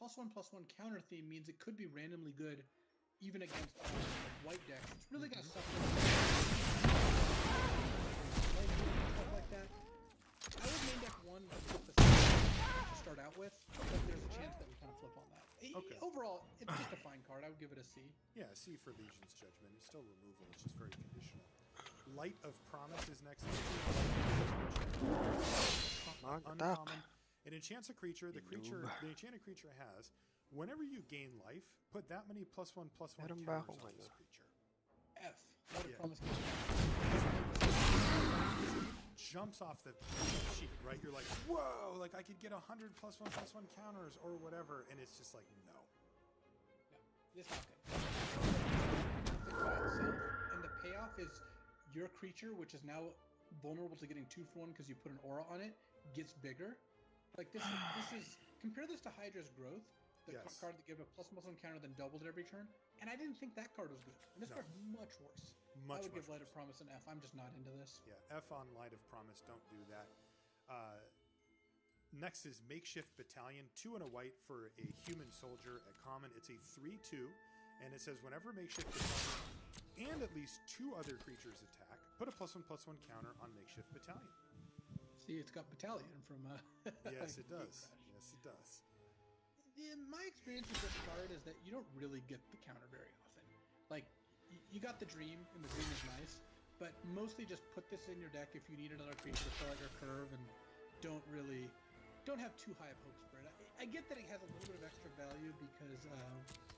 S3: +1/+1 counter theme means it could be randomly good even against white decks. It's really going to suffer stuff like that. I would main deck one to start out with, but there's a chance that we kind of flip on that.
S1: Okay.
S3: Overall, it's just a fine card. I would give it a C.
S1: Yeah, a C for Legion's Judgment. It's still removal. It's just very conditional. Light of Promise is next. Uncommon. It enchants a creature. The enchanted creature has, whenever you gain life, put that many +1/+1 counters on this creature.
S3: F. Light of Promise.
S1: Jumps off the sheet, right? You're like, whoa, like I could get 100 +1/+1 counters or whatever, and it's just like, no.
S3: No, it's not good. By itself, and the payoff is your creature, which is now vulnerable to getting 2-for-1 because you put an aura on it, gets bigger. Like this is compare this to Hydra's Growth, the card that gave a +1/+1 counter, then doubled it every turn. And I didn't think that card was good. And this card's much worse. I would give Light of Promise an F. I'm just not into this.
S1: Yeah, F on Light of Promise. Don't do that. Next is Makeshift Battalion. 2 and a white for a human soldier at common. It's a 3/2, and it says whenever Makeshift Battalion and at least 2 other creatures attack, put a +1/+1 counter on Makeshift Battalion.
S3: See, it's got Battalion from...
S1: Yes, it does. Yes, it does.
S3: In my experience with this card is that you don't really get the counter very often. Like, you got the Dream, and the Dream is nice, but mostly just put this in your deck if you need another creature to fill out your curve, and don't have too high of hopes for it. I get that it has a little bit of extra value because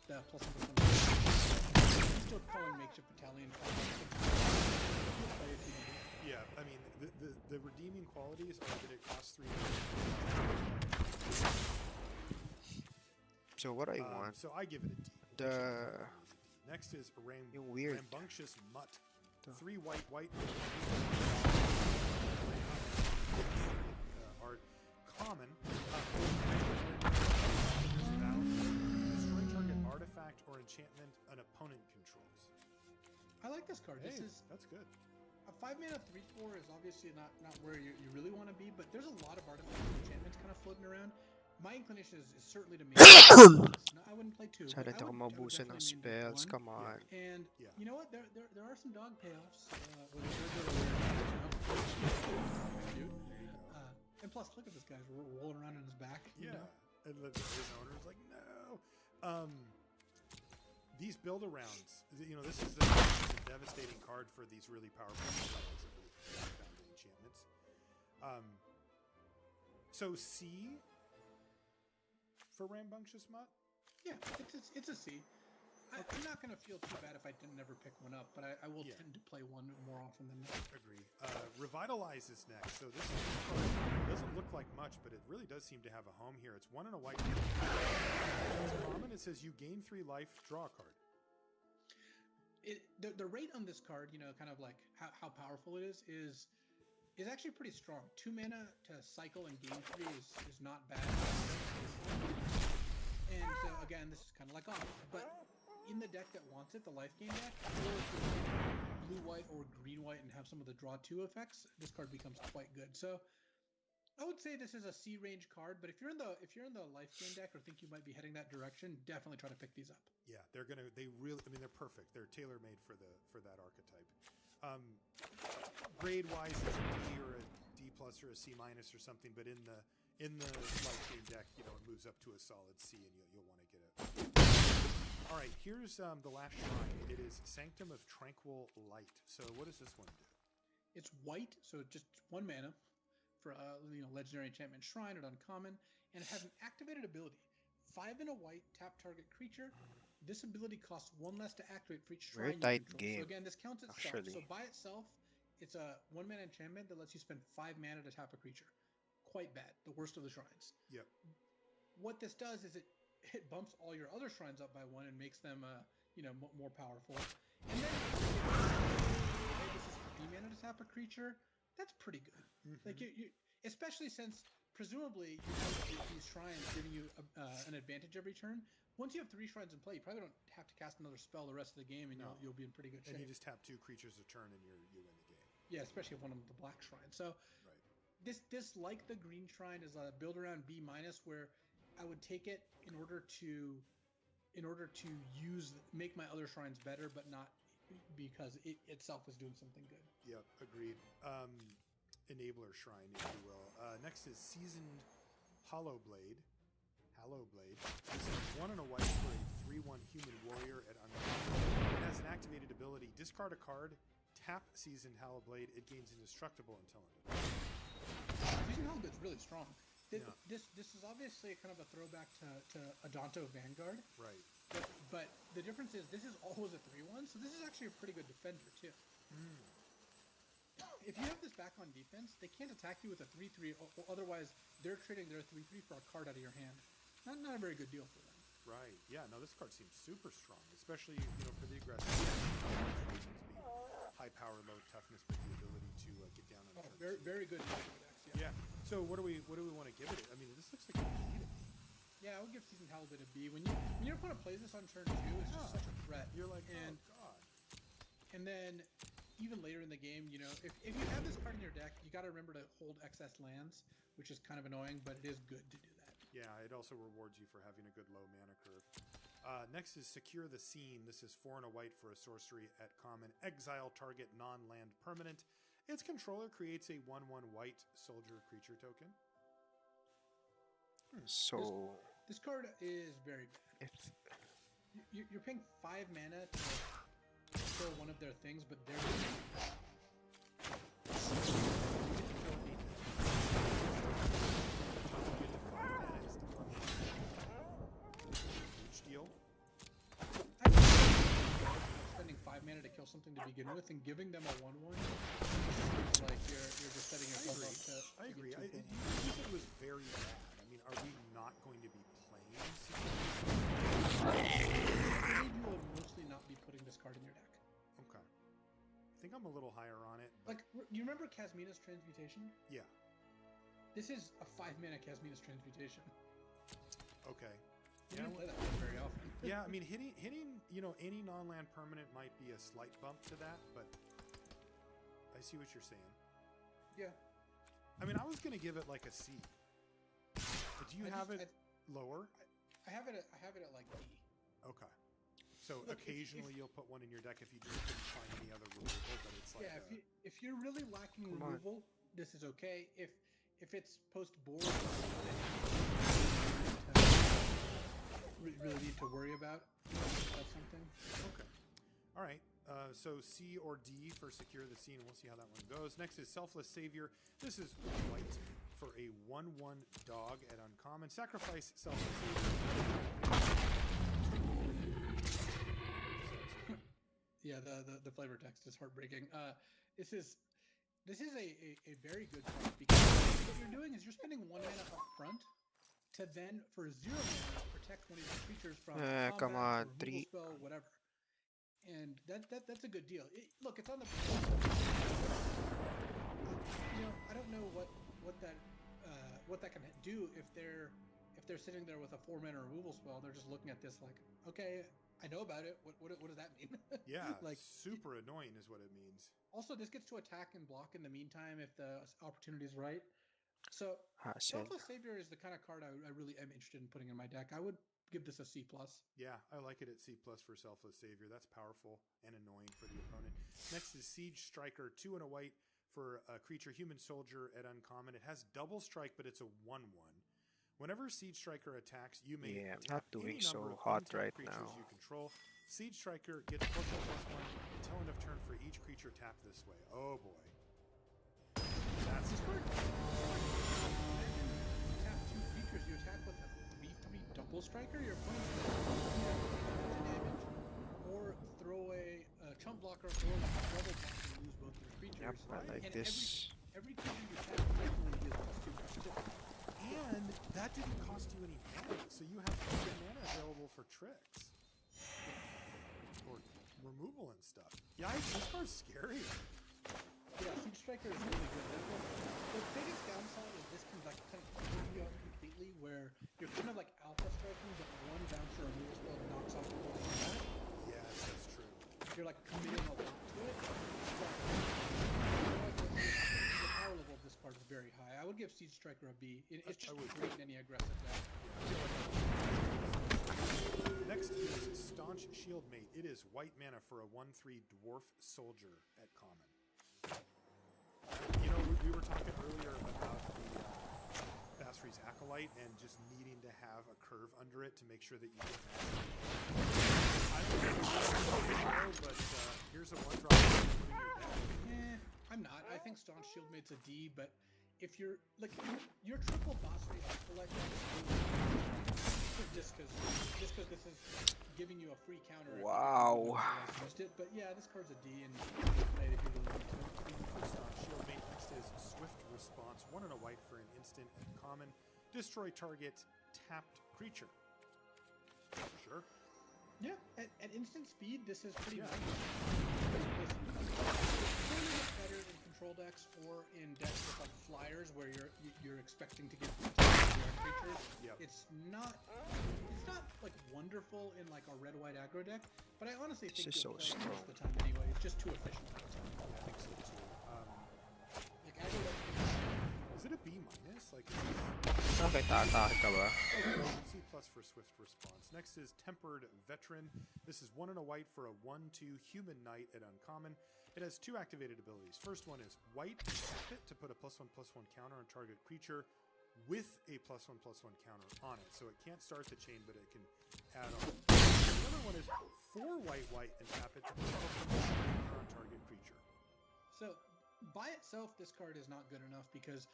S3: the +1/+1. I'm still calling Makeshift Battalion.
S1: Yeah, I mean, the redeeming qualities are that it costs 3.
S4: So what I want?
S1: So I give it a D. Next is Rambunctious Mutt. 3 white. Are common. Destroy target artifact or enchantment an opponent controls.
S3: I like this card.
S1: Hey, that's good.
S3: A 5-mana 3/4 is obviously not where you really want to be, but there's a lot of artifacts and enchantments kind of floating around. My inclination is certainly to make no, I wouldn't play 2.
S4: Sana ako mabusan ng spells, come on.
S3: And you know what? There are some dog payoffs. And plus, look at this guy's rolling around on his back.
S1: Yeah.
S3: You know?
S1: And his owner's like, no. These build-arounds, this is a devastating card for these really powerful spells that we've found in enchantments. So C for Rambunctious Mutt?
S3: Yeah, it's a C. I'm not going to feel too bad if I didn't ever pick one up, but I will tend to play one more often than not.
S1: Agree. Revitalize is next. So this doesn't look like much, but it really does seem to have a home here. It's 1 and a white. It's common. It says you gain 3 life, draw a card.
S3: The rate on this card, kind of like how powerful it is actually pretty strong. 2 mana to cycle and gain 3 is not bad. And so again, this is kind of like off, but in the deck that wants it, the life gain deck, or blue-white or green-white and have some of the draw 2 effects, this card becomes quite good. So I would say this is a C range card, but if you're in the life gain deck or think you might be heading that direction, definitely try to pick these up.
S1: Yeah, they're perfect. They're tailor-made for that archetype. Grade-wise, it's a D or a D plus or a C minus or something, but in the life gain deck, it moves up to a solid C, and you'll want to get it. All right, here's the last shrine. It is Sanctum of Tranquil Light. So what does this one do?
S3: It's white, so just 1 mana for a legendary enchantment shrine at uncommon, and it has an activated ability. 5 and a white, tap target creature. This ability costs 1 less to activate for each shrine
S4: Very tight
S3: you control.
S4: game.
S3: So again, this counts itself.
S4: Actually.
S3: So by itself, it's a 1 mana enchantment that lets you spend 5 mana to tap a creature. quite bad, the worst of the shrines.
S1: Yep.
S3: What this does is it bumps all your other shrines up by 1 and makes them more powerful. And then this is 3 mana to tap a creature. That's pretty good.
S1: Mm-hmm.
S3: Like you especially since presumably you have these shrines giving you an advantage every turn. Once you have 3 shrines in play, you probably don't have to cast another spell the rest of the game, and you'll be in pretty good shape.
S1: And you just tap 2 creatures a turn, and you win the game.
S3: Yeah, especially if one of them is the black shrine. So
S1: right.
S3: This like the green shrine is a build around B-, where I would take it in order to make my other shrines better, but not because it itself is doing something good.
S1: Yep, agreed. Enabler shrine, if you will. Next is Seasoned Hollowblade. This is 1 and a white for a 3/1 human warrior at uncommon. It has an activated ability. Discard a card, tap Seasoned Hollowblade. It gains indestructible until end of turn.
S3: Seasoned Hollowblade's really strong. This is obviously kind of a throwback to Adanto Vanguard.
S1: Right.
S3: But the difference is this is always a 3/1, so this is actually a pretty good defender too. If you have this back on defense, they can't attack you with a 3/3, or otherwise they're trading their 3/3 for a card out of your hand. Not a very good deal for them.
S1: Right. Yeah. No, this card seems super strong, especially for the aggressive reasons being high power, low toughness, but the ability to get down on turn.
S3: Very good decks.
S1: Yeah. So what do we want to give it? I mean, this looks like a B to me.
S3: Yeah, I would give Seasoned Hollowblade a B. When your opponent plays this on turn 2, it's just such a threat.
S1: You're like,
S3: oh
S1: god.
S3: And then even later in the game, if you have this card in your deck, you got to remember to hold excess lands, which is kind of annoying, but it is good to do that.
S1: Yeah, it also rewards you for having a good low mana curve. Next is Secure the Scene. This is 4 and a white for a sorcery at common. Exile target non-land permanent. Its controller creates a 1/1 white soldier creature token.
S4: So
S3: this card is very bad. You're paying 5 mana to kill one of their things, but they're
S1: deal.
S3: Spending 5 mana to kill something to begin with and giving them a 1/1 like you're just setting yourself up to.
S1: I agree. You said it was very bad. I mean, are we not going to be playing?
S3: I believe you will mostly not be putting this card in your deck.
S1: Okay. I think I'm a little higher on it.
S3: Like, you remember Kasmina's Transmutation?
S1: Yeah.
S3: This is a 5 mana Kasmina's Transmutation.
S1: Okay.
S3: You don't play that very often.
S1: Yeah, I mean, hitting any non-land permanent might be a slight bump to that, but I see what you're saying.
S3: Yeah.
S1: I mean, I was gonna give it like a C. But do you have it lower?
S3: I have it at like D.
S1: Okay. So look, occasionally you'll put one in your deck if you just couldn't find any other removal, but it's like
S3: if you're really lacking removal, this is okay. If it's post board, really need to worry about something.
S1: Okay. All right. So C or D for Secure the Scene. We'll see how that one goes. Next is Selfless Savior. This is white for a 1/1 dog at uncommon. Sacrifice Selfless Savior.
S3: Yeah, the flavor text is heartbreaking. This is a very good card because what you're doing is you're spending 1 mana up front to then for 0 mana protect one of your creatures from combat,
S4: come on,
S3: or
S4: 3
S3: spell, whatever. And that's a good deal. Look, it's on the. I don't know what that can do if they're sitting there with a 4 mana removal spell. They're just looking at this like, okay, I know about it. What does that mean?
S1: Yeah,
S3: like
S1: super annoying is what it means.
S3: Also, this gets to attack and block in the meantime if the opportunity is right. So, Selfless Savior is the kind of card I really am interested in putting in my deck. I would give this a C+.
S1: Yeah, I like it at C+ for Selfless Savior. That's powerful and annoying for the opponent. Next is Siege Striker, 2 and a white for a creature, Human Soldier at uncommon. It has double strike, but it's a 1/1. Whenever Siege Striker attacks, you may
S4: I'm not doing so
S1: of
S4: hot right
S1: creatures
S4: now.
S1: you control. Siege Striker gets +1/+1 until end of turn for each creature tapped this way. Oh boy. That's
S3: this card. You tap 2 creatures, you attack with a 3/3 double striker, your opponent's going to damage. Or throw a chump blocker or like a double blocker to lose both your creatures.
S4: Yep, I like this.
S3: Every creature you tap definitely deals +2/+2.
S1: And that didn't cost you any mana, so you have extra mana available for tricks. Or removal and stuff. Yeah, this card's scary.
S3: Yeah, Siege Striker is really good. The biggest downside is this can like kind of kill you out completely, where you're kind of like alpha striking, but one bouncer removal spell knocks off the whole combat.
S1: Yes, that's true.
S3: You're like committing a lot to it. But the power level of this card is very high. I would give Siege Striker a B. It's just great in any aggressive deck.
S1: Next is Staunch Shieldmate. It is white mana for a 1/3 Dwarf Soldier at common. You know, we were talking earlier about the Basri's Acolyte and just needing to have a curve under it to make sure that you get mastery. I don't know, but here's a 1-drop putting your deck.
S3: I'm not. I think Staunch Shieldmate's a D, but if you're like your triple Basri Acolyte just because this is giving you a free counter.
S4: Wow.
S3: It, but yeah, this card's a D, and you can play it if you really want to.
S1: First on Shieldmate, next is Swift Response. 1 and a white for an instant at common. Destroy target tapped creature. Sure.
S3: Yeah, at instant speed, this is pretty nice. It's better in control decks or in decks with like flyers where you're expecting to get creatures.
S1: Yep.
S3: It's not like wonderful in like a red-white aggro deck, but I honestly think
S4: This is
S3: you'll
S4: so
S3: play it most
S4: strong.
S3: of the time anyway. It's just too efficient all the time.
S1: Yeah, I think so too.
S3: Like aggro decks.
S1: Is it a B minus? Like,
S4: Bakit atake ka ba?
S1: C plus for Swift Response. Next is Tempered Veteran. This is 1 and a white for a 1/2 Human Knight at uncommon. It has 2 activated abilities. First one is white, tap it to put a +1/+1 counter on target creature with a +1/+1 counter on it. So it can't start the chain, but it can add on. The other one is 4 white, and tap it to put a +1/+1 counter on target creature.
S3: So by itself, this card is not good enough because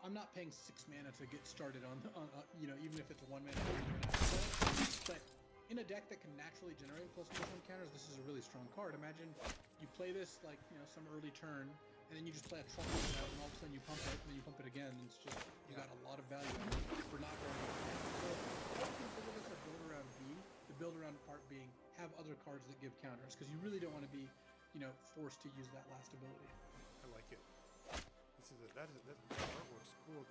S3: I'm not paying 6 mana to get started on you know, even if it's a 1 mana. But in a deck that can naturally generate +1/+1 counters, this is a really strong card. Imagine you play this like, you know, some early turn, and then you just play a truck out, and all of a sudden you pump it, and then you pump it again, and it's just you got a lot of value for not going. So I would consider this a build around B. The build around part being have other cards that give counters, because you really don't want to be, you know, forced to use that last ability.
S1: I like it. This is that artwork's cool.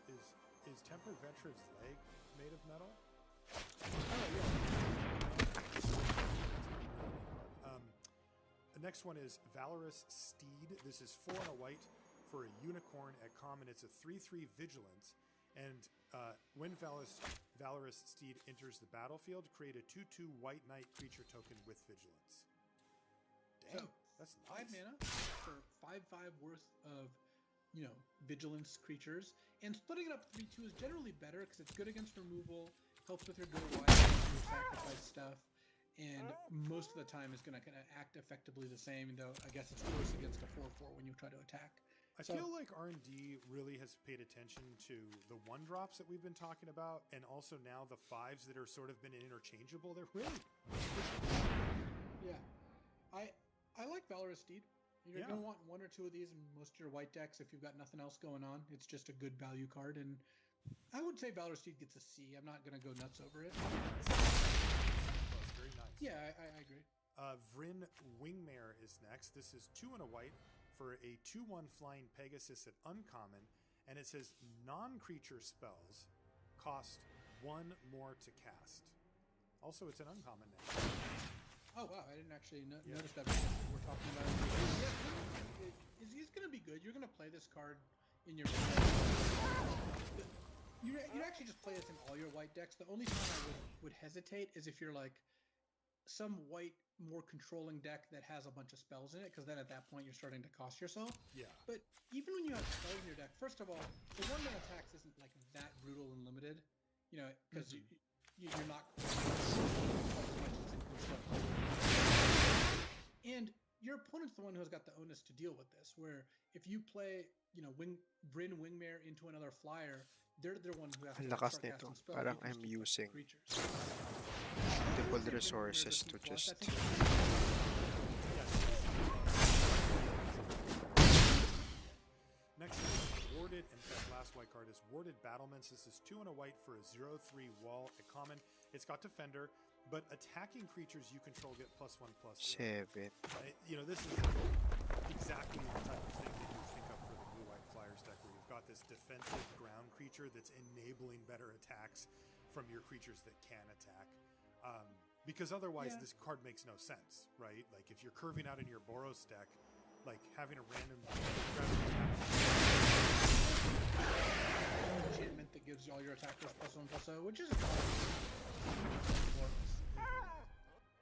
S1: Is Tempered Veteran's leg made of metal?
S3: Oh yeah.
S1: The next one is Valorous Steed. This is 4 and a white for a unicorn at common. It's a 3/3 vigilance, and when Valorous Steed enters the battlefield, create a 2/2 white knight creature token with vigilance. Dang,
S3: So,
S1: that's
S3: 5
S1: nice.
S3: mana for 5/5 worth of, you know, vigilance creatures, and splitting it up 3/2 is generally better because it's good against removal, helps with your go wide, your sacrifice stuff, and most of the time is going to kind of act effectively the same. Though I guess it's worse against a 4/4 when you try to attack.
S1: I feel like R&D really has paid attention to the 1-drops that we've been talking about, and also now the 5s that are sort of been interchangeable. They're really
S3: Yeah, I like Valorous Steed. You're going to want 1 or 2 of these in most of your white decks if you've got nothing else going on. It's just a good value card, and I would say Valorous Steed gets a C. I'm not going to go nuts over it.
S1: very nice.
S3: Yeah, I agree.
S1: Vryn Wingmare is next. This is 2 and a white for a 2/1 flying Pegasus at uncommon, and it says non-creature spells cost 1 more to cast. Also, it's an uncommon now.
S3: Oh wow, I didn't actually notice that before we're talking about it. He's going to be good. You're going to play this card in your you actually just play this in all your white decks. The only time I would hesitate is if you're like some white, more controlling deck that has a bunch of spells in it, because then at that point you're starting to cost yourself.
S1: Yeah.
S3: But even when you have spells in your deck, first of all, the 1 mana attacks isn't like that brutal and limited, you know, because you're not and your opponent's the one who has got the onus to deal with this, where if you play, you know, Vryn Wingmare into another flyer, they're the one who has to
S4: Ang
S3: start
S4: lakas
S3: casting
S4: nito.
S3: spells.
S4: Parang
S3: because
S4: I'm
S3: you
S4: using
S3: creatures.
S4: multiple resources to just...
S1: Next is Warded and last white card is Warded Battlements. This is 2 and a white for a 0/3 wall at common. It's got Defender, but attacking creatures you control get +1/+0.
S4: 7.
S1: You know, this is exactly the type of thing that you think of for the blue-white Flyers deck, where you've got this defensive ground creature that's enabling better attacks from your creatures that can attack. Because otherwise, this card makes no sense, right? Like, if you're curving out in your Boros deck, like, having a random
S3: enchantment that gives all your attackers +1/+0, which is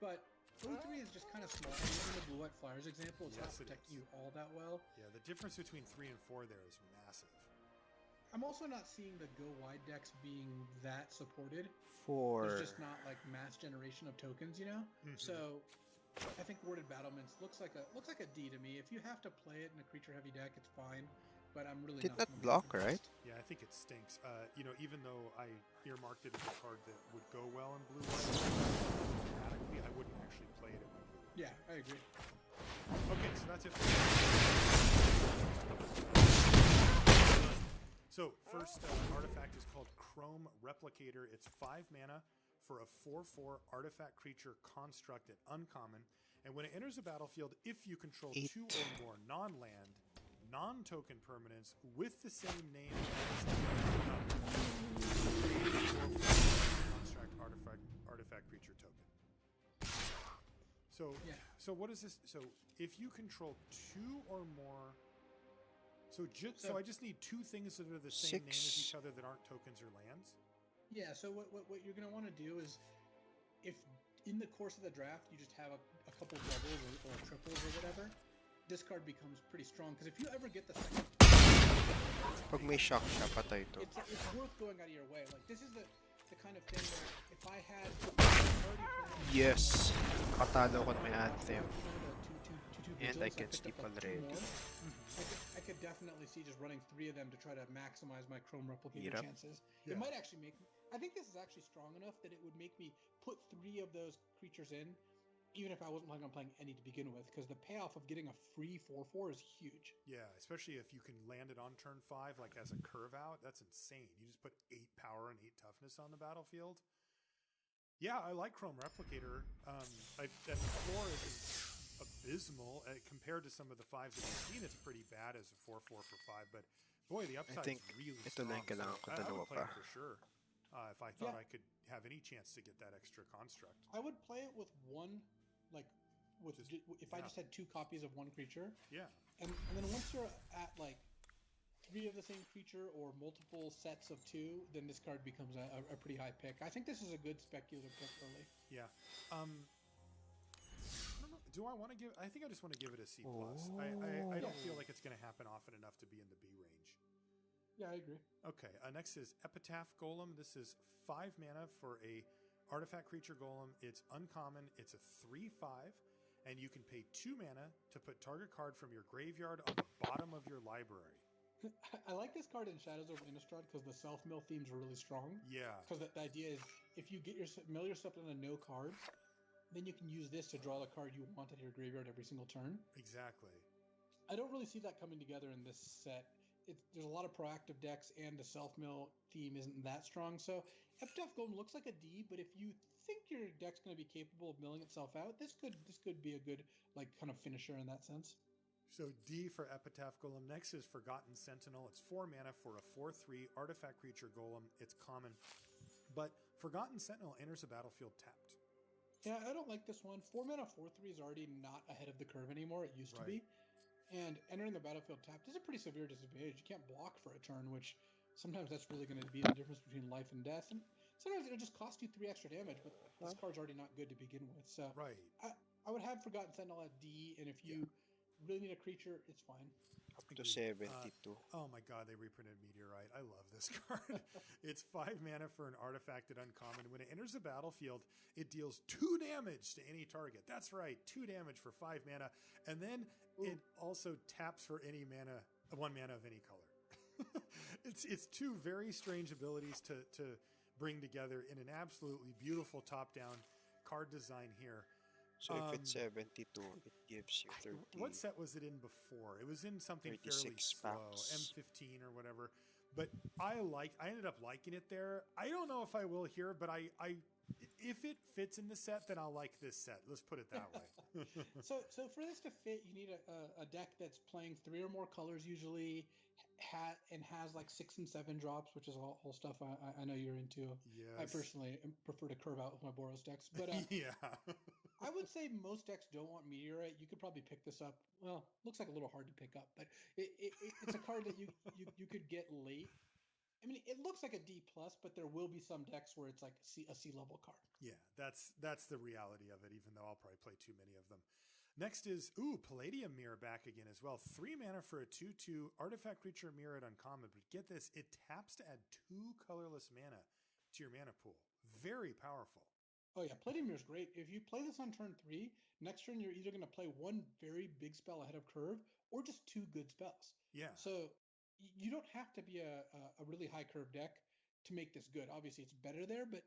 S3: but 3 is just kind of small. Even the blue-white Flyers example, it's not protecting you all that well.
S1: Yeah, the difference between 3 and 4 there is massive.
S3: I'm also not seeing the go wide decks being that supported.
S4: 4.
S3: There's just not like mass generation of tokens, you know. So I think Warded Battlements looks like a D to me. If you have to play it in a creature-heavy deck, it's fine. But I'm really
S4: Did
S3: not
S4: not block, right?
S1: Yeah, I think it stinks. You know, even though I earmarked it as a card that would go well in blue-white, I wouldn't actually play it in blue-white.
S3: Yeah, I agree.
S1: Okay, so that's it. So first artifact is called Chrome Replicator. It's 5 mana for a 4/4 artifact creature construct at uncommon. And when it enters the battlefield, if you control 2 or more non-land, non-token permanents with the same name as construct artifact creature token. So what is this? So if you control 2 or more, so I just need 2 things that are the same name as each other that aren't tokens or lands.
S3: Yeah. So what you're gonna want to do is, if in the course of the draft you just have a couple doubles or triples or whatever, this card becomes pretty strong. Because if you ever get the second,
S4: Pag may shock siya, patay to.
S3: it's worth going out of your way. Like, this is the kind of thing where if I had already planned,
S4: Yes! Katalo ko na may anthem.
S3: two
S4: And I
S3: vigils,
S4: can
S3: picked
S4: skip
S3: up, like, 2
S4: already.
S3: more. I could definitely see just running 3 of them to try to maximize my Chrome Replicator
S4: Yep.
S3: chances.
S1: Yeah.
S3: It might actually make me. I think this is actually strong enough that it would make me put 3 of those creatures in, even if I wasn't planning on playing any to begin with, because the payoff of getting a free 4/4 is huge.
S1: Yeah, especially if you can land it on turn 5, like as a curve out. That's insane. You just put 8 power and 8 toughness on the battlefield. Yeah, I like Chrome Replicator. The floor is abysmal compared to some of the 5s that we've seen. It's pretty bad as a 4/4 for 5, but boy, the upside
S4: think
S1: is really
S4: ito
S1: strong.
S4: lang kailangan ko
S1: I would
S4: dalawa
S1: play it
S4: pa.
S1: for sure. If I thought I could have any chance to get that extra construct.
S3: I would play it with one, like, if I just had 2 copies of one creature.
S1: Yeah.
S3: And then once you're at like 3 of the same creature or multiple sets of 2, then this card becomes a pretty high pick. I think this is a good speculative pick early.
S1: Yeah. I don't know. Do I want to give? I think I just want to give it a C+. I don't feel like it's going to happen often enough to be in the B range.
S3: Yeah, I agree.
S1: Okay. Next is Epitaph Golem. This is 5 mana for a artifact creature golem. It's uncommon. It's a 3/5, and you can pay 2 mana to put target card from your graveyard on the bottom of your library.
S3: I like this card in Shadows over Innistrad because the self-mill themes are really strong.
S1: Yeah.
S3: Because the idea is, if you get mill yourself down to no cards, then you can use this to draw the card you want out of your graveyard every single turn.
S1: Exactly.
S3: I don't really see that coming together in this set. There's a lot of proactive decks, and the self-mill theme isn't that strong. So Epitaph Golem looks like a D, but if you think your deck's going to be capable of milling itself out, this could be a good, like, kind of finisher in that sense.
S1: So D for Epitaph Golem. Next is Forgotten Sentinel. It's 4 mana for a 4/3 artifact creature golem. It's common, but Forgotten Sentinel enters the battlefield tapped.
S3: Yeah, I don't like this one. 4 mana 4/3 is already not ahead of the curve anymore. It used to be. And entering the battlefield tapped is a pretty severe disadvantage. You can't block for a turn, which sometimes that's really going to be the difference between life and death. And sometimes it'll just cost you 3 extra damage, but this card's already not good to begin with. So I would have Forgotten Sentinel at D, and if you really need a creature, it's fine.
S4: Up to 72.
S1: Oh my god, they reprinted Meteorite. I love this card. It's 5 mana for an artifact at uncommon. When it enters the battlefield, it deals 2 damage to any target. That's right, 2 damage for 5 mana. And then it also taps for any mana, 1 mana of any color. It's 2 very strange abilities to bring together in an absolutely beautiful top-down card design here.
S4: So if it's 72, it gives you 30.
S1: What set was it in before? It was in something fairly
S4: 36
S1: slow,
S4: packs.
S1: M15 or whatever. But I ended up liking it there. I don't know if I will here, but if it fits in the set, then I'll like this set. Let's put it that way.
S3: So for this to fit, you need a deck that's playing 3 or more colors usually, has like 6 and 7 drops, which is all stuff I know you're into.
S1: Yes.
S3: I personally prefer to curve out with my Boros decks, but
S1: yeah.
S3: I would say most decks don't want Meteorite. You could probably pick this up. Well, looks like a little hard to pick up, but it's a card that you could get late. I mean, it looks like a D plus, but there will be some decks where it's like a C level card.
S1: Yeah, that's the reality of it. Even though I'll probably play too many of them. Next is Palladium Mirror back again as well. 3 mana for a 2/2 artifact creature mirror at uncommon. But get this, it taps to add 2 colorless mana to your mana pool. Very powerful.
S3: Oh yeah, Palladium Mirror is great. If you play this on turn 3, next turn you're either going to play one very big spell ahead of curve or just 2 good spells.
S1: Yeah.
S3: So you don't have to be a really high curve deck to make this good. Obviously, it's better there, but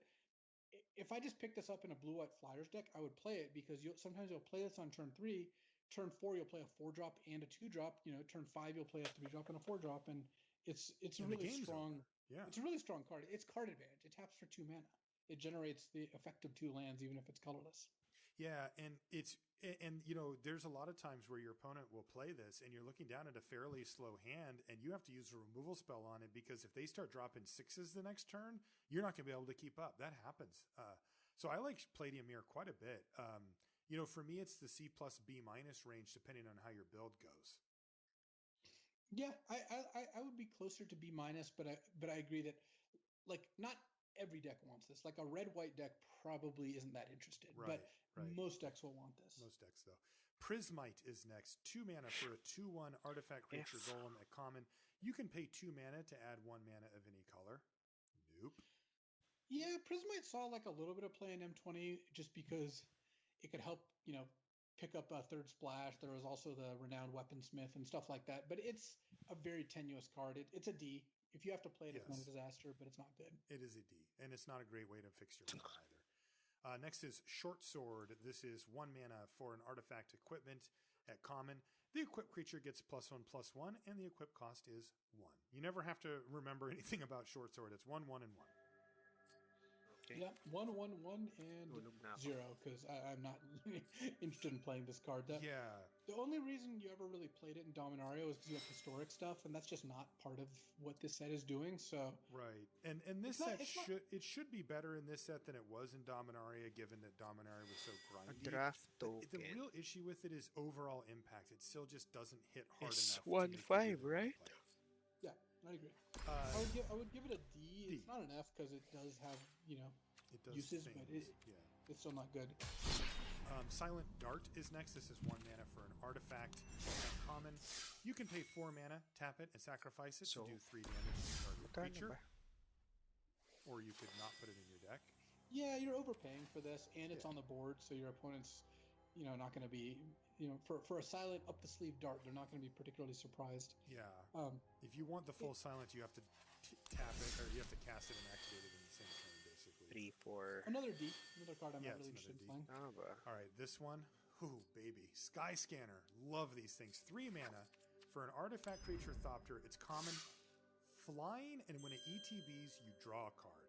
S3: if I just pick this up in a blue-white Flyers deck, I would play it because sometimes you'll play this on turn 3. Turn 4, you'll play a 4-drop and a 2-drop. Turn 5, you'll play a 3-drop and a 4-drop, and it's a really strong.
S1: Yeah.
S3: It's a really strong card. It's card advantage. It taps for 2 mana. It generates the effect of 2 lands, even if it's colorless.
S1: Yeah, and there's a lot of times where your opponent will play this and you're looking down at a fairly slow hand and you have to use a removal spell on it because if they start dropping 6s the next turn, you're not going to be able to keep up. That happens. So I like Palladium Mirror quite a bit. For me, it's the C plus B minus range depending on how your build goes.
S3: Yeah, I would be closer to B minus, but I agree that not every deck wants this. Like a red-white deck probably isn't that interested, but most decks will want this.
S1: Most decks, though. Prismite is next. 2 mana for a 2/1 artifact creature golem at common. You can pay 2 mana to add 1 mana of any color. Nope.
S3: Yeah, Prismite saw like a little bit of play in M20 just because it could help, pick up a 3rd splash. There was also the Renowned Weaponsmith and stuff like that, but it's a very tenuous card. It's a D. If you have to play it, it's not a disaster, but it's not good.
S1: It is a D, and it's not a great way to fix your mana either. Next is Short Sword. This is 1 mana for an artifact equipment at common. The equipped creature gets +1/+1, and the equip cost is 1. You never have to remember anything about Short Sword. It's 1, 1, and 1.
S2: Okay.
S3: Yeah, 1, 1, 1, and 0, because I'm not interested in playing this card. The only reason you ever really played it in Dominario is because you have historic stuff, and that's just not part of what this set is doing. So
S1: right, and this set should be better in this set than it was in Dominaria, given that Dominaria was so grindy.
S4: A draft token.
S1: The real issue with it is overall impact. It still just doesn't hit hard
S4: it's
S1: enough.
S4: 1/5, right?
S3: Yeah, I agree. I would give it a D. It's not an F because it does have
S1: it does
S3: uses,
S1: things.
S3: but it's still not good.
S1: Silent Dart is next. This is 1 mana for an artifact at common. You can pay 4 mana, tap it, and sacrifice it to do 3 damage to target creature. Or you could not put it in your deck.
S3: Yeah, you're overpaying for this, and it's on the board, so your opponent's, not going to be, for a silent up the sleeve dart, they're not going to be particularly surprised.
S1: Yeah. If you want the full silence, you have to tap it, or you have to cast it and activate it in the same turn, basically.
S4: 3, 4.
S3: Another D, another card I'm not really interested in playing.
S1: All right, this one, baby, Sky Scanner. Love these things. 3 mana for an artifact creature Thopter. It's common, flying, and when it ETBs, you draw a card.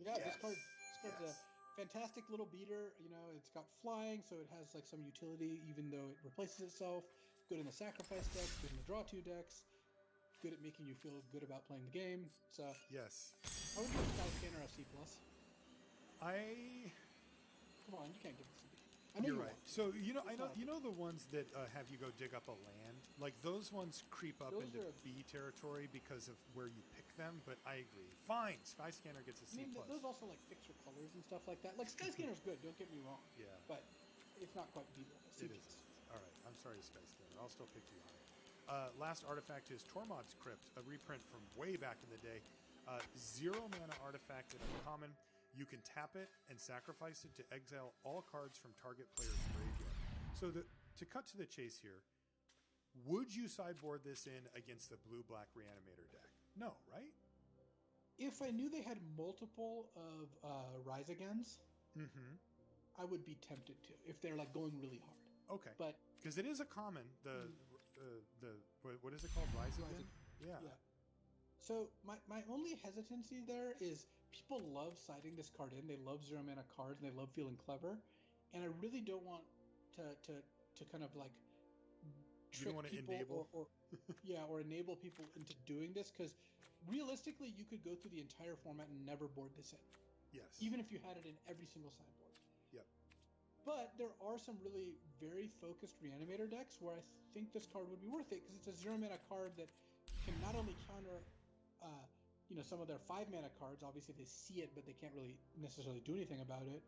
S3: Yeah, this card's a fantastic little beater. It's got flying, so it has like some utility, even though it replaces itself. Good in the sacrifice deck, good in the draw 2 decks. Good at making you feel good about playing the game. So
S1: yes,
S3: I would give Sky Scanner a C+. Come on, you can't give it a C. I know
S1: you're right. So I know the ones that have you go dig up a land. Like those ones creep up into B territory because of where you pick them. But I agree. Fine, Sky Scanner gets a C+.
S3: Those also like fix your colors and stuff like that. Like Sky Scanner's good. Don't get me wrong.
S1: Yeah.
S3: But it's not quite B level.
S1: It is. All right. I'm sorry, Sky Scanner. I'll still pick you high. Last artifact is Tormod's Crypt, a reprint from way back in the day. 0 mana artifact at uncommon. You can tap it and sacrifice it to exile all cards from target player's graveyard. So to cut to the chase here, would you sideboard this in against the blue-black Reanimator deck? No, right?
S3: If I knew they had multiple of Rise Agains, I would be tempted to, if they're like going really hard.
S1: Okay.
S3: But
S1: because it is a common, what is it called? Rise Again? Yeah.
S3: So my only hesitancy there is people love siding this card in. They love 0 mana cards and they love feeling clever, and I really don't want to kind of like trick people
S1: enable.
S3: or enable people into doing this, because realistically you could go through the entire format and never board this in.
S1: Yes.
S3: Even if you had it in every single sideboard.
S1: Yep.
S3: But there are some really very focused Reanimator decks where I think this card would be worth it, because it's a 0 mana card that can not only counter some of their 5 mana cards. Obviously they see it, but they can't really necessarily do anything about it.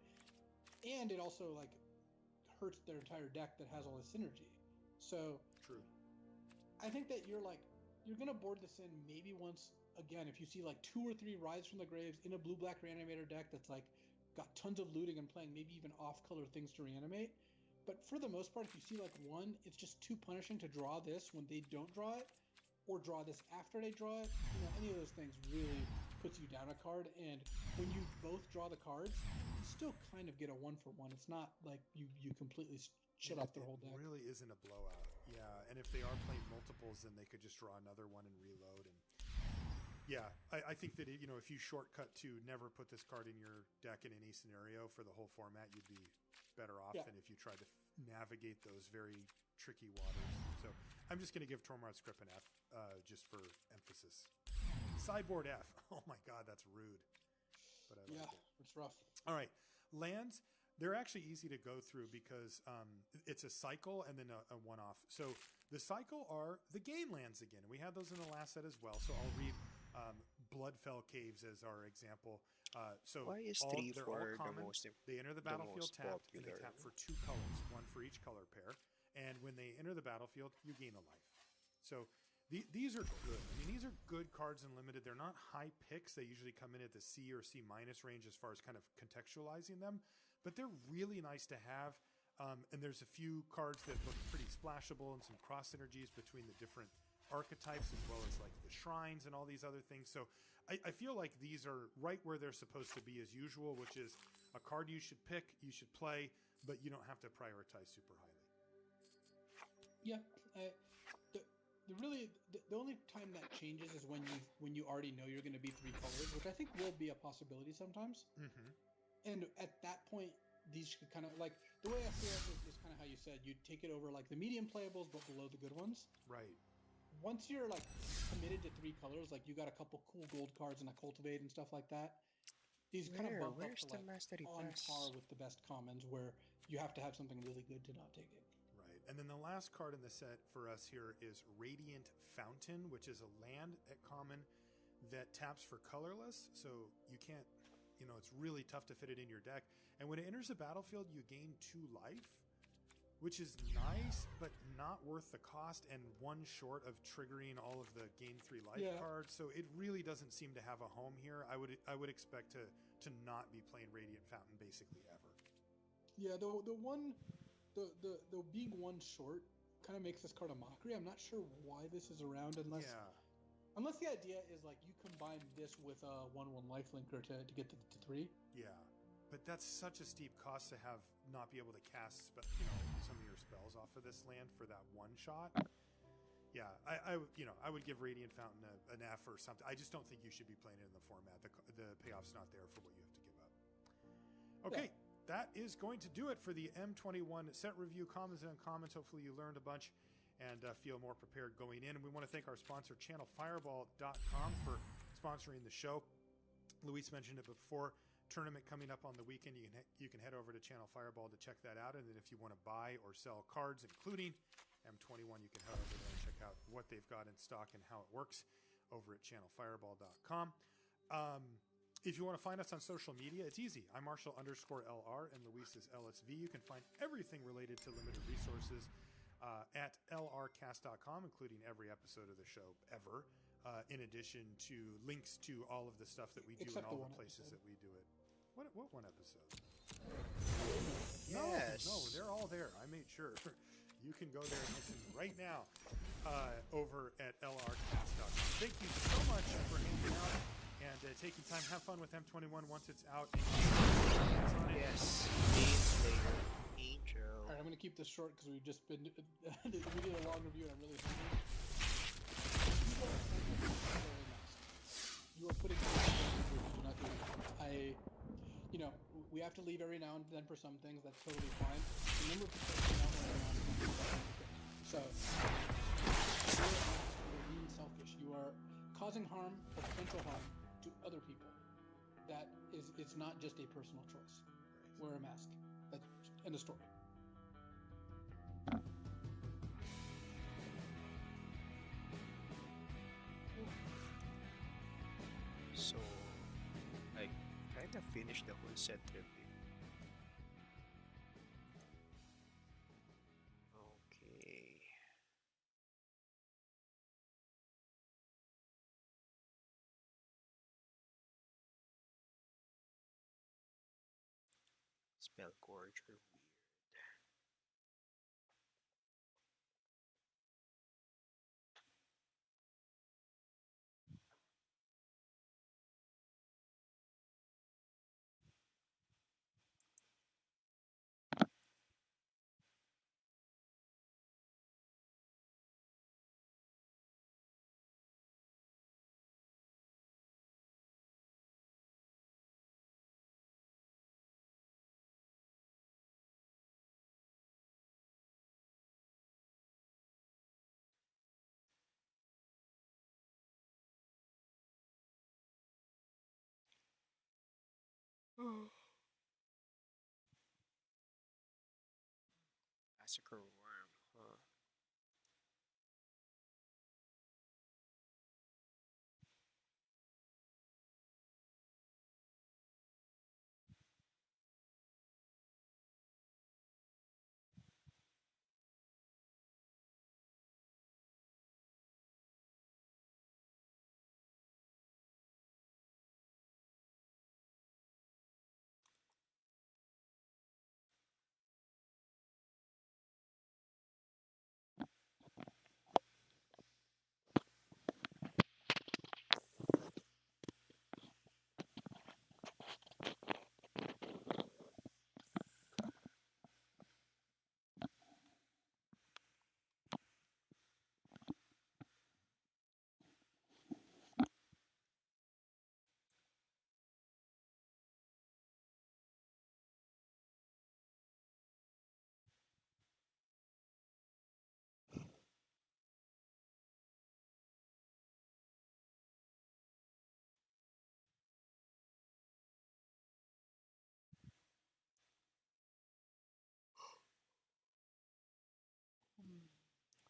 S3: And it also like hurts their entire deck that has all this synergy. So
S1: true.
S3: I think that you're gonna board this in maybe once again if you see like 2 or 3 Rise from the Graves in a blue-black Reanimator deck that's like got tons of looting and playing maybe even off-color things to reanimate. But for the most part, if you see like one, it's just too punishing to draw this when they don't draw it, or draw this after they draw it. Any of those things really puts you down a card. And when you both draw the cards, you still kind of get a 1-for-1. It's not like you completely shut off their whole deck.
S1: It really isn't a blowout. Yeah, and if they are playing multiples, then they could just draw another one and reload. And yeah, I think that if you shortcut to never put this card in your deck in any scenario for the whole format, you'd be better off than if you tried to navigate those very tricky waters. So I'm just going to give Tormod's script an F, just for emphasis. Sideboard F. Oh my God, that's rude. But I like it.
S3: It's rough.
S1: All right, lands. They're actually easy to go through because it's a cycle and then a one-off. So the cycle are the gain lands again. We had those in the last set as well. So I'll read Bloodfell Caves as our example. So
S4: why is
S1: they're
S4: 3/4
S1: all common.
S4: the most
S1: They enter the battlefield
S4: most
S1: tapped, and they
S4: popular?
S1: tap for 2 colors, 1 for each color pair. And when they enter the battlefield, you gain a life. So these are good. I mean, these are good cards in limited. They're not high picks. They usually come in at the C or C- range as far as kind of contextualizing them. But they're really nice to have. And there's a few cards that look pretty splashable and some cross synergies between the different archetypes, as well as like the shrines and all these other things. So I feel like these are right where they're supposed to be as usual, which is a card you should pick, you should play, but you don't have to prioritize super highly.
S3: Yeah. The only time that changes is when you already know you're going to be 3 colors, which I think will be a possibility sometimes.
S1: Mm-hmm.
S3: And at that point, these could kind of like the way I feel is kind of how you said you take it over like the medium playables, but below the good ones.
S1: Right.
S3: Once you're like committed to 3 colors, like you got a couple cool gold cards and a cultivate and stuff like that. These kind of bump up to like on par with the best commons, where you have to have something really good to not take it.
S1: Right. And then the last card in the set for us here is Radiant Fountain, which is a land at common that taps for colorless. So you can't, it's really tough to fit it in your deck. And when it enters the battlefield, you gain 2 life, which is nice, but not worth the cost and 1 short of triggering all of the gain 3 life cards. So it really doesn't seem to have a home here. I would expect to not be playing Radiant Fountain basically ever.
S3: Yeah, the being 1 short kind of makes this card a mockery. I'm not sure why this is around unless the idea is like you combine this with a 1/1 lifelinker to get to 3.
S1: Yeah, but that's such a steep cost to have not be able to cast some of your spells off of this land for that 1 shot. Yeah, I would give Radiant Fountain an F or something. I just don't think you should be playing it in the format. The payoff's not there for what you have to give up. Okay. Yeah. That is going to do it for the M21 set review, commons and uncommons. Hopefully you learned a bunch and feel more prepared going in. And we want to thank our sponsor, channelfireball.com, for sponsoring the show. Luis mentioned it before. Tournament coming up on the weekend. You can head over to Channel Fireball to check that out. And then if you want to buy or sell cards, including M21, you can head over there and check out what they've got in stock and how it works over at channelfireball.com. If you want to find us on social media, it's easy. I'm Marshall_LR and Luis is LSV. You can find everything related to limited resources at lrcast.com, including every episode of the show ever, in addition to links to all of the stuff that we do and all the places that we do it. What 1 episode?
S4: Yes.
S1: No, they're all there. I made sure. You can go there and listen right now over at lrcast.com. Thank you so much for hanging out and taking time. Have fun with M21 once it's out.
S4: Yes. Days later. Angel.
S3: All right, I'm going to keep this short because we've just been... we did a long review and I'm really hungry. to leave every now and then for some things. That's totally fine. Remember to take them out when they're not. So, you're being selfish. You are causing harm or potential harm to other people. That is, it's not just a personal choice. Wear a mask. That's end of story.
S2: So, I kind of finished the whole set review. Okay. Spell Gorge are weird. Massacre Worm, huh?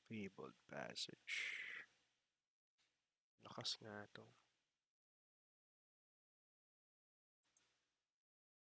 S2: Fabled Passage. Lakas nga to.